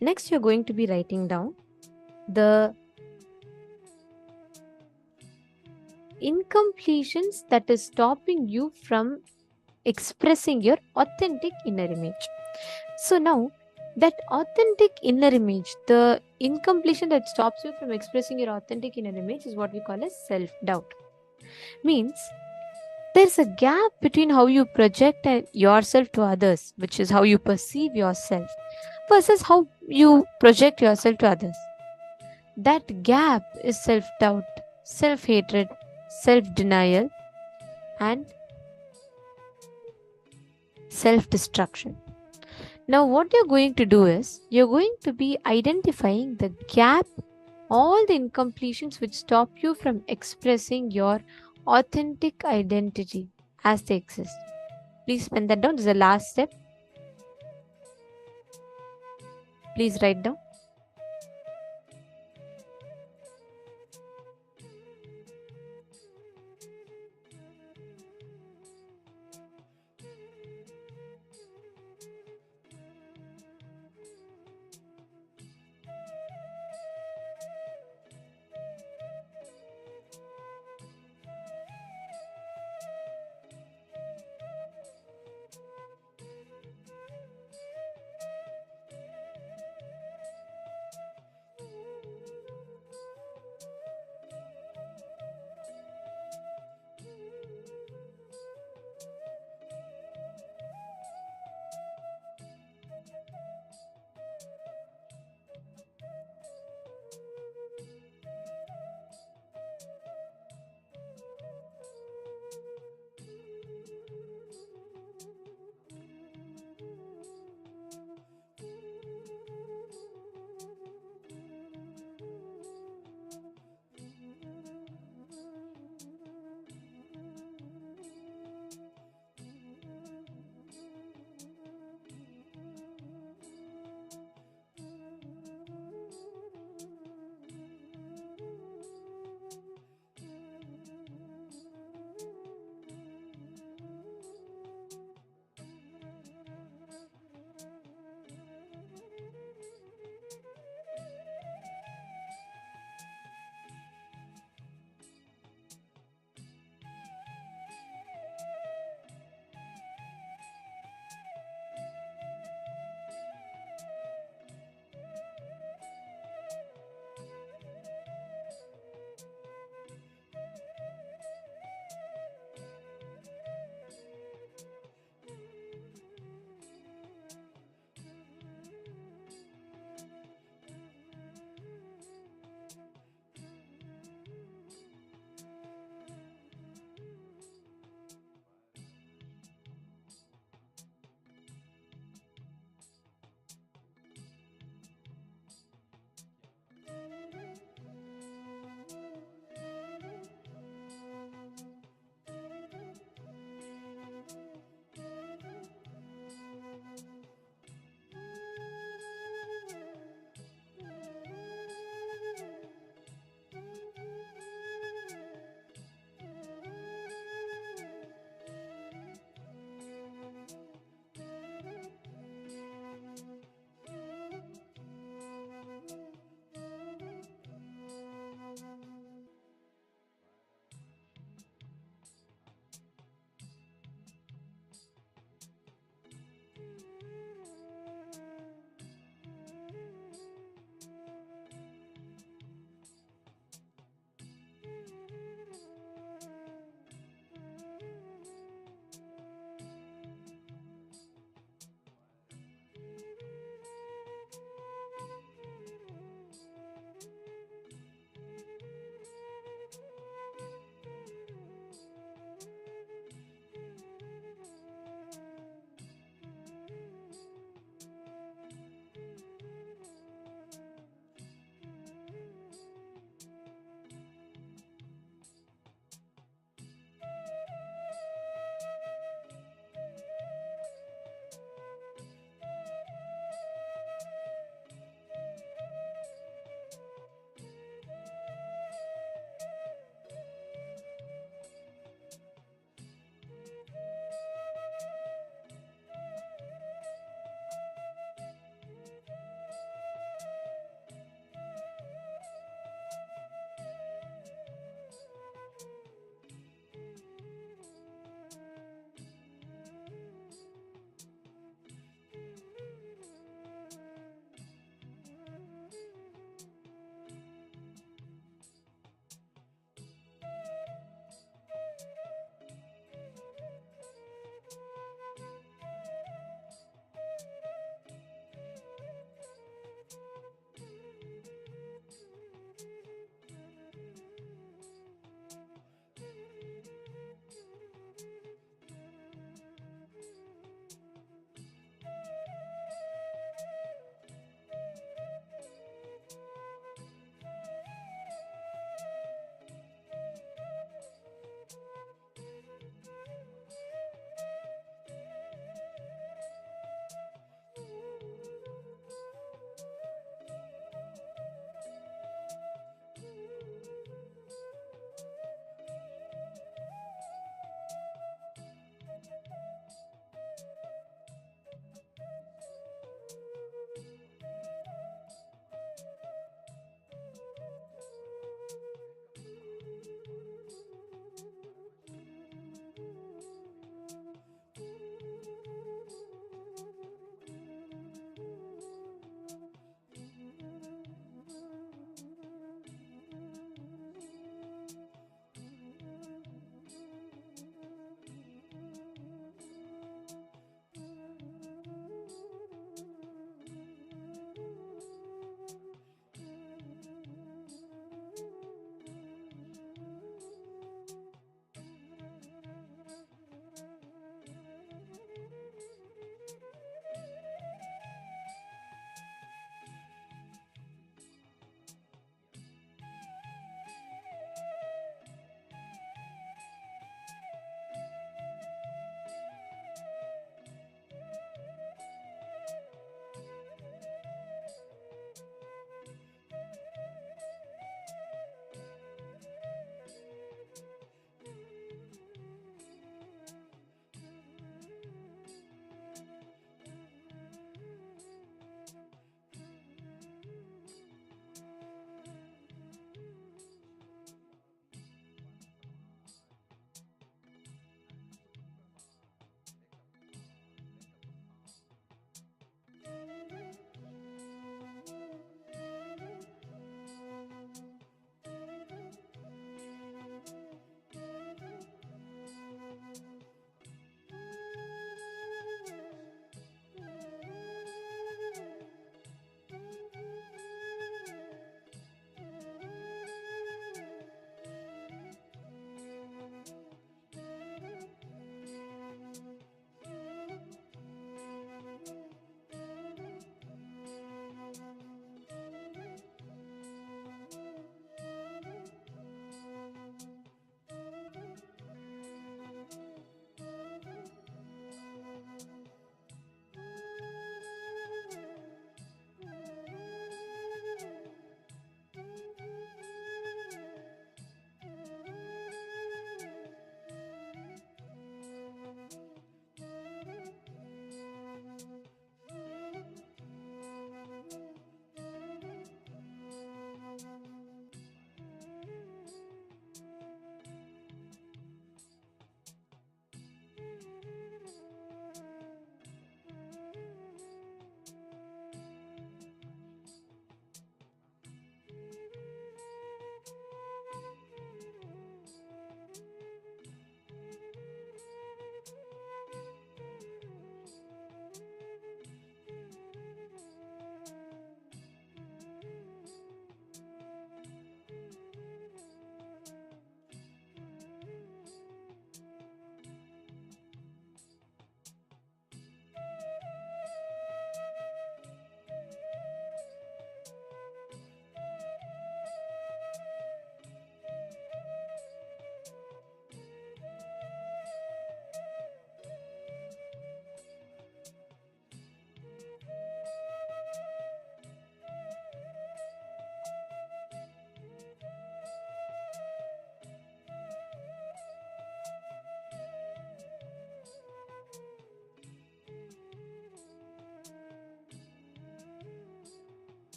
next you're going to be writing down the incompletions that is stopping you from expressing your authentic inner image. So now, that authentic inner image, the incompletion that stops you from expressing your authentic inner image, is what we call as self-doubt. Means there's a gap between how you project yourself to others, which is how you perceive yourself, versus how you project yourself to others. That gap is self-doubt, self-hatred, self-denial, and self-destruction. Now, what you're going to do is you're going to be identifying the gap, all the incompletions which stop you from expressing your authentic identity as they exist. Please pen that down. This is the last step. Please write down.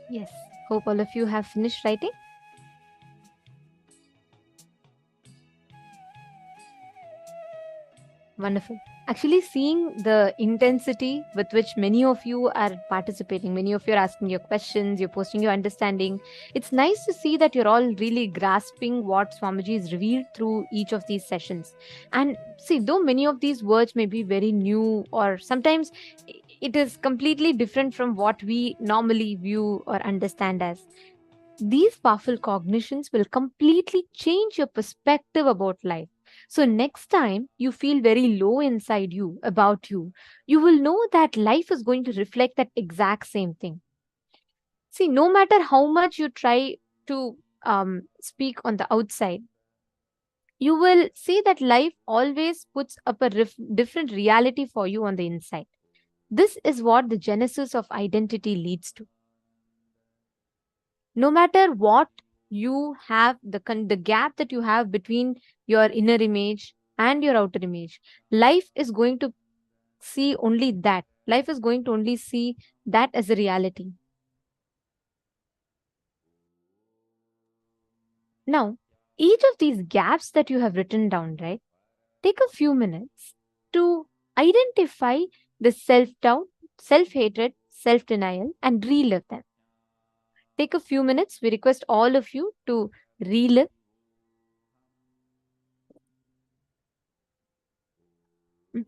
Yes. Hope all of you have finished writing. Wonderful. Actually, seeing the intensity with which many of you are participating, many of you are asking your questions, you're posting your understanding. It's nice to see that you're all really grasping what Swamiji is revealed through each of these sessions. And see, though many of these words may be very new, or sometimes it is completely different from what we normally view or understand as, these powerful cognitions will completely change your perspective about life. So, next time you feel very low inside you about you, you will know that life is going to reflect that exact same thing. See, no matter how much you try to speak on the outside, you will see that life always puts up a different reality for you on the inside. This is what the genesis of identity leads to. No matter what you have, the gap that you have between your inner image and your outer image, life is going to see only that. Life is going to only see that as a reality. Now, each of these gaps that you have written down, right, take a few minutes to identify the self-doubt, self-hatred, self-denial, and relive them. Take a few minutes. We request all of you to relive. Mm.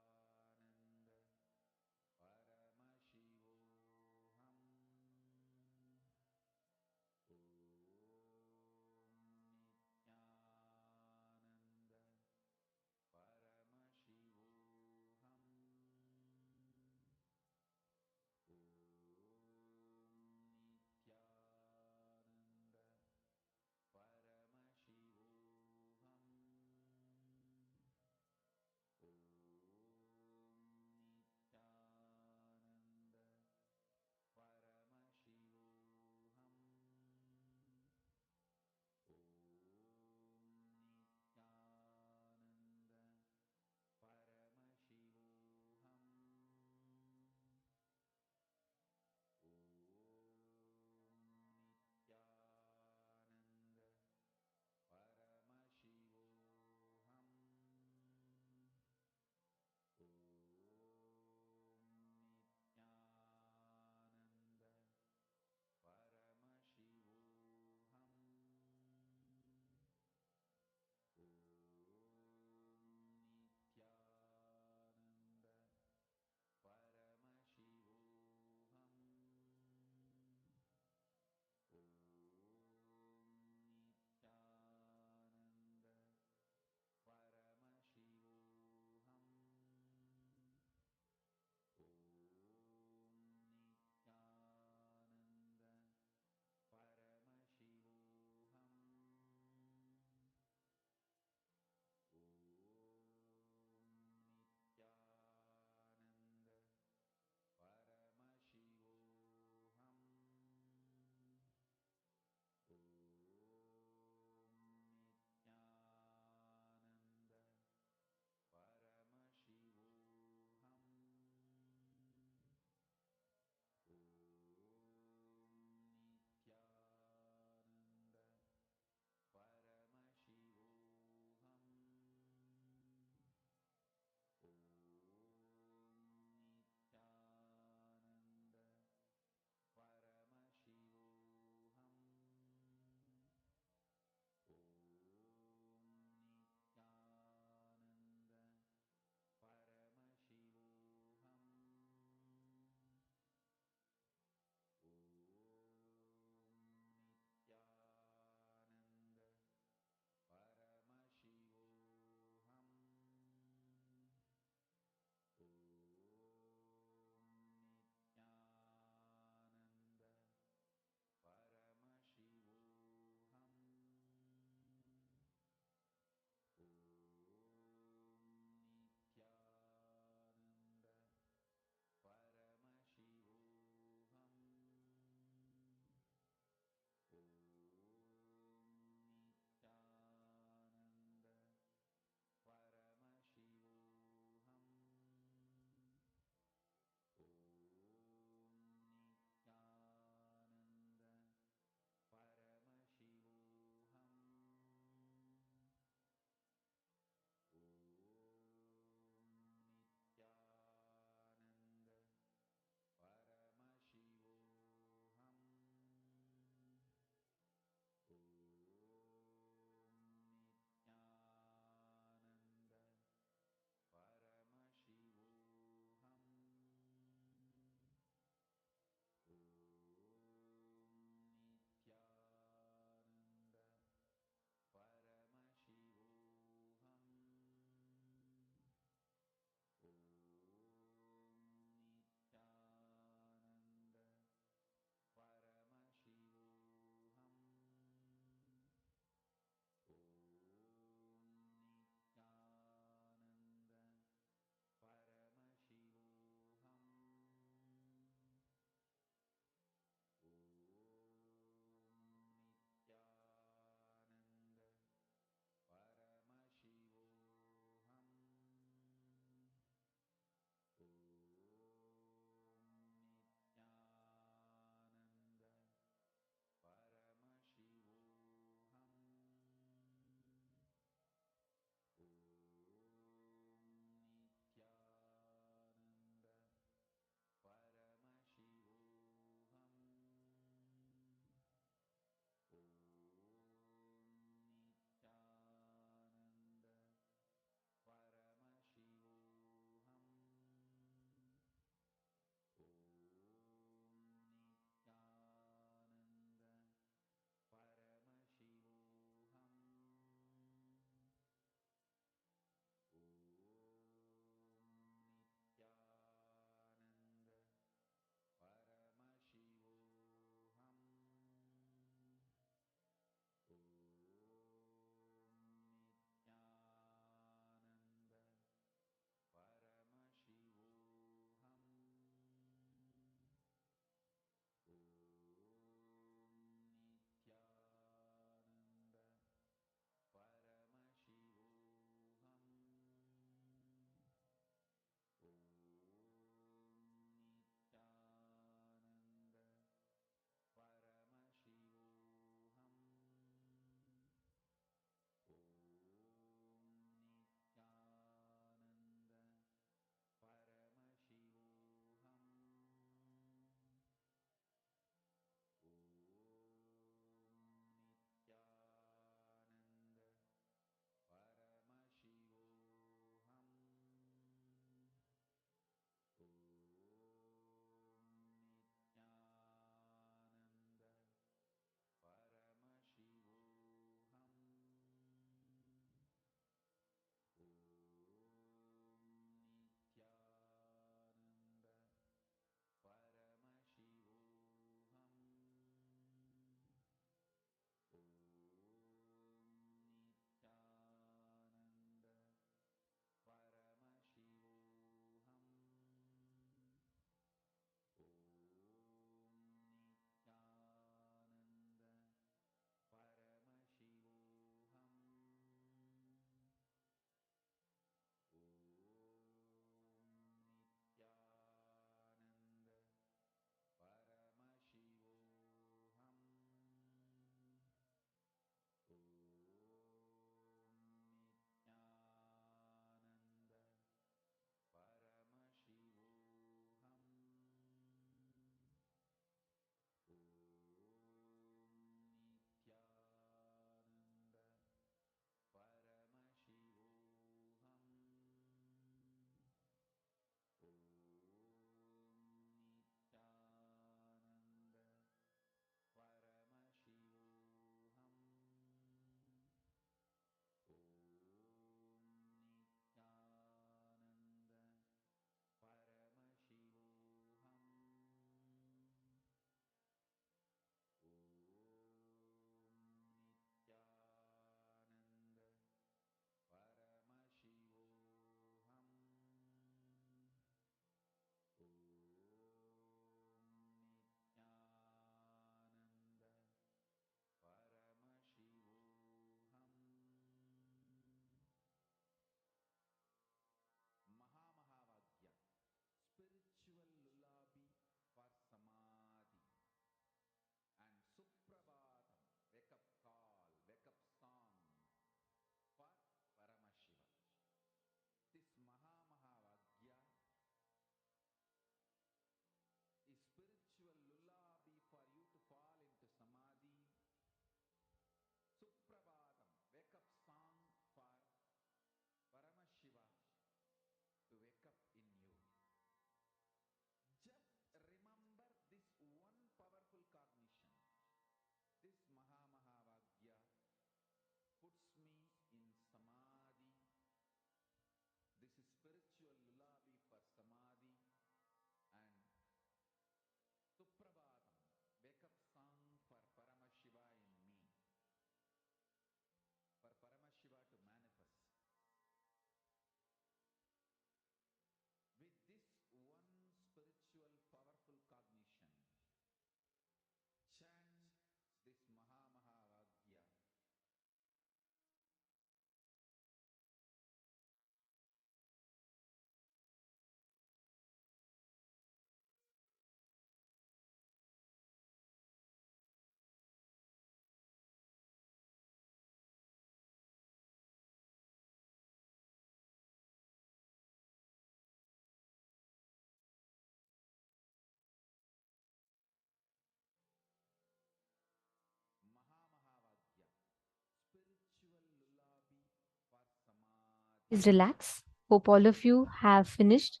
Please relax. Hope all of you have finished.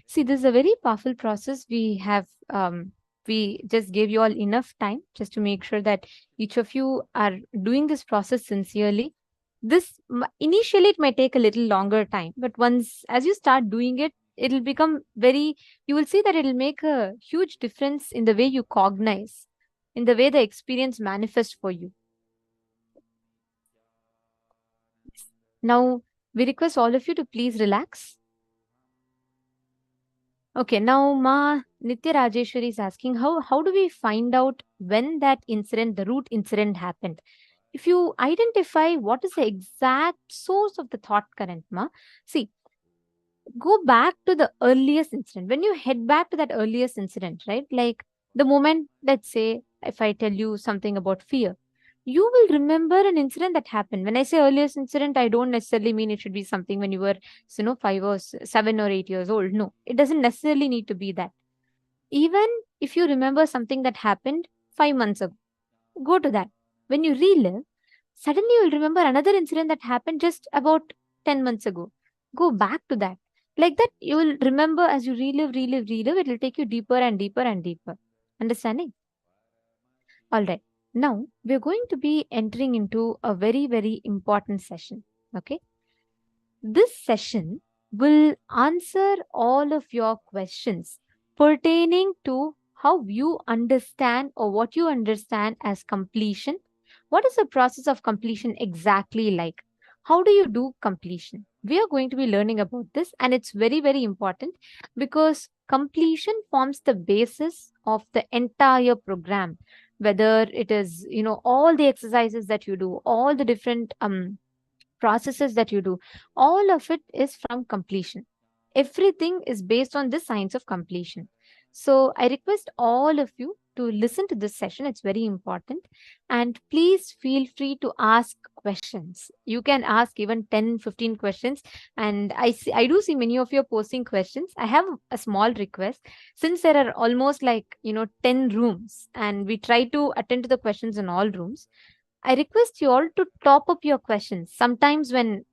See, this is a very powerful process. We just gave you all enough time just to make sure that each of you are doing this process sincerely. Initially it might take a little longer time, but once as you start doing it, it'll become very, you will see that it'll make a huge difference in the way you cognize, in the way the experience manifests for you. Now, we request all of you to please relax. Okay, now Ma Nitya Rajeshwari is asking, how do we find out when that incident, the root incident happened? If you identify what is the exact source of the thought current, Ma, see, go back to the earliest incident. When you head back to that earliest incident, right? Like the moment, let's say, if I tell you something about fear, you will remember an incident that happened. When I say earliest incident, I don't necessarily mean it should be something when you were, 7 or 8 years old. No, it doesn't necessarily need to be that. Even if you remember something that happened 5 months ago, go to that. When you relive, suddenly you'll remember another incident that happened just about 10 months ago. Go back to that. Like that, you will remember as you relive, it will take you deeper and deeper and deeper. Understanding? All right. Now, we're going to be entering into a very, very important session. Okay. This session will answer all of your questions pertaining to how you understand or what you understand as completion. What is the process of completion exactly like? How do you do completion? We are going to be learning about this, and it's very, very important because completion forms the basis of the entire program. Whether it is, all the exercises that you do, all the different processes that you do, all of it is from completion. Everything is based on this science of completion. So I request all of you to listen to this session. It's very important. And please feel free to ask questions. You can ask even 10, 15 questions. And I do see many of you are posting questions. I have a small request. Since there are almost 10 rooms and we try to attend to the questions in all rooms, I request you all to top up your questions. Sometimes when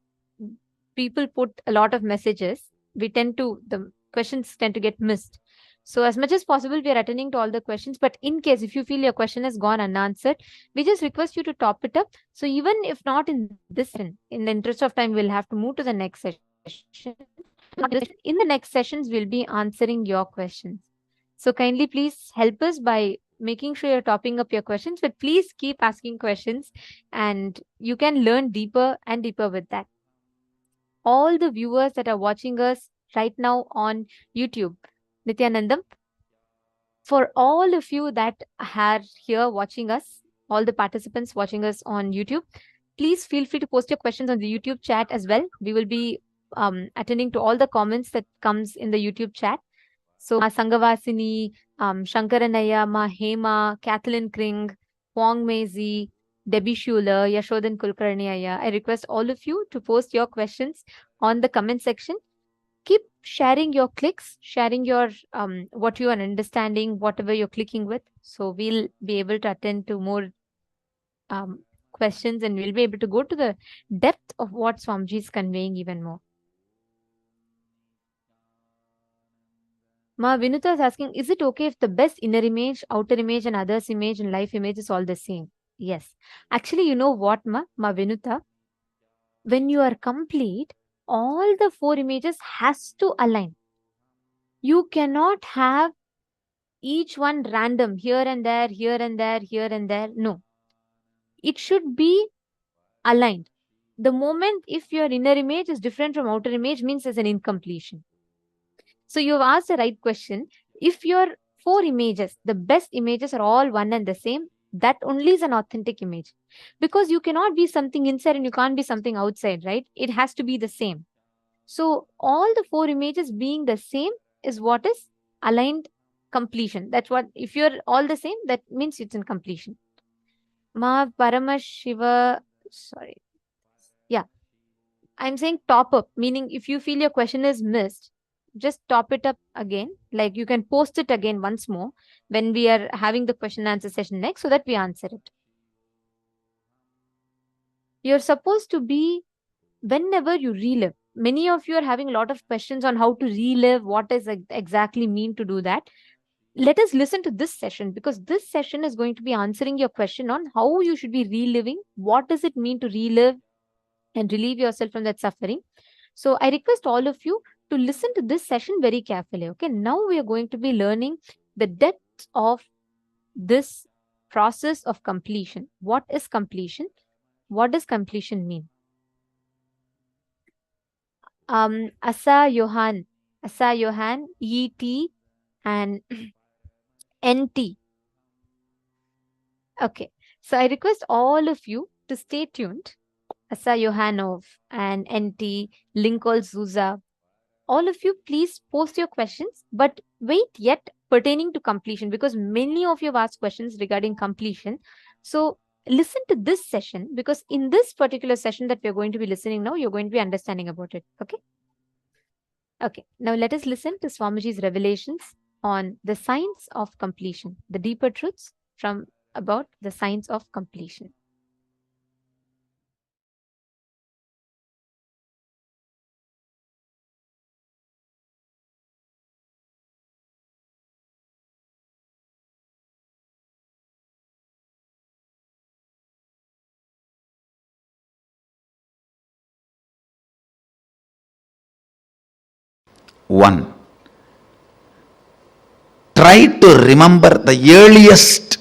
people put a lot of messages, the questions tend to get missed. So as much as possible, we are attending to all the questions. But in case if you feel your question has gone unanswered, we just request you to top it up. So even if not in this, in the interest of time, we'll have to move to the next session. In the next sessions, we'll be answering your questions. So kindly please help us by making sure you're topping up your questions, but please keep asking questions and you can learn deeper and deeper with that. All the viewers that are watching us right now on YouTube, Nithyanandam, for all of you that are here watching us, all the participants watching us on YouTube, please feel free to post your questions on the YouTube chat as well. We will be attending to all the comments that comes in the YouTube chat. So, Ma Sangavasini, Shankaranaya, Ma Hema, Kathleen Kring, Wong Maisie, Debbie Schuler, Yashodan Kulkarniaya. I request all of you to post your questions on the comment section. Keep sharing your clicks, sharing your what you are understanding, whatever you're clicking with. So we'll be able to attend to more questions and we'll be able to go to the depth of what Swamiji is conveying even more. Ma Vinuta is asking, is it okay if the best inner image, outer image, and others image and life image is all the same? Yes. Actually, you know what, Ma Vinuta? When you are complete, all the 4 images has to align. You cannot have each one random here and there, here and there, here and there. No. It should be aligned. The moment if your inner image is different from outer image means there's an incompletion. So you've asked the right question. If your 4 images, the best images are all one and the same, that only is an authentic image. Because you cannot be something inside and you can't be something outside, right? It has to be the same. So all the 4 images being the same is what is aligned completion. That's what, if you're all the same, that means it's in completion. Ma Paramashiva, sorry. Yeah. I'm saying top up, meaning if you feel your question is missed, just top it up again. Like you can post it again once more when we are having the question and answer session next so that we answer it. You're supposed to be, whenever you relive, many of you are having a lot of questions on how to relive, what does exactly mean to do that. Let us listen to this session, because this session is going to be answering your question on how you should be reliving, what does it mean to relive and relieve yourself from that suffering. So I request all of you to listen to this session very carefully. Okay, now we are going to be learning the depth of this process of completion. What is completion? What does completion mean? Asa Johan, ET and NT. Okay, so I request all of you to stay tuned. Asa Johanov and NT, Linkol Zuza, all of you, please post your questions, but wait yet pertaining to completion, because many of you have asked questions regarding completion. So listen to this session, because in this particular session that we're going to be listening now, you're going to be understanding about it. Okay. Okay. Now let us listen to Swamiji's revelations on the science of completion, the deeper truths from about the science of completion. One, try to remember the earliest,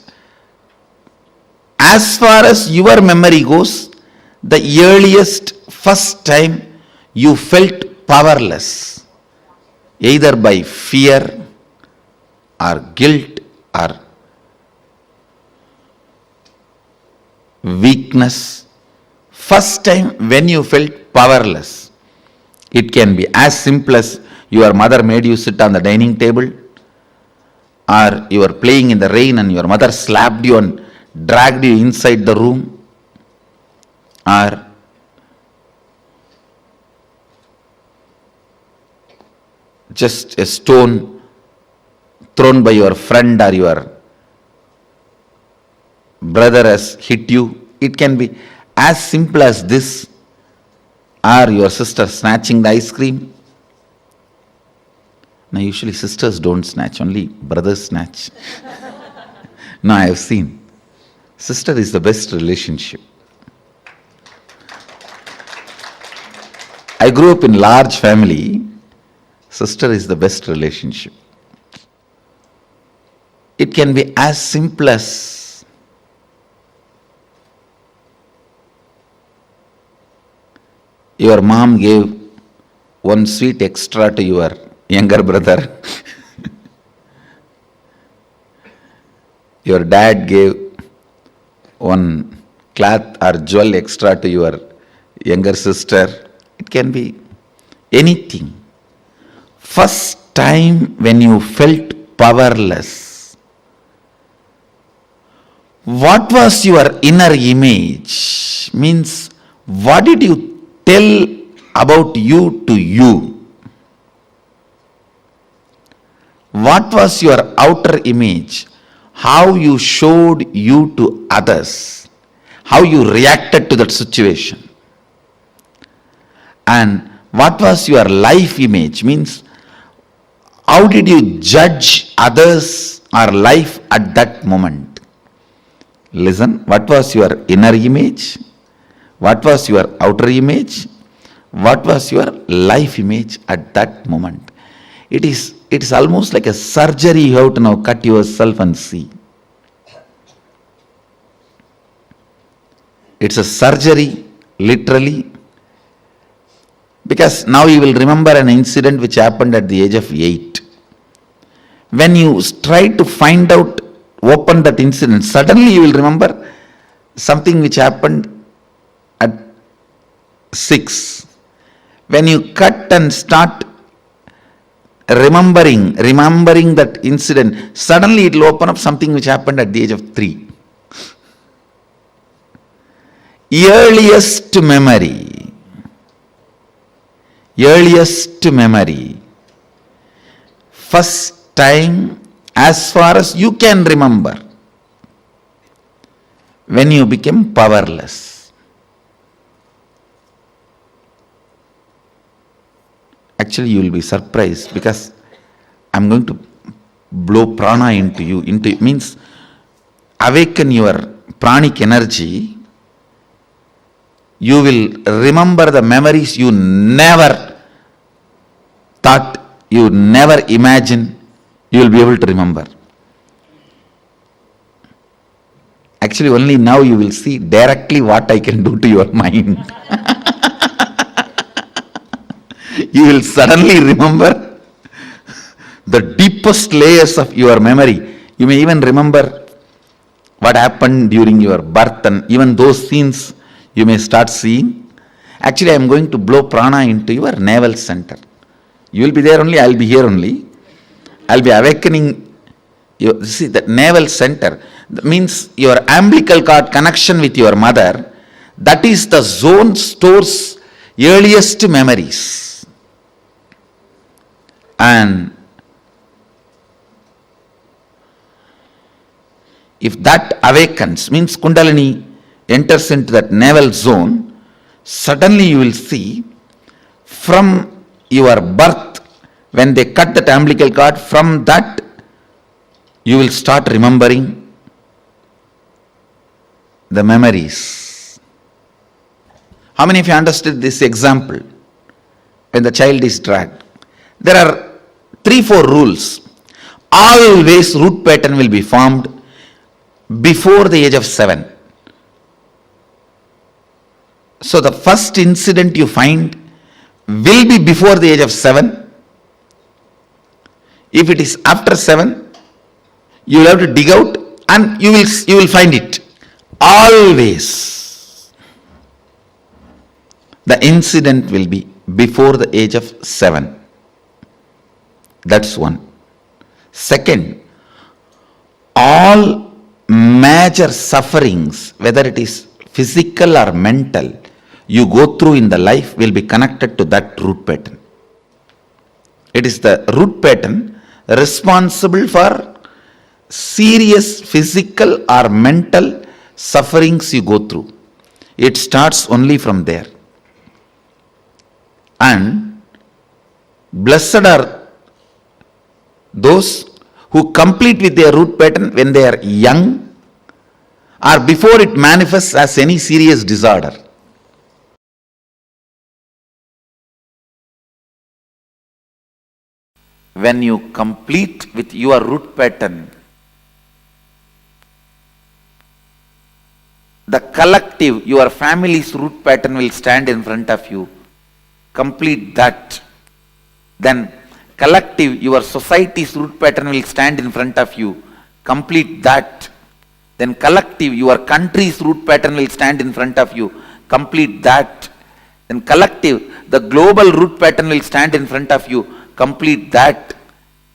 as far as your memory goes, the earliest first time you felt powerless, either by fear or guilt or weakness. First time when you felt powerless. It can be as simple as your mother made you sit on the dining table, or you were playing in the rain and your mother slapped you and dragged you inside the room, or just a stone thrown by your friend or your brother has hit you. It can be as simple as this, or your sister snatching the ice cream. Now usually sisters don't snatch, only brothers snatch. No, I have seen. Sister is the best relationship. I grew up in large family. Sister is the best relationship. It can be as simple as your mom gave one sweet extra to your younger brother. Your dad gave one cloth or jewel extra to your younger sister. It can be anything. First time when you felt powerless, what was your inner image? Means, what did you tell about you to you? What was your outer image? How you showed you to others? How you reacted to that situation? And what was your life image? Means, how did you judge others or life at that moment? Listen, what was your inner image? What was your outer image? What was your life image at that moment? It is almost like a surgery. You have to now cut yourself and see. It's a surgery, literally. Because now you will remember an incident which happened at the age of 8. When you try to find out, open that incident, suddenly you will remember something which happened at 6. When you cut and start remembering that incident, suddenly it will open up something which happened at the age of 3. Earliest memory. First time, as far as you can remember, when you became powerless. Actually, you will be surprised because I'm going to blow prana into you. Into means awaken your pranic energy. You will remember the memories you never thought, you never imagined you will be able to remember. Actually, only now you will see directly what I can do to your mind. You will suddenly remember the deepest layers of your memory. You may even remember what happened during your birth, and even those scenes you may start seeing. Actually, I am going to blow prana into your navel center. You will be there only, I will be here only. I will be awakening you. See, the navel center means your umbilical cord connection with your mother. That is the zone stores earliest memories. And if that awakens, means Kundalini enters into that navel zone, suddenly you will see from your birth, when they cut that umbilical cord, from that you will start remembering the memories. How many of you understood this example? When the child is dragged, there are 3-4 rules. Always root pattern will be formed before the age of 7. So the first incident you find will be before the age of 7. If it is after 7, you will have to dig out and you will find it. Always the incident will be before the age of 7. That's one. Second, all major sufferings, whether it is physical or mental, you go through in the life will be connected to that root pattern. It is the root pattern responsible for serious physical or mental sufferings you go through. It starts only from there. And blessed are those who complete with their root pattern when they are young or before it manifests as any serious disorder. When you complete with your root pattern, the collective, your family's root pattern will stand in front of you. Complete that. Then collective, your society's root pattern will stand in front of you. Complete that. Then collective, your country's root pattern will stand in front of you. Complete that. Then collective, the global root pattern will stand in front of you. Complete that.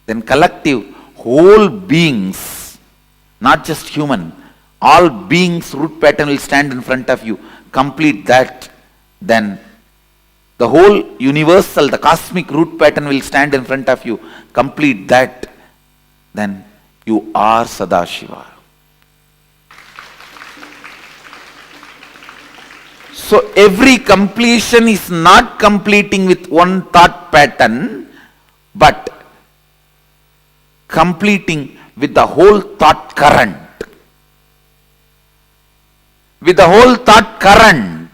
Then collective, whole beings, not just human, all beings' root pattern will stand in front of you. Complete that. Then the whole universal, the cosmic root pattern will stand in front of you. Complete that. Then you are Sadashiva. So every completion is not completing with one thought pattern, but completing with the whole thought current. With the whole thought current.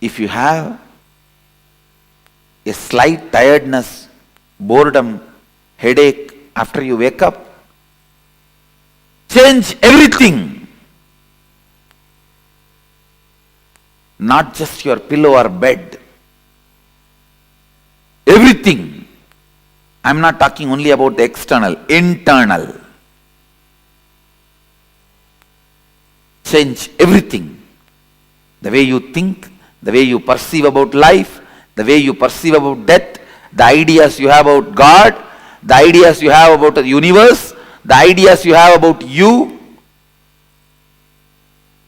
If you have a slight tiredness, boredom, headache after you wake up, change everything. Not just your pillow or bed. Everything. I am not talking only about the external, internal. Change everything. The way you think, the way you perceive about life, the way you perceive about death, the ideas you have about God, the ideas you have about the universe, the ideas you have about you.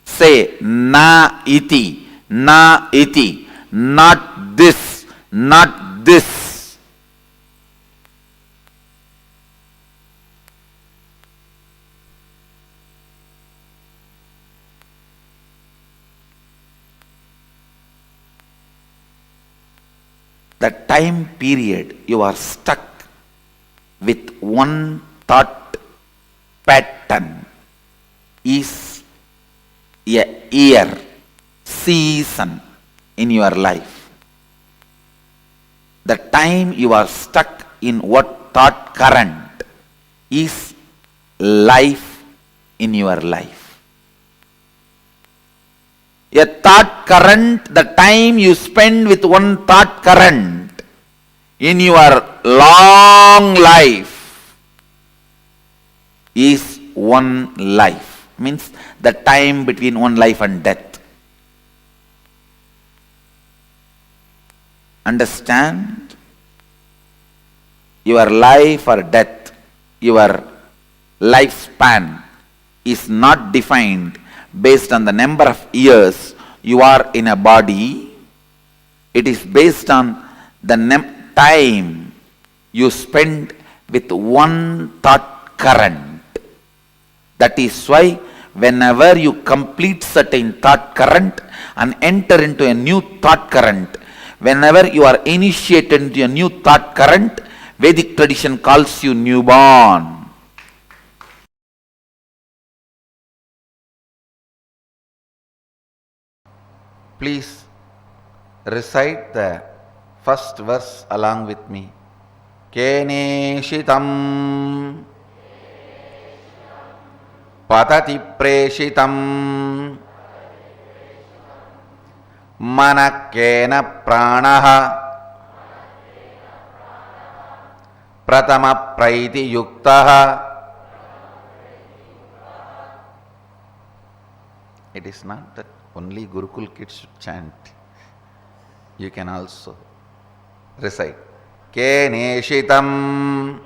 Say, na iti, not this, not this. the time period you are stuck with one thought pattern is a year, season in your life. The time you are stuck in what thought current is life in your life. A thought current, the time you spend with one thought current in your long life is one life. Means the time between one life and death. Understand? Your life or death, your lifespan is not defined based on the number of years you are in a body. It is based on the time you spend with one thought current. That is why whenever you complete certain thought current and enter into a new thought current, whenever you are initiated into a new thought current, Vedic tradition calls you newborn. Please recite the first verse along with me. Keneshitam patati preshitam manakena pranaha pratama praiti yuktaha. It is not that only Gurukul kids should chant. You can also recite. Keneshitam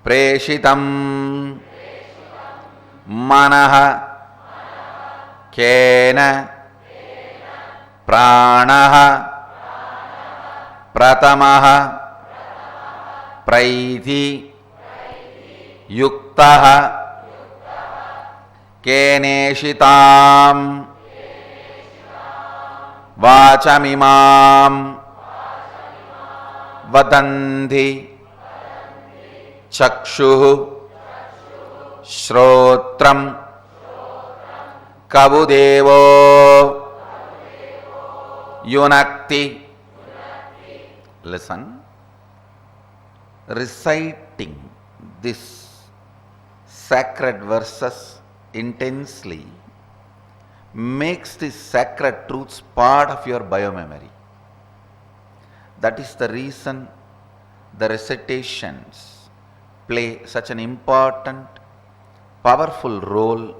preshitam manaha kena pranaha pratamaha praiti yuktaha keneshitam vachamimam vadanti chakshuh shrotram kabudevo yunakti. Listen. Reciting this sacred verses intensely makes these sacred truths part of your biomemory. That is the reason the recitations play such an important, powerful role.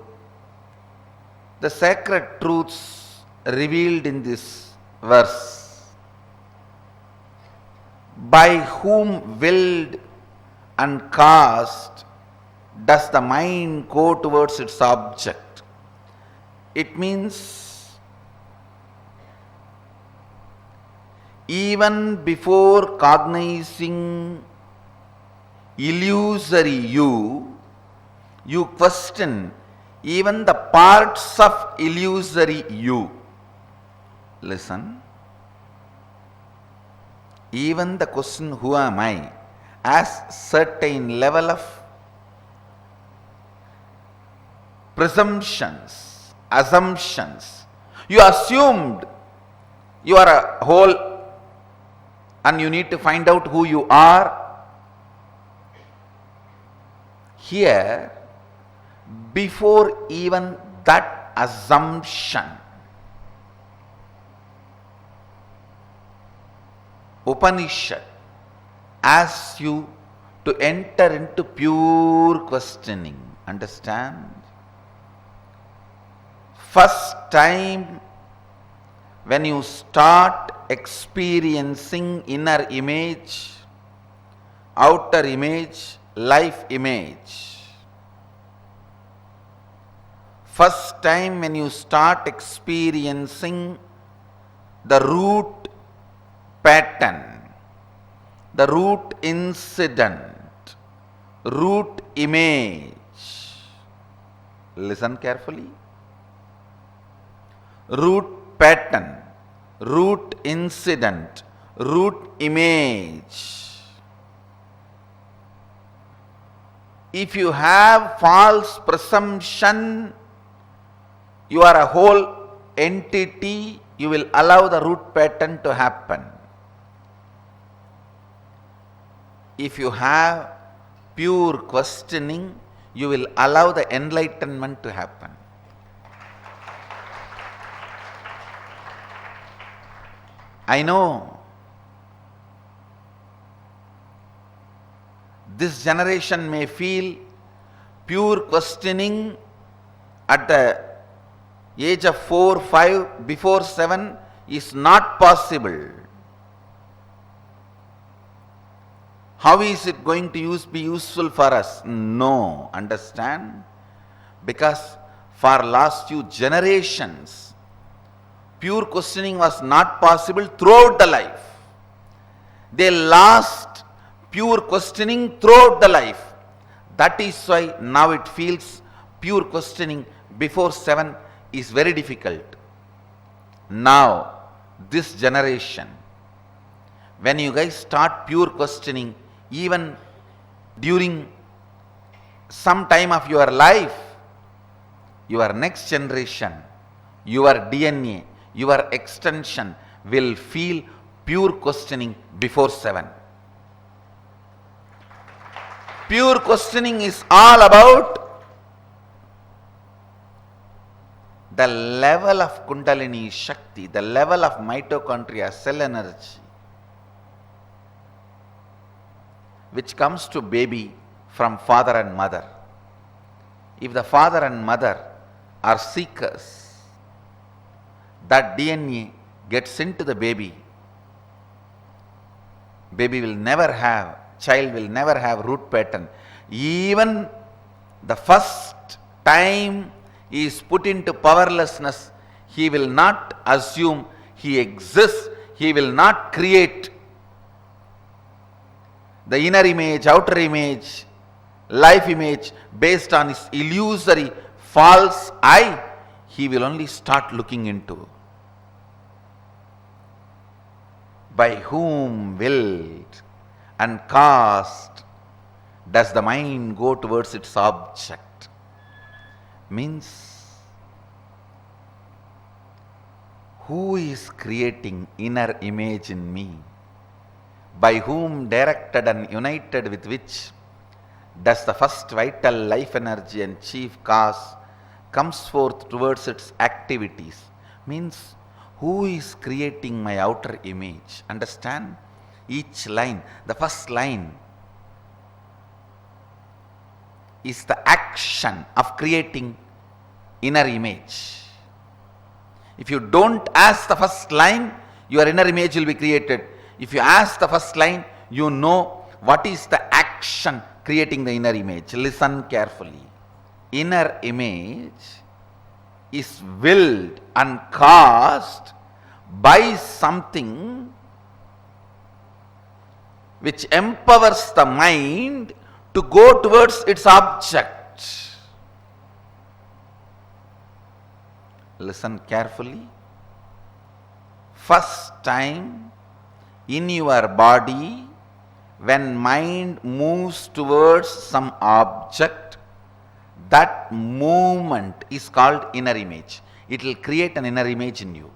The sacred truths revealed in this verse, by whom willed and caused does the mind go towards its object? It means even before cognizing illusory you question even the parts of illusory you. Listen. Even the question, who am I, has certain level of presumptions, assumptions. You assumed you are a whole and you need to find out who you are. Here, before even that assumption, Upanishad asks you to enter into pure questioning. Understand? First time when you start experiencing inner image, outer image, life image, first time when you start experiencing the root pattern, the root incident, root image. Listen carefully. Root pattern, root incident, root image. If you have false presumption, you are a whole entity, you will allow the root pattern to happen. If you have pure questioning, you will allow the enlightenment to happen. I know this generation may feel pure questioning at the age of 4, 5, before 7 is not possible. How is it going to be useful for us? No, understand? Because for last few generations, pure questioning was not possible throughout the life. They lost pure questioning throughout the life. That is why now it feels pure questioning before 7 is very difficult. Now, this generation, when you guys start pure questioning, even during some time of your life, your next generation, your DNA, your extension will feel pure questioning before 7. Pure questioning is all about the level of Kundalini Shakti, the level of mitochondria cell energy, which comes to baby from father and mother. If the father and mother are seekers, that DNA gets into the baby. Baby will never have, child will never have root pattern. Even the first time he is put into powerlessness, he will not assume he exists, he will not create the inner image, outer image, life image based on his illusory false I. He will only start looking into by whom willed and caused does the mind go towards its object. Means who is creating inner image in me? By whom directed and united with which does the first vital life energy and chief cause comes forth towards its activities? Means who is creating my outer image? Understand? Each line, the first line is the action of creating inner image. If you don't ask the first line, your inner image will be created. If you ask the first line, you know what is the action creating the inner image. Listen carefully. Inner image is willed and caused by something which empowers the mind to go towards its object. Listen carefully. First time in your body, when mind moves towards some object, that movement is called inner image. It will create an inner image in you.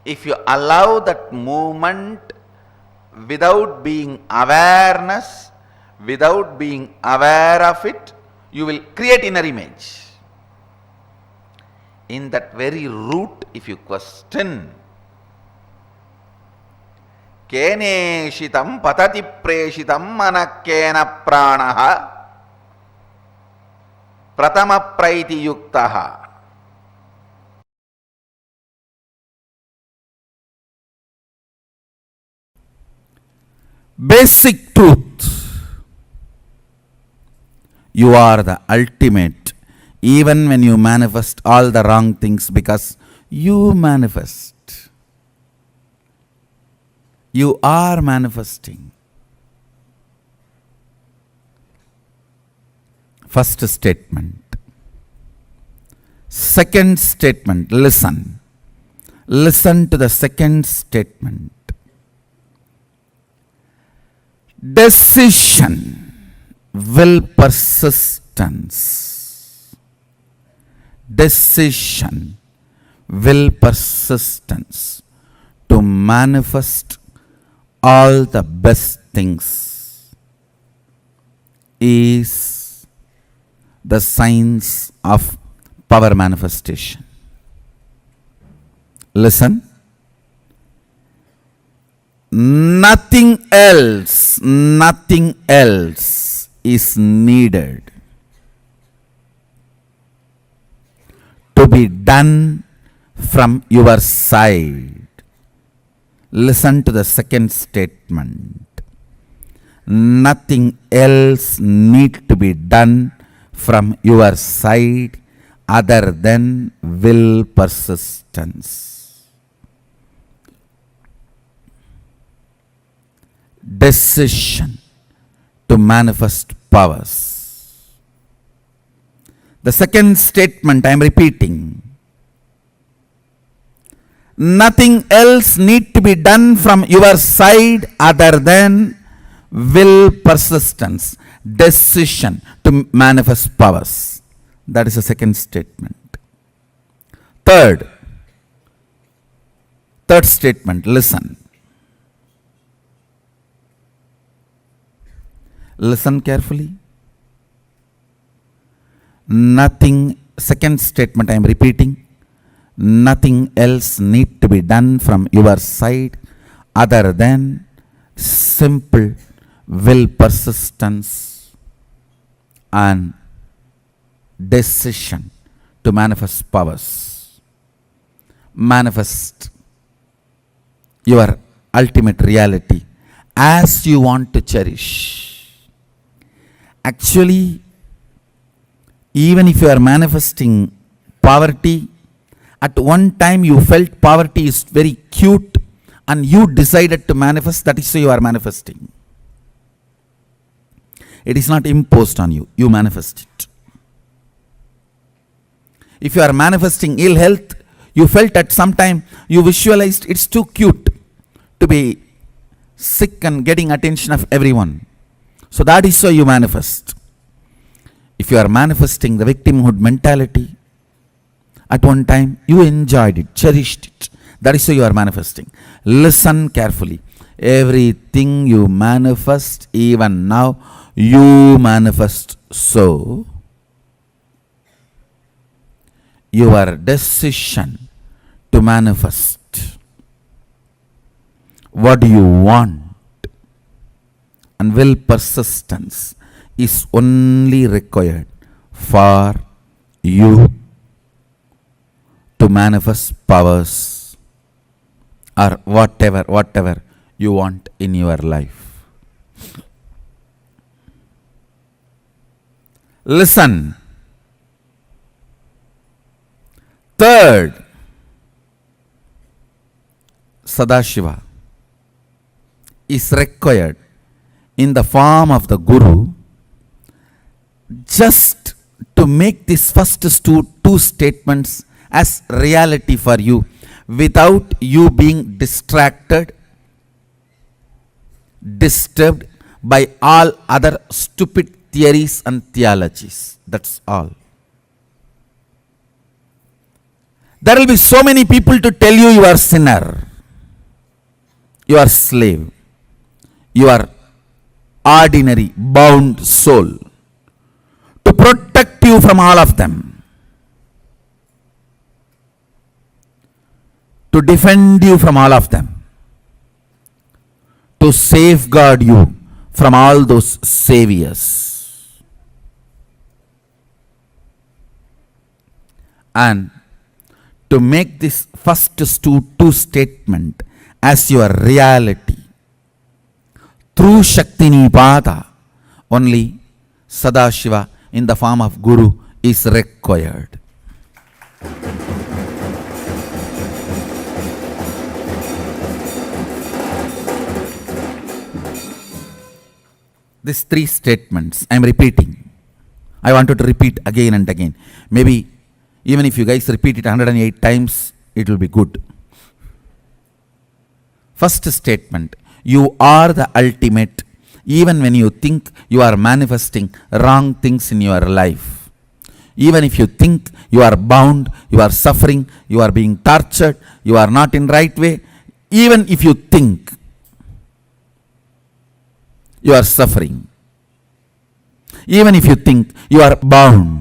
If you allow that movement without being awareness, without being aware of it, you will create inner image. In that very root, if you question, Keneshitam patati preshitam manakkena pranaha pratama praiti yuktaha. Basic truth. You are the ultimate, even when you manifest all the wrong things, because you manifest. You are manifesting. First statement. Second statement, listen. Listen to the second statement. Decision, will, persistence. Decision, will, persistence to manifest all the best things is the science of power manifestation. Listen. Nothing else is needed to be done from your side. Listen to the second statement. Nothing else need to be done from your side other than will, persistence. Decision to manifest powers. The second statement I am repeating. Nothing else need to be done from your side other than will, persistence, decision to manifest powers. That is the second statement. Third statement, listen. Listen carefully. Second statement I am repeating. Nothing else need to be done from your side other than simple will, persistence and decision to manifest powers. Manifest your ultimate reality as you want to cherish. Actually, even if you are manifesting poverty, at one time you felt poverty is very cute and you decided to manifest, that is why you are manifesting. It is not imposed on you, you manifest it. If you are manifesting ill health, you felt at some time, you visualized it's too cute to be sick and getting attention of everyone. So that is why you manifest. If you are manifesting the victimhood mentality, at one time you enjoyed it, cherished it. That is why you are manifesting. Listen carefully. Everything you manifest, even now, you manifest so. Your decision to manifest what do you want and will, persistence is only required for you to manifest powers or whatever you want in your life. Listen. Third, Sadashiva is required in the form of the Guru just to make these first two statements as reality for you without you being distracted, disturbed by all other stupid theories and theologies. That's all. There will be so many people to tell you you are sinner, you are slave, you are ordinary bound soul. To protect you from all of them, to defend you from all of them, to safeguard you from all those saviors, and to make this first two statement as your reality through Shaktinipada, only Sadashiva in the form of Guru is required. These three statements I am repeating. I wanted to repeat again and again. Maybe Even if you guys repeat it 108 times, it will be good. First statement, you are the ultimate, even when you think you are manifesting wrong things in your life. Even if you think you are bound, you are suffering, you are being tortured, you are not in right way, even if you think you are suffering, even if you think you are bound,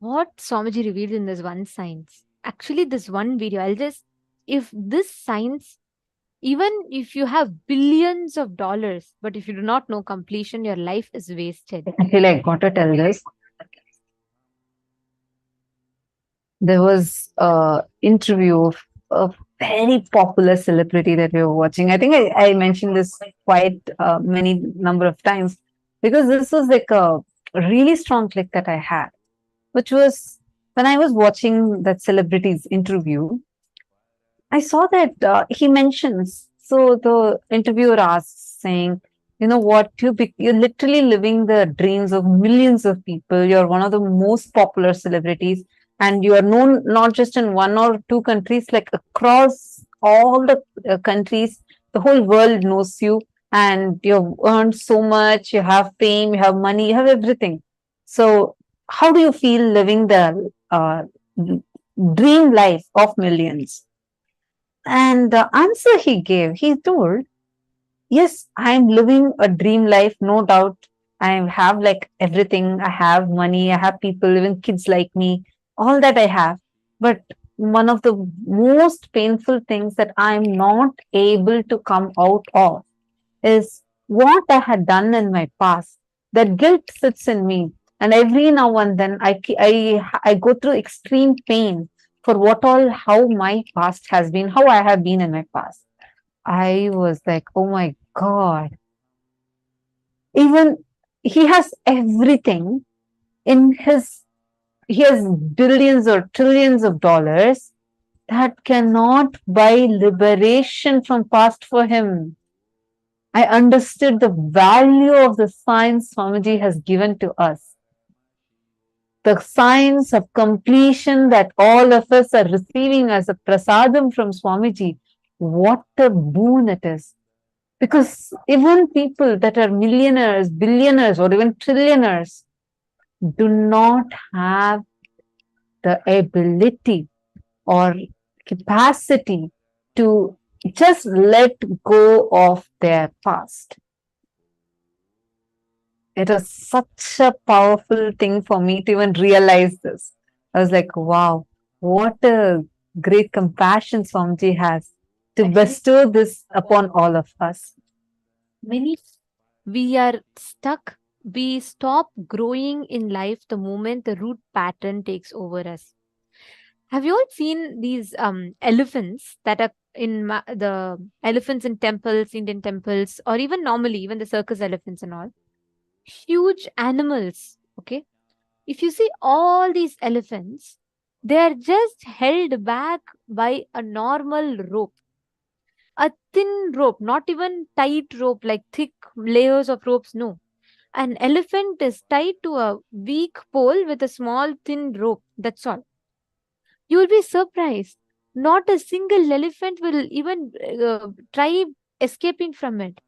What Swamiji revealed in this one science. Actually, this one video, if this science, even if you have billions of dollars, but if you do not know completion, your life is wasted. I feel I got to tell this. There was a interview of a very popular celebrity that we were watching. I think I mentioned this quite many number of times because this was like a really strong click that I had, which was when I was watching that celebrity's interview. I saw that he mentions. So the interviewer asks, saying, "You know what? You're literally living the dreams of millions of people. You're one of the most popular celebrities, and you are known not just in one or two countries, like across all the countries. The whole world knows you, and you've earned so much. You have fame, you have money, you have everything. So, how do you feel living the dream life of millions?" And the answer he gave, he told, "Yes, I'm living a dream life, no doubt. I have like everything. I have money, I have people, even kids like me, all that I have. But one of the most painful things that I'm not able to come out of is what I had done in my past That guilt sits in me. And every now and then I go through extreme pain for how my past has been, how I have been in my past. I was like, oh my God. Even he has everything he has billions or trillions of dollars that cannot buy liberation from past for him. I understood the value of the science Swamiji has given to us. The science of completion that all of us are receiving as a prasadam from Swamiji. What a boon it is. Because even people that are millionaires, billionaires, or even trillionaires do not have the ability or capacity to just let go of their past. It was such a powerful thing for me to even realize this. I was like, wow, what a great compassion Swamiji has to bestow this upon all of us. We are stuck. We stop growing in life the moment the root pattern takes over us. Have you all seen these elephants that are in the elephants in temples, Indian temples, or even normally, even the circus elephants and all? Huge animals, okay? If you see all these elephants, they are just held back by a normal rope. A thin rope, not even tight rope like thick layers of ropes, no. An elephant is tied to a weak pole with a small thin rope, that's all. You will be surprised. Not a single elephant will even try escaping from it.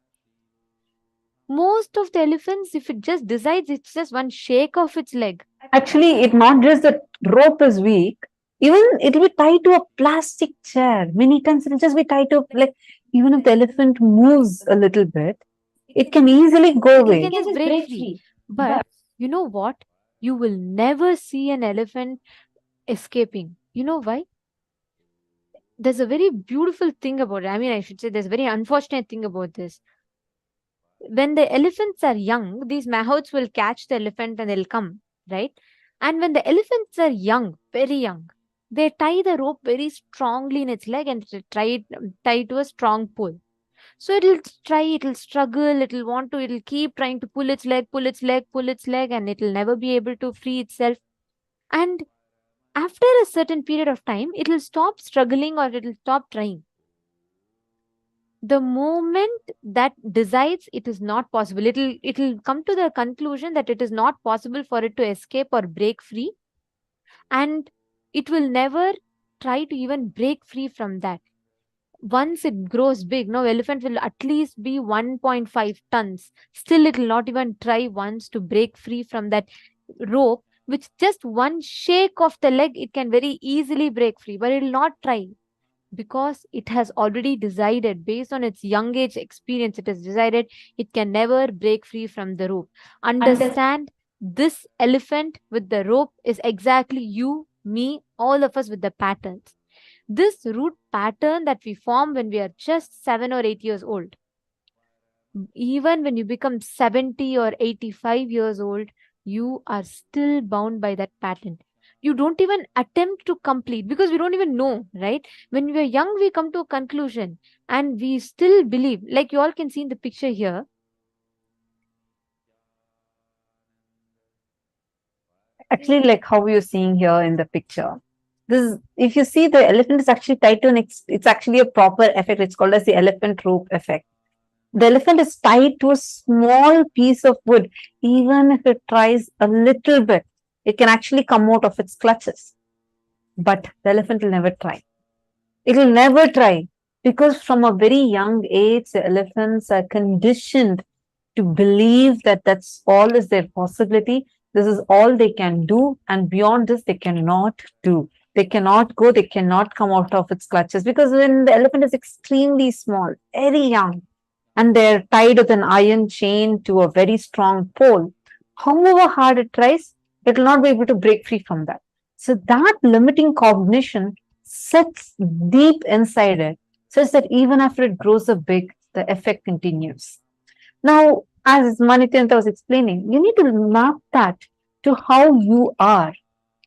Most of the elephants, if it just decides, it's just one shake of its leg. Actually, it's not just that rope is weak, even it will be tied to a plastic chair. Many times it will just be tied to, like, even if the elephant moves a little bit, it can easily go away. It can just break free. But you know what? You will never see an elephant escaping. You know why? There's a very beautiful thing about it. I mean, I should say there's a very unfortunate thing about this. When the elephants are young, these mahouts will catch the elephant and they'll come, right? And when the elephants are young, very young, they tie the rope very strongly in its leg and tie to a strong pole. So it'll struggle, it'll keep trying to pull its leg, and it'll never be able to free itself. And after a certain period of time, it'll stop struggling or it'll stop trying. The moment that decides it is not possible, it'll come to the conclusion that it is not possible for it to escape or break free, and it will never try to even break free from that. Once it grows big, now elephant will at least be 1.5 tons. Still, it will not even try once to break free from that rope, which just one shake of the leg, it can very easily break free, but it will not try. Because it has already decided, based on its young age experience, it has decided it can never break free from the rope. Understand, this elephant with the rope is exactly you, me, all of us with the patterns. This root pattern that we form when we are just 7 or 8 years old. Even when you become 70 or 85 years old, you are still bound by that pattern. You don't even attempt to complete because we don't even know, right? When we are young, we come to a conclusion and we still believe, like you all can see in the picture here. Actually, like how you're seeing here in the picture. If you see, the elephant is actually tied to it's actually a proper effect. It's called as the elephant rope effect. The elephant is tied to a small piece of wood. Even if it tries a little bit, it can actually come out of its clutches. But the elephant will never try. It will never try because from a very young age, the elephants are conditioned to believe that that's all is their possibility. This is all they can do. And beyond this, they cannot do. They cannot go. They cannot come out of its clutches because when the elephant is extremely small, very young, and they're tied with an iron chain to a very strong pole, however hard it tries, it will not be able to break free from that. So that limiting cognition sits deep inside it, such that even after it grows up big, the effect continues. Now, as Nithyananda was explaining, you need to map that to how you are,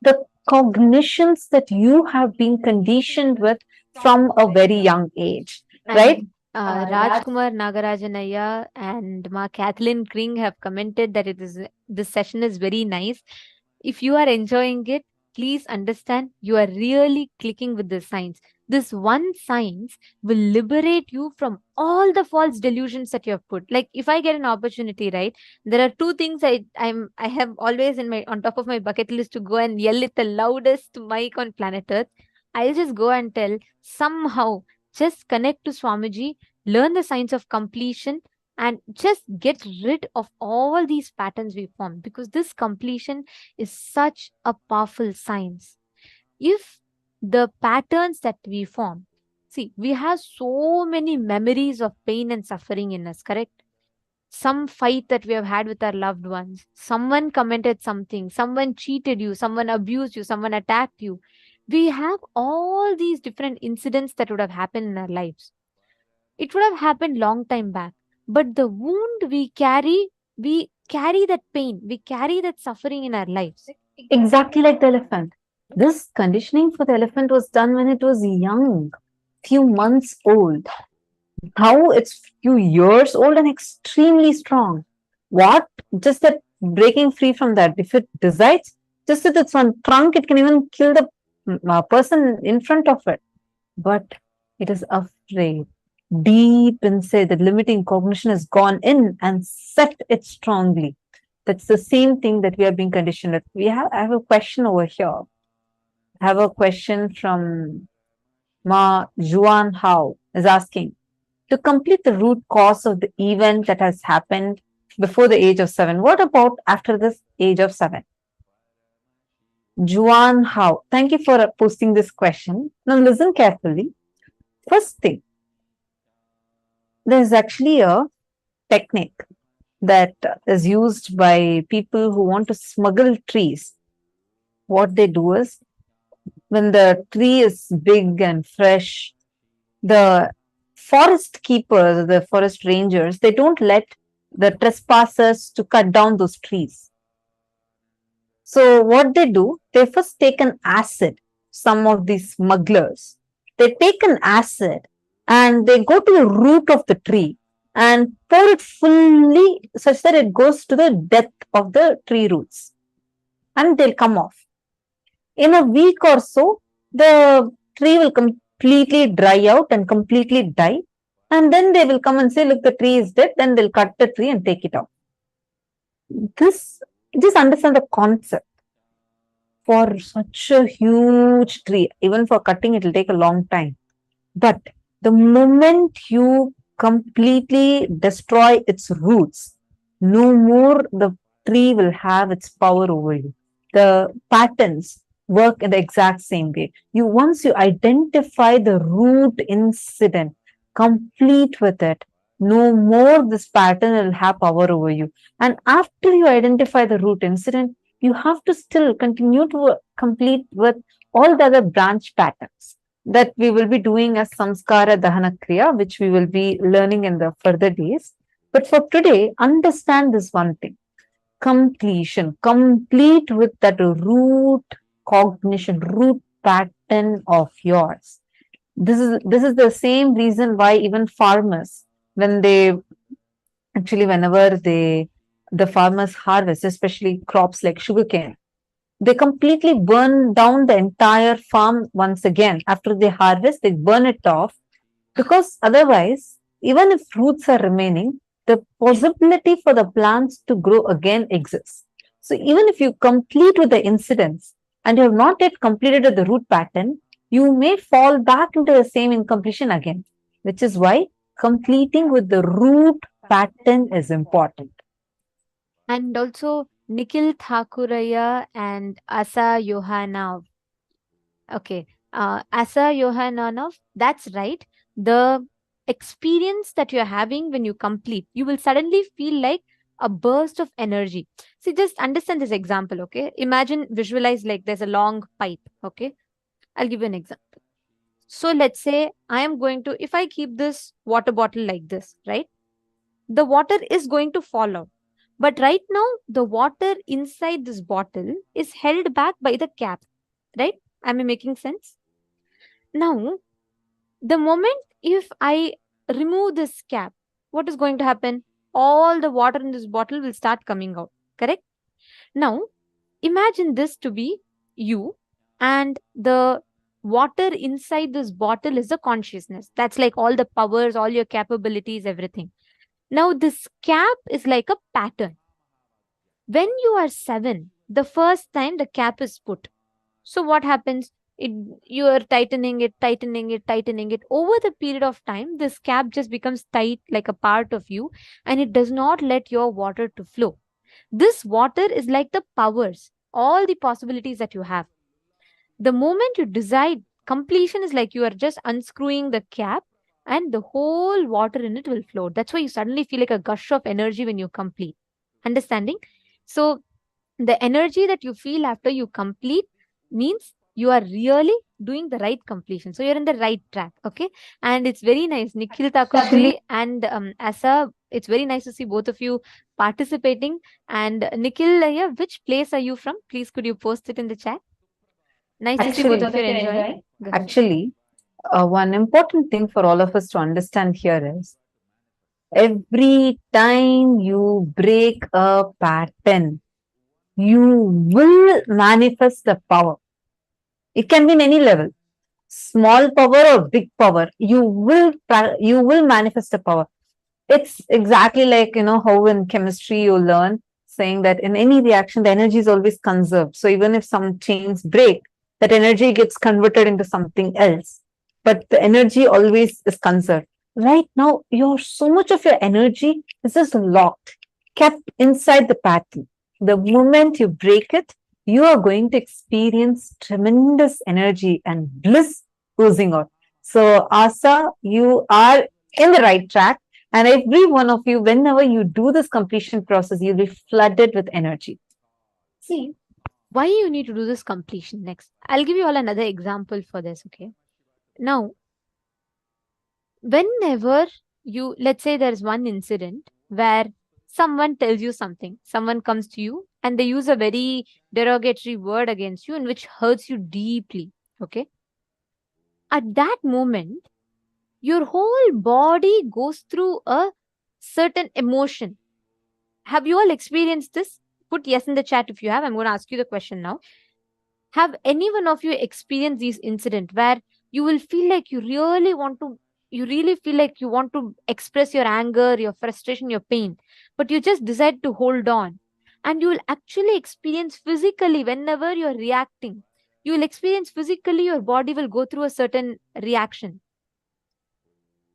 the cognitions that you have been conditioned with from a very young age, right? Rajkumar Nagarajanaya and Ma Kathleen Kring have commented that this session is very nice. If you are enjoying it, please understand you are really clicking with the science. This one science will liberate you from all the false delusions that you have put. Like if I get an opportunity, right? There are two things I have always in my on top of my bucket list to go and yell at the loudest mic on planet Earth. I'll just go and tell somehow just connect to Swamiji, learn the science of completion, and just get rid of all these patterns we formed, because this completion is such a powerful science. If the patterns that we form, see, we have so many memories of pain and suffering in us, correct? Some fight that we have had with our loved ones, someone commented something, someone cheated you, someone abused you, someone attacked you. We have all these different incidents that would have happened in our lives. It would have happened long time back, but the wound we carry that pain, we carry that suffering in our lives. Exactly like the elephant. This conditioning for the elephant was done when it was young, few months old. Now it's few years old and extremely strong. What? Just that breaking free from that. If it decides, just with its one trunk, it can even kill the person in front of it. But it is afraid. Deep inside, the limiting cognition has gone in and set it strongly. That's the same thing that we are being conditioned with. I have a question over here. I have a question from Ma Juan Hao is asking, to complete the root cause of the event that has happened before the age of 7, what about after this age of 7? Juan Hao, thank you for posting this question. Now listen carefully. First thing, there's actually a technique that is used by people who want to smuggle trees. What they do is, when the tree is big and fresh, the forest keepers, the forest rangers, they don't let the trespassers to cut down those trees. So what they do, they first take an acid, some of these smugglers, they take an acid and they go to the root of the tree and pour it fully such that it goes to the depth of the tree roots and they'll come off. In a week or so, the tree will completely dry out and completely die. And then they will come and say, look, the tree is dead. Then they'll cut the tree and take it out. Just understand the concept. For such a huge tree, even for cutting, it will take a long time. But the moment you completely destroy its roots, no more the tree will have its power over you. The patterns work in the exact same way. Once you identify the root incident, complete with it, no more this pattern will have power over you. And after you identify the root incident, you have to still continue to complete with all the other branch patterns that we will be doing as samskara dahana kriya, which we will be learning in the further days. But for today, understand this one thing. Completion, complete with that root cognition, root pattern of yours. This is the same reason why even farmers, whenever the farmers harvest, especially crops like sugarcane, they completely burn down the entire farm once again. After they harvest, they burn it off, because otherwise, even if roots are remaining, the possibility for the plants to grow again exists. So even if you complete with the incidents and you have not yet completed with the root pattern, you may fall back into the same incompletion again, which is why completing with the root pattern is important. And also Nikhil Thakuraya and Asa Yohanov. Okay, Asa Yohanov, that's right. The experience that you're having when you complete, you will suddenly feel like a burst of energy. See, just understand this example, okay? Imagine, visualize like there's a long pipe, okay? I'll give you an example. So let's say I am going to, if I keep this water bottle like this, right? the water is going to fall out. But right now, the water inside this bottle is held back by the cap, right? Am I making sense? Now, the moment if I remove this cap, what is going to happen? All the water in this bottle will start coming out, correct? Now, imagine this to be you, and the water inside this bottle is the consciousness. That's like all the powers, all your capabilities, everything. Now, this cap is like a pattern. When you are 7, the first time the cap is put. So what happens? You are tightening it, tightening it, tightening it. Over the period of time, this cap just becomes tight like a part of you, and it does not let your water to flow. This water is like the powers, all the possibilities that you have. The moment you decide, completion is like you are just unscrewing the cap and the whole water in it will flow. That's why you suddenly feel like a gush of energy when you complete. Understanding? So the energy that you feel after you complete means you are really doing the right completion. So you're in the right track. Okay. And it's very nice. Nikhil Thakurji and Asa, it's very nice to see both of you participating. And Nikhil, yeah, which place are you from? Please, could you post it in the chat? Nice to see both of you enjoying. Go ahead. Actually, one important thing for all of us to understand here is every time you break a pattern, you will manifest the power. It can be in any level, small power or big power. You will manifest the power. It's exactly like, how in chemistry you learn saying that in any reaction, the energy is always conserved. So even if some chains break, that energy gets converted into something else. But the energy always is conserved. Right now, so much of your energy is just locked, kept inside the pattern. The moment you break it, you are going to experience tremendous energy and bliss oozing out. So, Asa, you are in the right track. And every one of you, whenever you do this completion process, you'll be flooded with energy. See, why you need to do this completion next? I'll give you all another example for this, okay? Now, whenever you, let's say there's one incident where someone tells you something, someone comes to you and they use a very derogatory word against you and which hurts you deeply, okay? At that moment, your whole body goes through a certain emotion. Have you all experienced this? Put yes in the chat if you have. I'm going to ask you the question now. Have any one of you experienced these incidents where you will feel like you really feel like you want to express your anger, your frustration, your pain, but you just decide to hold on, and you will actually experience physically whenever you're reacting, you will experience physically your body will go through a certain reaction.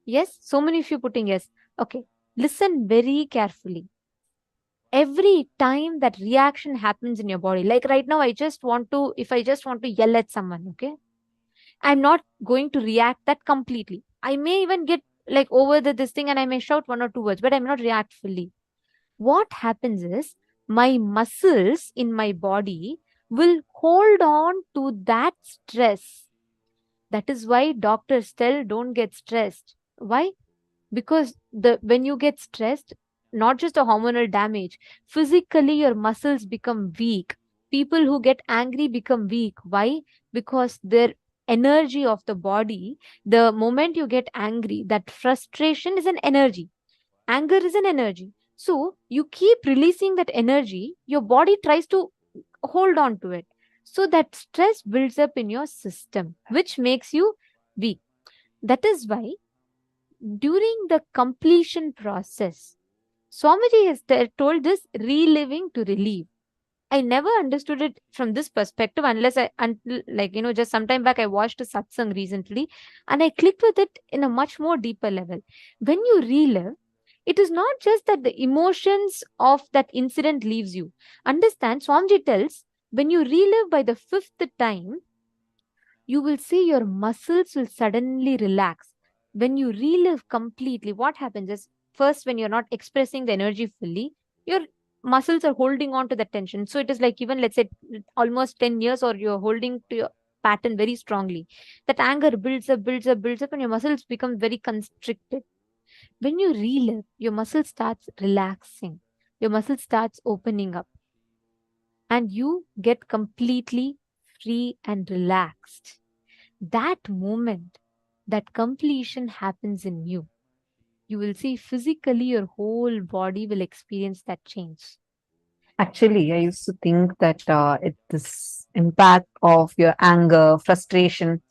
Yes, so many of you putting yes. Okay, listen very carefully. Every time that reaction happens in your body, like right now, if I just want to yell at someone, okay, I'm not going to react that completely. I may even get like over this thing and I may shout 1 or 2 words, but I'm not react fully. What happens is my muscles in my body will hold on to that stress. That is why doctors tell don't get stressed. Why? Because when you get stressed, not just a hormonal damage, physically your muscles become weak. People who get angry become weak. Why? Because their energy of the body, the moment you get angry, that frustration is an energy. Anger is an energy. So you keep releasing that energy, your body tries to hold on to it. So that stress builds up in your system, which makes you weak. That is why during the completion process, Swamiji has told this reliving to relieve. I never understood it from this perspective until just some time back I watched a satsang recently and I clicked with it in a much more deeper level. When you relive, it is not just that the emotions of that incident leaves you. Understand, Swamiji tells, when you relive by the 5th time, you will see your muscles will suddenly relax. When you relive completely, what happens is first, when you're not expressing the energy fully, your muscles are holding on to the tension. So it is like even let's say almost 10 years, or you're holding to your pattern very strongly. That anger builds up, builds up, builds up, and your muscles become very constricted. When you relive, your muscle starts relaxing, your muscle starts opening up, and you get completely free and relaxed. That moment, that completion happens in you. You will see physically your whole body will experience that change. Actually, I used to think that this impact of your anger, frustration,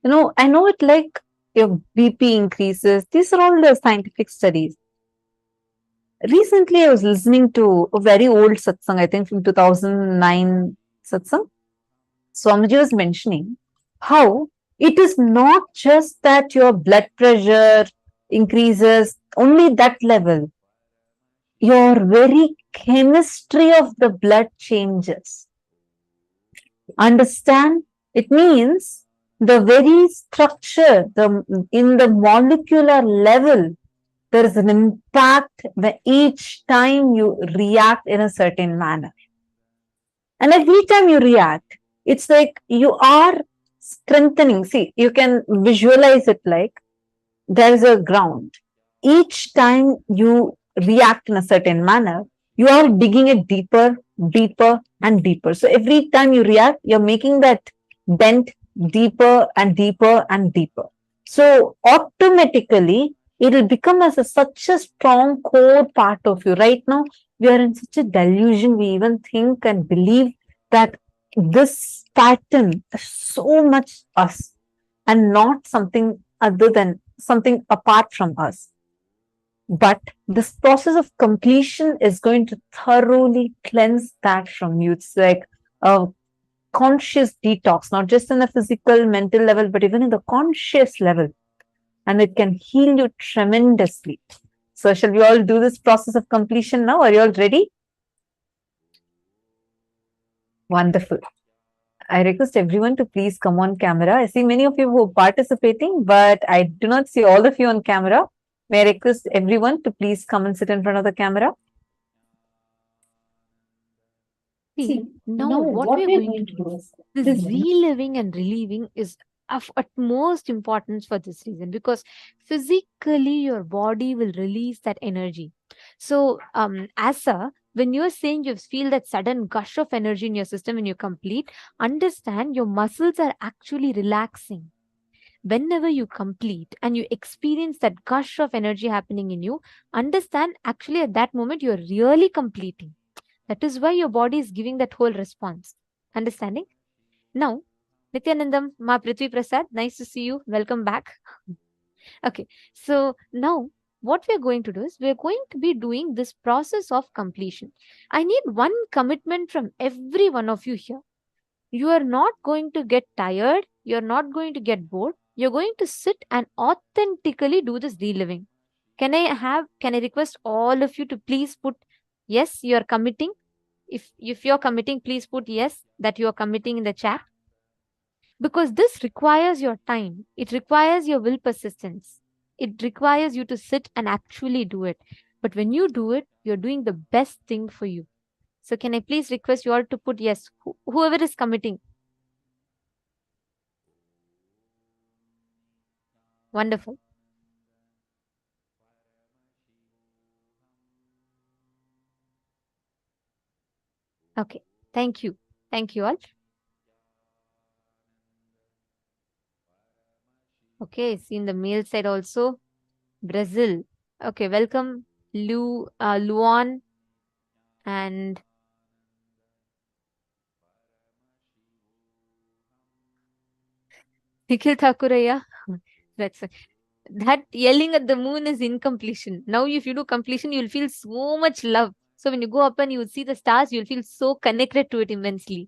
I know it like your BP increases. These are all the scientific studies. Recently, I was listening to a very old satsang, I think from 2009 satsang. Swamiji was mentioning how it is not just that your blood pressure increases, only that level. Your very chemistry of the blood changes. Understand? It means the very structure, in the molecular level, there is an impact where each time you react in a certain manner. And every time you react, it's like you are strengthening. See, you can visualize it like there is a ground. Each time you react in a certain manner, you are digging it deeper, deeper, and deeper. So every time you react, you're making that dent deeper and deeper and deeper. So automatically, it'll become as such a strong core part of you. Right now, we are in such a delusion. We even think and believe that this pattern is so much us and not something other than something apart from us. But this process of completion is going to thoroughly cleanse that from you. It's like a conscious detox, not just in the physical, mental level, but even in the conscious level. And it can heal you tremendously. So, shall we all do this process of completion now? Are you all ready? Wonderful. I request everyone to please come on camera. I see many of you who are participating, but I do not see all of you on camera. May I request everyone to please come and sit in front of the camera? See, now what we are going to do is this reliving and relieving is of utmost importance for this reason, because physically your body will release that energy. So, Asa, when you're saying you feel that sudden gush of energy in your system when you complete, understand your muscles are actually relaxing. Whenever you complete and you experience that gush of energy happening in you, understand actually at that moment you're really completing. That is why your body is giving that whole response. Understanding? Now, Nithyanandam, Ma Prithvi Prasad, nice to see you. Welcome back. Okay, so now what we're going to do is we're going to be doing this process of completion. I need one commitment from every one of you here. You are not going to get tired. You're not going to get bored. You're going to sit and authentically do this reliving. Can I request all of you to please put yes, you're committing. If you're committing, please put yes that you are committing in the chat. Because this requires your time. It requires your will persistence. It requires you to sit and actually do it. But when you do it, you're doing the best thing for you. So can I please request you all to put yes, whoever is committing. Wonderful. Okay. Thank you. Thank you all. Okay. See in the male side also. Brazil. Okay. Welcome, Luan and Nikhil Thakuraya. That's that yelling at the moon is incompletion. Now, if you do completion, you'll feel so much love. So when you go up and you see the stars, you'll feel so connected to it immensely.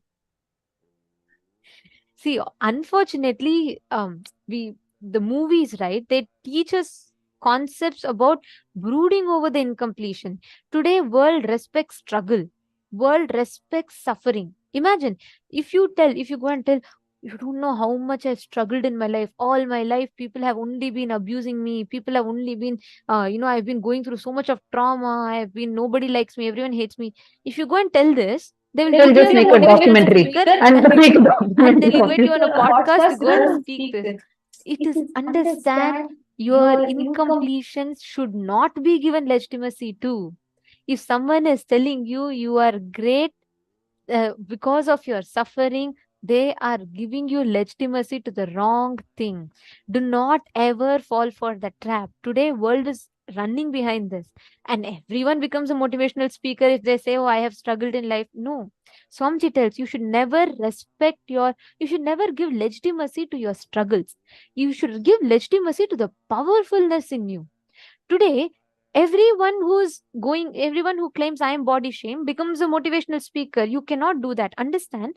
See, unfortunately, the movies, right? They teach us concepts about brooding over the incompletion. Today, world respects struggle. World respects suffering. Imagine if you go and tell, you don't know how much I've struggled in my life. All my life, people have only been abusing me. People have only been, I've been going through so much of trauma. Nobody likes me. Everyone hates me. If you go and tell this, they will They'll put you just as a make a motivational documentary speaker and make a and documentary. they'll invite you on a podcast to go and speak this. It is understand Your incompletions should not be given legitimacy too. If someone is telling you you are great because of your suffering, they are giving you legitimacy to the wrong thing. Do not ever fall for the trap. Today world is running behind this, and everyone becomes a motivational speaker if they say, oh, I have struggled in life. No, Swamiji tells you should never you should never give legitimacy to your struggles. You should give legitimacy to the powerfulness in you. Today, everyone who claims I am body shame becomes a motivational speaker. You cannot do that. Understand?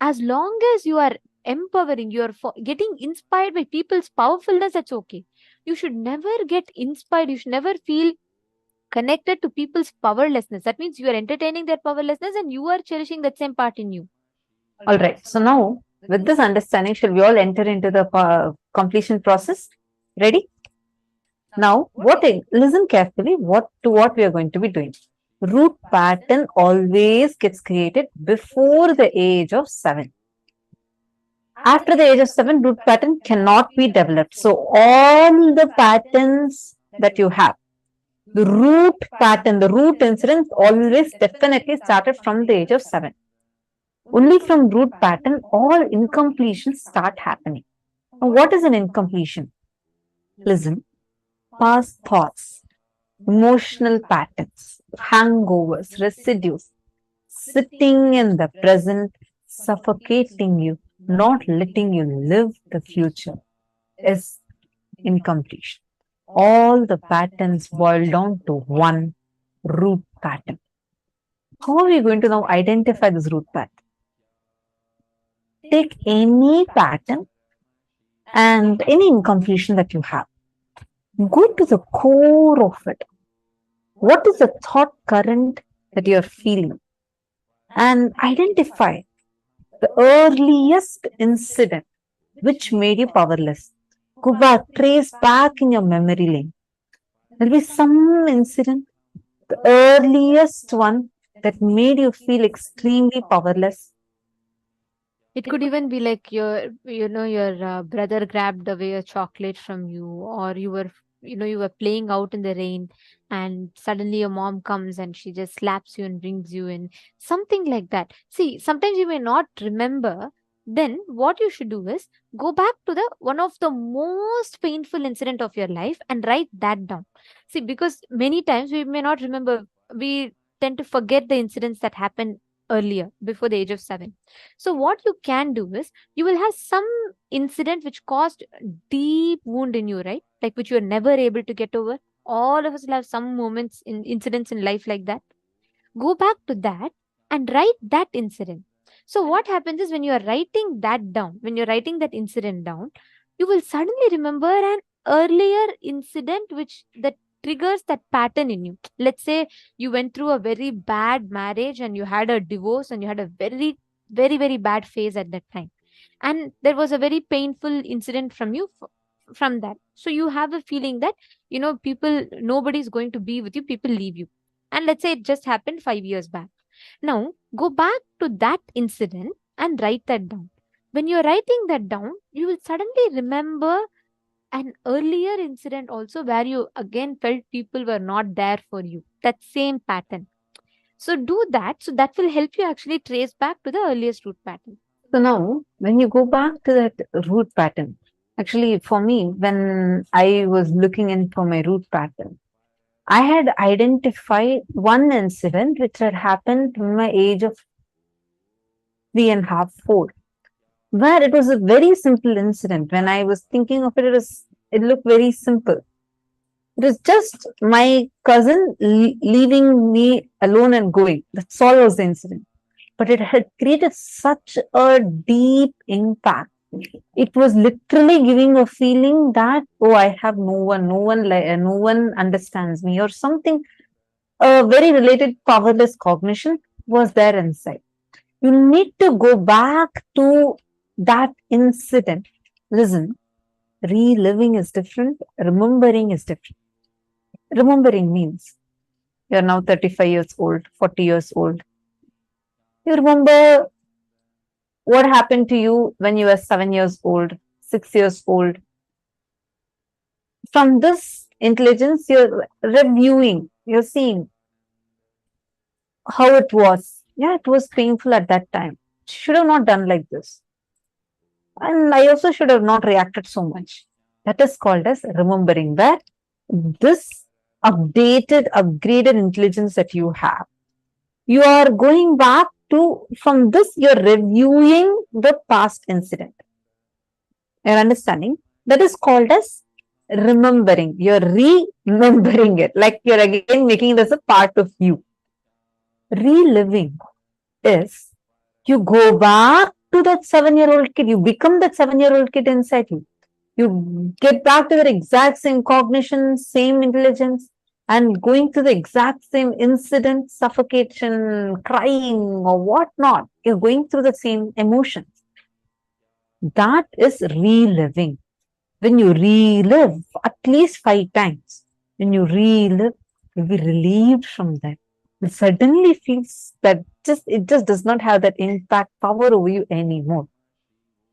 As long as you are empowering, you are getting inspired by people's powerfulness, that's okay. You should never get inspired. You should never feel connected to people's powerlessness. That means you are entertaining their powerlessness and you are cherishing that same part in you. All right. So now, with this understanding, shall we all enter into the completion process? Ready? Now, listen carefully what we are going to be doing. Root pattern always gets created before the age of 7. After the age of 7, root pattern cannot be developed. So, all the patterns that you have, the root pattern, the root incidents always definitely started from the age of 7. Only from root pattern, all incompletions start happening. Now, what is an incompletion? Listen. Past thoughts, emotional patterns, hangovers, residues, sitting in the present, suffocating you, not letting you live the future is incompletion. All the patterns boil down to one root pattern. How are we going to now identify this root pattern? Take any pattern and any incompletion that you have. Go to the core of it. What is the thought current that you are feeling? And identify the earliest incident which made you powerless. Go back, trace back in your memory lane. There will be some incident, the earliest one that made you feel extremely powerless. It could even be like your brother grabbed away a chocolate from you, or you were playing out in the rain, and suddenly your mom comes and she just slaps you and brings you in. Something like that. See, sometimes you may not remember. Then what you should do is go back to the one of the most painful incident of your life and write that down. See, because many times we may not remember. We tend to forget the incidents that happened earlier, before the age of 7. So what you can do is you will have some incident which caused deep wound in you, right? Like which you are never able to get over. All of us will have some moments in incidents in life like that. Go back to that and write that incident. So what happens is when you are writing that down, when you're writing that incident down, you will suddenly remember an earlier incident that triggers that pattern in you. Let's say you went through a very bad marriage and you had a divorce and you had a very, very, very bad phase at that time. And there was a very painful incident from you from that. So you have a feeling that, nobody's going to be with you, people leave you. And let's say it just happened 5 years back. Now, go back to that incident and write that down. When you're writing that down, you will suddenly remember an earlier incident also where you again felt people were not there for you. That same pattern. So do that. So that will help you actually trace back to the earliest root pattern. So now, when you go back to that root pattern, actually for me, when I was looking in for my root pattern, I had identified one incident which had happened in my age of 3.5, 4, where it was a very simple incident. When I was thinking of it, it looked very simple. It was just my cousin leaving me alone and going. That's all was the incident. But it had created such a deep impact. It was literally giving a feeling that, oh, I have no one understands me, or something. A very related powerless cognition was there inside. You need to go back to that incident. Listen, reliving is different. Remembering is different. Remembering means you're now 35 years old, 40 years old. You remember what happened to you when you were 7 years old, 6 years old. from this intelligence, you're reviewing, you're seeing how it was. Yeah, it was painful at that time. Should have not done like this. And I also should have not reacted so much. That is called as remembering, where this upgraded intelligence that you have, you are going back to, from this, you're reviewing the past incident. You're understanding? That is called as remembering. You're remembering it, like you're again making it as a part of you. Reliving is you go back to that 7-year-old kid, you become that 7-year-old kid inside you. You get back to the exact same cognition, same intelligence, and going through the exact same incident, suffocation, crying, or whatnot. You're going through the same emotions. That is reliving. When you relive at least 5 times, when you relive, you'll be relieved from that. It suddenly feels that it just does not have that impact power over you anymore.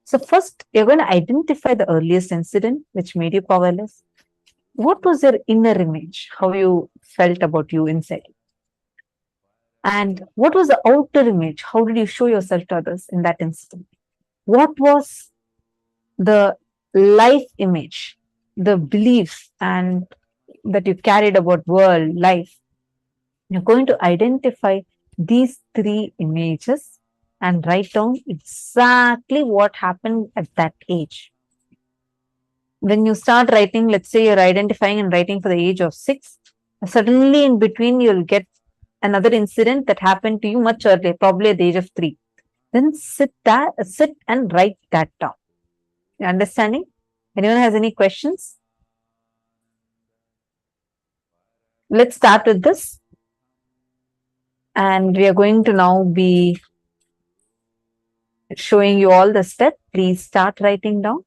So first, you're going to identify the earliest incident which made you powerless. What was your inner image? How you felt about you inside? And what was the outer image? How did you show yourself to others in that incident? What was the life image, the beliefs and that you carried about world, life? You're going to identify these 3 images and write down exactly what happened at that age. When you start writing, let's say you're identifying and writing for the age of 6, suddenly in between you'll get another incident that happened to you much earlier, probably at the age of 3. Then sit and write that down. You understanding? Anyone has any questions? Let's start with this. And we are going to now be showing you all the steps. Please start writing down.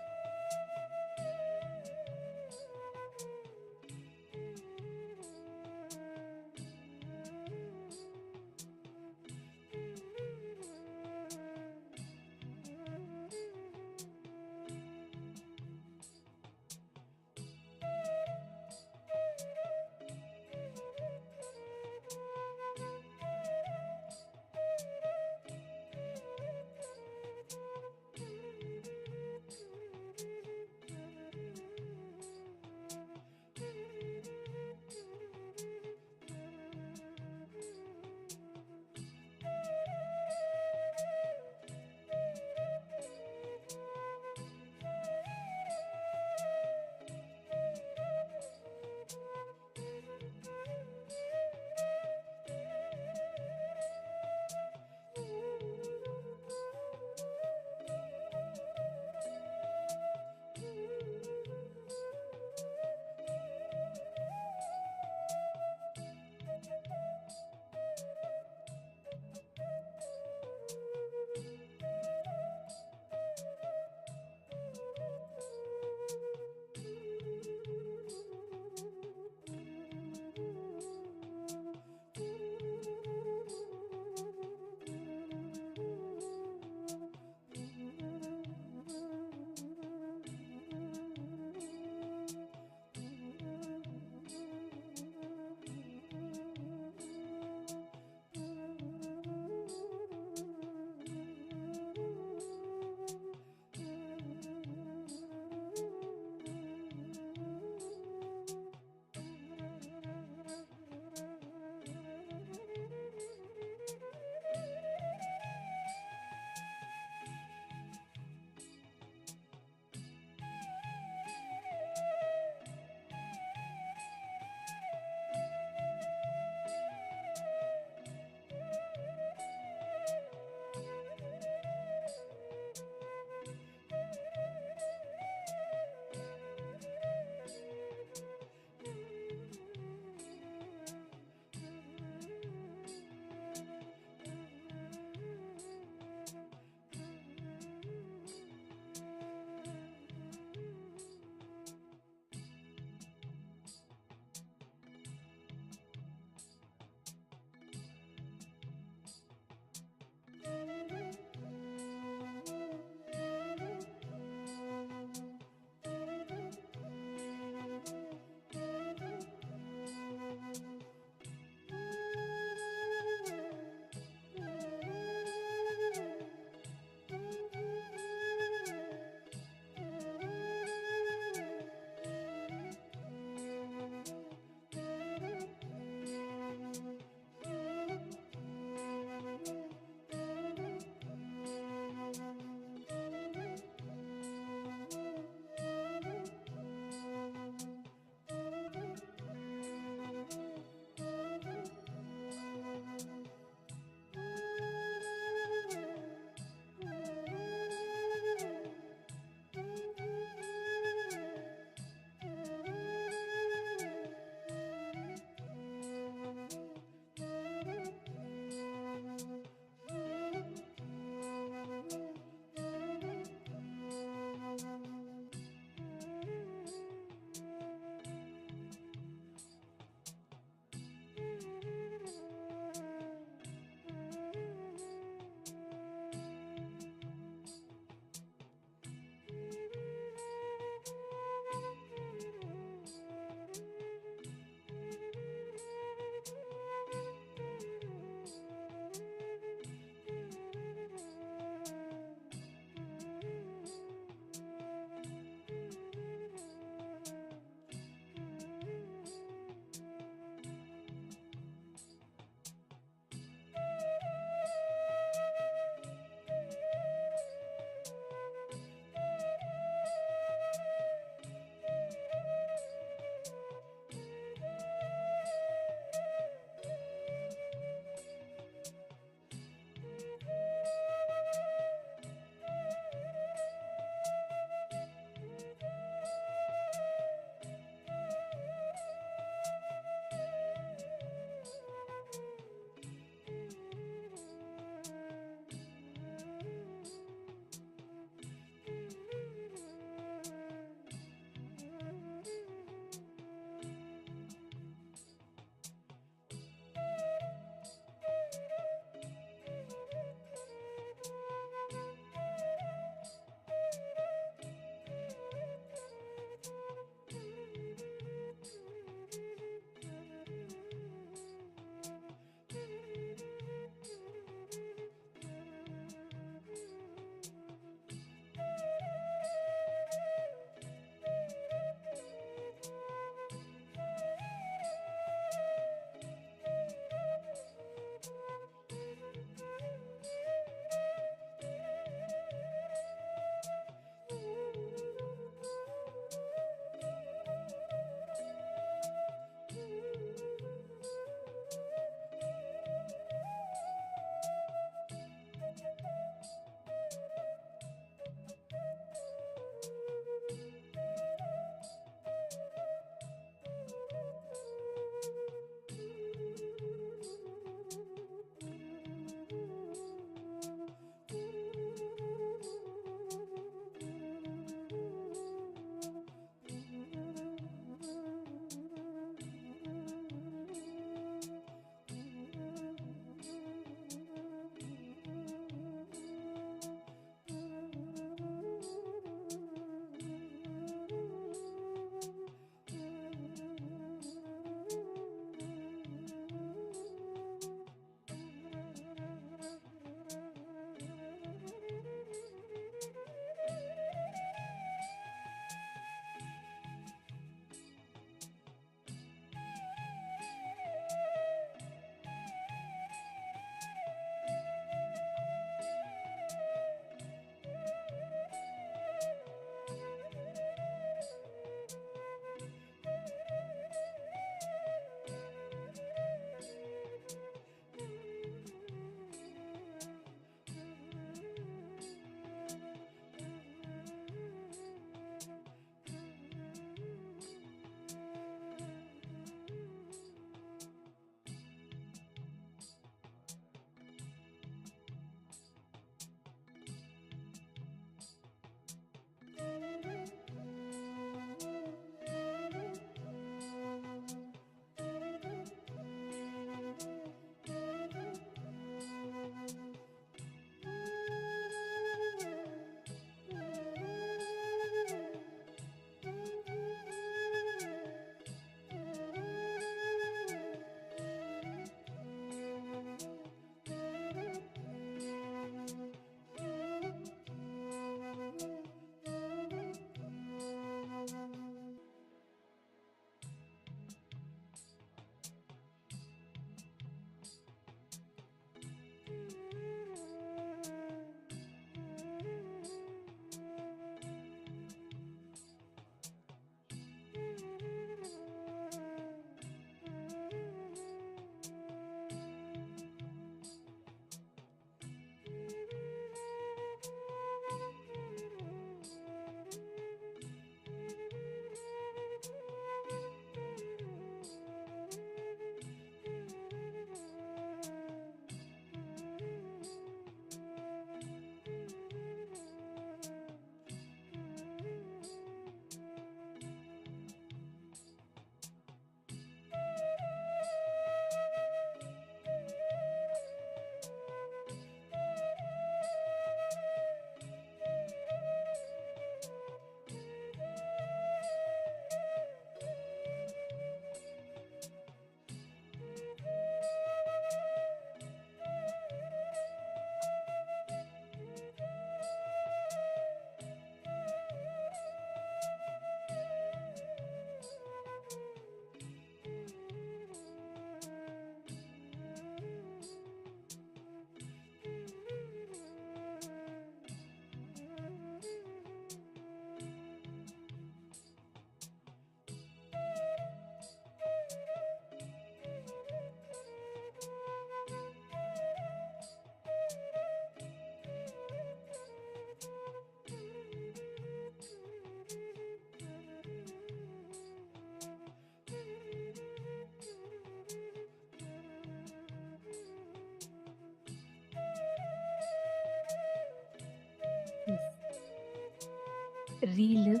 relive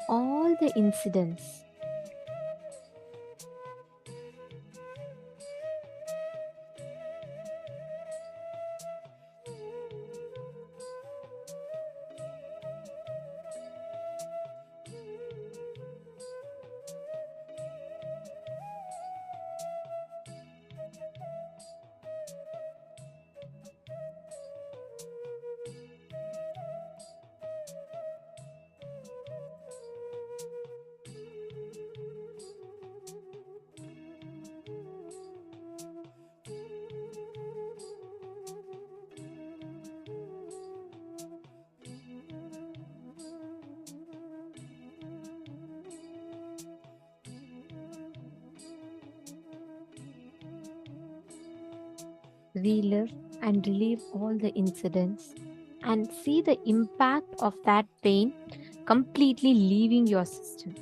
all the incidents. Relive and relive all the incidents and see the impact of that pain completely leaving your system.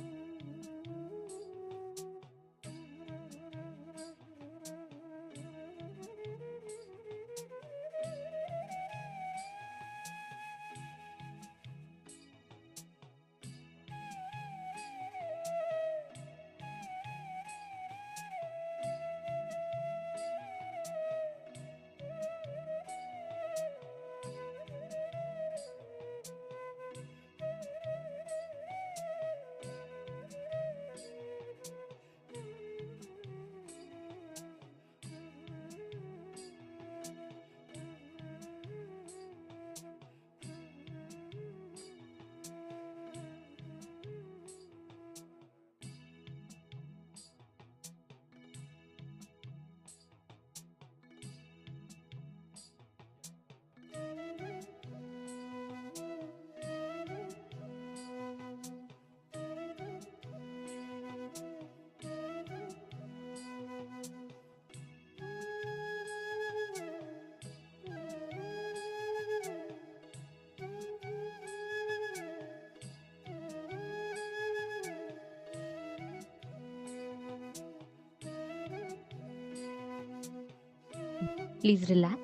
Please relax.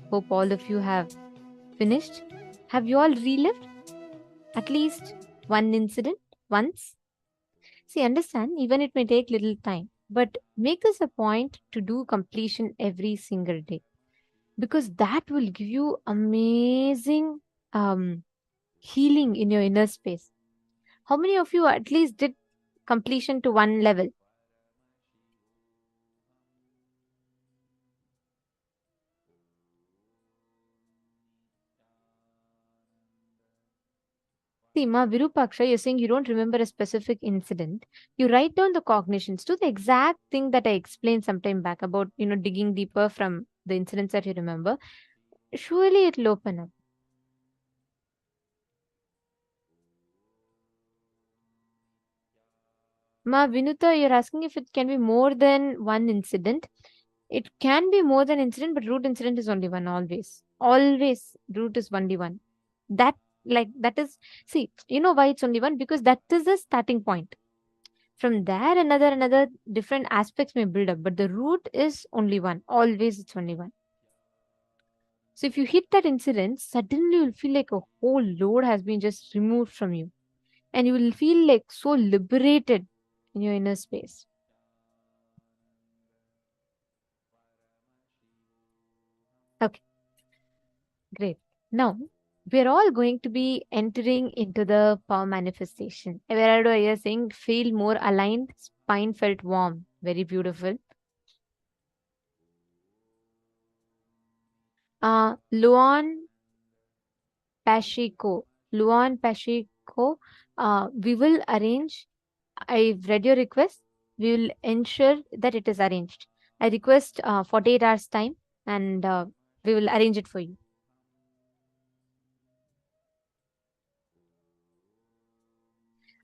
Hope all of you have finished. Have you all relived at least one incident once? See, understand, even it may take little time, but make this a point to do completion every single day, because that will give you amazing healing in your inner space. How many of you at least did completion to one level? See, Ma Virupaksha, you're saying you don't remember a specific incident. You write down the cognitions to the exact thing that I explained sometime back about, digging deeper from the incidents that you remember. Surely it'll open up. Ma Vinuta, you're asking if it can be more than one incident. It can be more than incident, but root incident is only one always. Always root is only one. That that is, see, you know why it's only one? Because that is the starting point. From there, another different aspects may build up, but the root is only one. Always it's only one. So if you hit that incident, suddenly you'll feel like a whole load has been just removed from you. And you will feel like so liberated in your inner space. Okay, great. Now, we're all going to be entering into the power manifestation. Everardo is saying, feel more aligned, spine felt warm. Very beautiful. Luan Pacheco. We will arrange. I've read your request. We will ensure that it is arranged. I request 48 hours time, and we will arrange it for you.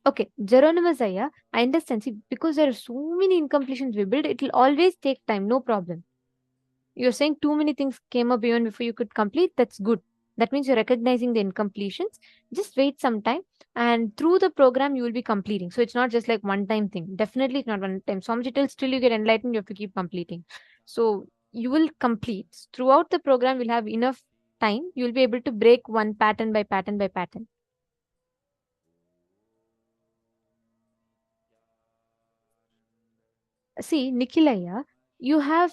Okay, Geronimo Zaya, I understand. See, because there are so many incompletions we build, it will always take time, no problem. You're saying too many things came up even before you could complete. That's good. That means you're recognizing the incompletions. Just wait some time, and through the program, you will be completing. So it's not just like one time thing. Definitely, it's not one time. Swamiji till still you get enlightened, you have to keep completing. So you will complete throughout the program. We'll have enough time, you'll be able to break one pattern by pattern by pattern. See, Nikhilaya, you have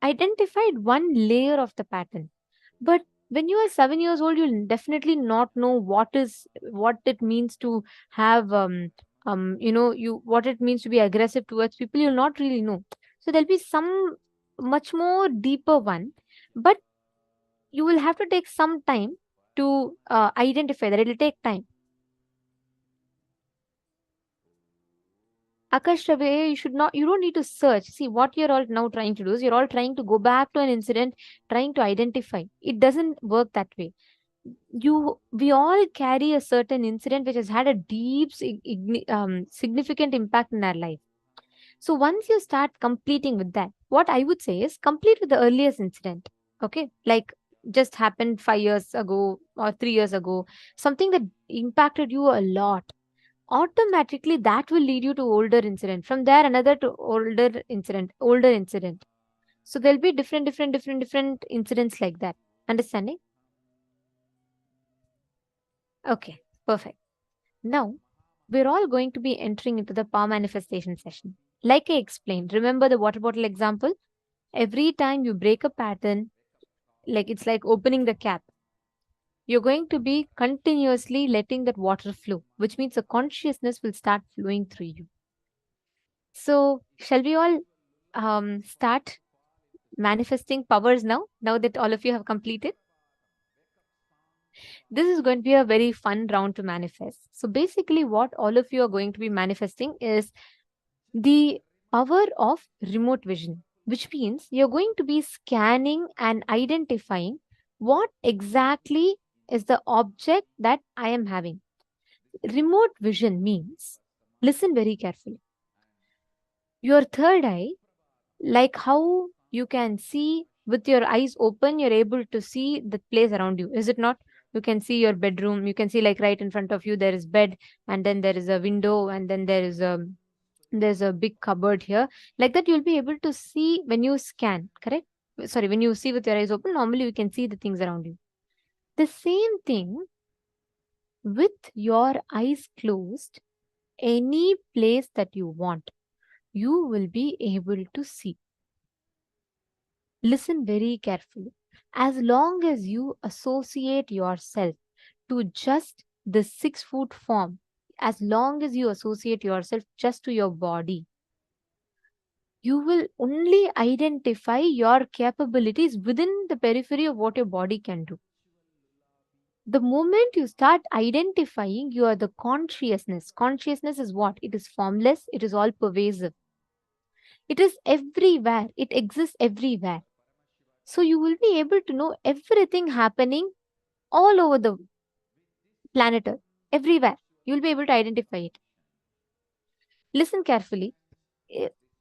identified one layer of the pattern. But when you are 7 years old, you'll definitely not know what it means to have what it means to be aggressive towards people. You'll not really know. So there'll be some much more deeper one, but you will have to take some time to identify that. It'll take time. Akash Rabe, you don't need to search. See, what you're all now trying to do is you're all trying to go back to an incident, trying to identify. It doesn't work that way. We all carry a certain incident which has had a deep, significant impact in our life. So once you start completing with that, what I would say is complete with the earliest incident. Okay. Like just happened 5 years ago or 3 years ago, something that impacted you a lot. Automatically that will lead you to older incident. From there, another to older incident. So there'll be different incidents like that. Understanding? Okay, perfect. Now, we're all going to be entering into the power manifestation session. Like I explained, remember the water bottle example? Every time you break a pattern, it's like opening the cap. You're going to be continuously letting that water flow, which means the consciousness will start flowing through you. So, shall we all start manifesting powers now that all of you have completed? This is going to be a very fun round to manifest. So, basically, what all of you are going to be manifesting is the power of remote vision, which means you're going to be scanning and identifying what exactly is the object that I am having. Remote vision means, listen very carefully. Your third eye, like how you can see with your eyes open, you're able to see the place around you, is it not? You can see your bedroom, you can see like right in front of you there is bed, and then there is a window, and then there's a big cupboard here. Like that you'll be able to see when you scan, correct? Sorry, when you see with your eyes open, normally you can see the things around you. The same thing with your eyes closed, any place that you want, you will be able to see. Listen very carefully. As long as you associate yourself to just the 6-foot form, as long as you associate yourself just to your body, you will only identify your capabilities within the periphery of what your body can do. The moment you start identifying, you are the consciousness. Consciousness is what? It is formless, it is all pervasive. It is everywhere, it exists everywhere. So you will be able to know everything happening all over the planet Earth, everywhere. You will be able to identify it. Listen carefully.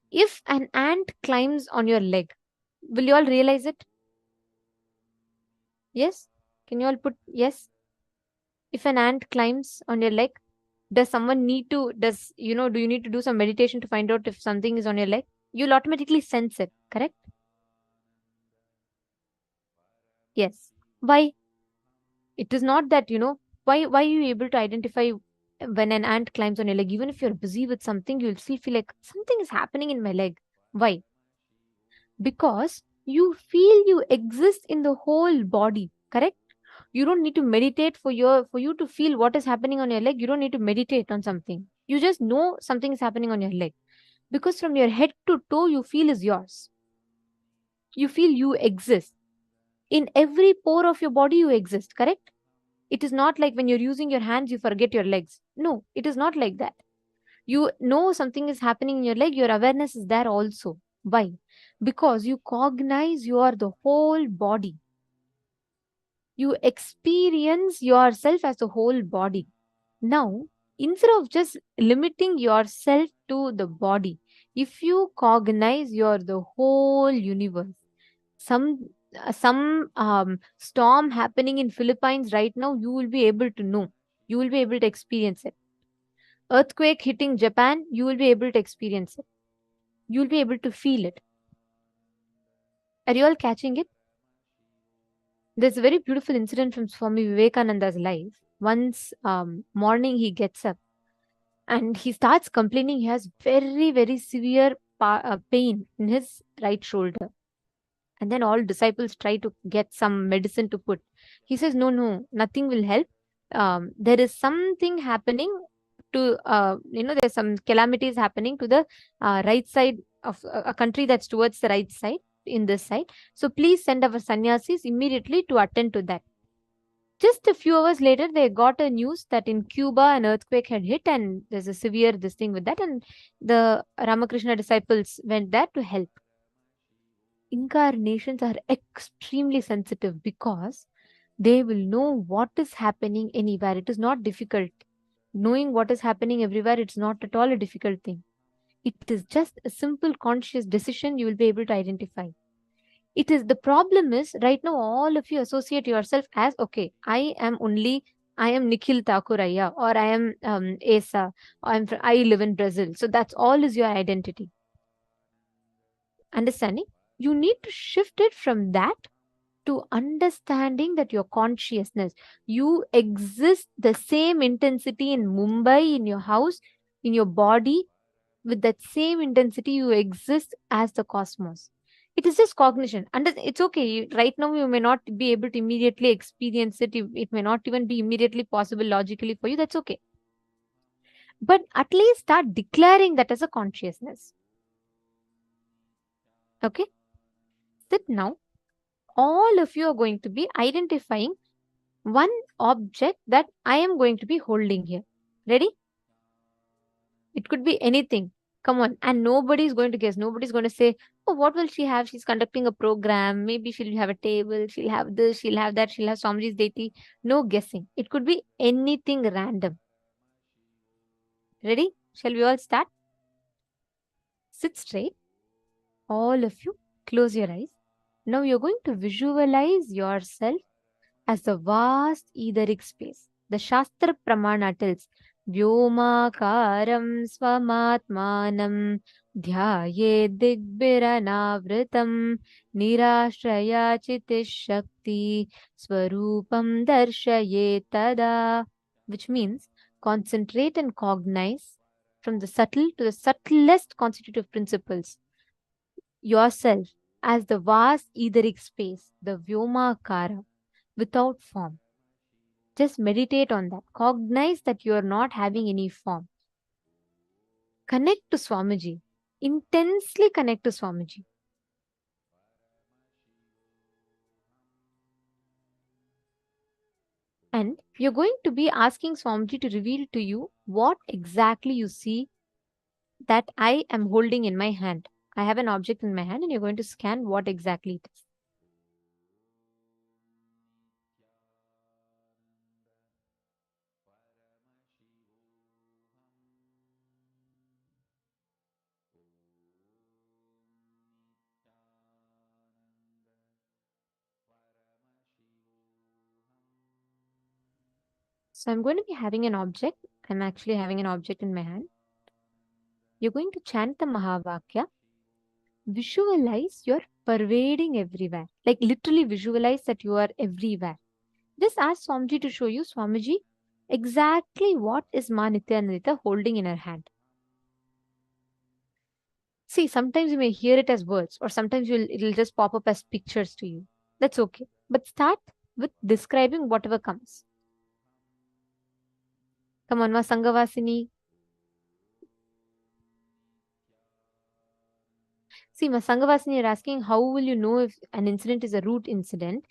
If an ant climbs on your leg, will you all realize it? Yes? Can you all put yes? If an ant climbs on your leg, do you need to do some meditation to find out if something is on your leg? You'll automatically sense it, correct? Yes. Why? It is not that, why are you able to identify when an ant climbs on your leg? Even if you're busy with something, you'll still feel like something is happening in my leg. Why? Because you feel you exist in the whole body, correct? You don't need to meditate for you to feel what is happening on your leg. You don't need to meditate on something. You just know something is happening on your leg. Because from your head to toe, you feel is yours. You feel you exist. In every pore of your body, you exist, correct? It is not like when you're using your hands, you forget your legs. No, it is not like that. You know something is happening in your leg, your awareness is there also. Why? Because you cognize you are the whole body. You experience yourself as the whole body. Now, instead of just limiting yourself to the body, if you cognize you're the whole universe, some storm happening in Philippines right now, you will be able to know. You will be able to experience it. Earthquake hitting Japan, you will be able to experience it. You will be able to feel it. Are you all catching it? There's a very beautiful incident from Swami Vivekananda's life. Once morning he gets up and he starts complaining he has very, very severe pain in his right shoulder. And then all disciples try to get some medicine to put. He says, no, nothing will help. There is something happening to, there's some calamities happening to the right side of a country that's towards the right side, in this side. So please send our sannyasis immediately to attend to that. Just a few hours later, they got a news that in Cuba an earthquake had hit and there's a severe this thing with that. And the Ramakrishna disciples went there to help. Incarnations are extremely sensitive because they will know what is happening anywhere. It is not difficult. Knowing what is happening everywhere, it's not at all a difficult thing. It is just a simple conscious decision you will be able to identify. It is the problem is right now all of you associate yourself as okay, I am Nikhil Thakuraya, or I am Asa, or I live in Brazil. So that's all is your identity. Understanding? You need to shift it from that to understanding that your consciousness, you exist the same intensity in Mumbai, in your house, in your body, with that same intensity you exist as the cosmos. It is just cognition. And it's okay. Right now, you may not be able to immediately experience it. It may not even be immediately possible logically for you. That's okay. But at least start declaring that as a consciousness. Okay? That now, all of you are going to be identifying one object that I am going to be holding here. Ready? It could be anything. Come on. And nobody's going to guess. Nobody's going to say, oh, what will she have? She's conducting a program. Maybe she'll have a table. She'll have this. She'll have that. She'll have Swamiji's deity. No guessing. It could be anything random. Ready? Shall we all start? Sit straight. All of you, close your eyes. Now you're going to visualize yourself as a vast etheric space. The Shastra Pramana tells, Vyomakaram swamatmanam dhyaye digbhiranavritam nirashraya chitish shakti swarupam darshaye tada, which means concentrate and cognize from the subtle to the subtlest constitutive principles yourself as the vast etheric space, the Vyomakara, without form. Just meditate on that. Cognize that you are not having any form. Connect to Swamiji. Intensely connect to Swamiji. And you're going to be asking Swamiji to reveal to you what exactly you see that I am holding in my hand. I have an object in my hand and you're going to scan what exactly it is. So I'm going to be having an object. I'm actually having an object in my hand. You're going to chant the Mahavakya. Visualize you're pervading everywhere. Like literally visualize that you are everywhere. Just ask Swamiji to show you, Swamiji, exactly what is Ma Nithyananda holding in her hand. See, sometimes you may hear it as words, or sometimes it'll just pop up as pictures to you. That's okay. But start with describing whatever comes. Come on, Ma Sanghavasini. See, Ma Sanghavasini, you're asking how will you know if an incident is a root incident?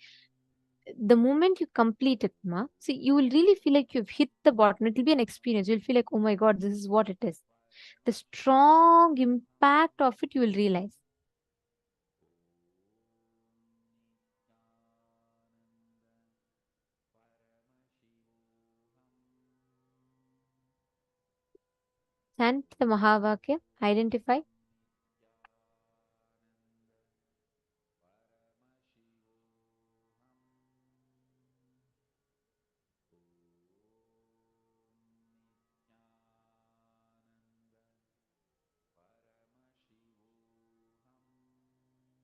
The moment you complete it, Ma, see, you will really feel like you've hit the bottom. It will be an experience. You'll feel like, oh my God, this is what it is. The strong impact of it, you will realize. Chant the Mahavakya, identify.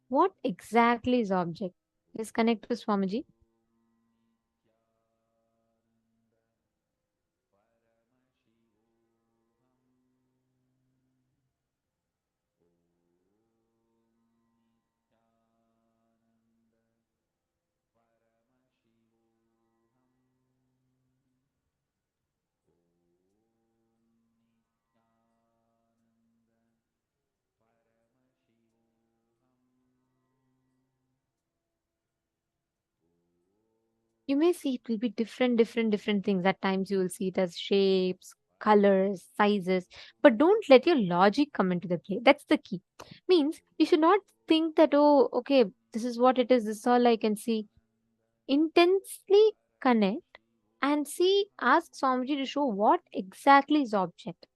What exactly is object? Just connect to Swamiji. You may see it will be different things. At times you will see it as shapes, colors, sizes, but don't let your logic come into the play. That's the key. Means you should not think that, oh, okay, this is what it is, this is all I can see. Intensely connect and see, ask Swamiji to show what exactly is object.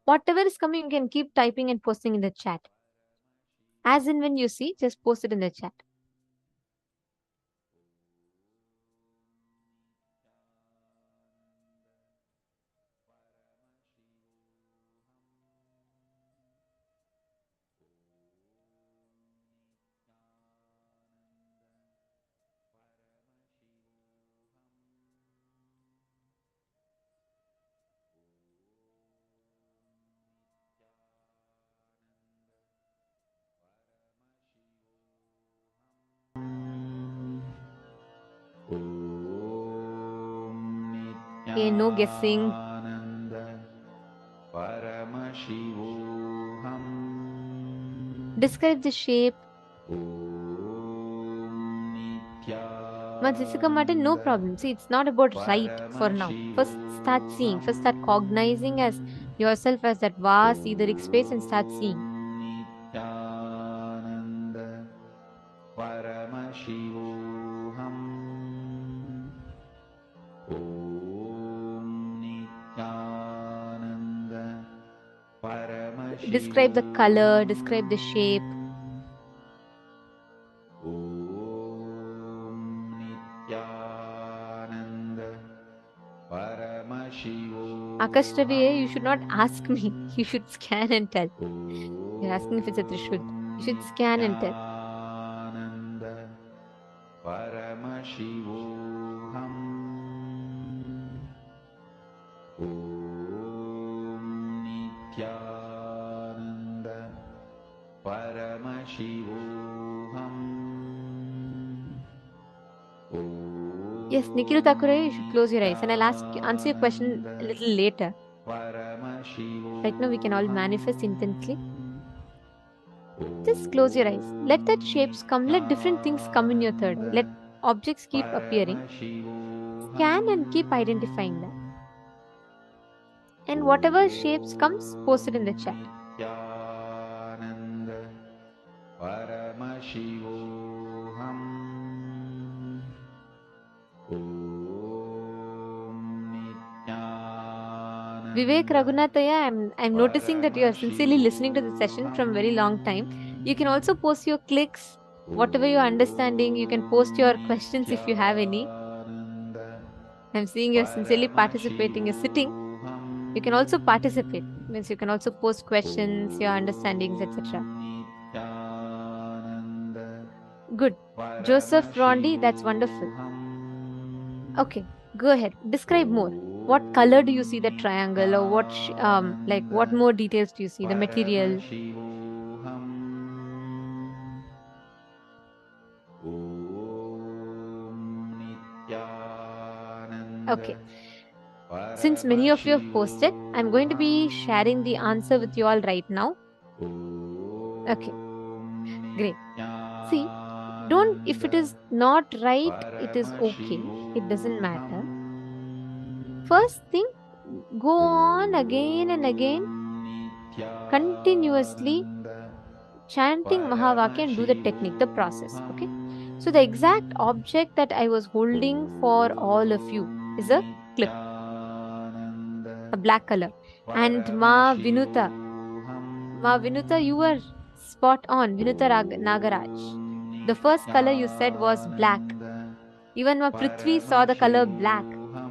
Whatever is coming, you can keep typing and posting in the chat. As in when you see, just post it in the chat. Okay, no guessing. Describe the shape. No problem. See, it's not about right for now. First start seeing. First start cognizing as yourself as that vast etheric space and start seeing. Describe the color, describe the shape. Akash Ravi, you should not ask me. You should scan and tell. You're asking if it's a Trishul. You should scan and tell. Yes, Nikhil Thakure, you should close your eyes and I'll answer your question a little later. Right now, we can all manifest intensely. Just close your eyes. Let that shapes come. Let different things come in your third eye. Let objects keep appearing. Scan and keep identifying that. And whatever shapes comes, post it in the chat. Vivek Raghunataya, I'm noticing that you are sincerely listening to the session from very long time. You can also post your clicks, whatever you're understanding. You can post your questions if you have any. I'm seeing you're sincerely participating. You're sitting. You can also participate. Means you can also post questions, your understandings, etc. Good. Joseph Rondi, that's wonderful. Okay, go ahead. Describe more. What color do you see the triangle, or what what more details do you see? The material. Okay. Since many of you have posted, I'm going to be sharing the answer with you all right now. Okay. Great. See, if it is not right, it is okay. It doesn't matter. First thing, go on again and again, continuously chanting Mahavakya and do the technique, the process. Okay. So the exact object that I was holding for all of you is a clip, a black color. And Ma Vinuta, you were spot on. Vinuta Nagaraj. The first color you said was black. Even Ma Prithvi saw the color black.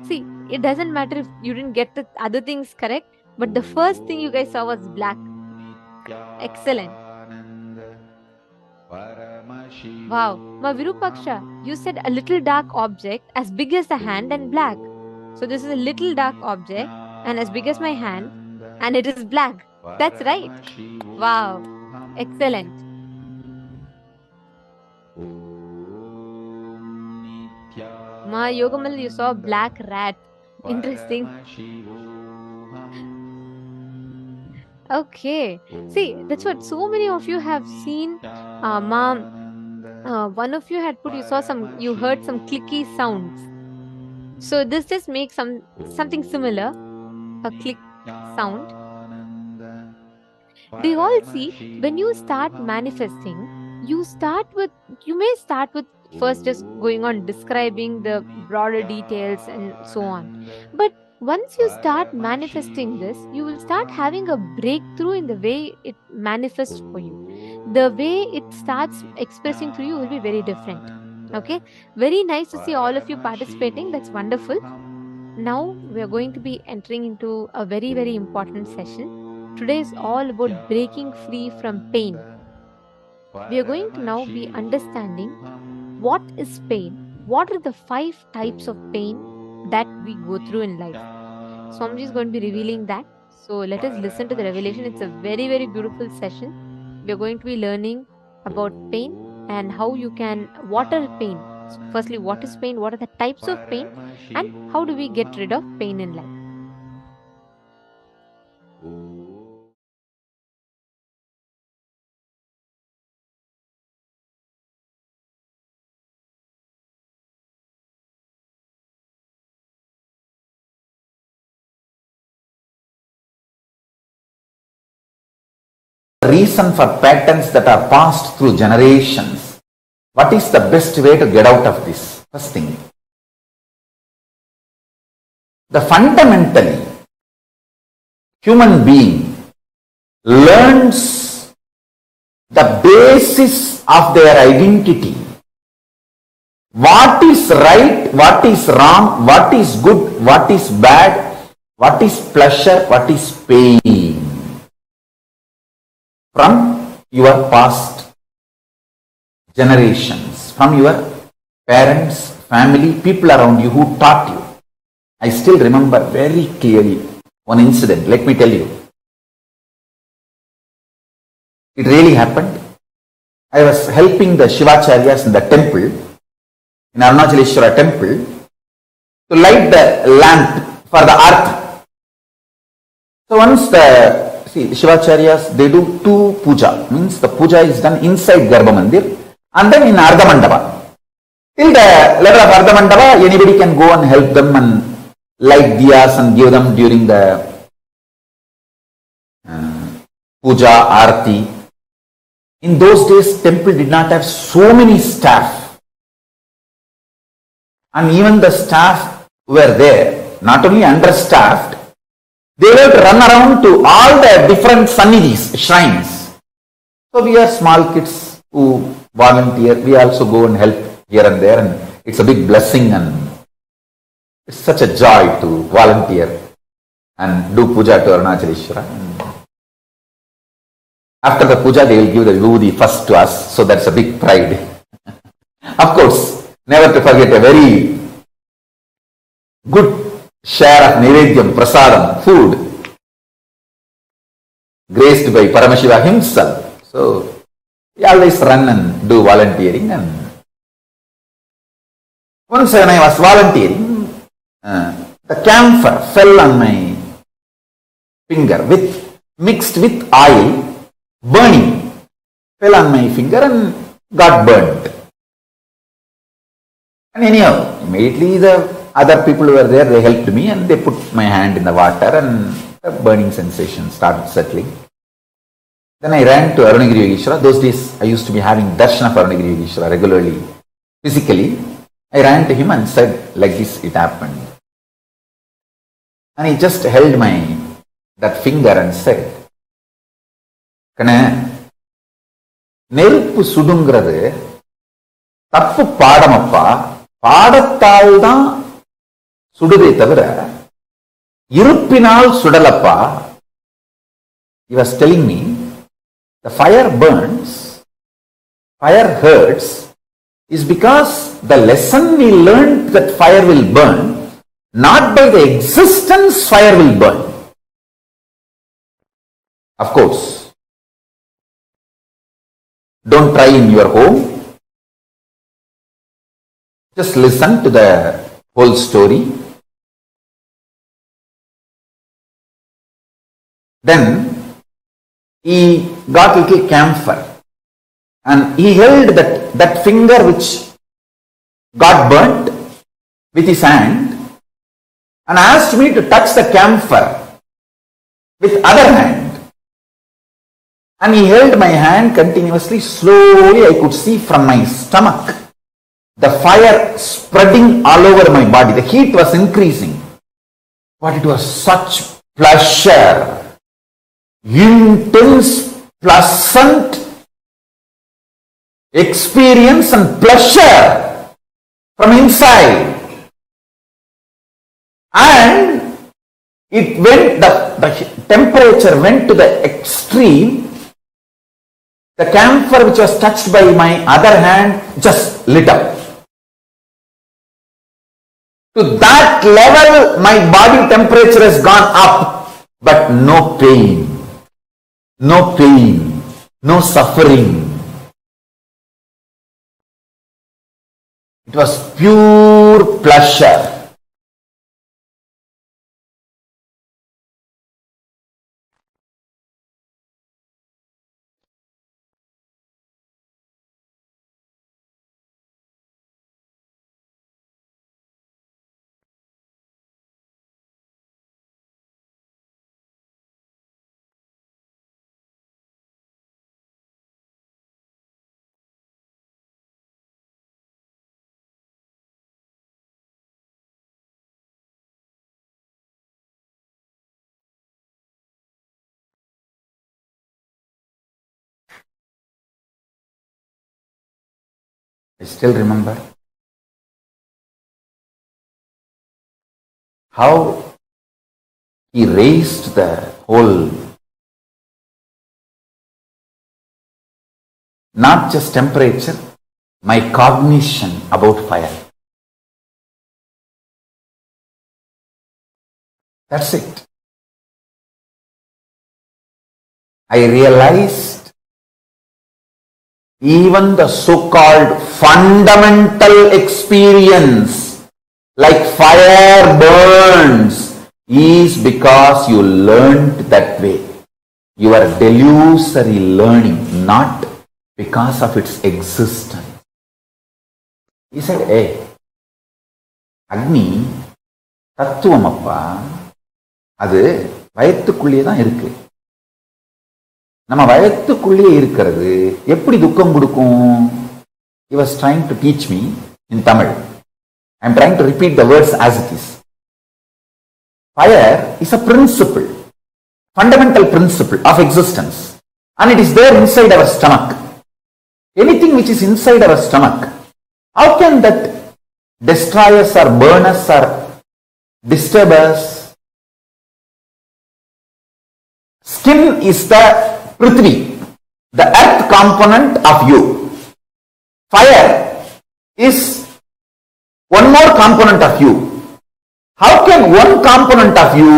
See, it doesn't matter if you didn't get the other things correct, but the first thing you guys saw was black. Excellent. Wow. Ma Virupaksha, you said a little dark object as big as the hand and black. So this is a little dark object and as big as my hand and it is black. That's right. Wow. Excellent. Ma Yogamal, you saw a black rat. Interesting. Okay. See, that's what so many of you have seen. Ma one of you had put, you heard some clicky sounds. So this just makes something similar, a click sound. Do you all see, when you start manifesting, you may start with first just going on describing the broader details and so on. But once you start manifesting this, you will start having a breakthrough in the way it manifests for you. The way it starts expressing through you will be very different. Okay, very nice to see all of you participating. That's wonderful. Now we are going to be entering into a very, very important session. Today is all about breaking free from pain. We are going to now be understanding what is pain, what are the 5 types of pain that we go through in life. Swamiji is going to be revealing that. So let us listen to the revelation. It's a very, very beautiful session. We are going to be learning about pain and how you can, what are pain. Firstly, what is pain? What are the types of pain? And how do we get rid of pain in life? Reason for patterns that are passed through generations. What is the best way to get out of this? First thing. The fundamentally human being learns the basis of their identity. What is right, what is wrong, what is good, what is bad, what is pleasure, what is pain. From your past generations, from your parents, family, people around you who taught you. I still remember very clearly one incident. Let me tell you. It really happened. I was helping the Shivacharyas in the temple, in Arunachaleshwara temple, to light the lamp for the arti. So once the Shivacharyas, they do 2 puja, means the puja is done inside Garbha Mandir and then in Ardha Mandapa. Till the level of Ardha Mandapa, anybody can go and help them and light diyas and give them during the puja, arti. In those days, temple did not have so many staff. And even the staff were there, not only understaffed, they were to run around to all the different sannidhis, shrines. So we are small kids who volunteer. We also go and help here and there, and it's a big blessing and it's such a joy to volunteer and do puja to Arunachaleshwara. After the puja, they will give the vibhuti first to us, so that's a big pride. Of course, never to forget a very good share of Nivedyam, Prasadam, food, graced by Paramashivam himself. So, we always run and do volunteering. And once when I was volunteering, the camphor fell on my finger mixed with oil, burning, fell on my finger and got burnt. And anyhow, immediately the other people who were there, they helped me and they put my hand in the water and the burning sensation started settling. Then I ran to Arunagiri Yogeshwara. Those days I used to be having darshan of Arunagiri Yogeshwara regularly, physically. I ran to him and said, like this, it happened. And he just held that finger and said, Kana, நெருப்பு சுடுங்கிறது தப்பு பாடமப்பா, பாடத்தால் தான் சுடுதே தவிர இருப்பினால் சுடலப்பா. He was telling me, the fire burns, fire hurts, is because the lesson we learned that fire will burn, not by the existence fire will burn. Of course, don't try in your home. Just listen to the whole story. Then he got little camphor And he held that finger which got burnt with his hand and asked me to touch the camphor with other hand. And he held my hand continuously. Slowly I could see from my stomach the fire spreading all over my body. The heat was increasing. But it was such pleasure, intense, pleasant experience and pleasure from inside. And it went, the temperature went to the extreme. The camphor which was touched by my other hand just lit up. To that level, my body temperature has gone up, but no pain, no suffering. It was pure pleasure. I still remember how he raised the whole, not just temperature, my cognition about fire. That's it. I realized even the so-called fundamental experience like fire burns is because you learned that way. You are delusory learning, not because of its existence. He said, hey, Agni, தத்துவமப்பா, அது வயத்துக்குள்ளே தான் இருக்கு. நம்ம வயத்துக்குள்ளே இருக்கிறது எப்படி துக்கம் கொடுக்கும்? He was trying to teach me in Tamil. I am trying to repeat the words as it is. Fire is a principle, fundamental principle of existence, and it is there inside our stomach. Anything which is inside our stomach, how can that destroy us or burn us or disturb us? Skin is the Prithvi, the earth component of you. Fire is one more component of you. How can one component of you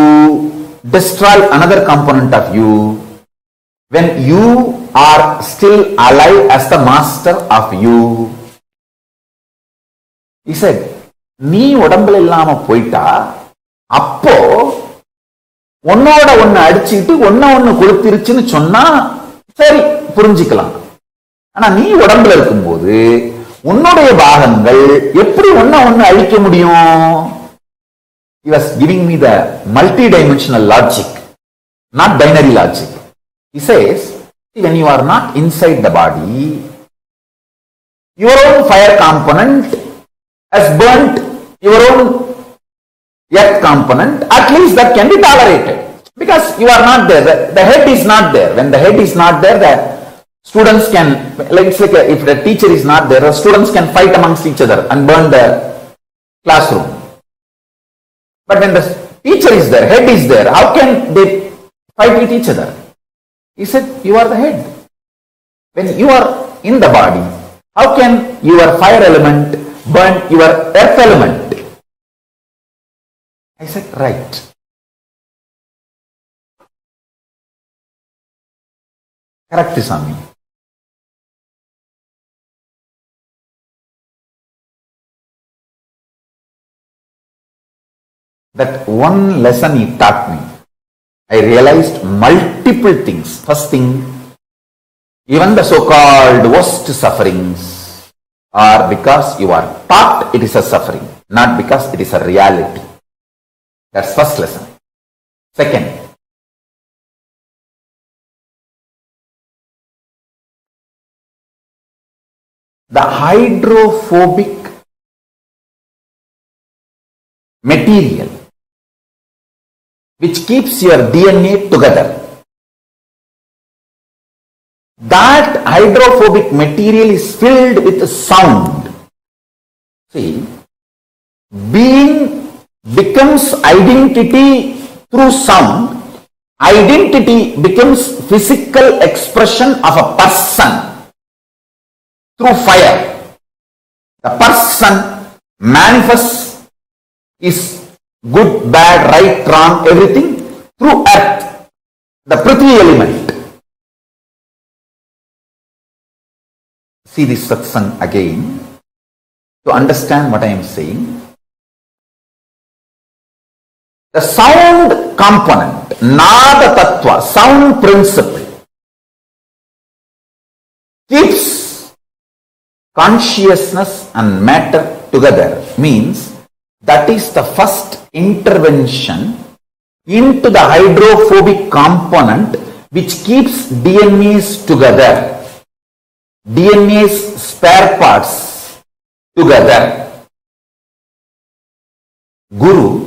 destroy another component of you when you are still alive as the master of you? He said, நீ உடம்புல இல்லாம போயிட்டா அப்போ ஒன்னோட ஒன்னு அடிச்சுட்டு ஒன்னு கொளுத்திருச்சுன்னு சொன்னா சரி புரிஞ்சுக்கலாம். ஆனா நீ உடம்புல இருக்கும்போது உன்னுடைய பாகங்கள் எப்படி ஒன்னு அழிக்க முடியும்? He was giving me the multi-dimensional logic, not binary logic. He says, when you are not inside the body, your own fire component has burnt your own earth component. At least that can be tolerated because you are not there. The head is not there. When the head is not there, the students can, it's like if the teacher is not there, the students can fight amongst each other and burn the classroom. But when the teacher is there, head is there, how can they fight with each other? He said, you are the head. When you are in the body, how can your fire element burn your earth element? I said, right. Correct, Swami. That one lesson he taught me, I realized multiple things. First thing, Even the so-called worst sufferings are because you are taught it is a suffering, not because it is a reality. That's first lesson. Second, the hydrophobic material which keeps your DNA together. That hydrophobic material is filled with sound. See, being becomes identity through sound. Identity becomes physical expression of a person through fire. The person manifests is good, bad, right, wrong, everything through earth, the Prithvi element. See this satsang again to understand what I am saying. The sound component, Nada Tattva, sound principle, keeps consciousness and matter together, means that is the first intervention into the hydrophobic component which keeps DNAs together, DNA's spare parts together. Guru,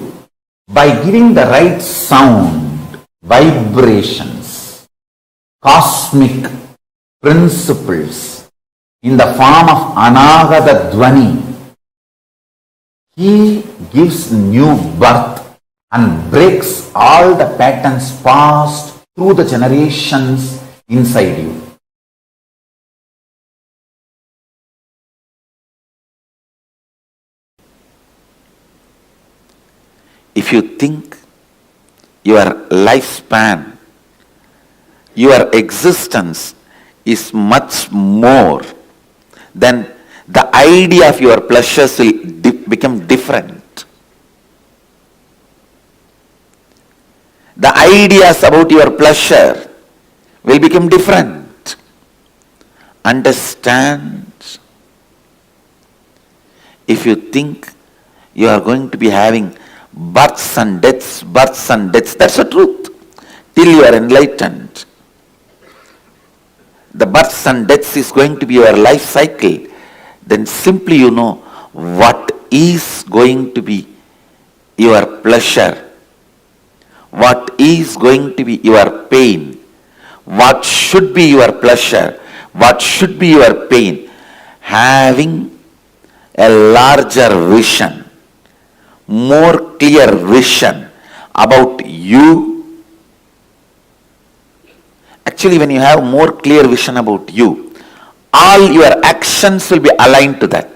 by giving the right sound, vibrations, cosmic principles in the form of Anagata Dvani, he gives new birth and breaks all the patterns passed through the generations inside you. If you think your lifespan, your existence is much more, then the idea of your pleasures will become different. The ideas about your pleasure will become different. Understand? If you think you are going to be having births and deaths, that's the truth. Till you are enlightened, the births and deaths is going to be your life cycle. Then simply you know what is going to be your pleasure, what is going to be your pain, what should be your pleasure, what should be your pain. Having a larger vision, more clear vision about you. Actually, when you have more clear vision about you, all your actions will be aligned to that.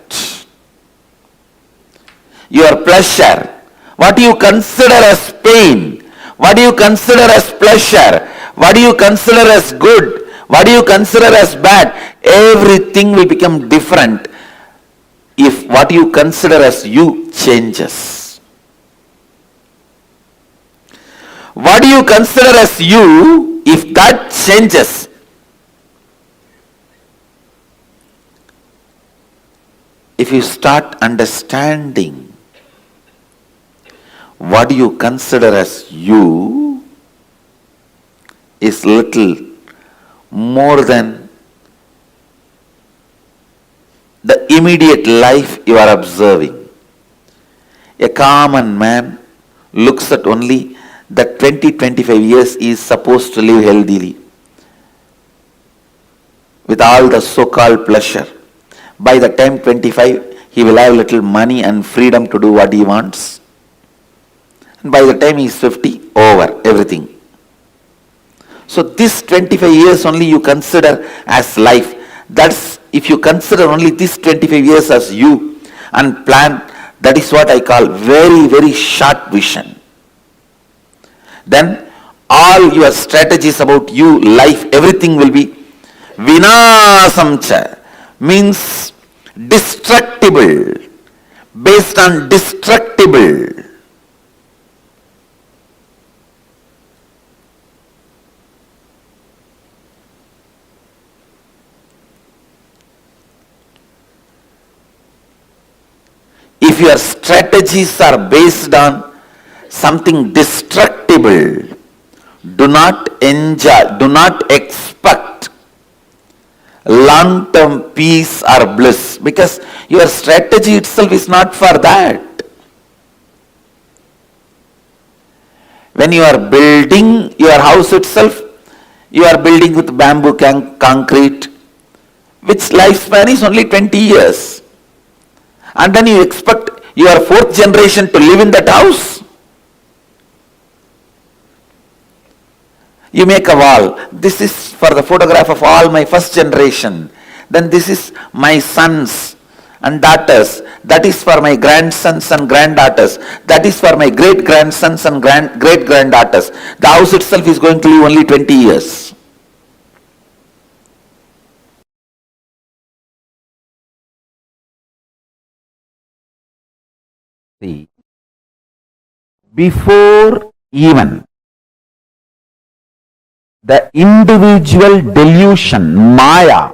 Your pleasure, what do you consider as pain, what do you consider as pleasure, what do you consider as good, what do you consider as bad, everything will become different if what you consider as you changes. What do you consider as you, if that changes, if you start understanding what you consider as you is little more than the immediate life you are observing. A common man looks at only the 20-25 years he is supposed to live healthily with all the so-called pleasure. By the time 25, he will have little money and freedom to do what he wants. And by the time he is 50, over everything. So this 25 years only you consider as life. That's if you consider only this 25 years as you and plan, that is what I call very, very short vision. Then all your strategies about you, life, everything will be vinasamcha, means destructible, based on destructible. if your strategies are based on something destructible, do not enjoy, do not expect long-term peace or bliss, because your strategy itself is not for that. When you are building your house itself, you are building with bamboo concrete, which lifespan is only 20 years. And then you expect your fourth generation to live in that house. You make a wall. This is for the photograph of all my first generation. Then this is my sons and daughters. That is for my grandsons and granddaughters. That is for my great-grandsons and great-granddaughters. The house itself is going to live only 20 years. See, before even the individual delusion, Maya,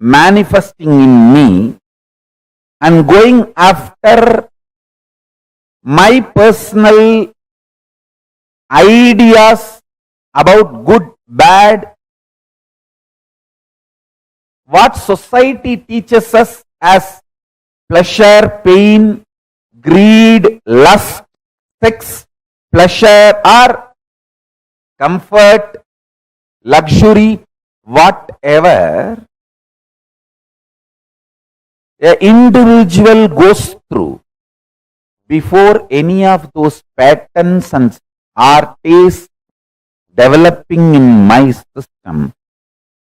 manifesting in me and going after my personal ideas about good, bad, what society teaches us as pleasure, pain, greed, lust, sex, pleasure or comfort, luxury, whatever an individual goes through, before any of those patterns and artists developing in my system,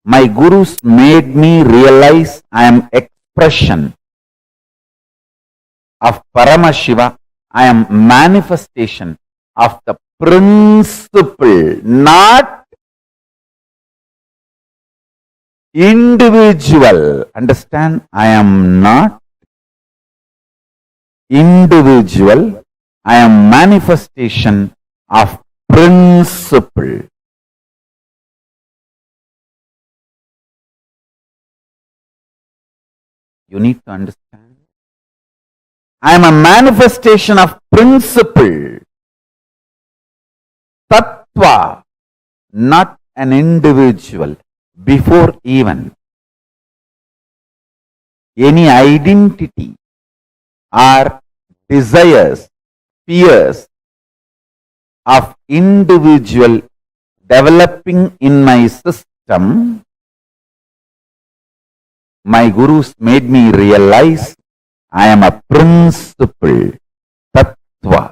my gurus made me realize I am expression of Paramashiva. I am manifestation of the principle, not individual. Understand? I am not individual. I am manifestation of principle. You need to understand. I am a manifestation of principle. Tattva, not an individual. Before even any identity or desires, fears of individual developing in my system, my gurus made me realize I am a principle, tattva.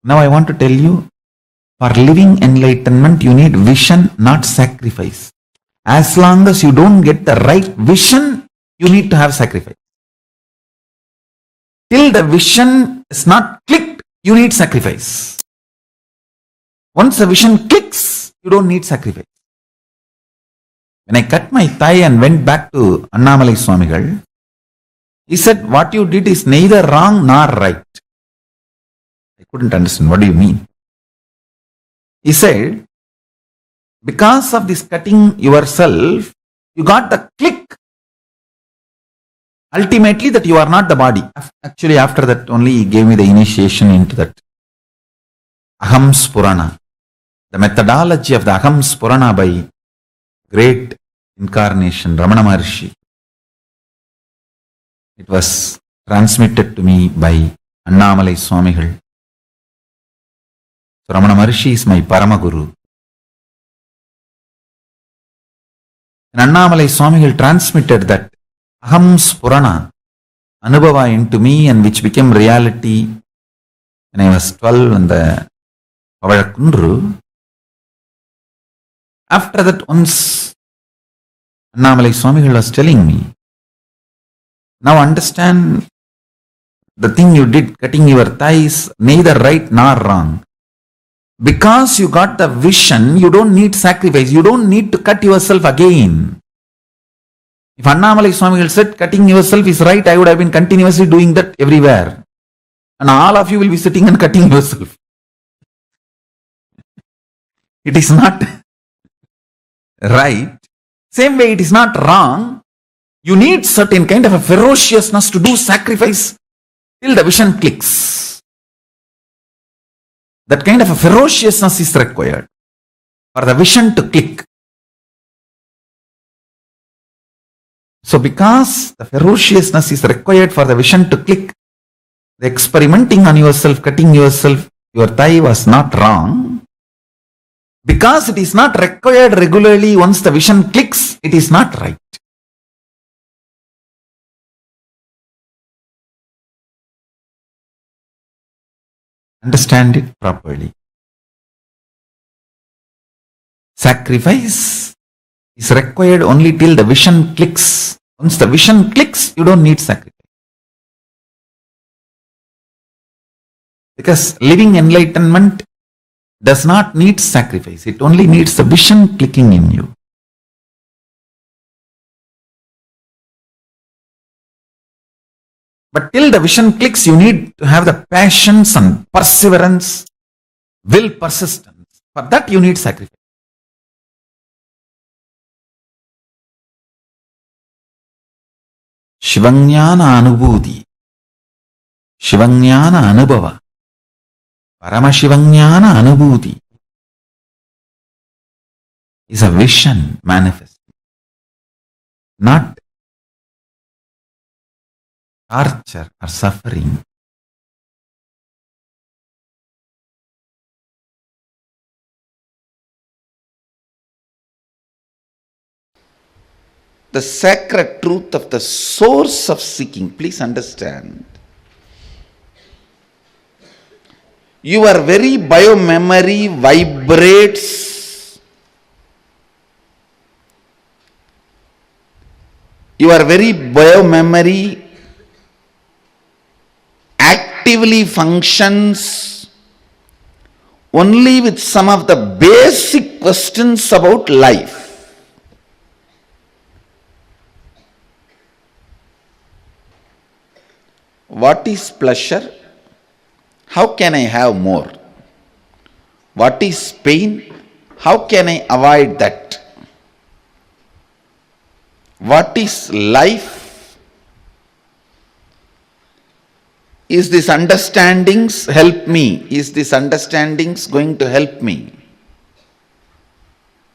Now I want to tell you, for living enlightenment, you need vision, not sacrifice. As long as you don't get the right vision, you need to have sacrifice. Till the vision is not clicked, you need sacrifice. Once the vision clicks, you don't need sacrifice. When I cut my thigh and went back to Annamalai Swamigal, he said, what you did is neither wrong nor right. I couldn't understand. What do you mean? He said, because of this cutting yourself, you got the click. Ultimately, that you are not the body. Actually, after that only he gave me the initiation into that Aham Spurana. The methodology of the Aham Spurana by great incarnation, Ramana Maharshi. It was transmitted to me by Annamalai Swamigal. So Ramana Maharshi is my Paramaguru. And Annamalai Swamigal transmitted that Aham Spurana Anubhava into me, and which became reality when I was 12 in the Pavalakkundru. After that, once Annamalai Swamigal was telling me, now understand the thing you did, cutting your thighs, neither right nor wrong. Because you got the vision, you don't need sacrifice. You don't need to cut yourself again. If Annamalai Swamigal said cutting yourself is right, I would have been continuously doing that everywhere. and all of you will be sitting and cutting yourself. It is not right. Same way, it is not wrong. You need certain kind of a ferociousness to do sacrifice till the vision clicks. That kind of a ferociousness is required for the vision to click. So because the ferociousness is required for the vision to click, the experimenting on yourself, cutting yourself, your thigh was not wrong. Because it is not required regularly, once the vision clicks, it is not right. Understand it properly. Sacrifice is required only till the vision clicks. Once the vision clicks, you don't need sacrifice. Because living enlightenment does not need sacrifice. It only needs the vision clicking in you. But till the vision clicks, you need to have the passions and perseverance, will, persistence. For that you need sacrifice. Shivanyana anubhuti, Shivanyana anubhava, Paramashivanyana anubhuti is a vision manifest, not torture or suffering. The sacred truth of the source of seeking, please understand. Your very biomemory vibrates. Your very biomemory actively functions only with some of the basic questions about life. What is pleasure? How can I have more? What is pain? How can I avoid that? What is life? Is this understandings help me? Is this understandings going to help me?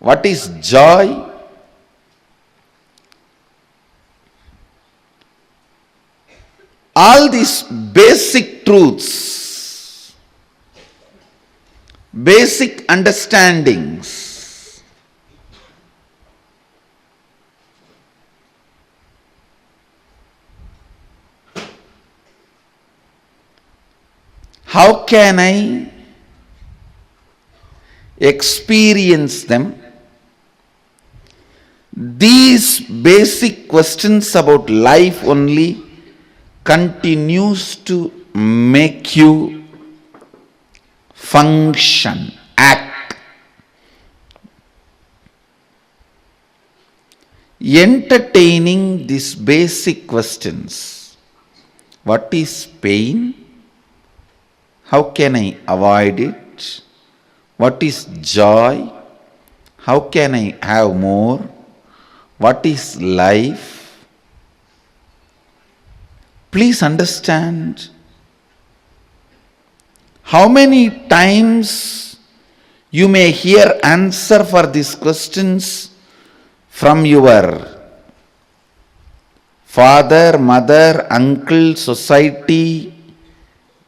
What is joy? All these basic truths, basic understandings, how can I experience them? These basic questions about life only continues to make you function, act. Entertaining these basic questions. What is pain? How can I avoid it? What is joy? How can I have more? What is life? Please understand, how many times you may hear answer for these questions from your father, mother, uncle, society,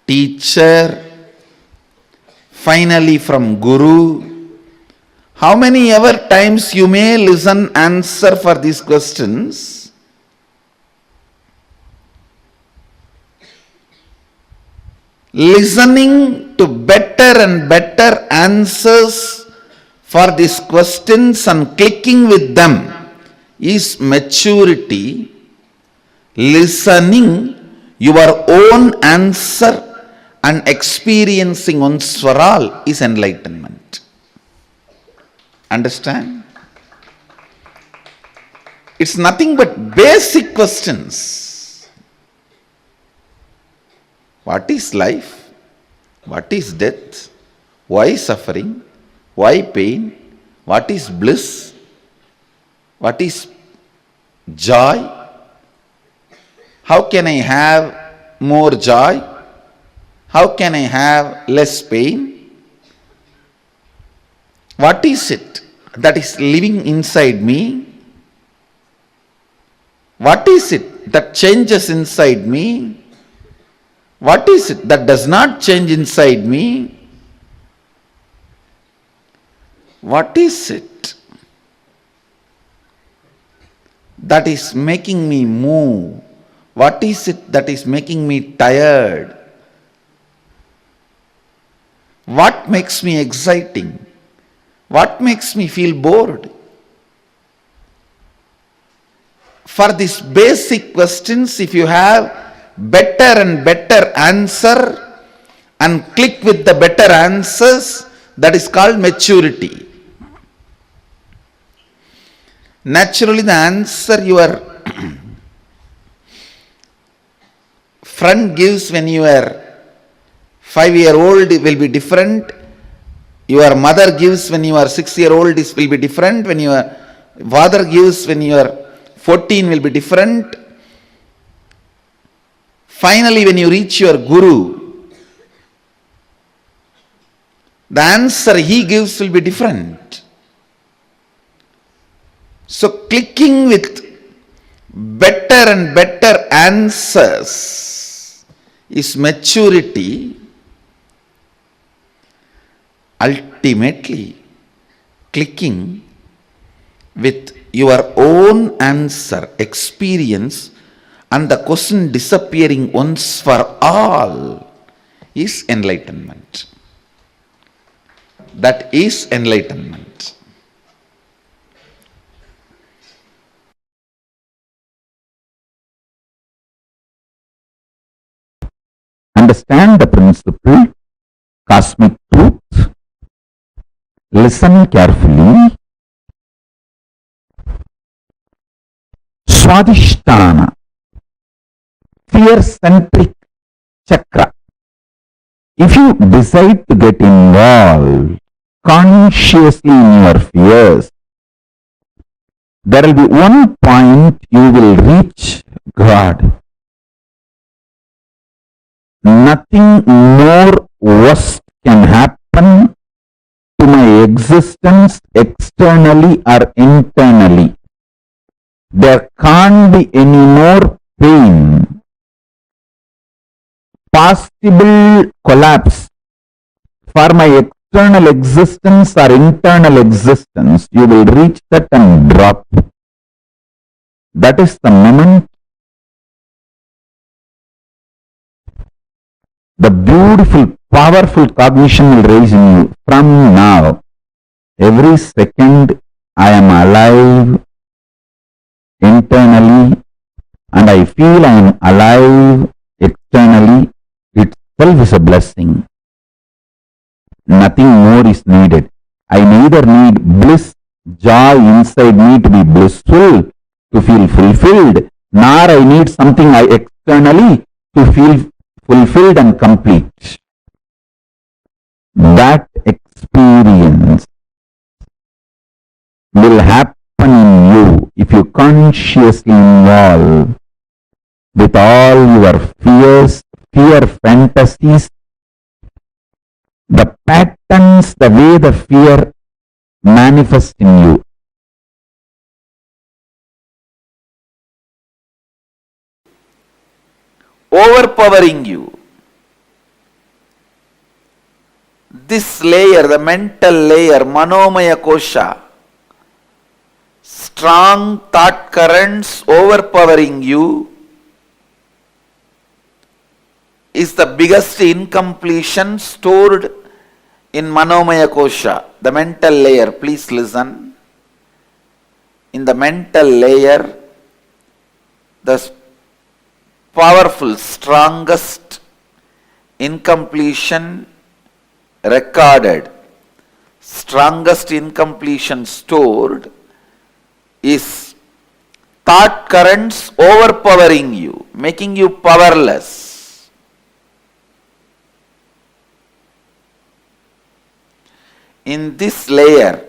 teacher, finally from Guru. How many ever times you may listen answer for these questions? Listening to better and better answers for these questions and clicking with them is maturity. Listening your own answer and experiencing once for all is enlightenment. Understand? It's nothing but basic questions. What is life? What is death? Why suffering? Why pain? What is bliss? What is joy? How can I have more joy? How can I have less pain? What is it that is living inside me? What is it that changes inside me? What is it that does not change inside me? What is it that is making me move? What is it that is making me tired? What makes me exciting? What makes me feel bored? For these basic questions, if you have better and better answer and click with the better answers, that is called maturity. Naturally, the answer your friend gives when you are 5-year-old will be different. Your mother gives when you are 6-year-old will be different. When your father gives when you are 14 will be different. Finally, when you reach your guru, the answer he gives will be different. So clicking with better and better answers is maturity. Ultimately, clicking with your own answer, experience, and the question disappearing once for all is enlightenment. That is enlightenment. Understand the principle, cosmic truth, listen carefully. Swadhisthana, fear-centric chakra. If you decide to get involved consciously in your fears, there will be one point you will reach God. Nothing more worst can happen to my existence externally or internally. There can't be any more pain. Possible collapse for my external existence or internal existence, you will reach that and drop. That is the moment the beautiful, powerful cognition will rise in you. From now, every second I am alive internally and I feel I am alive externally. Itself is a blessing. Nothing more is needed. I neither need bliss, joy inside me to be blissful, to feel fulfilled, nor I need something externally to feel fulfilled and complete. That experience will happen in you if you consciously involve with all your fears, fear fantasies, the patterns, the way the fear manifests in you. Overpowering you. This layer, the mental layer, Manomaya Kosha, strong thought currents overpowering you is the biggest incompletion stored in Manomaya Kosha, the mental layer. Please listen. In the mental layer, the powerful, strongest incompletion recorded, strongest incompletion stored is thought currents overpowering you, making you powerless. in this layer,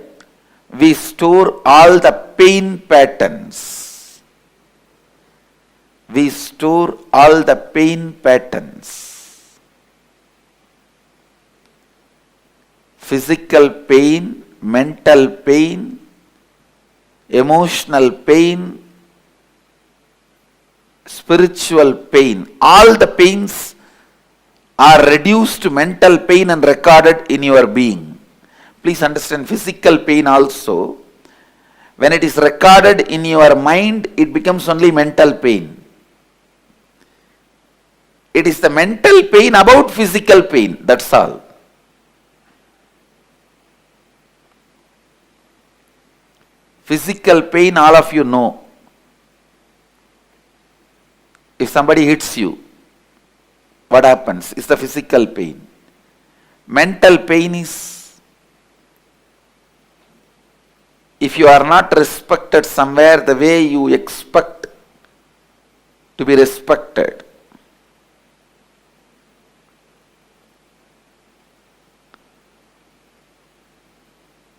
we store all the pain patterns. We store all the pain patterns. Physical pain, mental pain, emotional pain, spiritual pain. All the pains are reduced to mental pain and recorded in your being. Please understand, physical pain also, when it is recorded in your mind, it becomes only mental pain. It is the mental pain about physical pain, that's all. Physical pain, all of you know. If somebody hits you, what happens? It's the physical pain. Mental pain is, if you are not respected somewhere the way you expect to be respected.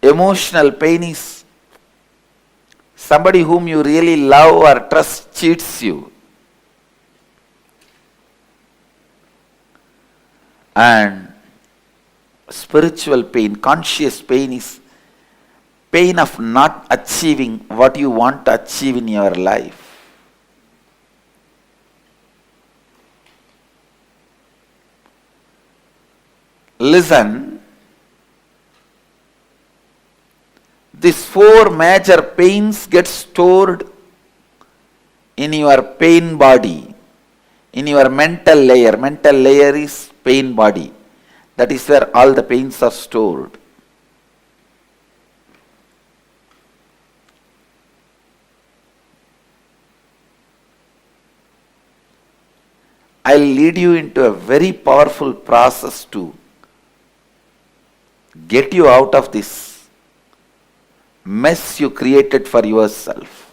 Emotional pain is somebody whom you really love or trust cheats you. And spiritual pain, conscious pain is pain of not achieving what you want to achieve in your life. Listen, these four major pains get stored in your pain body, in your mental layer. Mental layer is pain body. That is where all the pains are stored. I'll lead you into a very powerful process to get you out of this mess you created for yourself.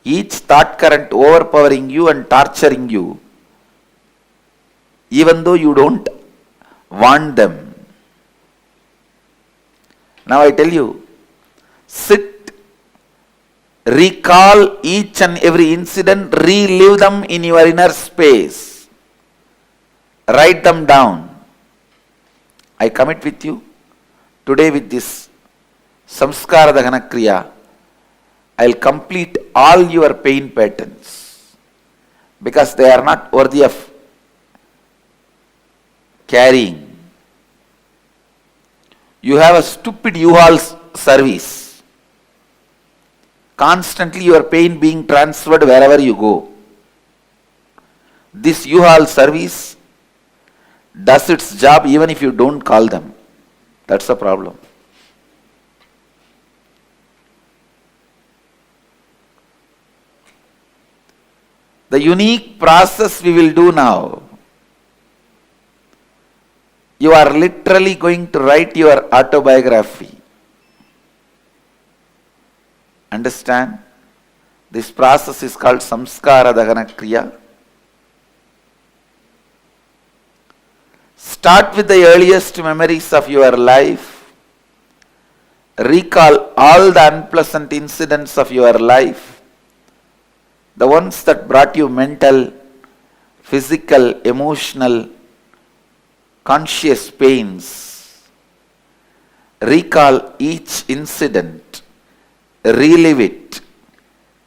Each thought current overpowering you and torturing you, even though you don't want them. Now I tell you, sit, recall each and every incident, relive them in your inner space. Write them down. I commit with you, today with this Samskara Dahana Kriya, I will complete all your pain patterns because they are not worthy of carrying. You have a stupid U-Haul service. Constantly your pain being transferred wherever you go. This U-Haul service does its job even if you don't call them. That's the problem. The unique process we will do now, you are literally going to write your autobiography. Understand? This process is called Samskara Dahana Kriya. Start with the earliest memories of your life. Recall all the unpleasant incidents of your life. The ones that brought you mental, physical, emotional, conscious pains. Recall each incident. Relive it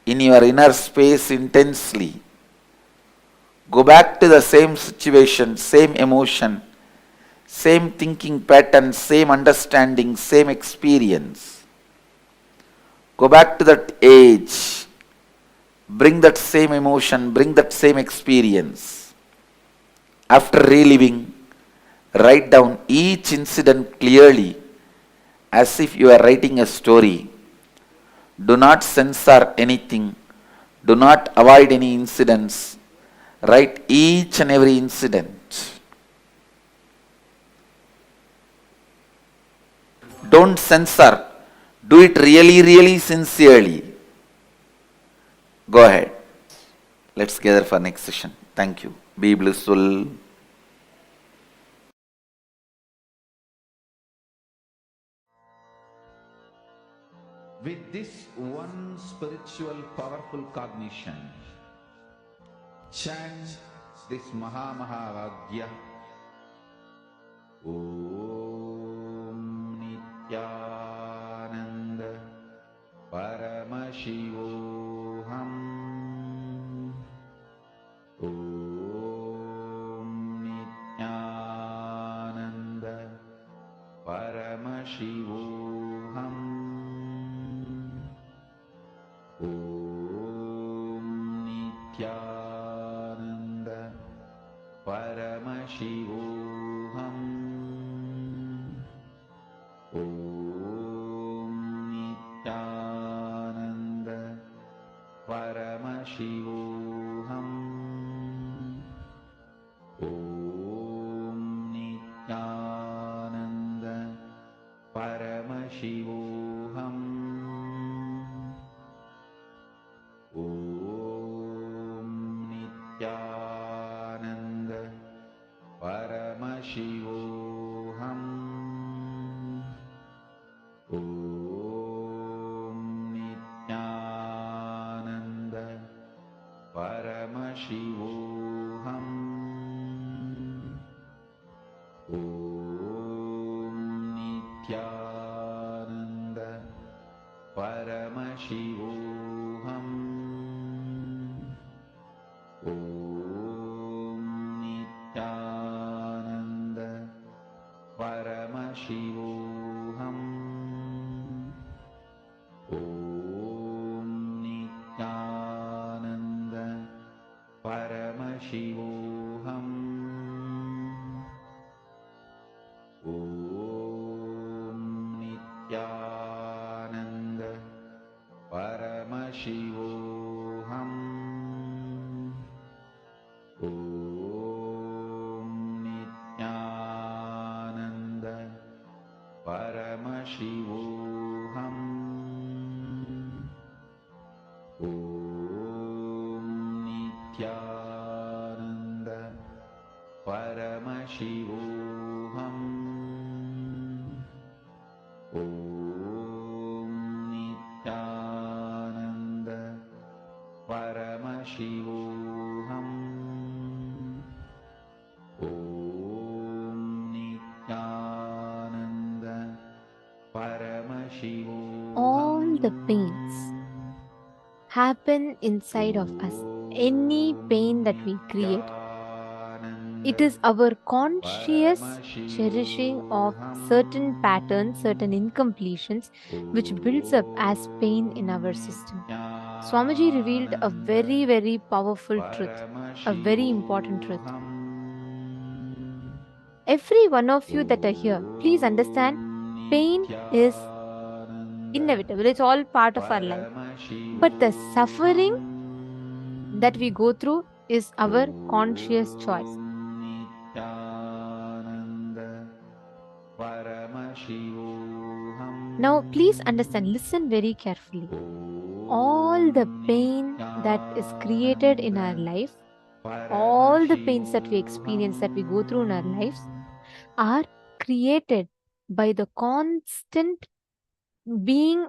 in your inner space intensely. Go back to the same situation, same emotion, same thinking pattern, same understanding, same experience. Go back to that age. Bring that same emotion, bring that same experience. After reliving, write down each incident clearly as if you are writing a story. Do not censor anything. Do not avoid any incidents. Write each and every incident. Don't censor. Do it really, really sincerely. Go ahead. Let's gather for next session. Thank you. Be blissful. With this one spiritual powerful cognition, chant this Mahavagya. Om Nithyananda Paramashivoham. Om Nithyananda Paramashivoham. Om Nithyananda Paramashivoham. Om Nithyananda Paramashivoham. Om Nithyananda Paramashivoham. Om Nithyananda Paramashivoham. Om Nithyananda Paramashivoham. Om Nithyananda Paramashivoham. Om Nithyananda Paramashivoham. Om Nithyananda Paramashivoham. Om Nithyananda Paramashivoham. Om Nithyananda Paramashivoham. Om Nithyananda Paramashivoham. Om Nithyananda Paramashivoham. Om Nithyananda Paramashivoham. All the pains happen inside of us. Any pain that we create, it is our conscious cherishing of certain patterns, certain incompletions, which builds up as pain in our system. Swamiji revealed a very, very powerful truth, a very important truth. Every one of you that are here, please understand, pain is inevitable. It's all part of our life. But the suffering that we go through is our conscious choice. Now, please understand, listen very carefully. All the pain that is created in our life, all the pains that we experience, that we go through in our lives, are created by the constant being,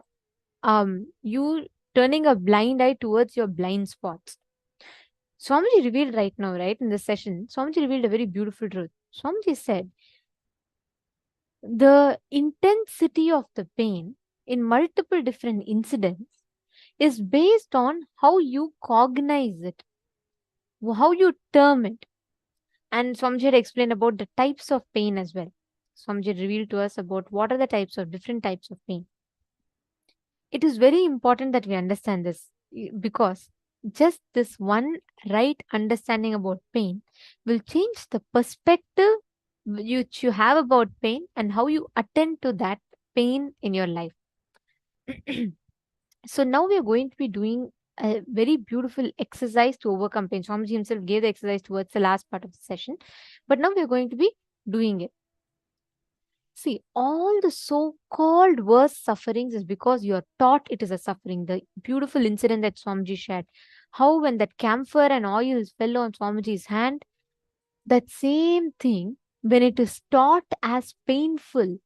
you turning a blind eye towards your blind spots. Swamiji revealed right now, right, in this session, Swamiji revealed a very beautiful truth. Swamiji said, the intensity of the pain in multiple different incidents is based on how you cognize it, how you term it. And Swamiji had explained about the types of pain as well. Swamiji revealed to us about what are the different types of pain. It is very important that we understand this, because just this one right understanding about pain will change the perspective which you have about pain and how you attend to that pain in your life. So now we are going to be doing a very beautiful exercise to overcome pain. Swamiji himself gave the exercise towards the last part of the session, but now we are going to be doing it. See, all the so-called worst sufferings is because you are taught it is a suffering. The beautiful incident that Swamiji shared, how when that camphor and oil fell on Swamiji's hand, that same thing, when it is taught as painful,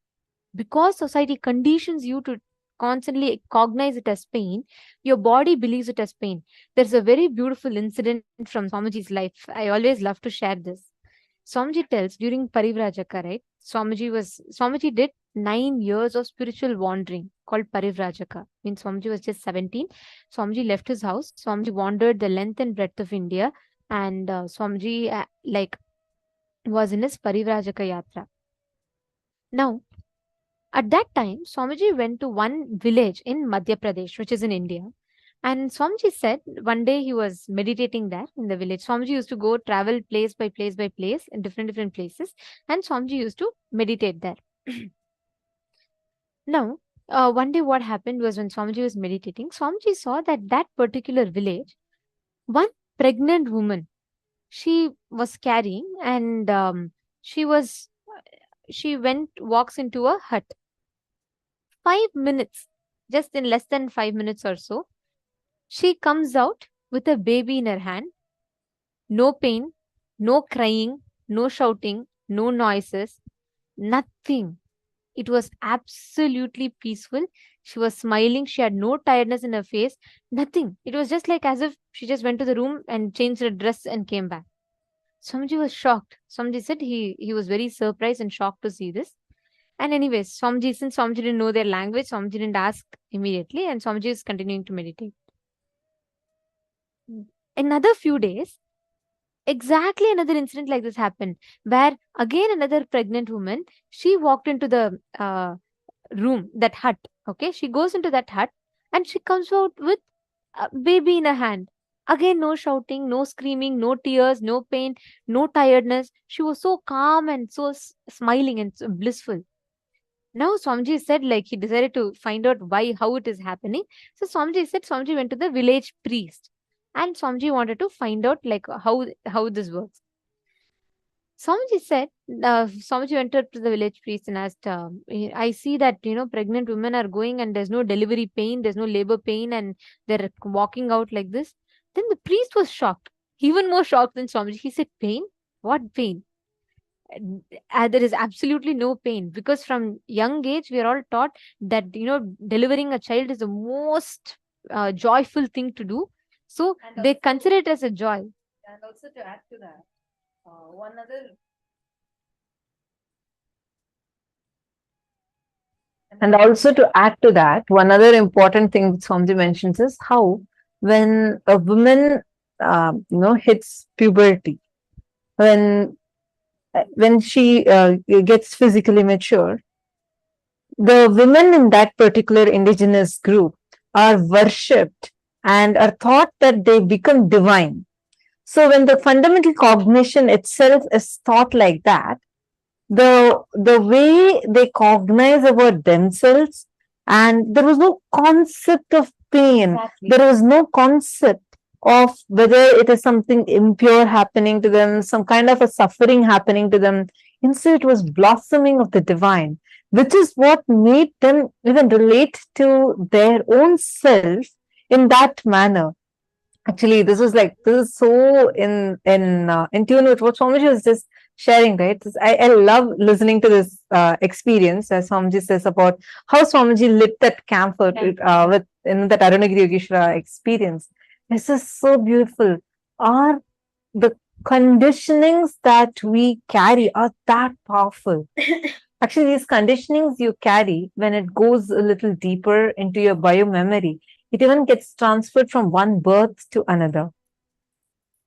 because society conditions you to constantly cognize it as pain, your body believes it as pain. There's a very beautiful incident from Swamiji's life. I always love to share this. Swamiji tells during Parivrajaka, right? Swamiji did 9 years of spiritual wandering called Parivrajaka. Means Swamiji was just 17. Swamiji left his house. Swamiji wandered the length and breadth of India, and Swamiji was in his Parivrajaka Yatra. Now, at that time, Swamiji went to one village in Madhya Pradesh, which is in India. And Swamiji said one day he was meditating there in the village. Swamiji used to go travel place by place by place in different places, and Swamiji used to meditate there. Now, one day what happened was when Swamiji was meditating, Swamiji saw that particular village, one pregnant woman, she was carrying, and walks into a hut. 5 minutes, just in less than 5 minutes or so, she comes out with a baby in her hand. No pain, no crying, no shouting, no noises, nothing. It was absolutely peaceful. She was smiling. She had no tiredness in her face. Nothing. It was just like as if she just went to the room and changed her dress and came back. Swamiji was shocked. Swamiji said he was very surprised and shocked to see this. And anyways, since Swamiji didn't know their language, Swamiji didn't ask immediately, and Swamiji is continuing to meditate. Another few days, exactly another incident like this happened, where again another pregnant woman, she walked into the room, that hut. Okay, she goes into that hut and she comes out with a baby in her hand. Again, no shouting, no screaming, no tears, no pain, no tiredness. She was so calm and so smiling and so blissful. Now Swamiji said, like, he decided to find out how it is happening. So Swamiji said Swamiji went to the village priest, and Swamiji wanted to find out like how this works. Swamiji said, Swamiji went up to the village priest and asked, I see that, pregnant women are going and there's no delivery pain, there's no labor pain, and they're walking out like this. Then the priest was shocked, even more shocked than Swamiji. He said, pain? What pain? There is absolutely no pain, because from young age we are all taught that delivering a child is the most joyful thing to do, so they consider it as a joy. And also to add to that, one other important thing that Swamiji mentions is how when a woman hits puberty, when she gets physically mature, the women in that particular indigenous group are worshipped and are thought that they become divine. So when the fundamental cognition itself is thought like that, the way they cognize about themselves, and there was no concept of pain. Exactly. There was no concept of whether it is something impure happening to them, some kind of a suffering happening to them. Instead, it was blossoming of the divine, which is what made them even relate to their own self in that manner. Actually, this is so in tune with what Swamiji was just sharing, right? I love listening to this experience, as Swamiji says, about how Swamiji lit that camphor in that Arunagiri Yogeshwara experience. This is so beautiful. The conditionings that we carry are that powerful. Actually, these conditionings you carry, when it goes a little deeper into your biomemory, it even gets transferred from one birth to another.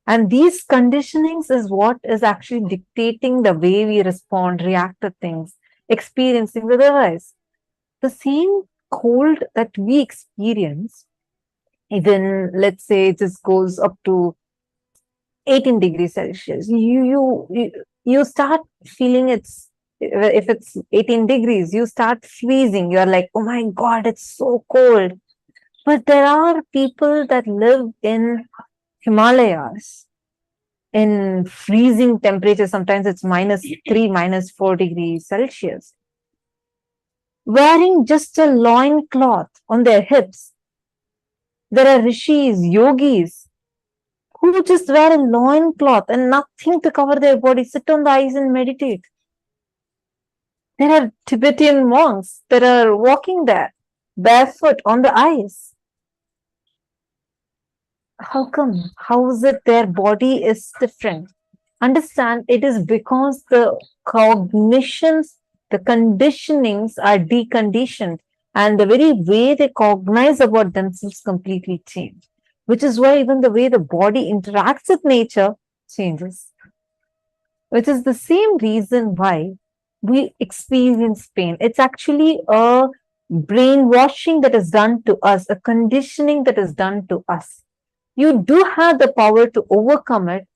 And these conditionings is what is actually dictating the way we respond, react to things, experiencing otherwise. The same cold that we experience, even let's say it just goes up to 18 degrees Celsius, you start feeling if it's 18 degrees, you start freezing. You're like, oh my God, it's so cold. But there are people that live in Himalayas in freezing temperatures. Sometimes it's -3, -4 degrees Celsius, wearing just a loincloth on their hips. There are rishis, yogis, who just wear a loincloth and nothing to cover their body, sit on the ice and meditate. There are Tibetan monks that are walking there barefoot on the ice. How come? How is it their body is different? Understand, it is because the cognitions, the conditionings are deconditioned, and the very way they cognize about themselves completely change, which is why even the way the body interacts with nature changes, which is the same reason why we experience pain. It's actually a brainwashing that is done to us, a conditioning that is done to us. You do have the power to overcome it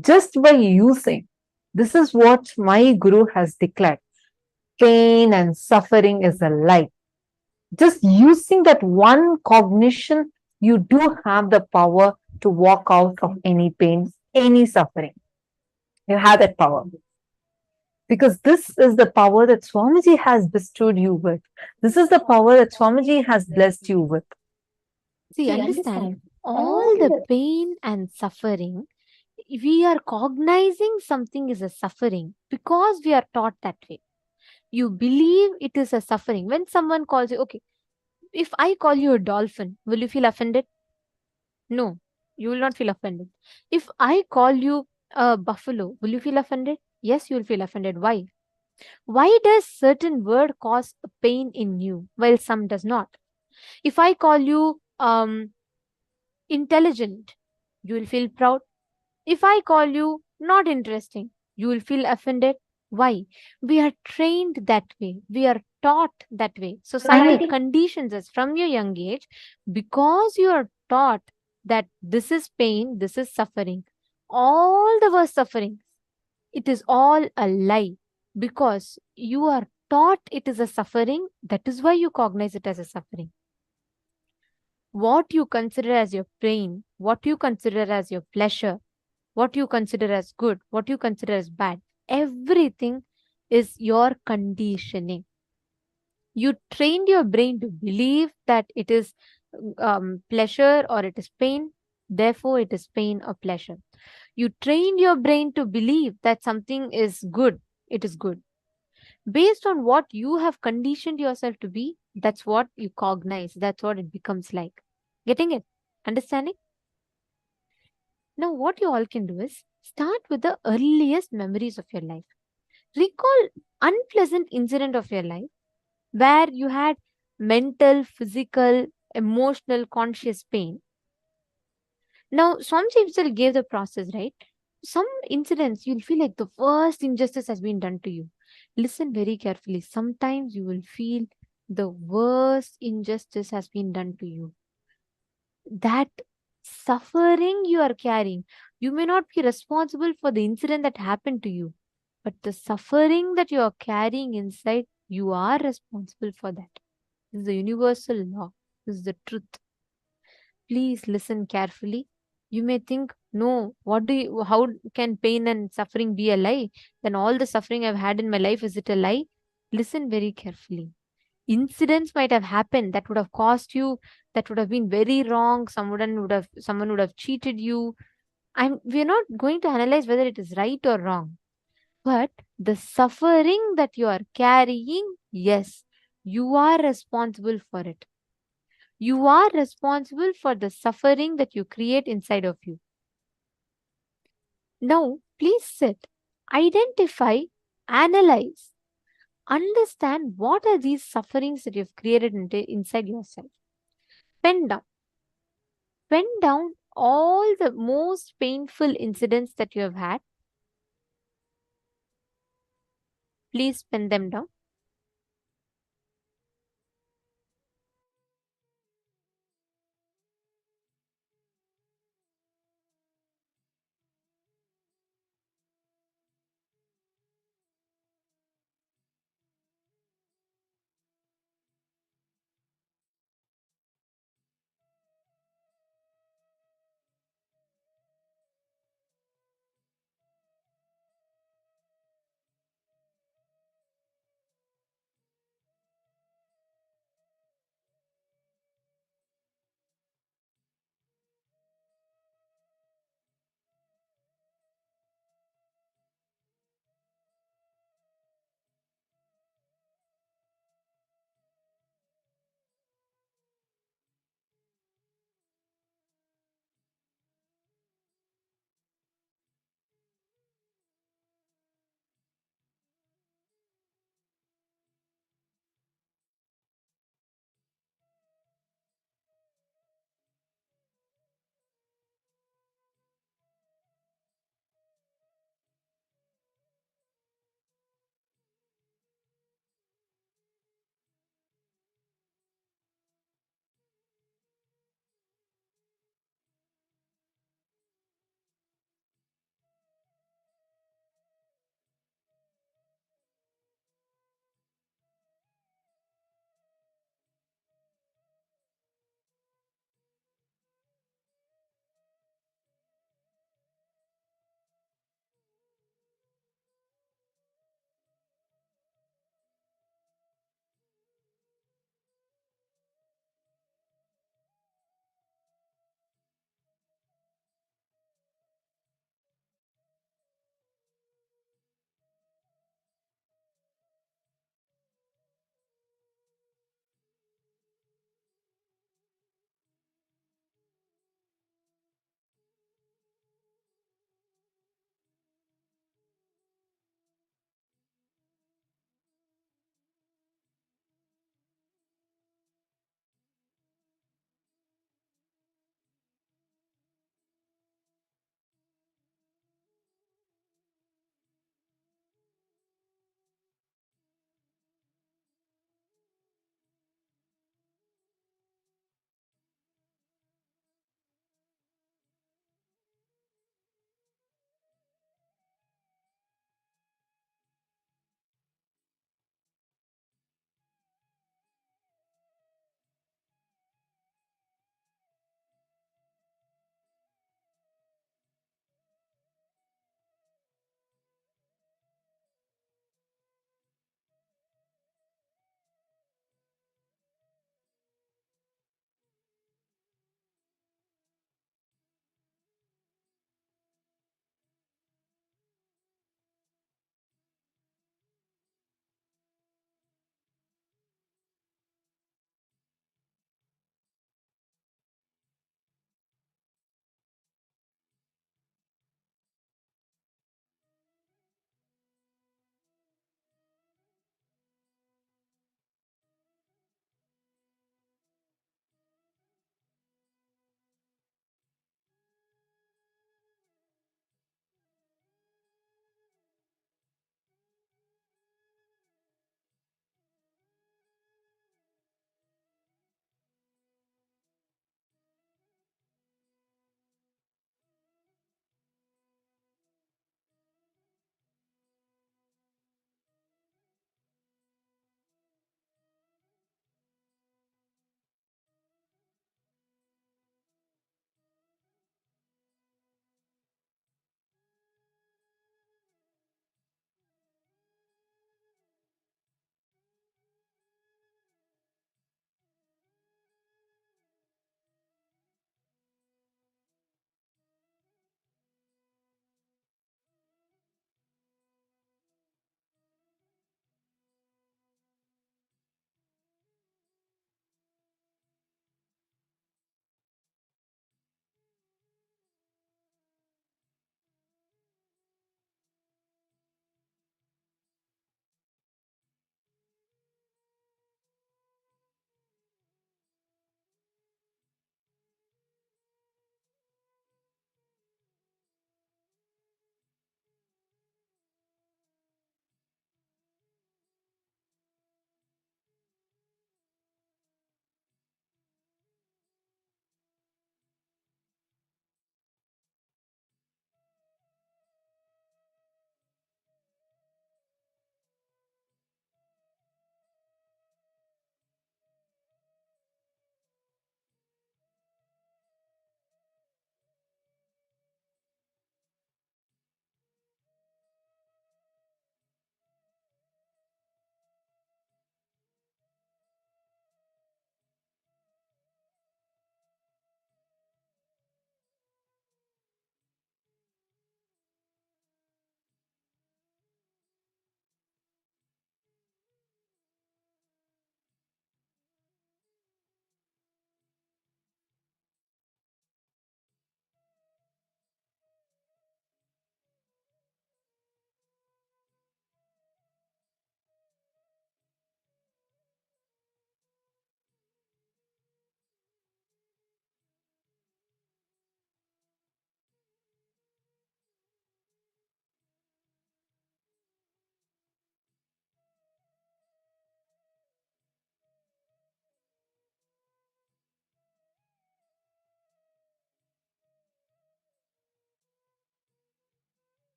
just by using. This is what my guru has declared. Pain and suffering is a lie. Just using that one cognition, you do have the power to walk out of any pain, any suffering. You have that power. Because this is the power that Swamiji has bestowed you with. This is the power that Swamiji has blessed you with. See, understand, all the pain and suffering, we are cognizing something is a suffering because we are taught that way. You believe it is a suffering. When someone calls you, okay, if I call you a dolphin, will you feel offended? No, you will not feel offended. If I call you a buffalo, will you feel offended? Yes, you will feel offended. Why? Why does certain word cause a pain in you while some does not? If I call you intelligent, you will feel proud. If I call you not interesting, you will feel offended. Why? We are trained that way. We are taught that way. Society conditions us from your young age because you are taught that this is pain, this is suffering. All the worst suffering, it is all a lie because you are taught it is a suffering. That is why you cognize it as a suffering. What you consider as your pain, what you consider as your pleasure, what you consider as good, what you consider as bad, everything is your conditioning. You trained your brain to believe that it is pleasure or it is pain, therefore, it is pain or pleasure. You trained your brain to believe that something is good, it is good. Based on what you have conditioned yourself to be, that's what you cognize, that's what it becomes like. Getting it? Understanding? Now, what you all can do is start with the earliest memories of your life. Recall unpleasant incident of your life where you had mental, physical, emotional, conscious pain. Now, Swamiji himself gave the process, right? Some incidents you'll feel like the worst injustice has been done to you. Listen very carefully. Sometimes you will feel the worst injustice has been done to you. That suffering you are carrying, you may not be responsible for the incident that happened to you, but the suffering that you are carrying inside, you are responsible for that. This is the universal law. This is the truth. Please listen carefully. You may think, no, how can pain and suffering be a lie? Then all the suffering I've had in my life, is it a lie? Listen very carefully. Incidents might have happened that would have caused you, that would have been very wrong. Someone would have cheated you. We're not going to analyze whether it is right or wrong. But the suffering that you are carrying, yes, you are responsible for it. You are responsible for the suffering that you create inside of you. Now, please sit, identify, analyze, understand what are these sufferings that you've created inside yourself. Pen down. Pen down all the most painful incidents that you have had. Please pen them down.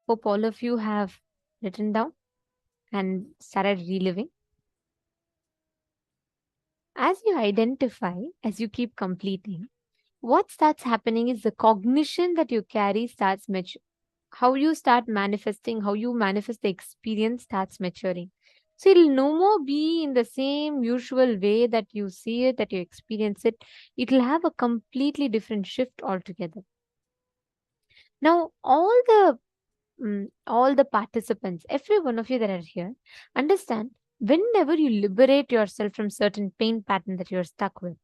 Hope all of you have written down and started reliving. As you identify, as you keep completing, what starts happening is the cognition that you carry starts maturing. How you start manifesting, how you manifest the experience starts maturing. So it'll no more be in the same usual way that you see it, that you experience it. It'll have a completely different shift altogether. Now, all the participants, every one of you that are here, understand whenever you liberate yourself from certain pain pattern that you're stuck with,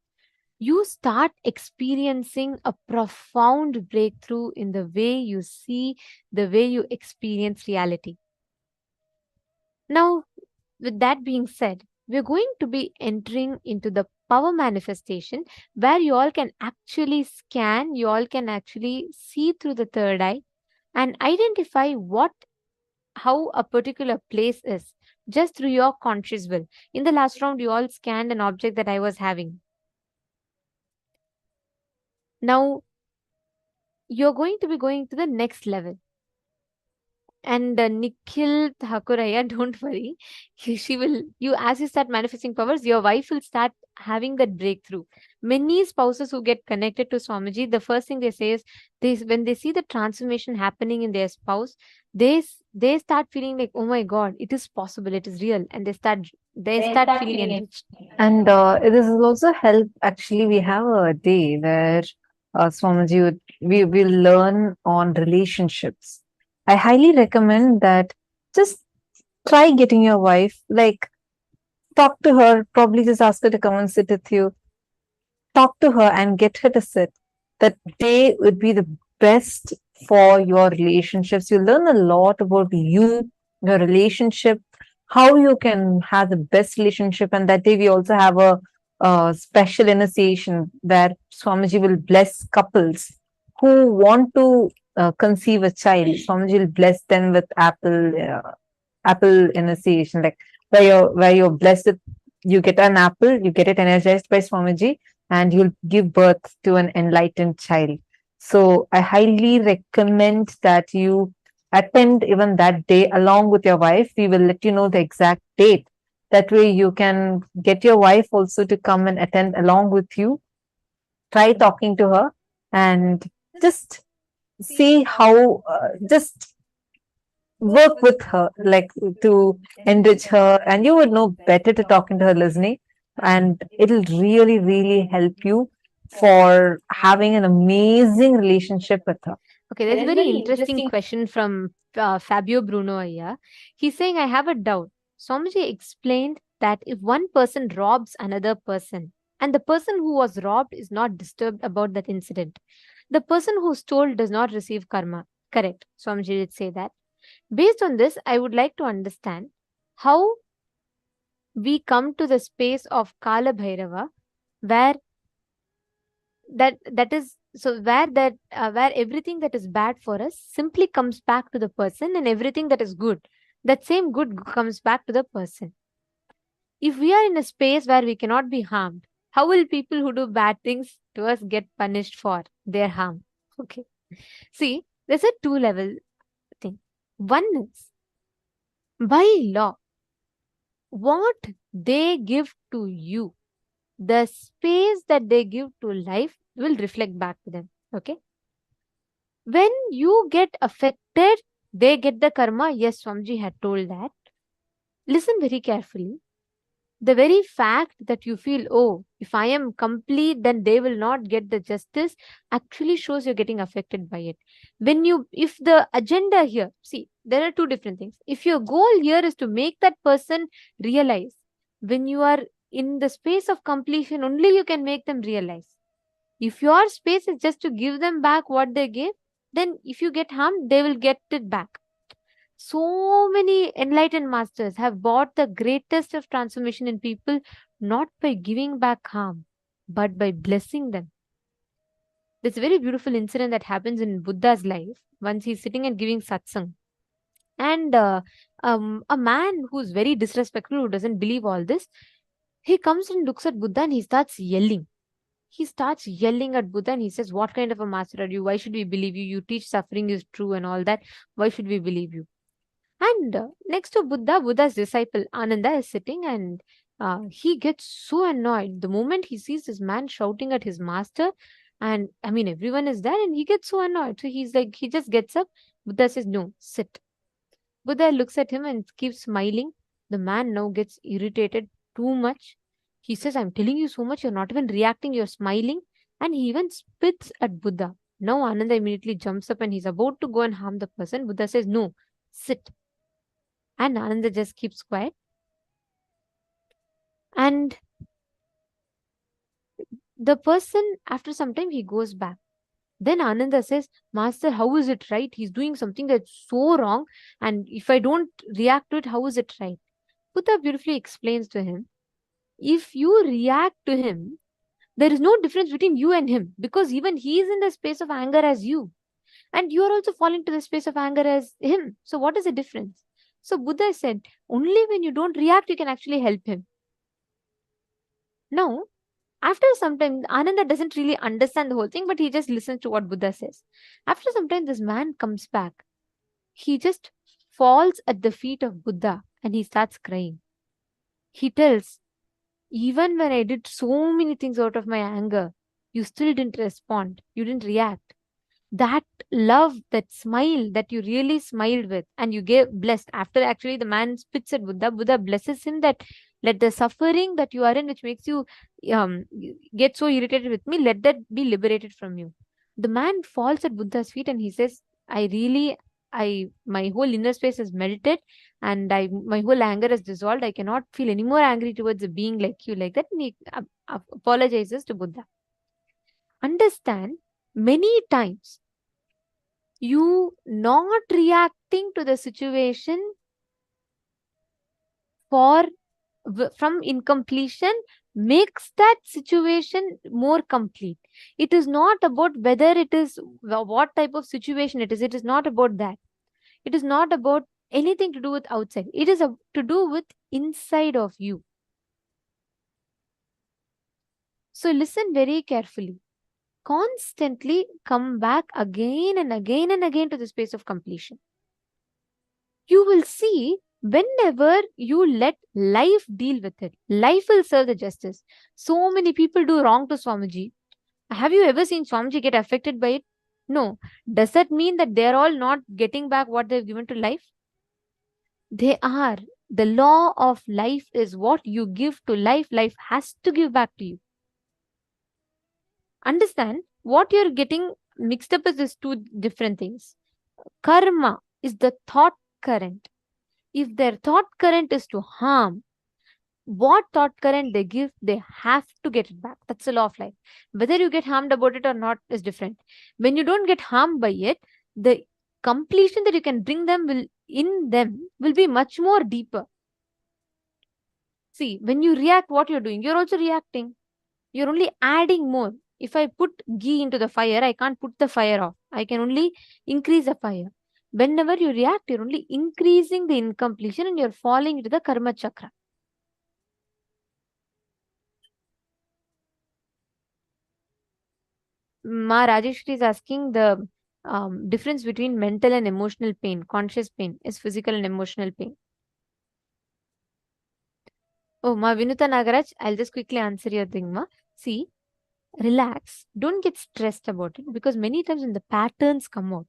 you start experiencing a profound breakthrough in the way you see, the way you experience reality. Now, with that being said, we're going to be entering into the power manifestation where you all can actually scan, you all can actually see through the third eye and identify how a particular place is just through your conscious will. In the last round, you all scanned an object that I was having. Now, you're going to be going to the next level. And Nikhil Thakuraya, don't worry. As you start manifesting powers, your wife will start having that breakthrough. Many spouses who get connected to Swamiji, the first thing they say is, when they see the transformation happening in their spouse, they start feeling like, oh my God, it is possible, it is real. And they start feeling enriched. And this will also help. Actually, we have a day where Swamiji, we will learn on relationships. I highly recommend that just try getting your wife, like talk to her, probably just ask her to come and sit with you. Talk to her and get her to sit. That day would be the best for your relationships. You learn a lot about you, your relationship, how you can have the best relationship. And that day we also have a special initiation where Swamiji will bless couples who want to conceive a child. Swamiji will bless them with apple initiation, like where you're blessed with, you get an apple, you get it energized by Swamiji, and you'll give birth to an enlightened child. So I highly recommend that you attend even that day along with your wife. We will let you know the exact date. That way you can get your wife also to come and attend along with you. Try talking to her and just see how, just work with her, like to enrich her, and you would know better to talking to her, listening, and it'll really, really help you for having an amazing relationship with her. Okay, there's a very interesting question from Fabio Bruno Aya. He's saying, I have a doubt. Swamiji explained that if one person robs another person and the person who was robbed is not disturbed about that incident, the person who stole does not receive karma. Correct. Swamiji did say that. Based on this, I would like to understand how we come to the space of Kala Bhairava, where where everything that is bad for us simply comes back to the person, and everything that is good, that same good comes back to the person. If we are in a space where we cannot be harmed, how will people who do bad things to us get punished for their harm? Okay. See, there's a two-level thing. One is, by law, what they give to you, the space that they give to life will reflect back to them. Okay. When you get affected, they get the karma. Yes, Swamiji had told that. Listen very carefully. The very fact that you feel, oh, if I am complete, then they will not get the justice, actually shows you're getting affected by it. If the agenda here, see, there are two different things. If your goal here is to make that person realize, when you are in the space of completion, only you can make them realize. If your space is just to give them back what they gave, then if you get harmed, they will get it back. So many enlightened masters have brought the greatest of transformation in people, not by giving back harm, but by blessing them. There's a very beautiful incident that happens in Buddha's life. Once he's sitting and giving satsang, and a man who's very disrespectful, who doesn't believe all this, he comes and looks at Buddha and he starts yelling. he starts yelling at Buddha and he says, what kind of a master are you? Why should we believe you? You teach suffering is true and all that. Why should we believe you? And next to Buddha, Buddha's disciple Ananda is sitting, and he gets so annoyed the moment he sees this man shouting at his master. And I mean, everyone is there and he gets so annoyed. So he's like, he just gets up. Buddha says, no, sit. Buddha looks at him and keeps smiling. The man now gets irritated too much. He says, I'm telling you so much, you're not even reacting, you're smiling. And he even spits at Buddha. Now Ananda immediately jumps up and he's about to go and harm the person. Buddha says, no, sit. And Ananda just keeps quiet. And the person, after some time, he goes back. Then Ananda says, Master, how is it right? He's doing something that's so wrong. And if I don't react to it, how is it right? Buddha beautifully explains to him, if you react to him, there is no difference between you and him, because even he is in the space of anger as you. And you are also falling to the space of anger as him. So what is the difference? So Buddha said, only when you don't react, you can actually help him. Now, after some time, Ananda doesn't really understand the whole thing, but he just listens to what Buddha says. After some time, this man comes back. He just falls at the feet of Buddha and he starts crying. He tells, even when I did so many things out of my anger, you still didn't respond. You didn't react. That love, that smile that you really smiled with and you gave blessed. After actually the man spits at Buddha, Buddha blesses him that let the suffering that you are in, which makes you get so irritated with me, let that be liberated from you. The man falls at Buddha's feet and he says, my whole inner space has melted and my whole anger has dissolved. I cannot feel any more angry towards a being like you, like that. And he apologizes to Buddha. Understand, many times you not reacting to the situation from incompletion makes that situation more complete. It is not about whether it is what type of situation it is. It is not about that. It is not about anything to do with outside. It is to do with inside of you. So listen very carefully. Constantly come back again and again and again to the space of completion. You will see, whenever you let life deal with it, life will serve the justice. So many people do wrong to Swamiji. Have you ever seen Swamiji get affected by it? No. Does that mean that they're all not getting back what they've given to life? They are. The law of life is what you give to life, life has to give back to you. Understand, what you're getting mixed up is these two different things. Karma is the thought current. If their thought current is to harm, what thought current they give, they have to get it back. That's the law of life. Whether you get harmed about it or not is different. When you don't get harmed by it, the completion that you can bring them will be much more deeper. See, when you react, what you're doing, you're also reacting. You're only adding more. If I put ghee into the fire, I can't put the fire off. I can only increase the fire. Whenever you react, you're only increasing the incompletion and you're falling into the karma chakra. Ma Rajeshri is asking the difference between mental and emotional pain. Conscious pain is physical and emotional pain. Oh, Ma Vinuta Nagaraj, I'll just quickly answer your thing, Ma. See, relax. Don't get stressed about it, because many times when the patterns come out,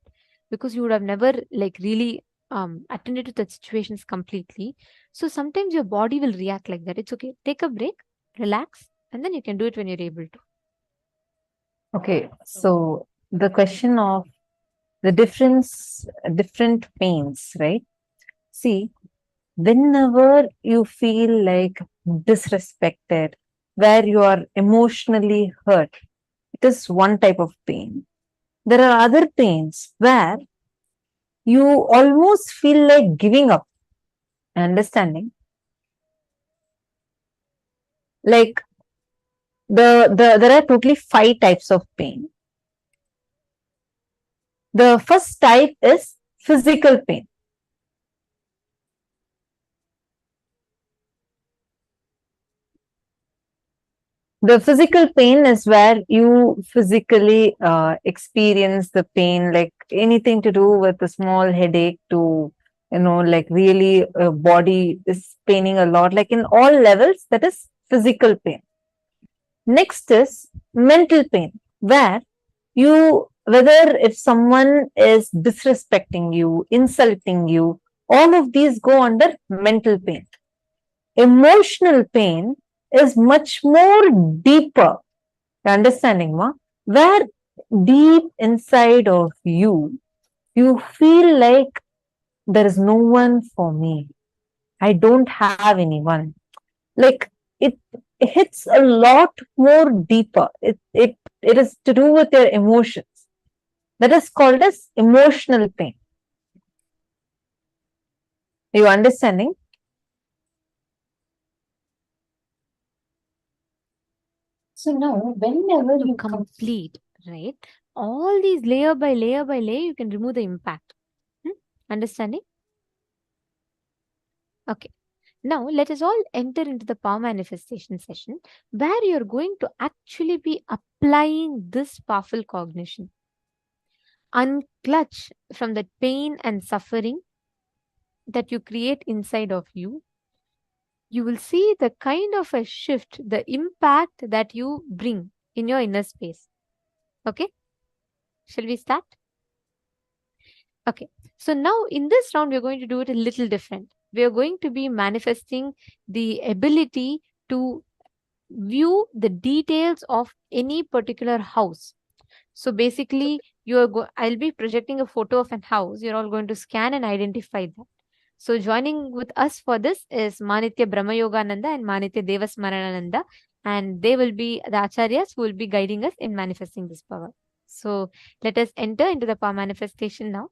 because you would have never really attended to the situations completely. So sometimes your body will react like that. It's okay. Take a break, relax, and then you can do it when you're able to. Okay, so the question of the different pains, right? See, whenever you feel like disrespected, where you are emotionally hurt, it is one type of pain. There are other pains where you almost feel like giving up. Understanding? Like there are totally 5 types of pain. The first type is physical pain. The physical pain is where you physically experience the pain, like anything to do with a small headache to, like really body is paining a lot, like in all levels, that is physical pain. Next is mental pain, where whether if someone is disrespecting you, insulting you, all of these go under mental pain. Emotional pain is much more deeper, understanding, ma, where deep inside of you, you feel like there is no one for me. I don't have anyone. Like it hits a lot more deeper. It is to do with your emotions. That is called as emotional pain. You understanding? So now, whenever To you complete, right? All these layer by layer by layer, you can remove the impact. Understanding? Okay. Now, let us all enter into the power manifestation session where you're going to actually be applying this powerful cognition. Unclutch from the pain and suffering that you create inside of you. You will see the kind of a shift, the impact that you bring in your inner space. Okay? Shall we start? Okay. So now in this round, we're going to do it a little different. We are going to be manifesting the ability to view the details of any particular house. So basically, I'll be projecting a photo of an house. You're all going to scan and identify that. So joining with us for this is Manitya Brahma Yogananda and Manitya Devasmarananda, and they will be the acharyas who will be guiding us in manifesting this power. So let us enter into the power manifestation now.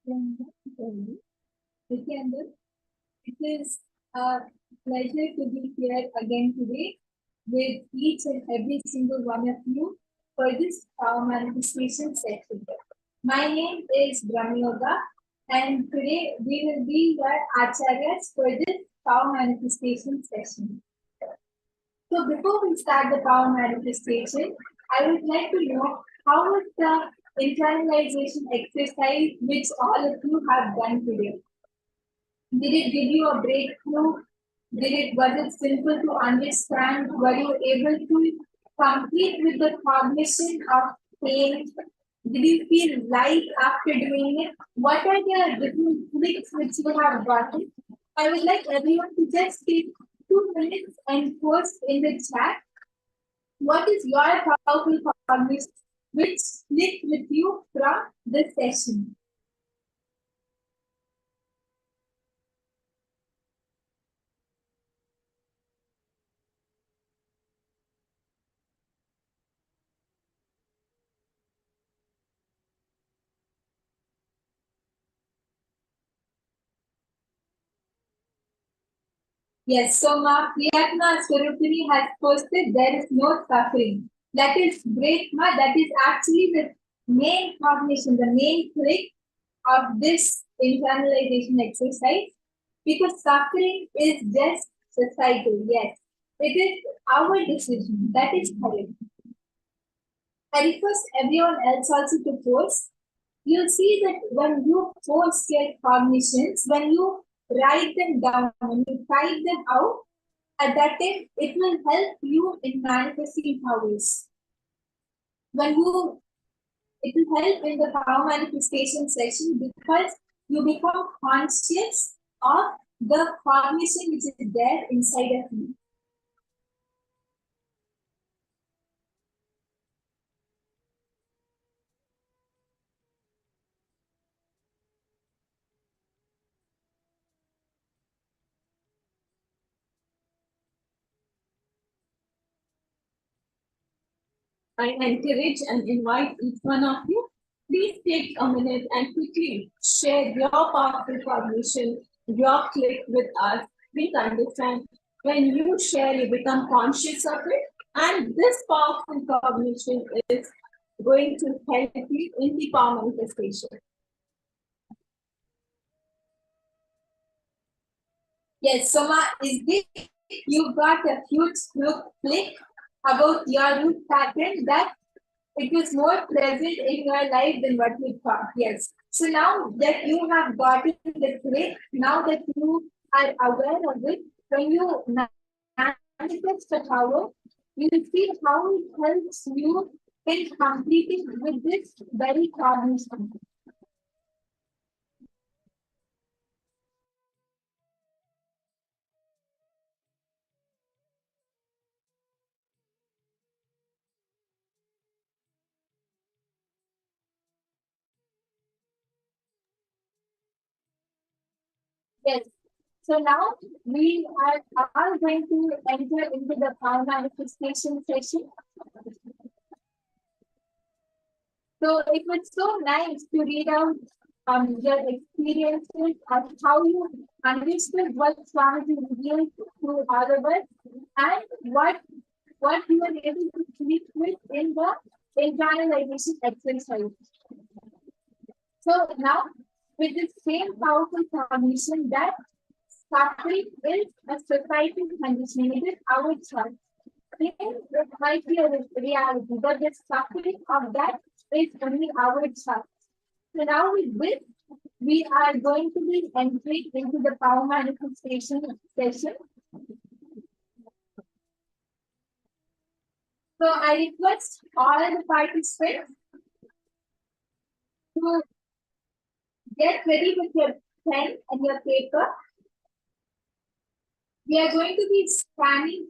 Nithyananda, it is a pleasure to be here again today with each and every single one of you for this power manifestation session. My name is Brahmayoga, and today we will be your acharyas for this power manifestation session. So before we start the power manifestation, I would like to know how was the internalization exercise which all of you have done today? Did it give you a breakthrough? Was it simple to understand? Were you able to complete with the cognition of pain? Did you feel light after doing it? What are the different clicks which you have gotten? I would like everyone to just take 2 minutes and post in the chat what is your powerful cognition which clicked with you from this session. Yes, so Ma Priyatma Swarupini has posted there is no suffering. That is great, Ma. That is actually the main cognition, the main click of this internalization exercise, because suffering is just societal. Yes, it is our decision. That is correct. I request everyone else also to post. You'll see that when you post your cognitions, when you write them down, when you type them out, at that time, it will help you in manifesting powers. It will help in the power manifestation session because you become conscious of the cognition which is there inside of you. I encourage and invite each one of you, please take a minute and quickly share your powerful cognition, your click with us. Please understand, when you share, you become conscious of it, and this powerful cognition is going to help you in the power manifestation. Yes, Soma, is this you got a huge click about your root pattern that it was more present in your life than what you thought. Yes. So now that you have gotten the click, now that you are aware of it, when you manifest the power, you will see how it helps you in completing with this very cognition. Yes. So now we are all going to enter into the power manifestation session. So it was so nice to read out your experiences of how you understood what Swamiji revealed to all of us and what you were able to speak with in the internalization exercise. So now, with the same powerful cognition that suffering is a societal conditioning, it is our choice. It might be a reality, but the suffering of that is only our choice. So now with this, we are going to be entering into the power manifestation session. So I request all the participants to get ready with your pen and your paper. We are going to be scanning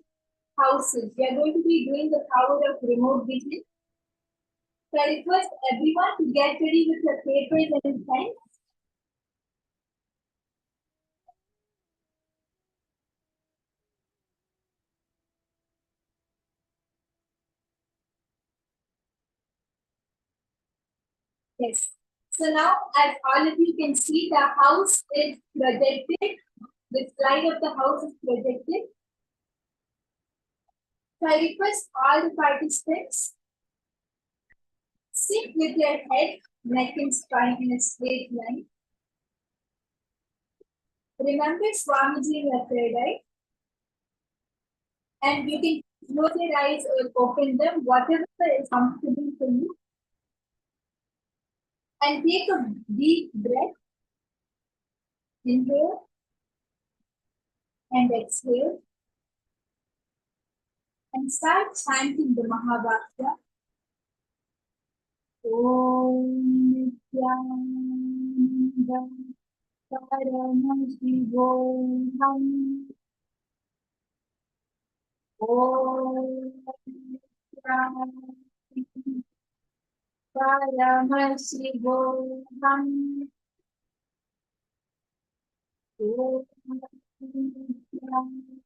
houses. We are going to be doing the power of remote vision. So I request everyone to get ready with your papers and pens. Yes. So now, as all of you can see, the house is projected. The slide of the house is projected. So I request all the participants, sit with your head, neck and spine in a straight line. Remember Swamiji in your third eye. And you can close your eyes or open them, whatever is comfortable for you. And take a deep breath. Inhale and exhale. And start chanting the Mahavakya. Om Nithyananda Paramashivoham. Om Nithyananda Paramashivoham. Om Nithyananda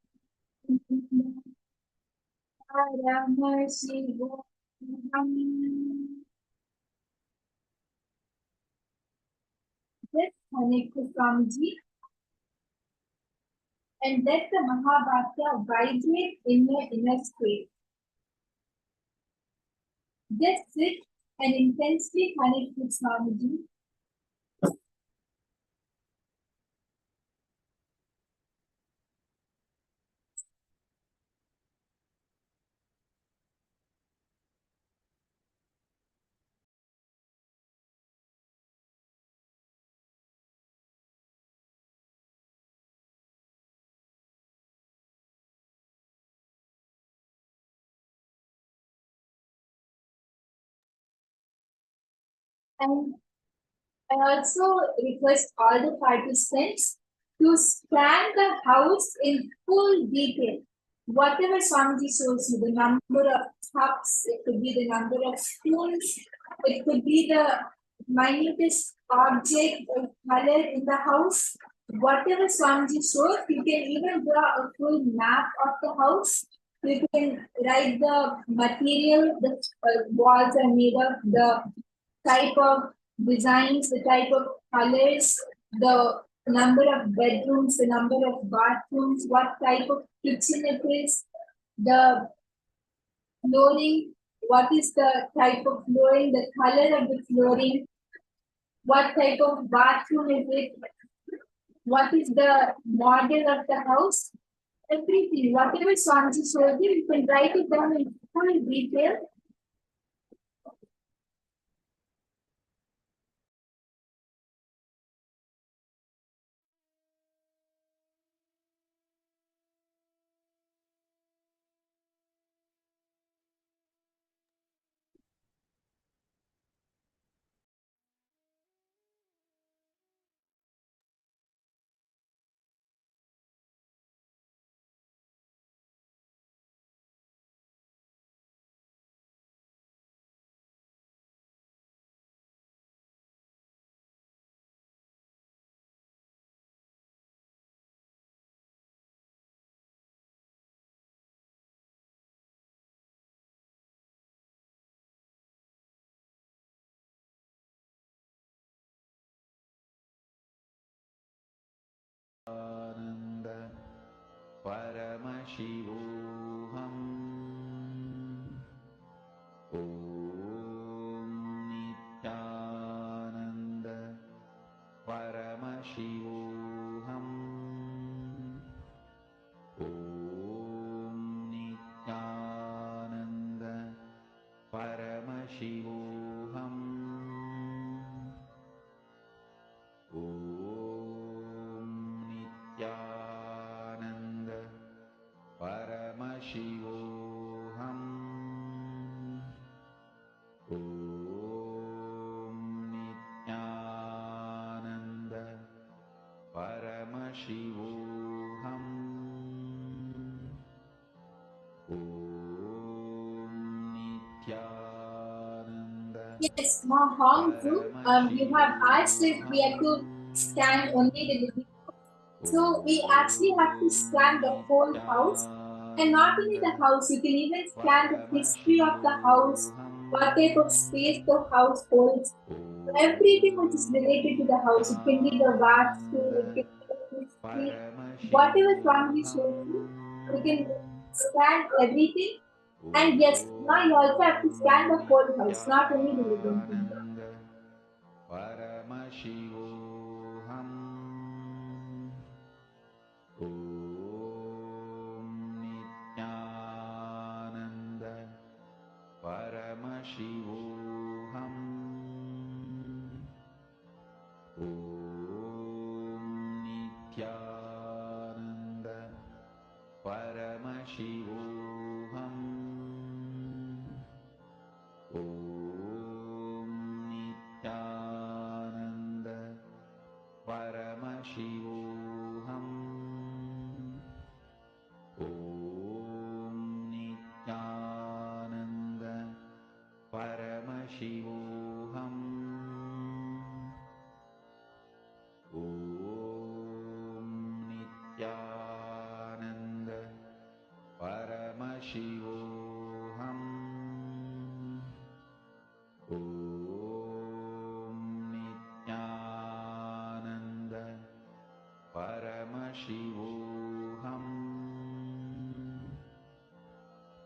Paramashivoham. Just connect to Swamiji and let the Mahavakya vibrate in your inner space. Just sit and intensely connect with Swamiji. And I also request all the participants to scan the house in full detail. Whatever Swamiji shows you, the number of cups, it could be the number of spoons, it could be the minutest object or color in the house. Whatever Swamiji shows, you can even draw a full map of the house. You can write the material the walls are made of, the type of designs, the type of colors, the number of bedrooms, the number of bathrooms, what type of kitchen it is, the flooring, what is the type of flooring, the color of the flooring, what type of bathroom is it, what is the model of the house, everything, whatever Swamiji showed you, you can write it down in full detail. Paramashivoham. Om Nithyananda Paramashivoham. Om Nithyananda Paramashivoham. Om Nithyananda Paramashivoham. Om Nithyananda Paramashivoham. Om Nithyananda. Yes, Maham too. You have asked if we have to scan only the living room. So we actually have to scan the whole house. And not only the house, you can even scan the history of the house, what type of space the house holds, everything which is related to the house. It can be the vastu, it can be the history, whatever Swamiji shows you, you can scan everything. And yes, now you also have to scan the whole house, not only the living room. Paramashivoham. Om Nithyananda. Paramashivoham. Om Nithyananda. Paramashivoham. Om Nithyananda. Paramashivoham. Om Nithyananda. Paramashivoham. Om Nithyananda. Paramashivoham. Om Nithyananda. Paramashivoham.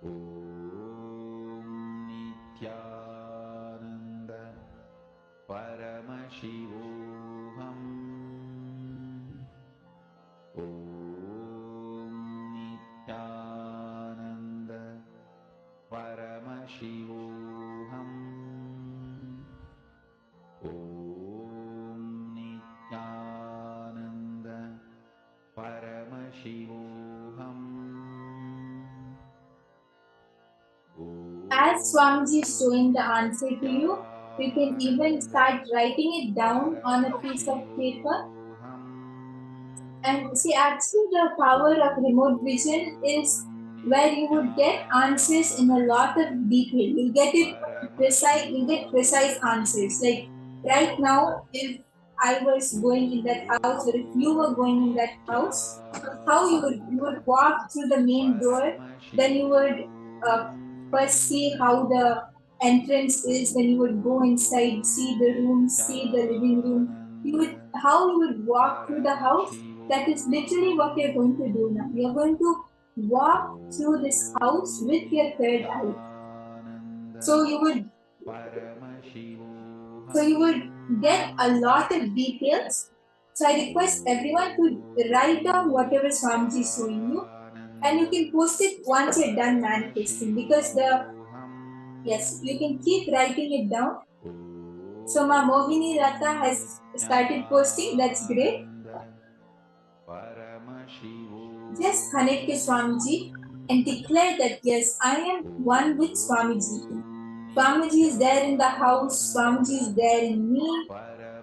Om Nithyananda. Paramashivoham. Om Nithyananda. Paramashivoham. Om Nithyananda. Paramashivoham. As Swamiji is showing the answer to you, you can even start writing it down on a piece of paper. And see, actually, the power of remote vision is where you would get answers in a lot of detail. You get it precise. You get precise answers. Like right now, if I was going in that house, or if you were going in that house, how you would walk through the main door, then you would first see how the entrance is, then you would go inside, see the room, see the living room. How you would walk through the house. That is literally what you're going to do now. You're going to walk through this house with your third eye. So you would get a lot of details. So I request everyone to write down whatever Swamiji is showing you, and you can post it once you're done manifesting, because you can keep writing it down. So my Mohini Rata has started posting. That's great. Just connect to Swamiji and declare that yes, I am one with Swamiji. Swamiji is there in the house, Swamiji is there in me,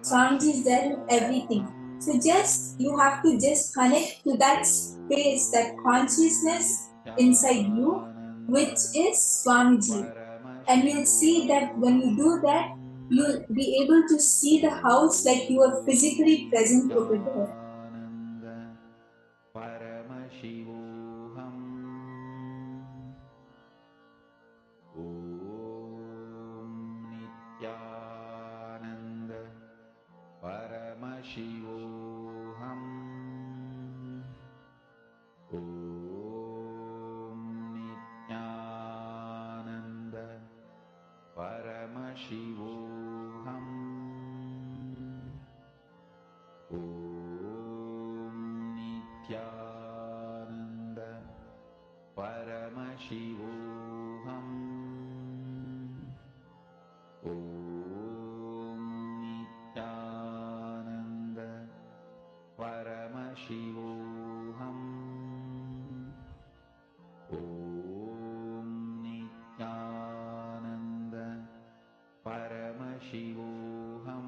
Swamiji is there in everything. So you have to just connect to that space, that consciousness inside you, which is Swamiji. And you'll see that when you do that, you'll be able to see the house like you are physically present over there. Paramashivoham. Om Nithyananda. Paramashivoham. Om Nithyananda. Paramashivoham. Om Nithyananda. Paramashivoham. Om Nithyananda. Paramashivoham. Om Nithyananda. Paramashivoham. Om Nithyananda. Paramashivoham.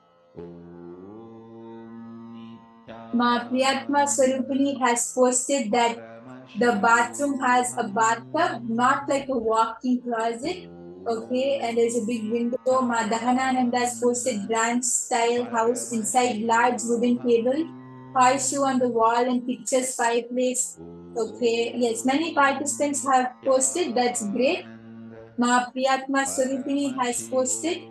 Ma Priyatma Swarupini has posted that the bathroom has a bathtub, not like a walk-in closet. Okay, and there's a big window. Ma Dahanananda has posted ranch style house inside large wooden table, horseshoe on the wall, and pictures fireplace. Okay, yes, many participants have posted. That's great. Ma Priyatma Swarupini has posted.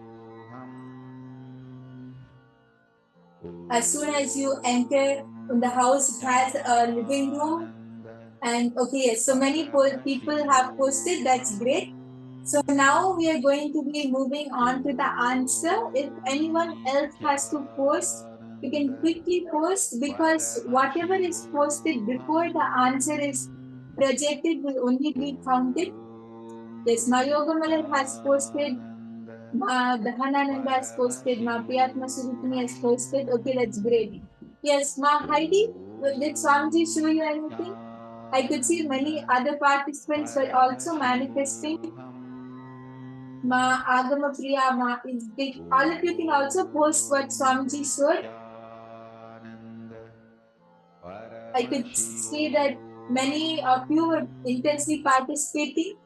As soon as you enter in the house, it has a living room. And okay, yes, so many people have posted. That's great. So now we are going to be moving on to the answer. If anyone else has to post, you can quickly post, because whatever is posted before the answer is projected will only be counted. Yes, Mayogamalar has posted. Dahanananda has posted. Ma Priyatma Surupini has posted. Okay, that's great. Yes, Ma Heidi, did Swamiji show you anything? I could see many other participants were also manifesting. Ma Agama Priya, Ma is big. All of you can also post what Swamiji showed. I could see that many of you were intensely participating.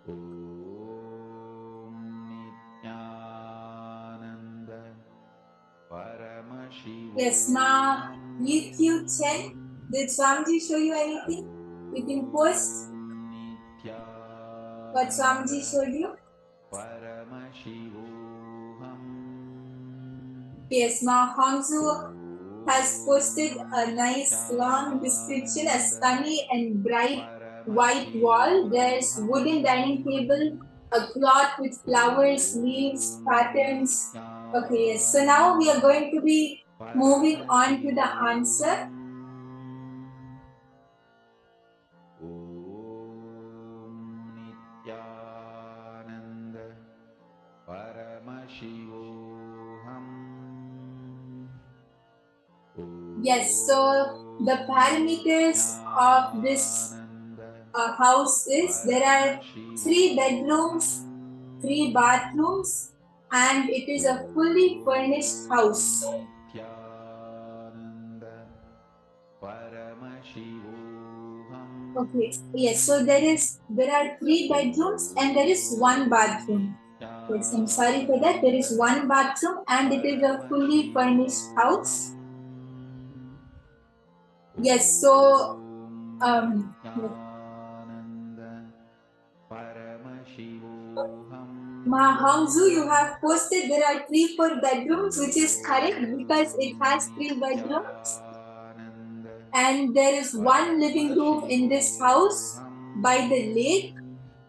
Yes, Ma UQ Chen, did Swamiji show you anything? You can post what Swamiji showed you. Yes, Ma Hongzu has posted a nice long description, a sunny and bright white wall. There's wooden dining table, a cloth with flowers, leaves, patterns. Okay, yes. So now we are going to be moving on to the answer. Yes, so the parameters of this house is there are 3 bedrooms, 3 bathrooms, and it is a fully furnished house. Okay, yes, so there are 3 bedrooms and there is 1 bathroom. Yes, I'm sorry for that. There is 1 bathroom and it is a fully furnished house. Yes, so Ma Hongzu, you have posted there are 3-4 bedrooms, which is correct because it has 3 bedrooms. And there is 1 living room in this house by the lake.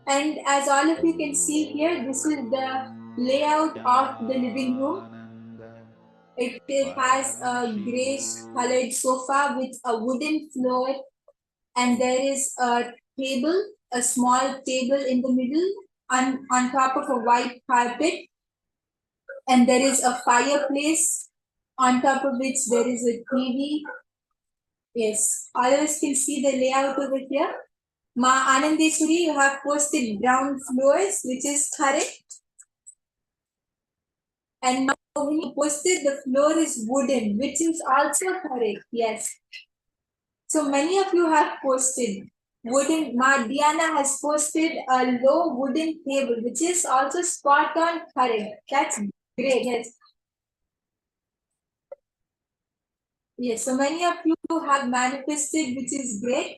And as all of you can see here, this is the layout of the living room. It has a grayish colored sofa with a wooden floor, and there is a table, a small table in the middle on top of a white carpet, and there is a fireplace on top of which there is a TV. Yes, all of us can see the layout over here. Ma Anandeshwari, you have posted ground floors, which is correct. And Mohini posted the floor is wooden, which is also correct. Yes. So many of you have posted wooden. Ma Diana has posted a low wooden table, which is also spot on correct. That's great. Yes. Yes. So many of you have manifested, which is great.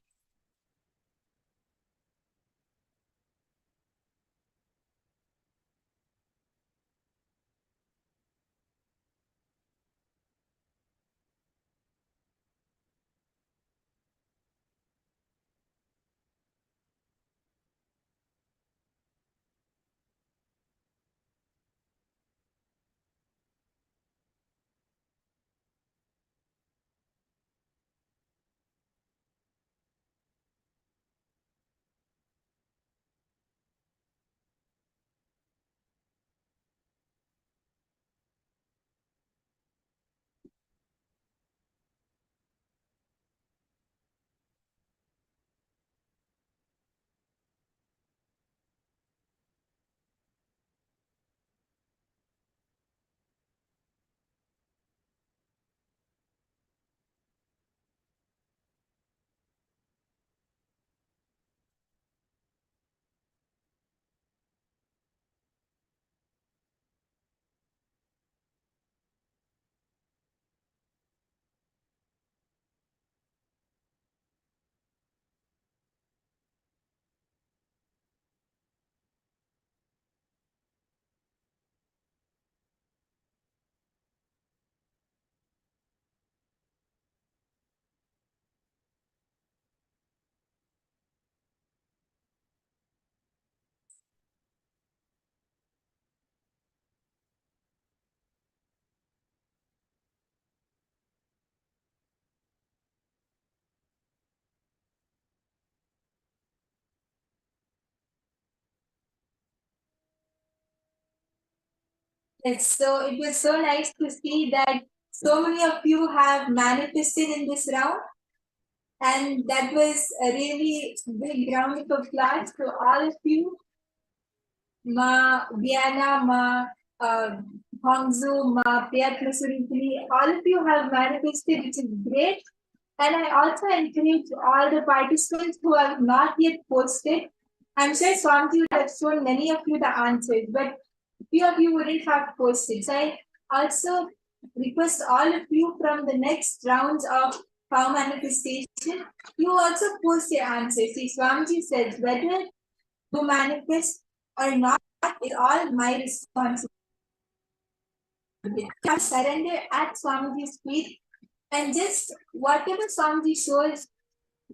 Yes, so it was so nice to see that so many of you have manifested in this round. And that was a really big round of applause to all of you. Ma Diana, Ma Hongzu, Ma Priyatma Surintini, all of you have manifested, which is great. And I also encourage all the participants who have not yet posted. I'm sure Swamiji would have shown many of you the answers, but few of you wouldn't have posted. So I also request all of you from the next rounds of power manifestation, you also post your answers. See, Swamiji says whether to manifest or not is all my responsibility. Surrender at Swamiji's feet and just whatever Swamiji shows,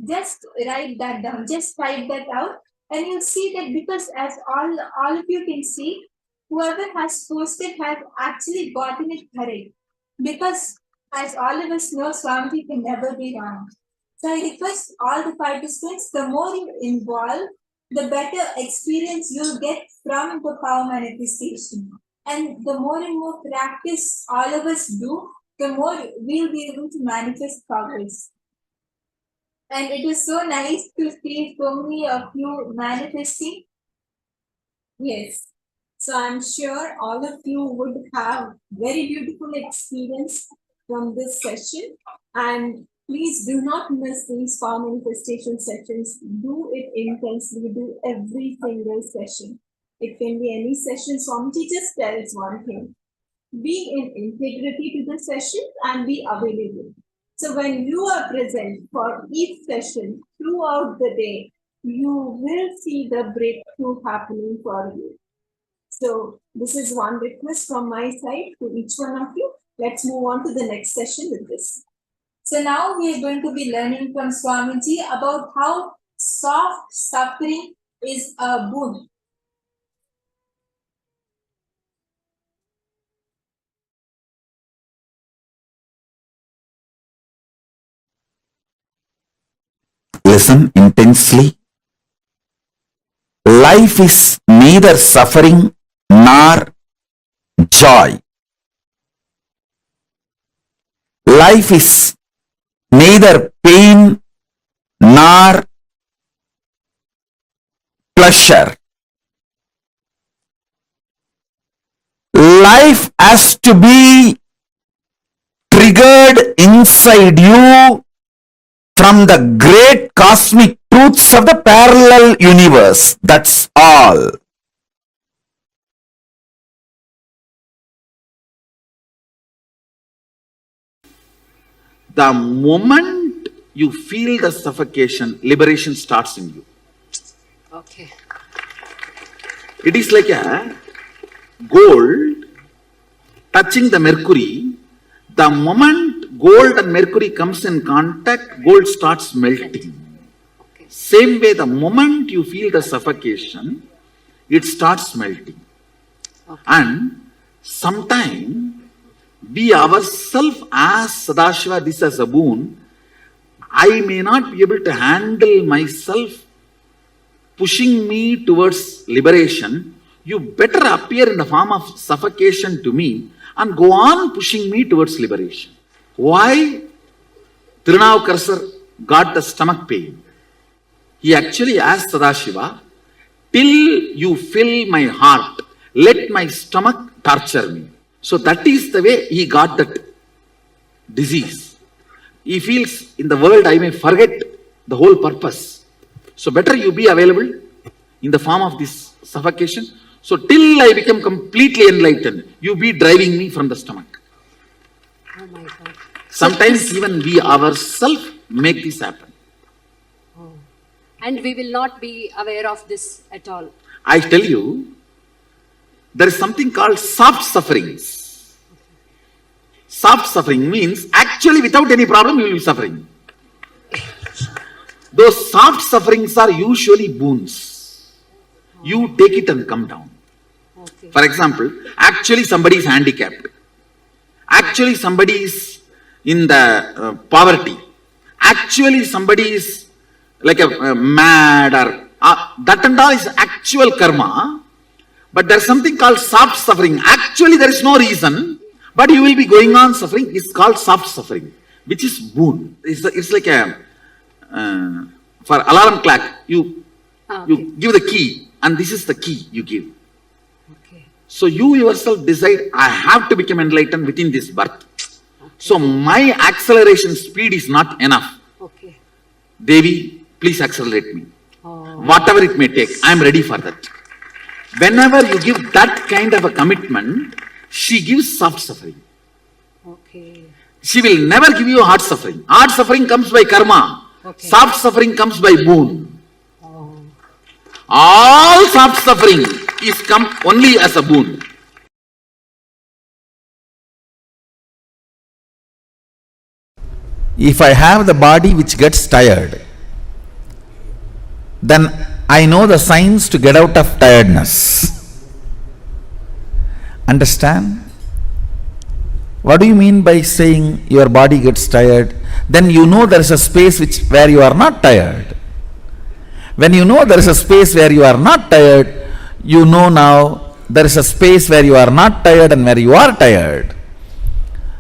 just write that down, just type that out, and you'll see that because as all of you can see, whoever has posted has actually gotten it correct. Because as all of us know, Swamiji can never be wrong. So I request all the participants, the more you involve, the better experience you'll get from the power manifestation. And the more and more practice all of us do, the more we'll be able to manifest powers. And it was so nice to see so many of you manifesting. Yes. So I'm sure all of you would have very beautiful experience from this session. And please do not miss these power manifestation sessions. Do it intensely. Do every single session. It can be any session. Swamiji just tells one thing. Be in integrity to the session and be available. So when you are present for each session throughout the day, you will see the breakthrough happening for you. So this is one request from my side to each one of you. Let's move on to the next session with this. So now we are going to be learning from Swamiji about how soft suffering is a boon. Listen intensely. Life is neither suffering nor joy. Life is neither pain nor pleasure. Life has to be triggered inside you from the great cosmic truths of the parallel universe. That's all. The moment you feel the suffocation, liberation starts in you. Okay. It is like a gold touching the mercury. The moment gold and mercury comes in contact, gold starts melting. Okay. Same way, the moment you feel the suffocation, it starts melting. Okay. And sometime we ourselves ask Sadashiva this as a boon. I may not be able to handle myself pushing me towards liberation. You better appear in the form of suffocation to me and go on pushing me towards liberation. Why Tirunavukkarasar got the stomach pain? He actually asked Sadashiva, till you fill my heart, let my stomach torture me. So that is the way he got that disease. He feels in the world I may forget the whole purpose. So better you be available in the form of this suffocation. So till I become completely enlightened, you be driving me from the stomach. Oh my God. Sometimes even we ourselves make this happen. Oh. And we will not be aware of this at all. I tell you, there is something called soft sufferings. Soft suffering means actually without any problem you will be suffering. Those soft sufferings are usually boons. You take it and come down. Okay. For example, actually somebody is handicapped. Actually somebody is in the poverty. Actually somebody is like a mad or that and all is actual karma. But there's something called soft suffering. Actually, there is no reason, but you will be going on suffering. It's called soft suffering, which is boon. It's like a for alarm clock. You give the key, and this is the key you give. Okay. So you yourself decide, I have to become enlightened within this birth. Okay. So my acceleration speed is not enough. Okay. Devi, please accelerate me. Oh. Whatever it may take, I am ready for that. Whenever you give that kind of a commitment, she gives soft suffering. Okay. She will never give you hard suffering. Hard suffering comes by karma. Okay. Soft suffering comes by boon. Oh. All soft suffering is come only as a boon. If I have the body which gets tired, then I know the signs to get out of tiredness. Understand? What do you mean by saying your body gets tired? Then you know there is a space where you are not tired. When you know there is a space where you are not tired, you know now there is a space where you are not tired and where you are tired.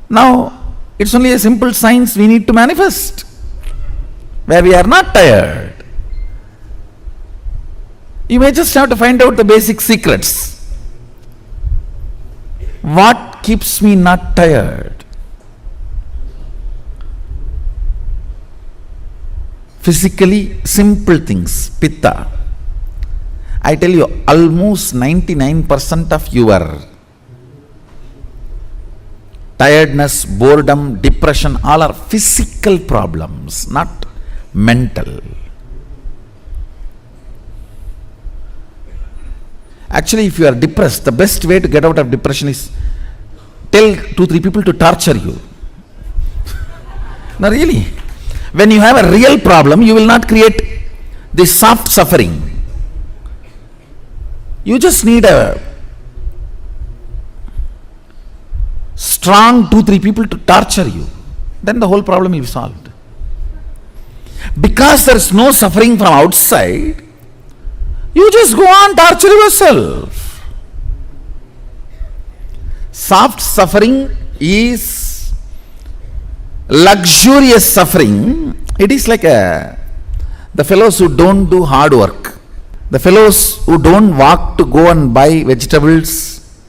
Now, it's only a simple science we need to manifest, where we are not tired. You may just have to find out the basic secrets. What keeps me not tired? Physically simple things, pitta. I tell you, almost 99% of your tiredness, boredom, depression, all are physical problems, not mental. Actually, if you are depressed, the best way to get out of depression is tell 2-3 people to torture you. No, really. When you have a real problem, you will not create this soft suffering. You just need a strong 2-3 people to torture you. Then the whole problem will be solved. Because there is no suffering from outside, you just go on torture yourself. Soft suffering is luxurious suffering. It is like the fellows who don't do hard work, the fellows who don't walk to go and buy vegetables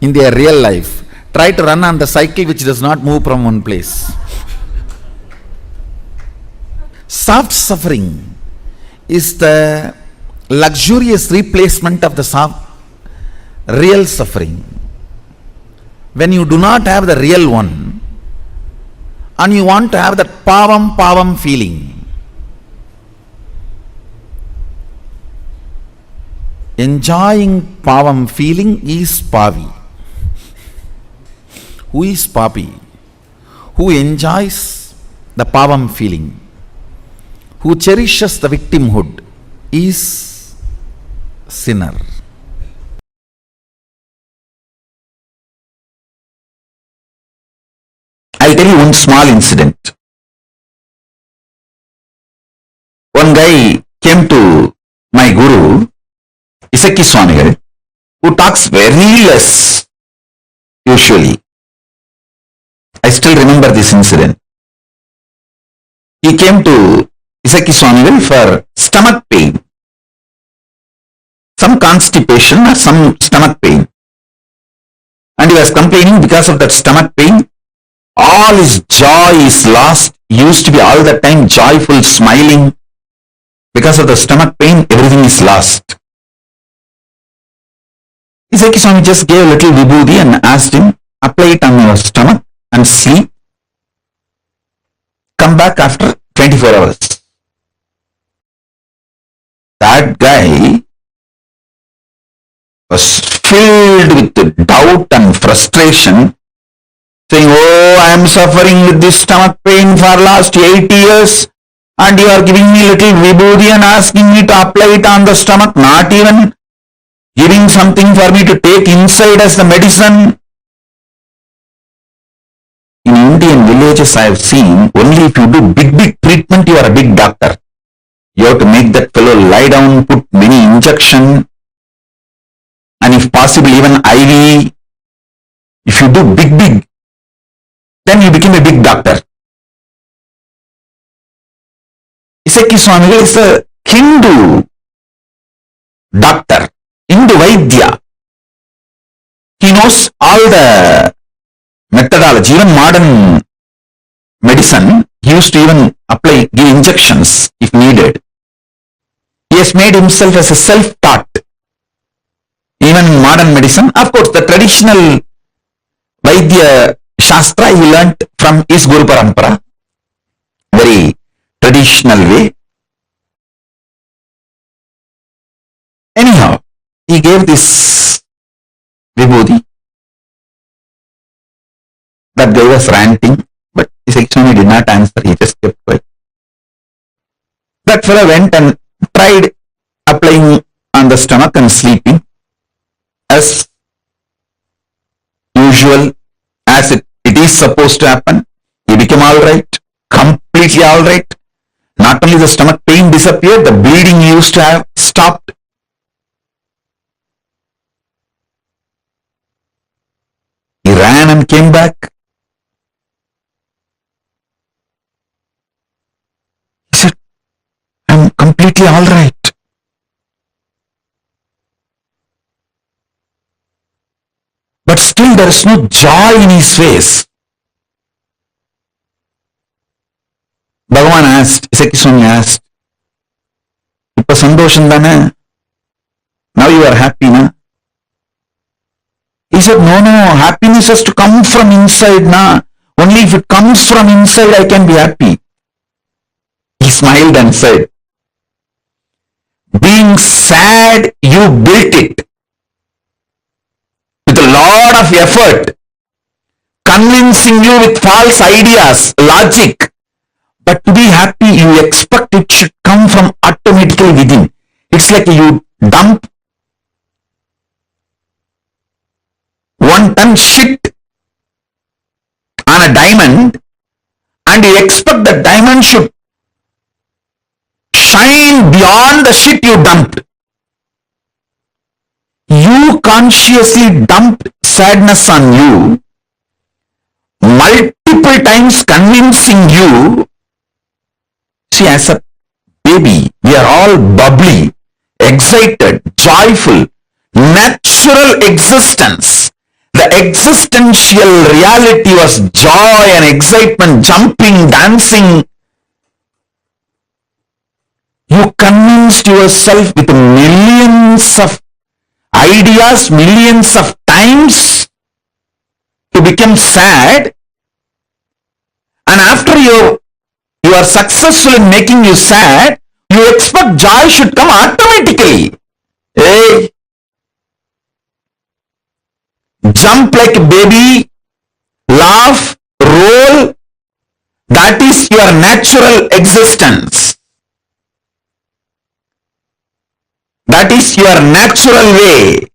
in their real life, try to run on the cycle which does not move from one place. Soft suffering is the luxurious replacement of the real suffering. When you do not have the real one and you want to have that pavam feeling, enjoying pavam feeling is pavi. Who is papi? Who enjoys the pavam feeling, who cherishes the victimhood, is sinner. I'll tell you one small incident. One guy came to my guru, Isaki Swamigal, who talks very less usually. I still remember this incident. He came to Isaki Swamigal for stomach pain, some constipation or some stomach pain, and he was complaining because of that stomach pain. All his joy is lost. He used to be all the time joyful, smiling. Because of the stomach pain, everything is lost. Isaki Swami just gave a little vibhuti and asked him, apply it on your stomach and sleep. Come back after 24 hours. That guy was filled with doubt and frustration, saying, oh, I am suffering with this stomach pain for last 8 years and you are giving me little vibhuti and asking me to apply it on the stomach, not even giving something for me to take inside as the medicine. In Indian villages I have seen, only if you do big treatment, you are a big doctor. You have to make that fellow lie down, put many injection. and if possible even IV, if you do big, then you become a big doctor. Iseki Swamigal is a Hindu doctor, Hindu Vaidya. He knows all the methodology, even modern medicine. He used to even give injections if needed. He has made himself as a self-taught. Even in modern medicine, of course, the traditional Vaidya Shastra he learnt from his Guru Parampara, very traditional way. Anyhow, he gave this Vibhuti. That guy was ranting, but his Swami did not answer, he just kept quiet. That fellow went and tried applying on the stomach and sleeping as usual, as it is supposed to happen. He became alright, completely alright. Not only the stomach pain disappeared, the bleeding he used to have stopped. He ran and came back. He said, I'm completely alright. But still there is no joy in his face. Bhagavan asked, Iseki Swami asked, Ippa sandosham thane? Now you are happy, na? He said, no, happiness has to come from inside, na? Only if it comes from inside, I can be happy. He smiled and said, being sad, you built it with a lot of effort, convincing you with false ideas, logic. But to be happy, you expect it should come from automatically within. It's like you dump 1 ton shit on a diamond and you expect the diamond should shine beyond the shit you dumped. You consciously dumped sadness on you, multiple times convincing you. See, as a baby, we are all bubbly, excited, joyful, natural existence. The existential reality was joy and excitement, jumping, dancing. You convinced yourself with millions of ideas, millions of times to become sad, and after you are successful in making you sad, you expect joy should come automatically. Hey, jump like a baby, laugh, roll, that is your natural existence. That is your natural way.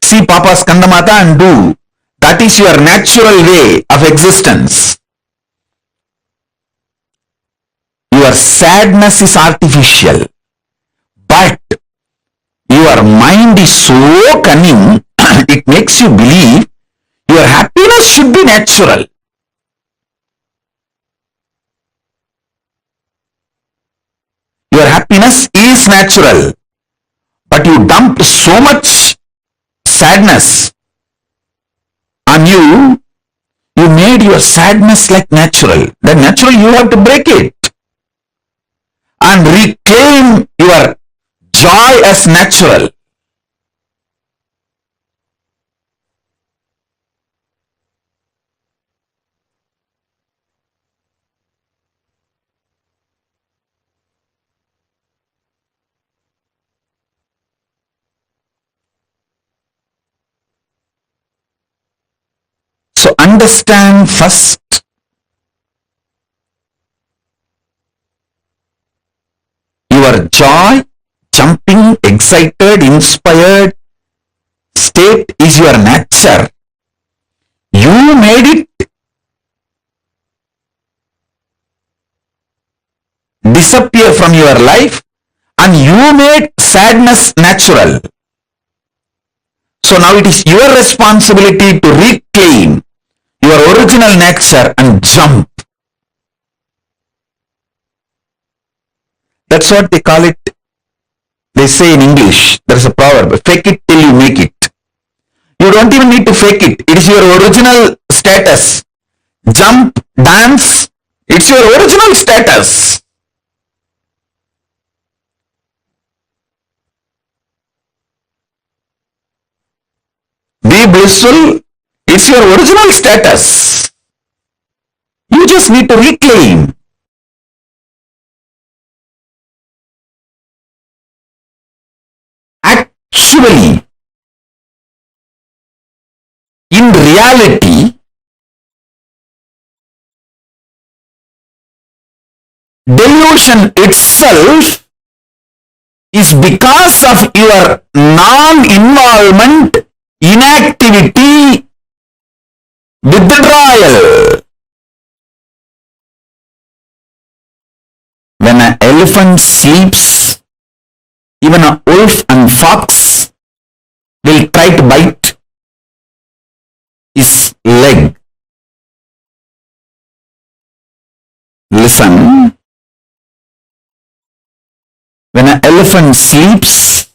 See Papa's Kandamata and do. That is your natural way of existence. Your sadness is artificial, but your mind is so cunning, it makes you believe your happiness should be natural. Your happiness is natural, but you dumped so much sadness on you, you made your sadness like natural. That natural, you have to break it and reclaim your joy as natural. So understand first your joy, jumping, excited, inspired state is your nature. You made it disappear from your life and you made sadness natural. So now it is your responsibility to reclaim your original nature and jump. That's what they call it. They say in English, there's a proverb, fake it till you make it. You don't even need to fake it. It is your original status. Jump, dance, it's your original status. Be blissful, it's your original status. You just need to reclaim. Actually, in reality, delusion itself is because of your non-involvement, inactivity, withdrawal. When an elephant sleeps, even a wolf and fox will try to bite his leg. Listen. When an elephant sleeps,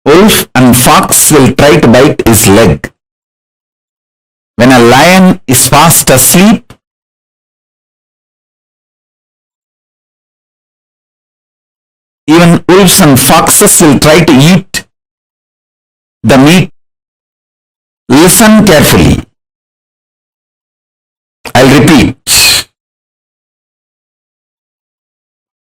wolf and fox will try to bite his leg. When a lion is fast asleep, even wolves and foxes will try to eat the meat. Listen carefully. I'll repeat.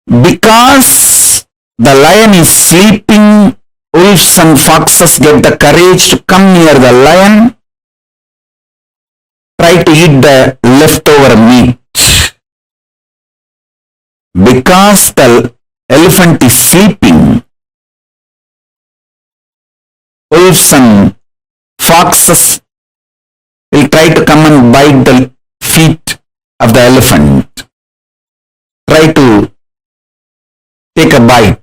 Because the lion is sleeping, wolves and foxes get the courage to come near the lion, try to eat the leftover meat. Because the elephant is sleeping, wolves and foxes will try to come and bite the feet of the elephant, try to take a bite.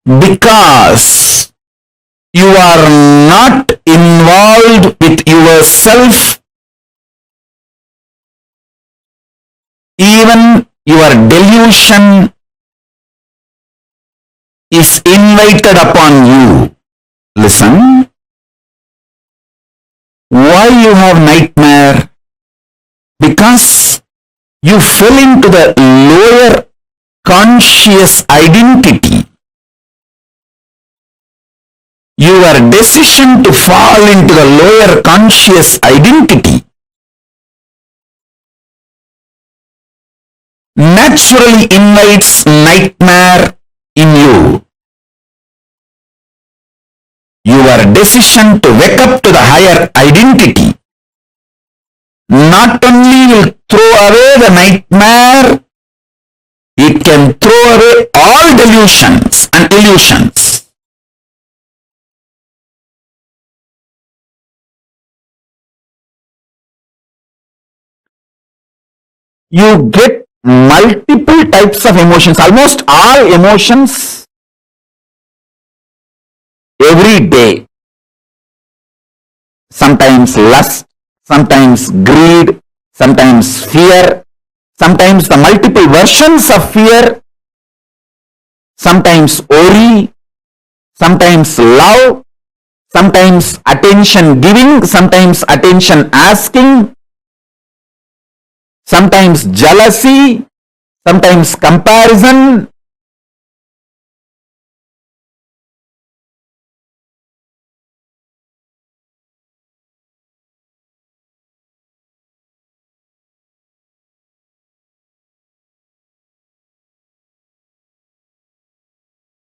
Because you are not involved with yourself, even your delusion is invited upon you. Listen. Why you have nightmare? Because you fell into the lower conscious identity. Your decision to fall into the lower conscious identity naturally invites nightmare in you. Your decision to wake up to the higher identity not only will throw away the nightmare, it can throw away all delusions and illusions. You get multiple types of emotions, almost all emotions every day. Sometimes lust, sometimes greed, sometimes fear, sometimes the multiple versions of fear, sometimes worry, sometimes love, sometimes attention giving, sometimes attention asking, sometimes jealousy, sometimes comparison.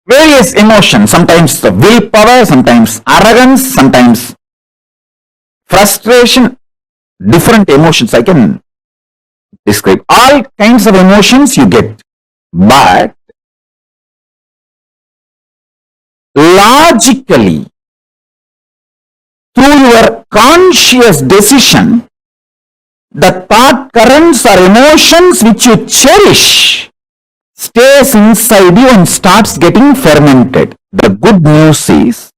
Various emotions, sometimes the willpower, sometimes arrogance, sometimes frustration, different emotions. I can describe all kinds of emotions you get. But logically, through your conscious decision, the thought currents or emotions which you cherish stays inside you and starts getting fermented. The good news is,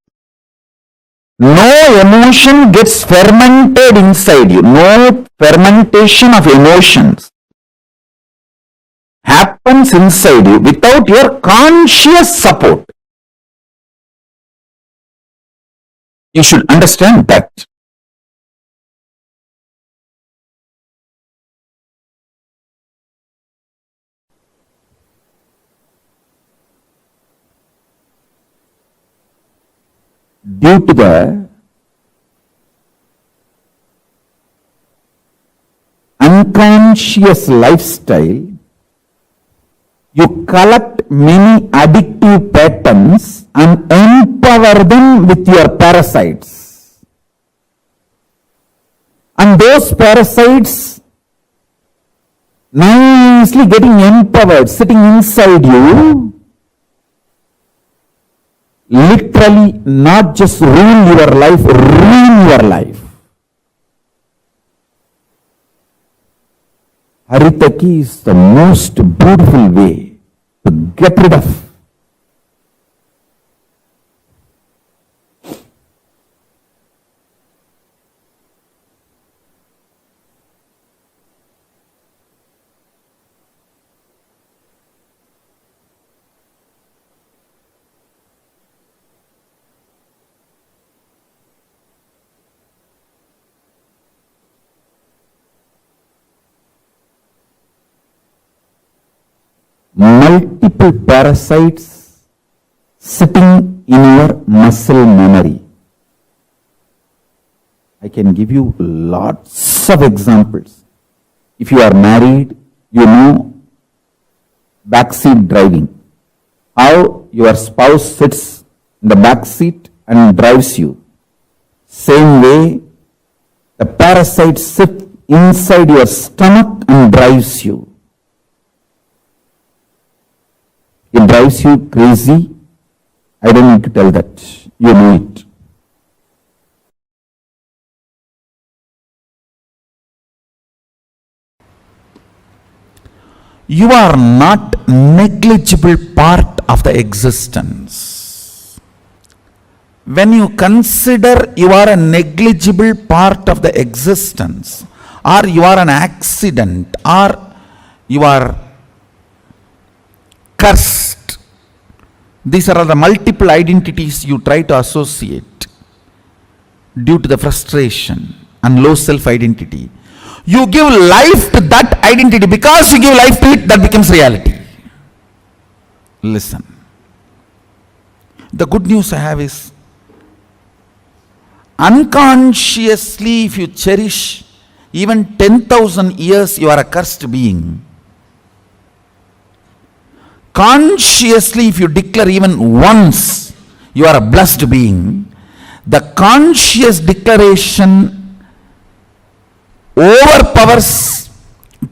no emotion gets fermented inside you. No fermentation of emotions happens inside you without your conscious support. You should understand that. Due to the unconscious lifestyle, you collect many addictive patterns and empower them with your parasites. And those parasites nicely getting empowered, sitting inside you, literally not just rule your life, ruin your life. Haritaki is the most beautiful way to get rid of multiple parasites sitting in your muscle memory. I can give you lots of examples. If you are married, you know backseat driving. How your spouse sits in the back seat and drives you. Same way, the parasites sit inside your stomach and drives you. It drives you crazy. I don't need to tell that. You know it. You are not negligible part of the existence. When you consider you are a negligible part of the existence, or you are an accident, or you are cursed, these are the multiple identities you try to associate due to the frustration and low self-identity. You give life to that identity. Because you give life to it, that becomes reality. Listen. The good news I have is, unconsciously, if you cherish even 10,000 years, you are a cursed being. Consciously, if you declare even once, you are a blessed being. The conscious declaration overpowers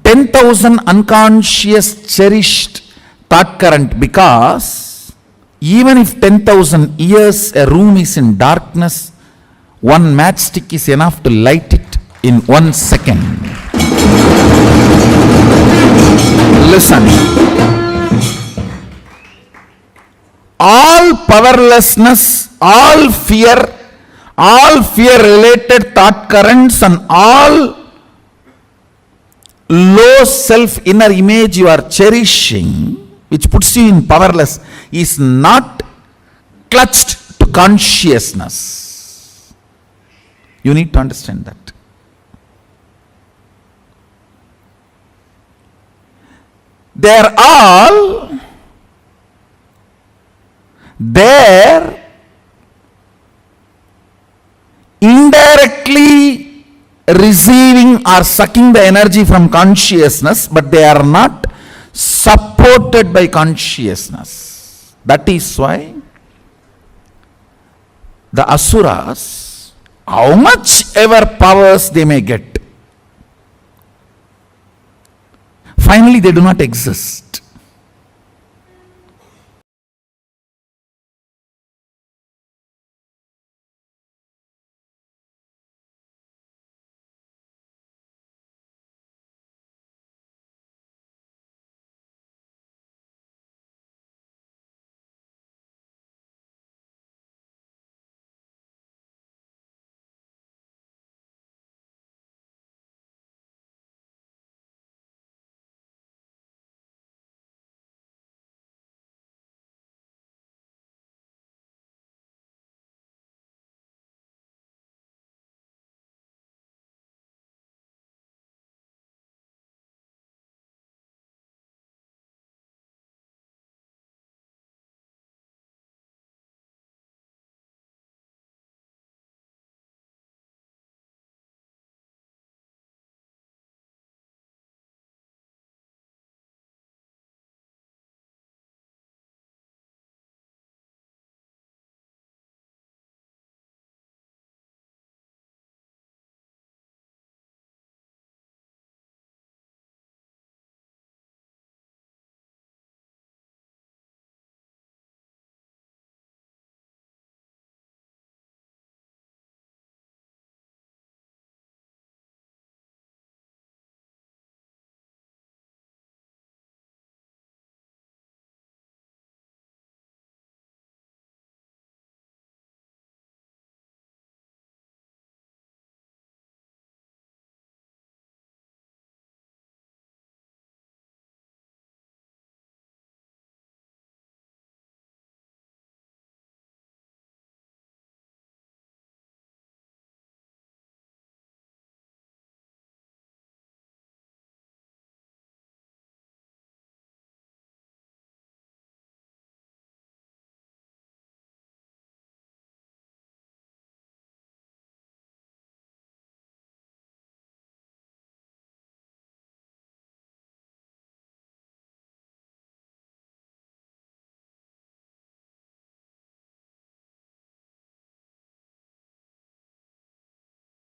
10,000 unconscious cherished thought current, because even if 10,000 years a room is in darkness, one matchstick is enough to light it in 1 second. Listen. All powerlessness, all fear related thought currents, and all low self inner image you are cherishing, which puts you in powerless, is not clutched to consciousness. You need to understand that. They are all there indirectly receiving or sucking the energy from consciousness, but they are not supported by consciousness. That is why the asuras, how much ever powers they may get, finally they do not exist.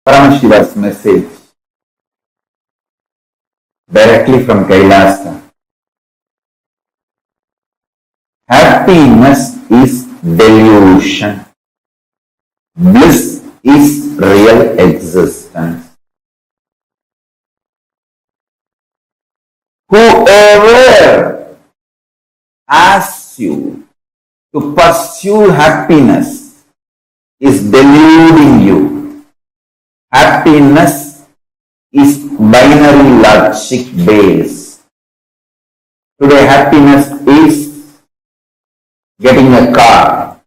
Paramashiva's message directly from Kailasa. Happiness is delusion. Bliss is real existence. Whoever asks you to pursue happiness is deluding you. Happiness is binary logic based. Today happiness is getting a car.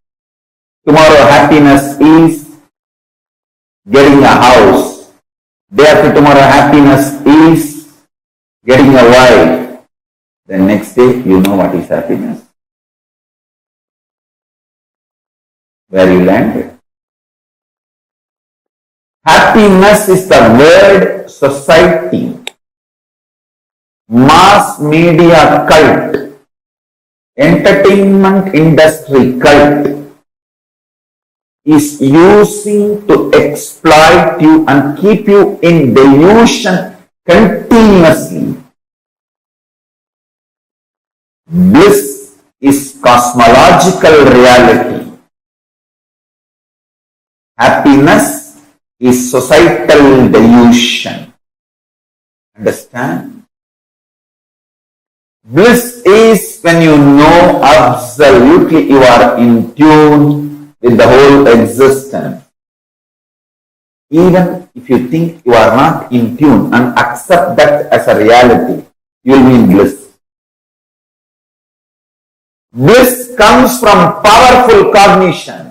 Tomorrow happiness is getting a house. Day after tomorrow happiness is getting a wife. The next day you know what is happiness. Where you landed. Happiness is the word society, mass media cult, entertainment industry cult is using to exploit you and keep you in delusion continuously. Bliss is cosmological reality. Happiness is societal delusion. Understand? Bliss is when you know absolutely you are in tune with the whole existence. Even if you think you are not in tune and accept that as a reality, you will be in bliss. Bliss comes from powerful cognitions.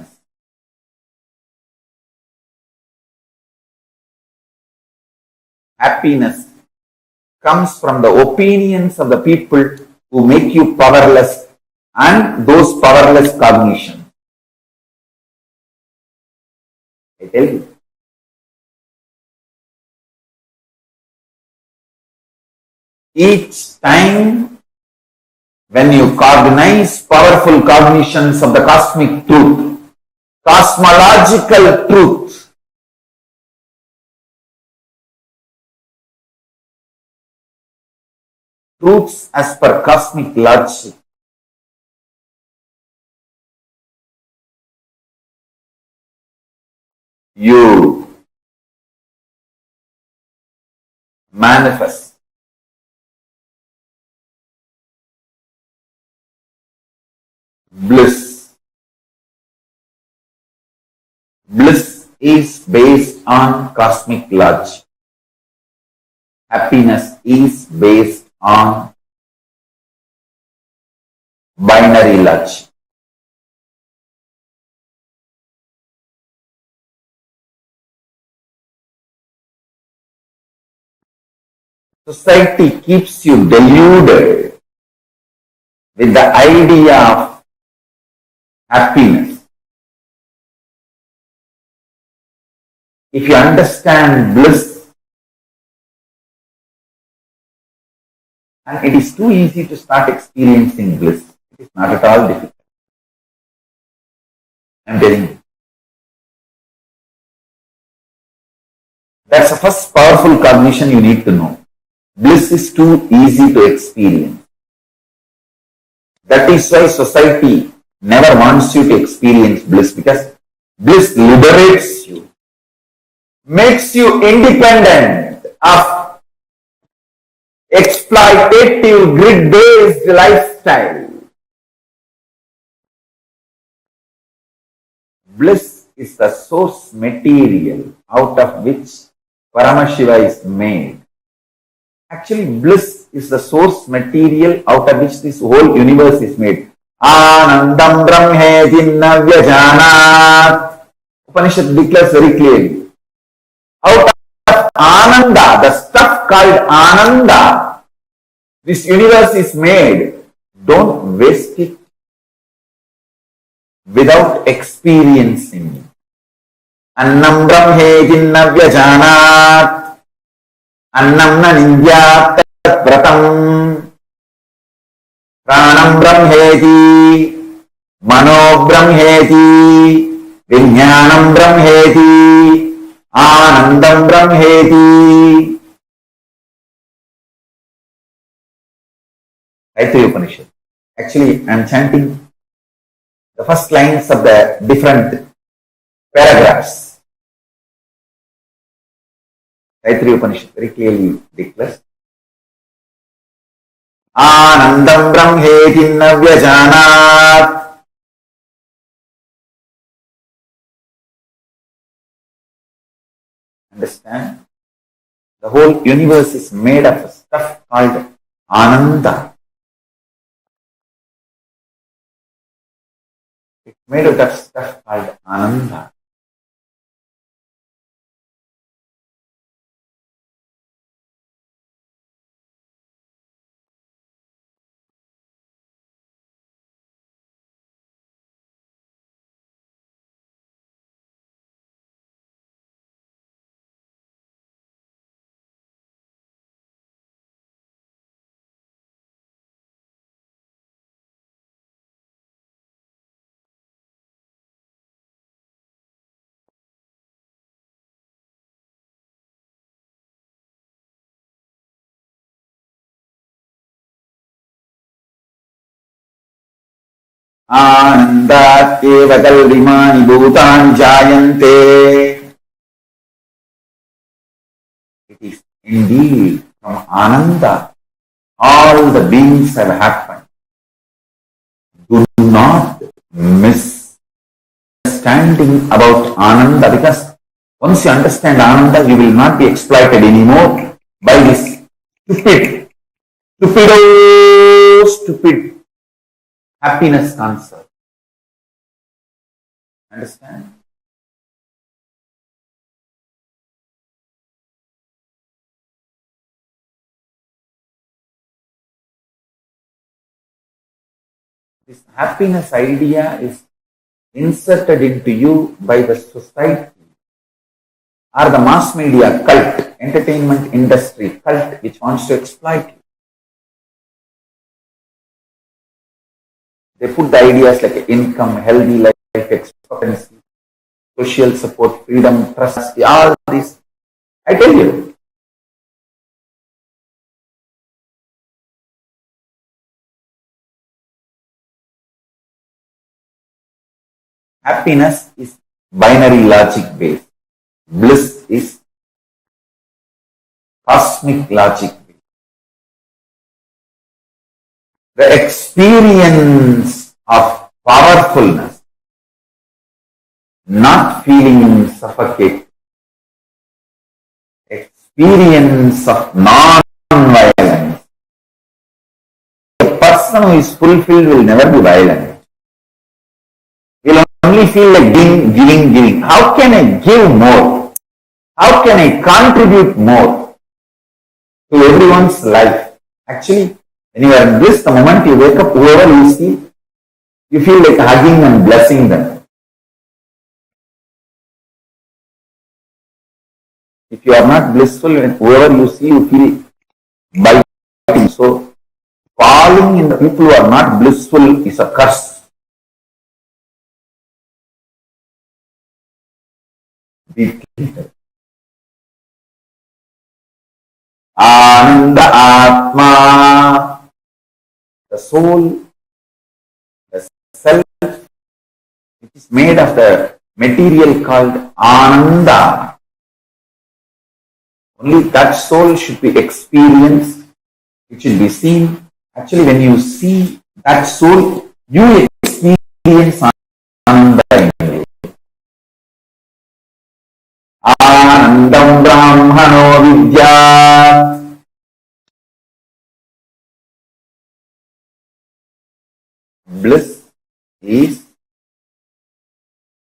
Happiness comes from the opinions of the people who make you powerless and those powerless cognitions. I tell you. Each time when you cognize powerful cognitions of the cosmic truth, cosmological truth, truths as per cosmic logic, you manifest bliss. Bliss is based on cosmic logic. Happiness is based on binary logic. Society keeps you deluded with the idea of happiness. If you understand bliss, and it is too easy to start experiencing bliss. It is not at all difficult. I am telling you. That's the first powerful cognition you need to know. Bliss is too easy to experience. That is why society never wants you to experience bliss, because bliss liberates you, makes you independent of exploitative grid-based lifestyle. Bliss is the source material out of which Paramashiva is made. Actually, bliss is the source material out of which this whole universe is made. Nandam brahmeti navyajanat. Upanishad declares very clearly. Out of Ananda, the stuff called Ananda, this universe is made. Don't waste it without experiencing it. Annam brahmeti navyajanat. Annam na nindyat vratam. Pranam brahmeti. Mano brahmeti. Vijnanam brahmeti. Anandam Brahmeti. Taittiriya Upanishad. Actually, I am chanting the first lines of the different paragraphs. Taittiriya Upanishad very clearly declares Anandam Brahmeti Navyajanat. Understand? The whole universe is made of stuff called Ananda. It's made out of stuff called Ananda. Anandat eva kalvimani bhutani jayante. It is indeed from Ananda all the beings have happened. Do not miss understanding about Ananda, because once you understand Ananda, you will not be exploited anymore by this stupid happiness concept. Understand? This happiness idea is inserted into you by the society or the mass media cult, entertainment industry cult, which wants to exploit you. They put the ideas like income, healthy life expectancy, social support, freedom, trust, all this. I tell you, happiness is binary logic based. Bliss is cosmic logic based. The experience of powerfulness, not feeling suffocated, experience of non-violence. A person who is fulfilled will never be violent. He will only feel like giving. How can I give more? How can I contribute more to everyone's life? Actually, when you are in bliss, the moment you wake up, whoever you see, you feel like hugging and blessing them. If you are not blissful, whoever you see, you feel biting. So, falling in the people who are not blissful is a curse. Be clear. Ananda Atma, the soul, the self, which is made of the material called Ananda. Only that soul should be experienced, it should be seen. Actually, when you see that soul, you experience Ananda in you. Anandam Brahmano Vidya. Bliss is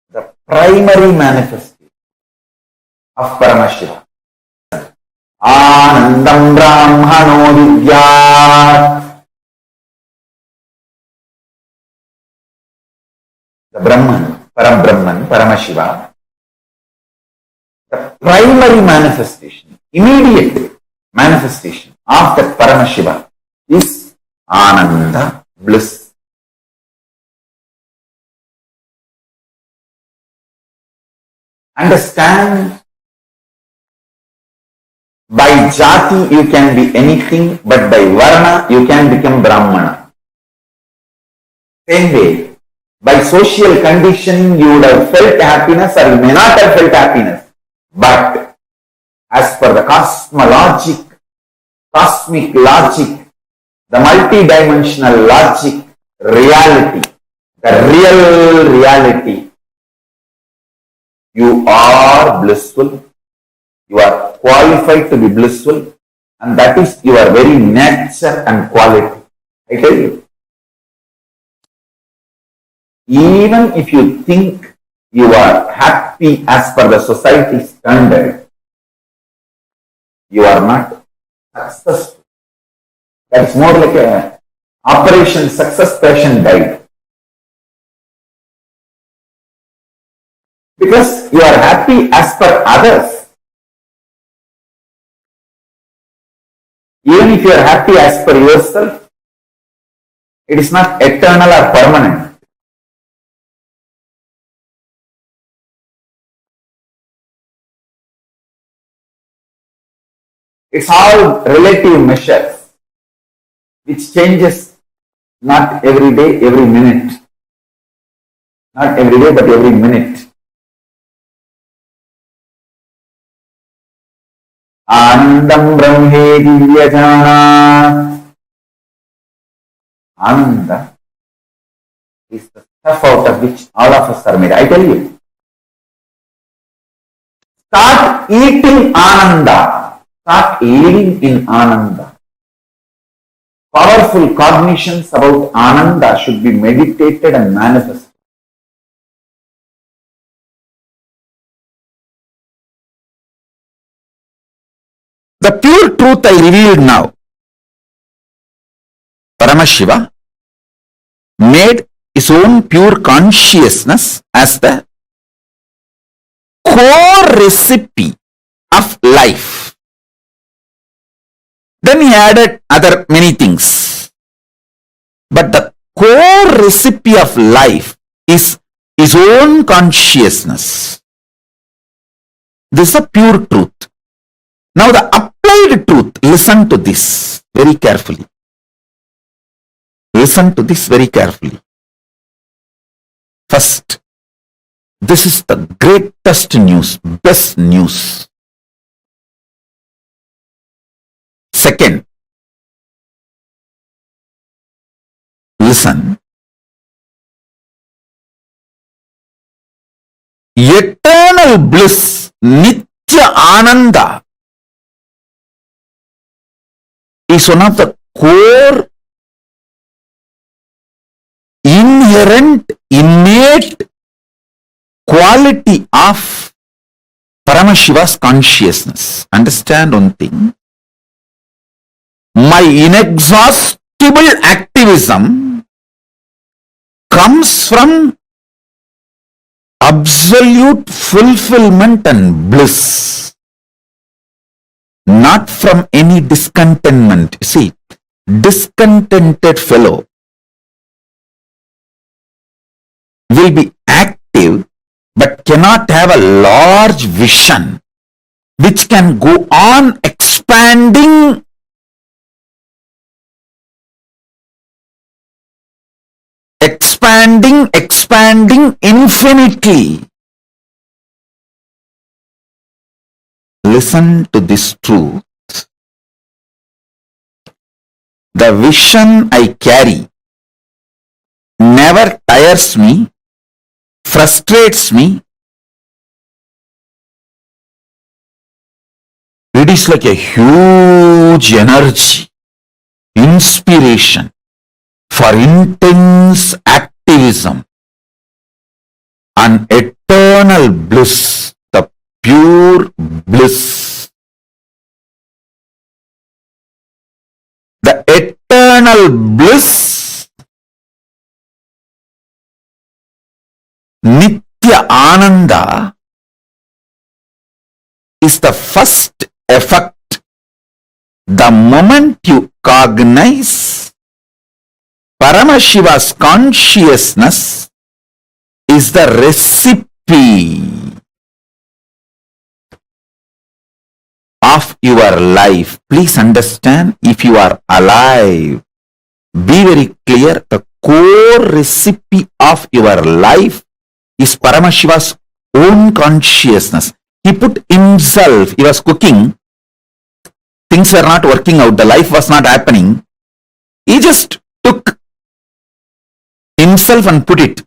the primary manifestation of Paramashivam. Anandam Brahmano Vidya. The Brahman, Parabrahman, Paramashiva, the primary manifestation, immediate manifestation of that Paramashiva is Ananda, bliss. Understand By jati you can be anything, but by varna you can become Brahmana. Same way, by social conditioning you would have felt happiness or you may not have felt happiness. But as per the cosmic logic, the multidimensional logic, reality, the real reality, you are blissful. You are qualified to be blissful, and that is your very nature and quality. I tell you, even if you think you are happy as per the society standard, you are not successful. That's more like a operation success patient died. Because you are happy as per others. Even if you are happy as per yourself, it is not eternal or permanent. It's all relative measures, which changes not every day, every minute. Not every day, but every minute. Nandam Brahme Divyajana. Ananda is the stuff out of which all of us are made. I tell you. Start eating Ananda. Start living in Ananda. Powerful cognitions about Ananda should be meditated and manifested. The pure truth I revealed now. Paramashiva made his own pure consciousness as the core recipe of life. Then he added other many things. But the core recipe of life is his own consciousness. This is a pure truth. Now the applied truth, listen to this very carefully. Listen to this very carefully. First, this is the greatest news, best news. Second, listen. Eternal bliss, Nithya Ananda, is one of the core, inherent, innate quality of Paramashiva's consciousness. Understand one thing. My inexhaustible activism comes from absolute fulfillment and bliss, not from any discontentment. See, discontented fellow will be active but cannot have a large vision which can go on expanding infinitely. Listen to this truth. The vision I carry never tires me, frustrates me. It is like a huge energy, inspiration for intense activism and eternal bliss, the pure bliss. The eternal bliss, Nithya Ananda, is the first effect. The moment you cognize Paramashiva's consciousness is the recipe of your life. Please understand, if you are alive, be very clear, the core recipe of your life is Paramashiva's own consciousness. He put himself, he was cooking, things were not working out, the life was not happening. He just took himself and put it.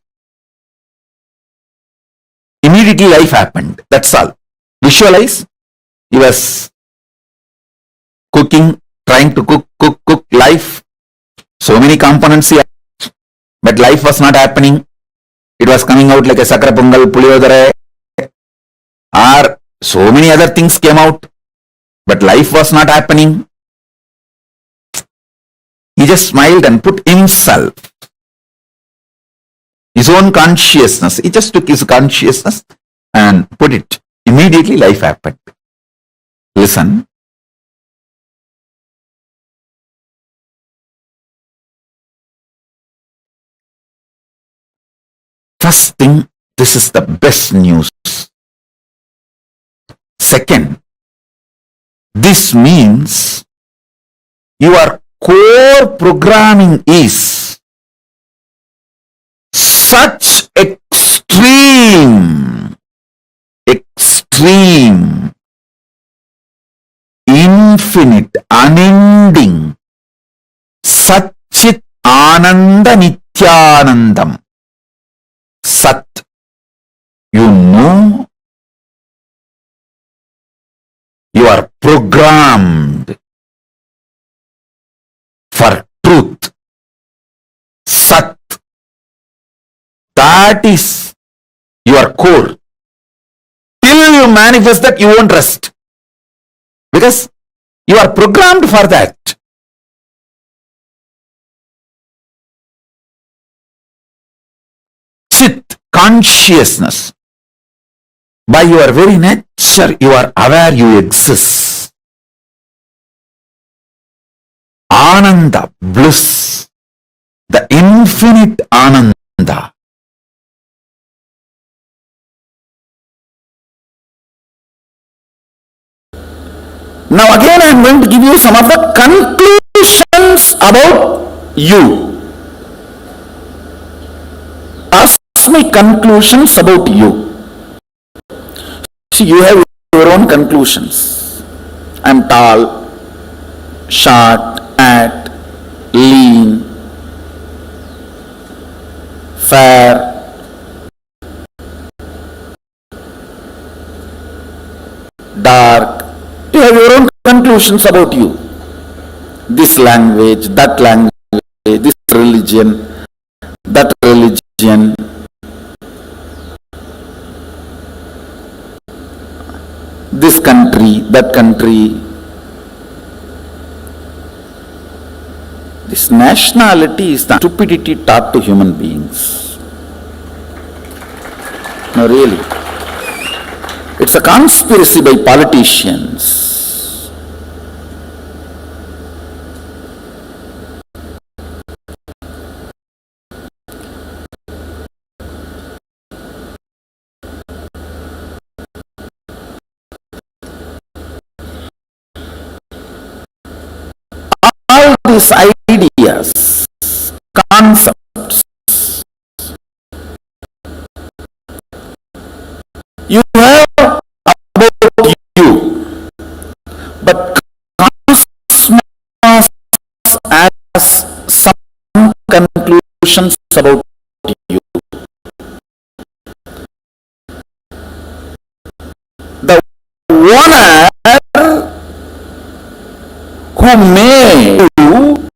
Immediately life happened. That's all. Visualize. He was cooking, trying to cook life. So many components here, but life was not happening. It was coming out like a sakra pongal, puliyodare, or so many other things came out, but life was not happening. He just smiled and put himself, his own consciousness. He just took his consciousness and put it. Immediately life happened. Listen. First thing, this is the best news. Second, this means your core programming is such extreme, infinite, unending, Satchit Ananda Nithyanandam. Sat, you know, you are programmed for truth. Sat, that is your core. Till you manifest that, you won't rest, because you are programmed for that. Chit, consciousness. By your very nature, you are aware you exist. Ananda, bliss, the infinite Ananda. Now again I am going to give you some of the conclusions about you. Ask me conclusions about you. See, you have your own conclusions. I am tall, short, fat, lean, fair, dark. You have your own conclusions about you. This language, that language, this religion, that religion. This country, that country. This nationality is the stupidity taught to human beings. No, really. It's a conspiracy by politicians. All these ideas, concepts, you have about you, but cosmos has some conclusions about you. The owner who made you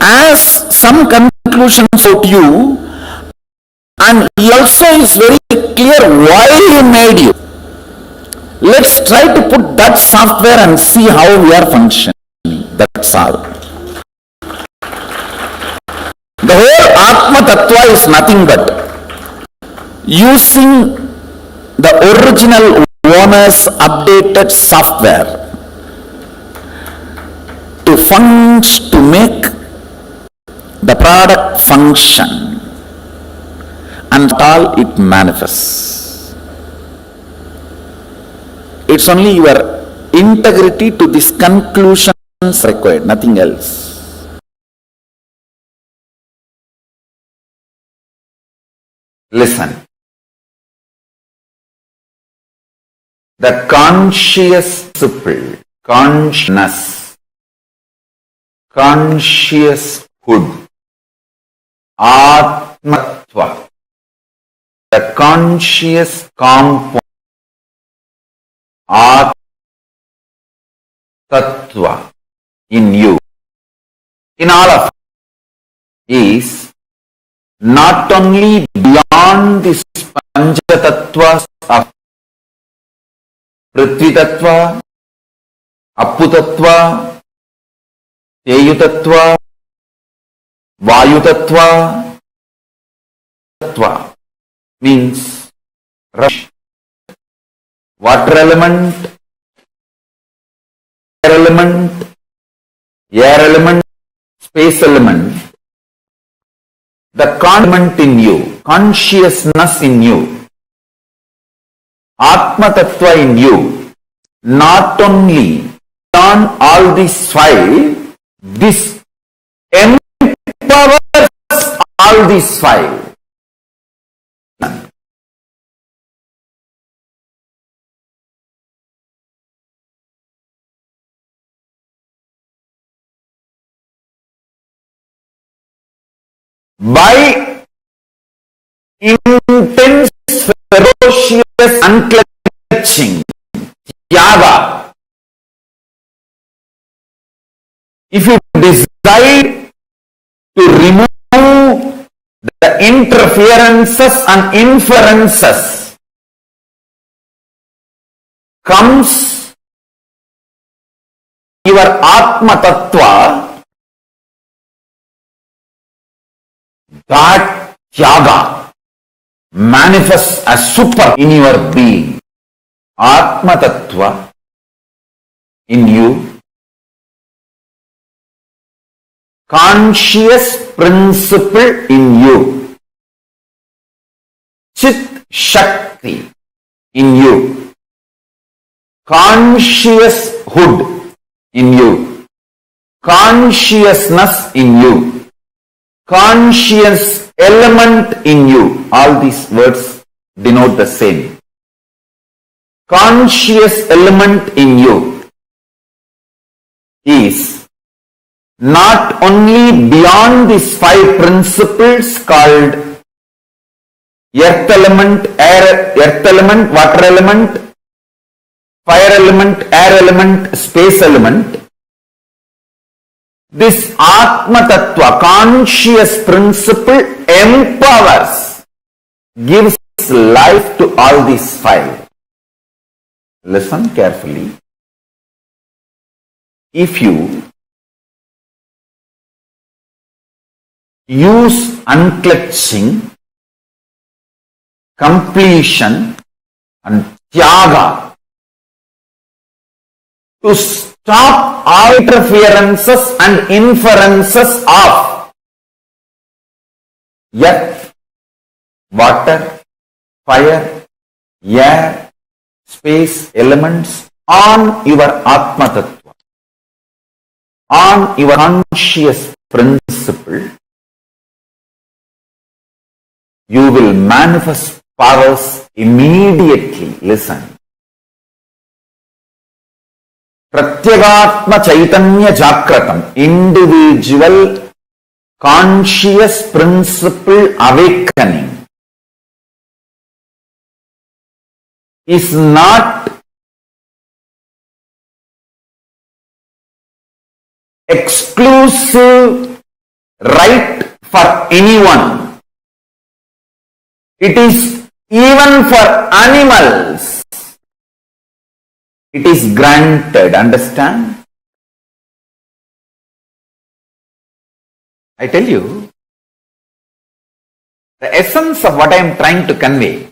has some conclusions about you, and he also is very clear why he made you. Let's try to put that software and see how we are functioning. That's all. The whole Atma Tattva is nothing but using the original owner's updated software to make the product function, and all it manifests. It's only your integrity to this conclusion required, nothing else. Listen. The conscious principle, consciousness, conscioushood, Atmatva, the conscious compound, Tattva in you, in all of us, is not only beyond the Pancha Tattvas of Prithvi Tattva, Apu Tattva, Teyu Tattva, Vayu Tattva, Tattva means water element, air element, space element, the element in you, consciousness in you, Atma Tattva in you, not only on all these five, this empowers all these five. By intense, ferocious, unclutching, Yaga, if you decide to remove the interferences and inferences, comes your Atma Tattva, that Yaga manifests as super in your being. Atma Tattva in you, conscious principle in you, Chit Shakti in you, conscious hood in you, consciousness in you, conscious element in you. All these words denote the same. Conscious element in you is not only beyond these five principles called earth element, earth element, water element, fire element, air element, space element. This Atma Tattva, conscious principle, empowers, gives life to all these five. Listen carefully. If you use unclutching, completion and Tyaga to stop all interferences and inferences of earth, water, fire, air, space elements on your Atma Tattva, on your conscious principle, you will manifest powers immediately. Listen. Pratyagatma Chaitanya Jakratam, individual conscious principle awakening, is not exclusive right for anyone. It is even for animals. It is granted. Understand? I tell you, the essence of what I am trying to convey.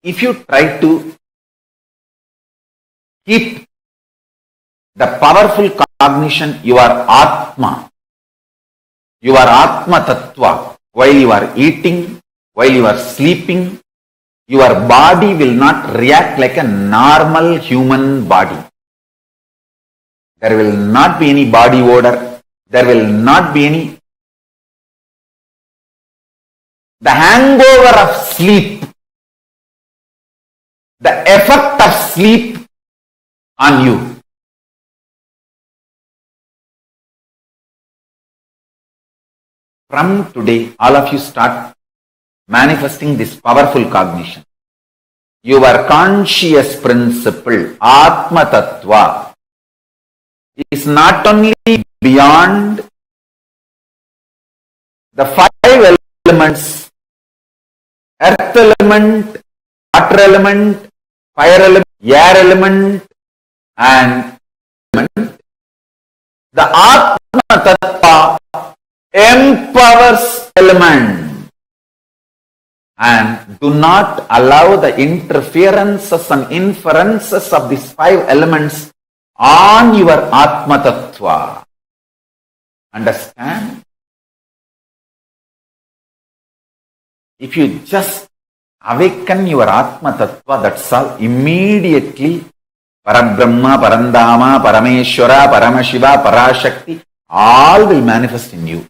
If you try to keep the powerful cognition, you are Atma. You are Atma Tattva. While you are eating, while you are sleeping, your body will not react like a normal human body. There will not be any body odor. There will not be any. The hangover of sleep, the effect of sleep on you. From today, all of you start manifesting this powerful cognition. Your conscious principle, Atma Tattva, is not only beyond the five elements, earth element, water element, fire element, air element, and element. The Atma Tattva empowers element and do not allow the interferences and inferences of these five elements on your Atma Tattva. Understand? If you just awaken your Atma Tattva, that's all. Immediately, Parabrahma, Parandama, Parameshwara, Paramashiva, Parashakti, all will manifest in you.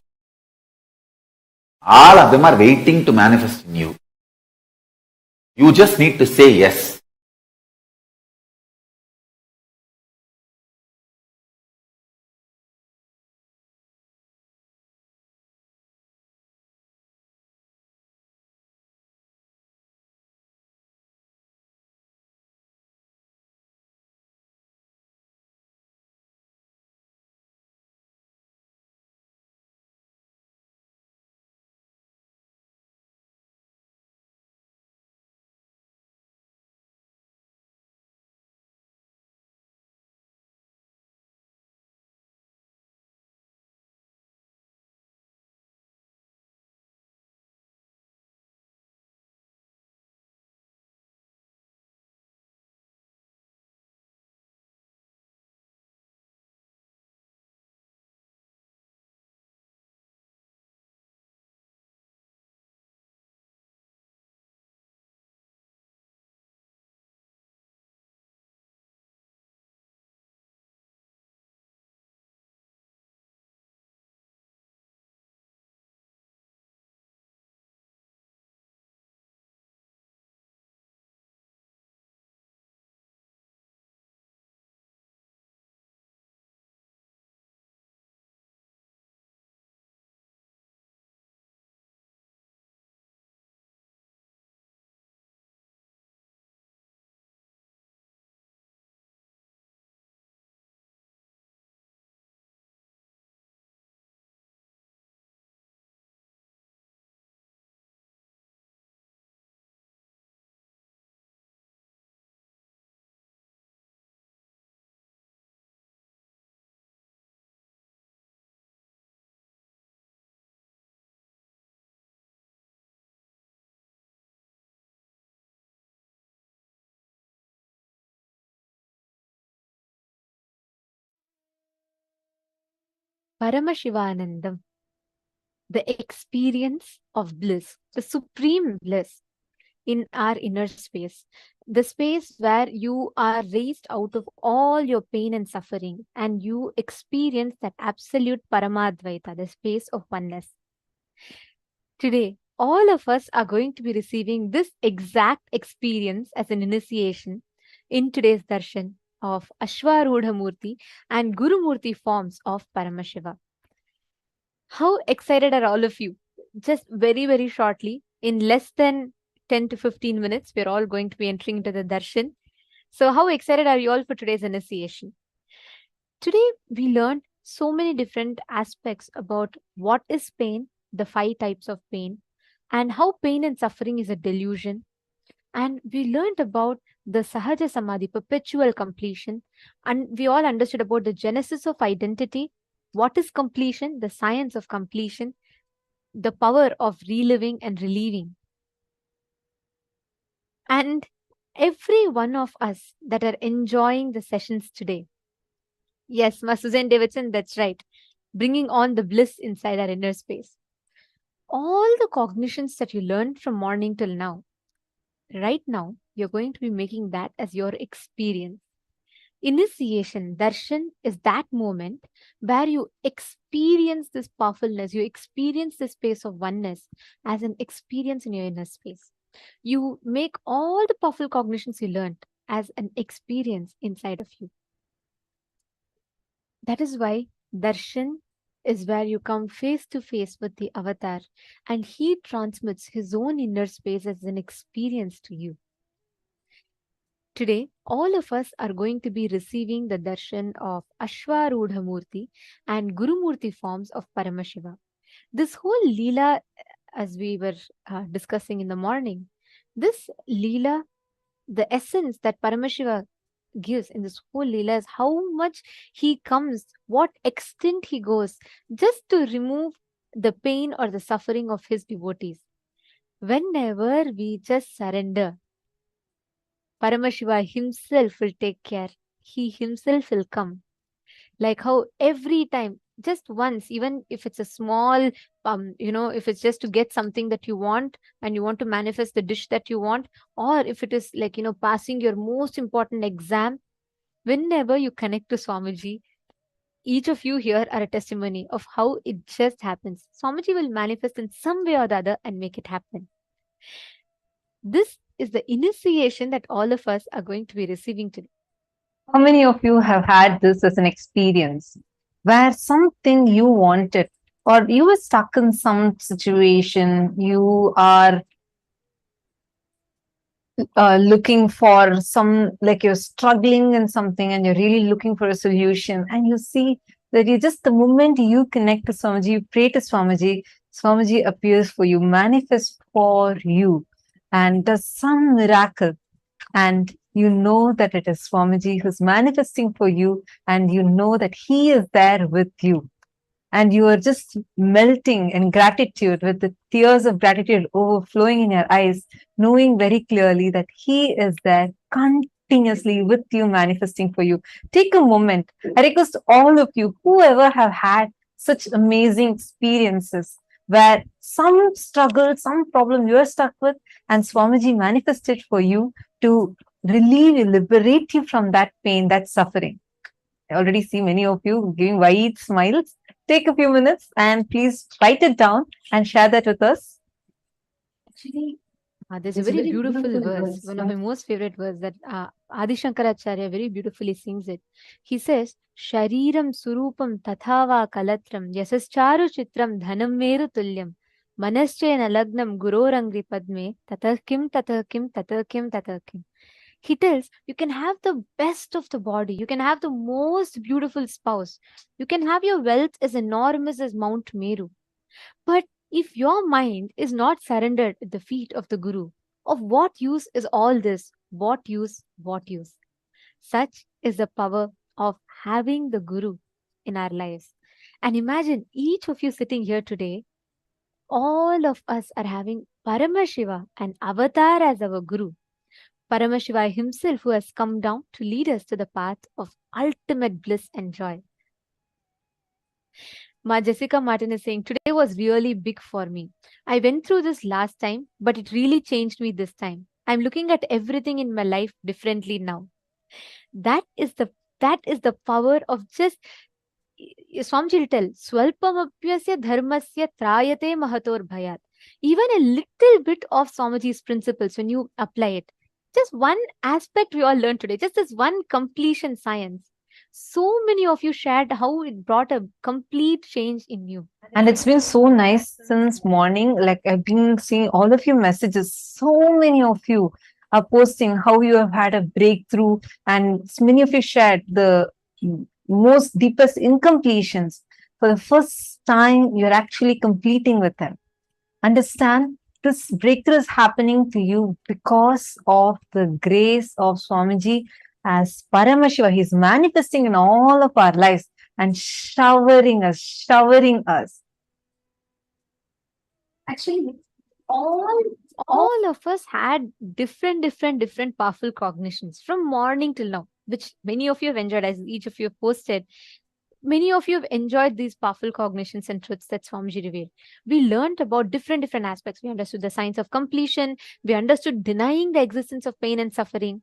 All of them are waiting to manifest in you. You just need to say yes. Paramashivanandam, the experience of bliss, the supreme bliss in our inner space, the space where you are raised out of all your pain and suffering and you experience that absolute Paramadvaita, the space of oneness. Today, all of us are going to be receiving this exact experience as an initiation in today's darshan of Ashwarudha Murti and Guru Murti forms of Paramashiva. How excited are all of you? Just very, very shortly, in less than 10 to 15 minutes, we're all going to be entering into the darshan. So how excited are you all for today's initiation? Today, we learned so many different aspects about what is pain, the 5 types of pain, and how pain and suffering is a delusion. And we learned about the Sahaja Samādhi, perpetual completion. And we all understood about the genesis of identity. What is completion? The science of completion, the power of reliving and relieving. And every one of us that are enjoying the sessions today, Yes, Ma Suzanne Davidson, that's right. Bringing on the bliss inside our inner space. All the cognitions that you learned from morning till now, right now, you're going to be making that as your experience. Initiation, darshan, is that moment where you experience this powerfulness, you experience this space of oneness as an experience in your inner space. You make all the powerful cognitions you learned as an experience inside of you. That is why darshan is where you come face to face with the avatar and he transmits his own inner space as an experience to you. Today, all of us are going to be receiving the darshan of Ashwarudha Murti and Guru Murti forms of Paramashiva. This whole Leela, as we were discussing in the morning, this Leela, the essence that Paramashiva gives in this whole Leela is how much he comes, what extent he goes, just to remove the pain or the suffering of his devotees. Whenever we just surrender, Paramashiva himself will take care. He himself will come. Like how every time, just once, even if it's a small, if it's just to get something that you want and you want to manifest the dish that you want, or if it is like, passing your most important exam, whenever you connect to Swamiji, each of you here are a testimony of how it just happens. Swamiji will manifest in some way or the other and make it happen. This is the initiation that all of us are going to be receiving today. How many of you have had this as an experience where something you wanted, or you were stuck in some situation, you are looking for some, like you're struggling in something and you're really looking for a solution, and you see that you just, the moment you connect to Swamiji, you pray to Swamiji, Swamiji appears for you, manifests for you, and does some miracle. And you know that it is Swamiji who's manifesting for you, and you know that he is there with you. And you are just melting in gratitude, with the tears of gratitude overflowing in your eyes, knowing very clearly that he is there continuously with you, manifesting for you. Take a moment. I request all of you, whoever have had such amazing experiences where some struggle, some problem you're stuck with, and Swamiji manifested for you to relieve you, liberate you from that pain, that suffering. I already see many of you giving wide smiles. Take a few minutes and please write it down and share that with us. Actually, there's a very beautiful verse, one of my most favorite verse, that Adi Shankaracharya very beautifully sings it. He says, Shariram surupam tathava kalatram yasascharu chitram dhanam meru tulyam manaschena lagnam gurorangri padme tatakim tatakim tatakim tatakim. He tells you can have the best of the body, you can have the most beautiful spouse, you can have your wealth as enormous as Mount Meru. But if your mind is not surrendered at the feet of the Guru, of what use is all this? What use? What use? Such is the power of having the Guru in our lives. And imagine each of you sitting here today, all of us are having Paramashiva, an avatar, as our Guru. Paramashiva himself, who has come down to lead us to the path of ultimate bliss and joy. Ma Jessica Martin is saying, today was really big for me. I went through this last time, but it really changed me this time. I'm looking at everything in my life differently now. That is the power of just, Swamiji will tell, Swalpamapyasya dharmasya trayate mahator bhayat. Even a little bit of Swamiji's principles, when you apply it, just one aspect we all learned today, just this one completion science. So many of you shared how it brought a complete change in you. And it's been so nice since morning. Like, I've been seeing all of your messages. So many of you are posting how you have had a breakthrough, and many of you shared the most deepest incompletions. For the first time, you're actually completing with them. Understand, this breakthrough is happening to you because of the grace of Swamiji as Paramashiva. He's manifesting in all of our lives and showering us. Actually, all all of us had different powerful cognitions from morning till now, which many of you have enjoyed, as each of you have posted. Many of you have enjoyed these powerful cognitions and truths that Swamiji revealed. We learned about different aspects. We understood the science of completion. We understood denying the existence of pain and suffering.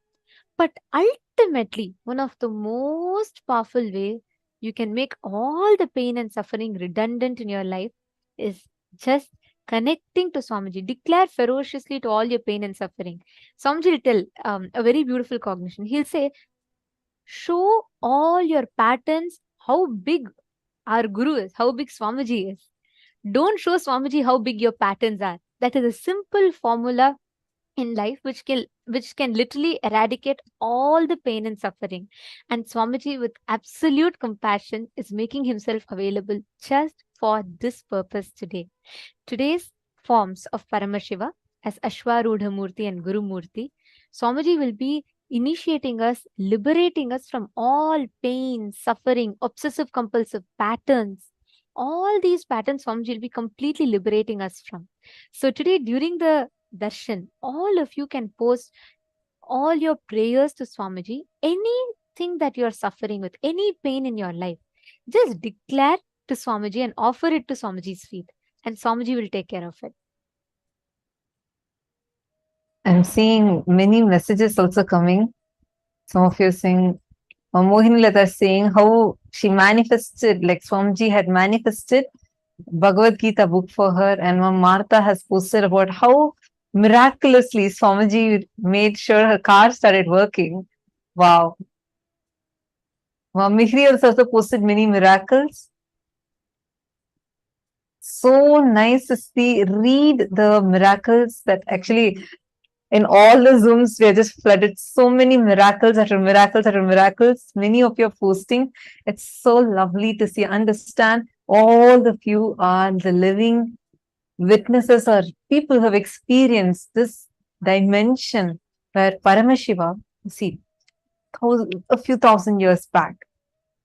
But ultimately, one of the most powerful ways you can make all the pain and suffering redundant in your life is just connecting to Swamiji. Declare ferociously to all your pain and suffering. Swamiji will tell a very beautiful cognition. He'll say, show all your patterns how big our Guru is, how big Swamiji is. Don't show Swamiji how big your patterns are. That is a simple formula in life which can literally eradicate all the pain and suffering. And Swamiji, with absolute compassion, is making himself available just for this purpose today. Today's forms of Paramashiva as Ashwarudha Murti and Guru Murti, Swamiji will be initiating us, liberating us from all pain, suffering, obsessive compulsive patterns. All these patterns Swamiji will be completely liberating us from. So today, during the darshan, all of you can post all your prayers to Swamiji. Anything that you're suffering with, any pain in your life, just declare to Swamiji and offer it to Swamiji's feet. And Swamiji will take care of it. I'm seeing many messages also coming. Some of you are saying, Mohini Lata saying how she manifested, like Swamiji had manifested Bhagavad Gita book for her, and Mom Martha has posted about how miraculously Swamiji made sure her car started working. Wow. Mom Mihri also posted many miracles. So nice to see, read the miracles that actually in all the Zooms, we are just flooded. So many miracles after miracles after miracles. Many of you are posting. It's so lovely to see, understand. All of you are the living witnesses or people who have experienced this dimension where Paramashiva, see, a few thousand years back,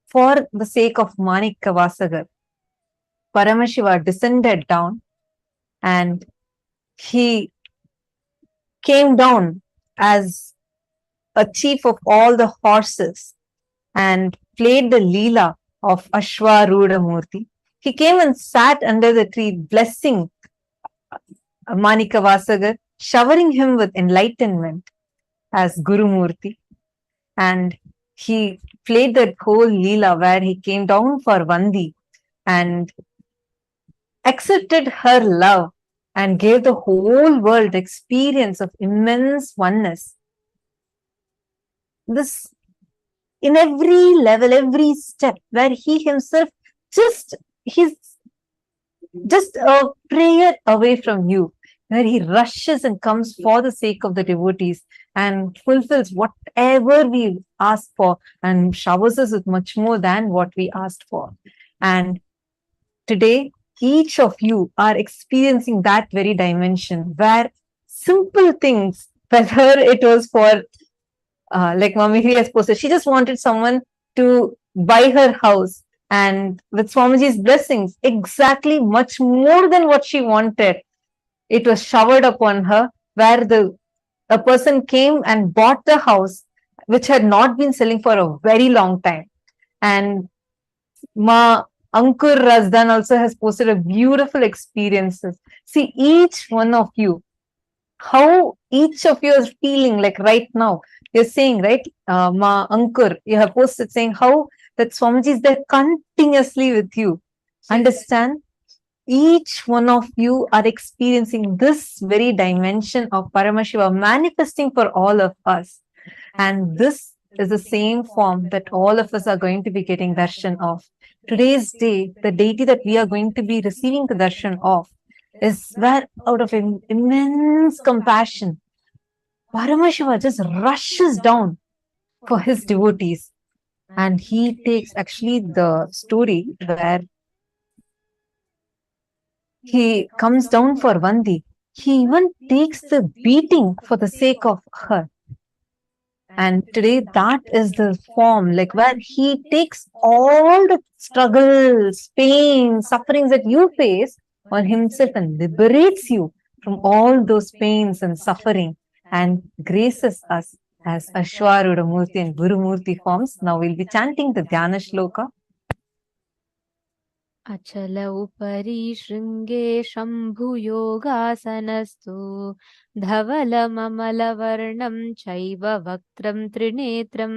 for the sake of Manikka Vasagar, Paramashiva descended down and he came down as a chief of all the horses and played the Leela of Ashwarudha Murti. He came and sat under the tree, blessing Manika Vasagar, showering him with enlightenment as Guru Murti. And he played that whole Leela where he came down for Vandi and accepted her love and gave the whole world the experience of immense oneness. This, in every level, every step, where he himself he's just a prayer away from you, where he rushes and comes for the sake of the devotees and fulfills whatever we ask for and showers us with much more than what we asked for. And today, each of you are experiencing that very dimension where simple things, whether it was for, like Mami has posted, she just wanted someone to buy her house, and with Swamiji's blessings, exactly much more than what she wanted, it was showered upon her, where a person came and bought the house, which had not been selling for a very long time. And Ma Ankur Razdan also has posted a beautiful experiences. See, each one of you, how each of you is feeling like right now. You're saying, right, Ma Ankur, you have posted saying how that Swamiji is there continuously with you. Understand? Each one of you are experiencing this very dimension of Paramashiva manifesting for all of us. And this is the same form that all of us are going to be getting darshan of. Today's day, the deity that we are going to be receiving the darshan of is where out of immense compassion, Paramashiva just rushes down for his devotees. And he takes actually the story where he comes down for Vandi. He even takes the beating for the sake of her. And today that is the form, like where he takes all the struggles, pain, sufferings that you face on himself and liberates you from all those pains and suffering and graces us as Ashwaruda Murti and Guru Murti forms. Now we'll be chanting the Dhyana Shloka. अचल उपरि शृङ्गे शम्भुयोगासनस्तु धवलममलवर्णं चैव वक्त्रं त्रिनेत्रं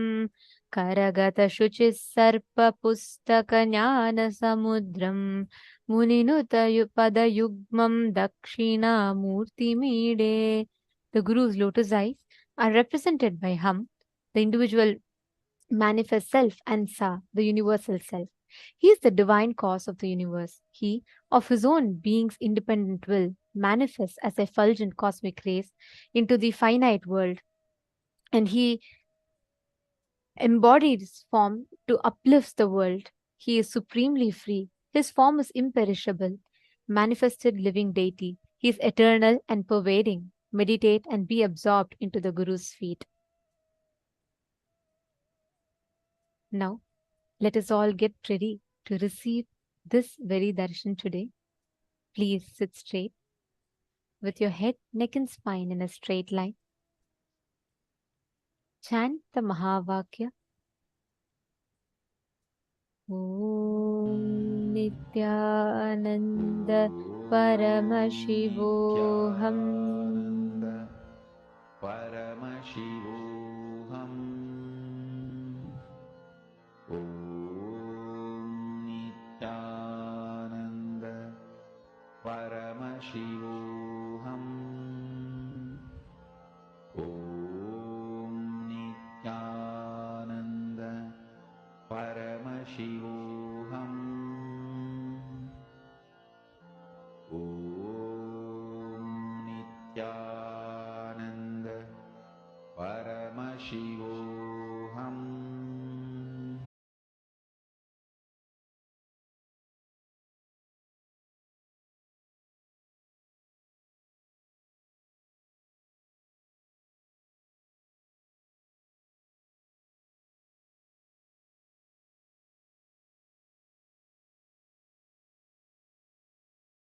करगतशुचिः सर्पपुस्तकज्ञानसमुद्रं मुनिनुतपदयुग्मं दक्षिणामूर्तिमीडे. The Guru's lotus eyes are represented by Hum, the individual manifest self, and Sa, the universal self. He is the divine cause of the universe. He, of his own being's independent will, manifests as effulgent cosmic rays into the finite world, and he embodies form to uplift the world. He is supremely free. His form is imperishable, manifested living deity. He is eternal and pervading. Meditate and be absorbed into the Guru's feet. Now, let us all get ready to receive this very darshan today. Please sit straight with your head, neck and spine in a straight line. Chant the Mahavakya. Om Nithyananda Paramashivoham. Paramashivoham. Om Nithyananda Paramashivoham. Om Nithyananda Paramashivoham. Om Nithyananda Paramashivoham.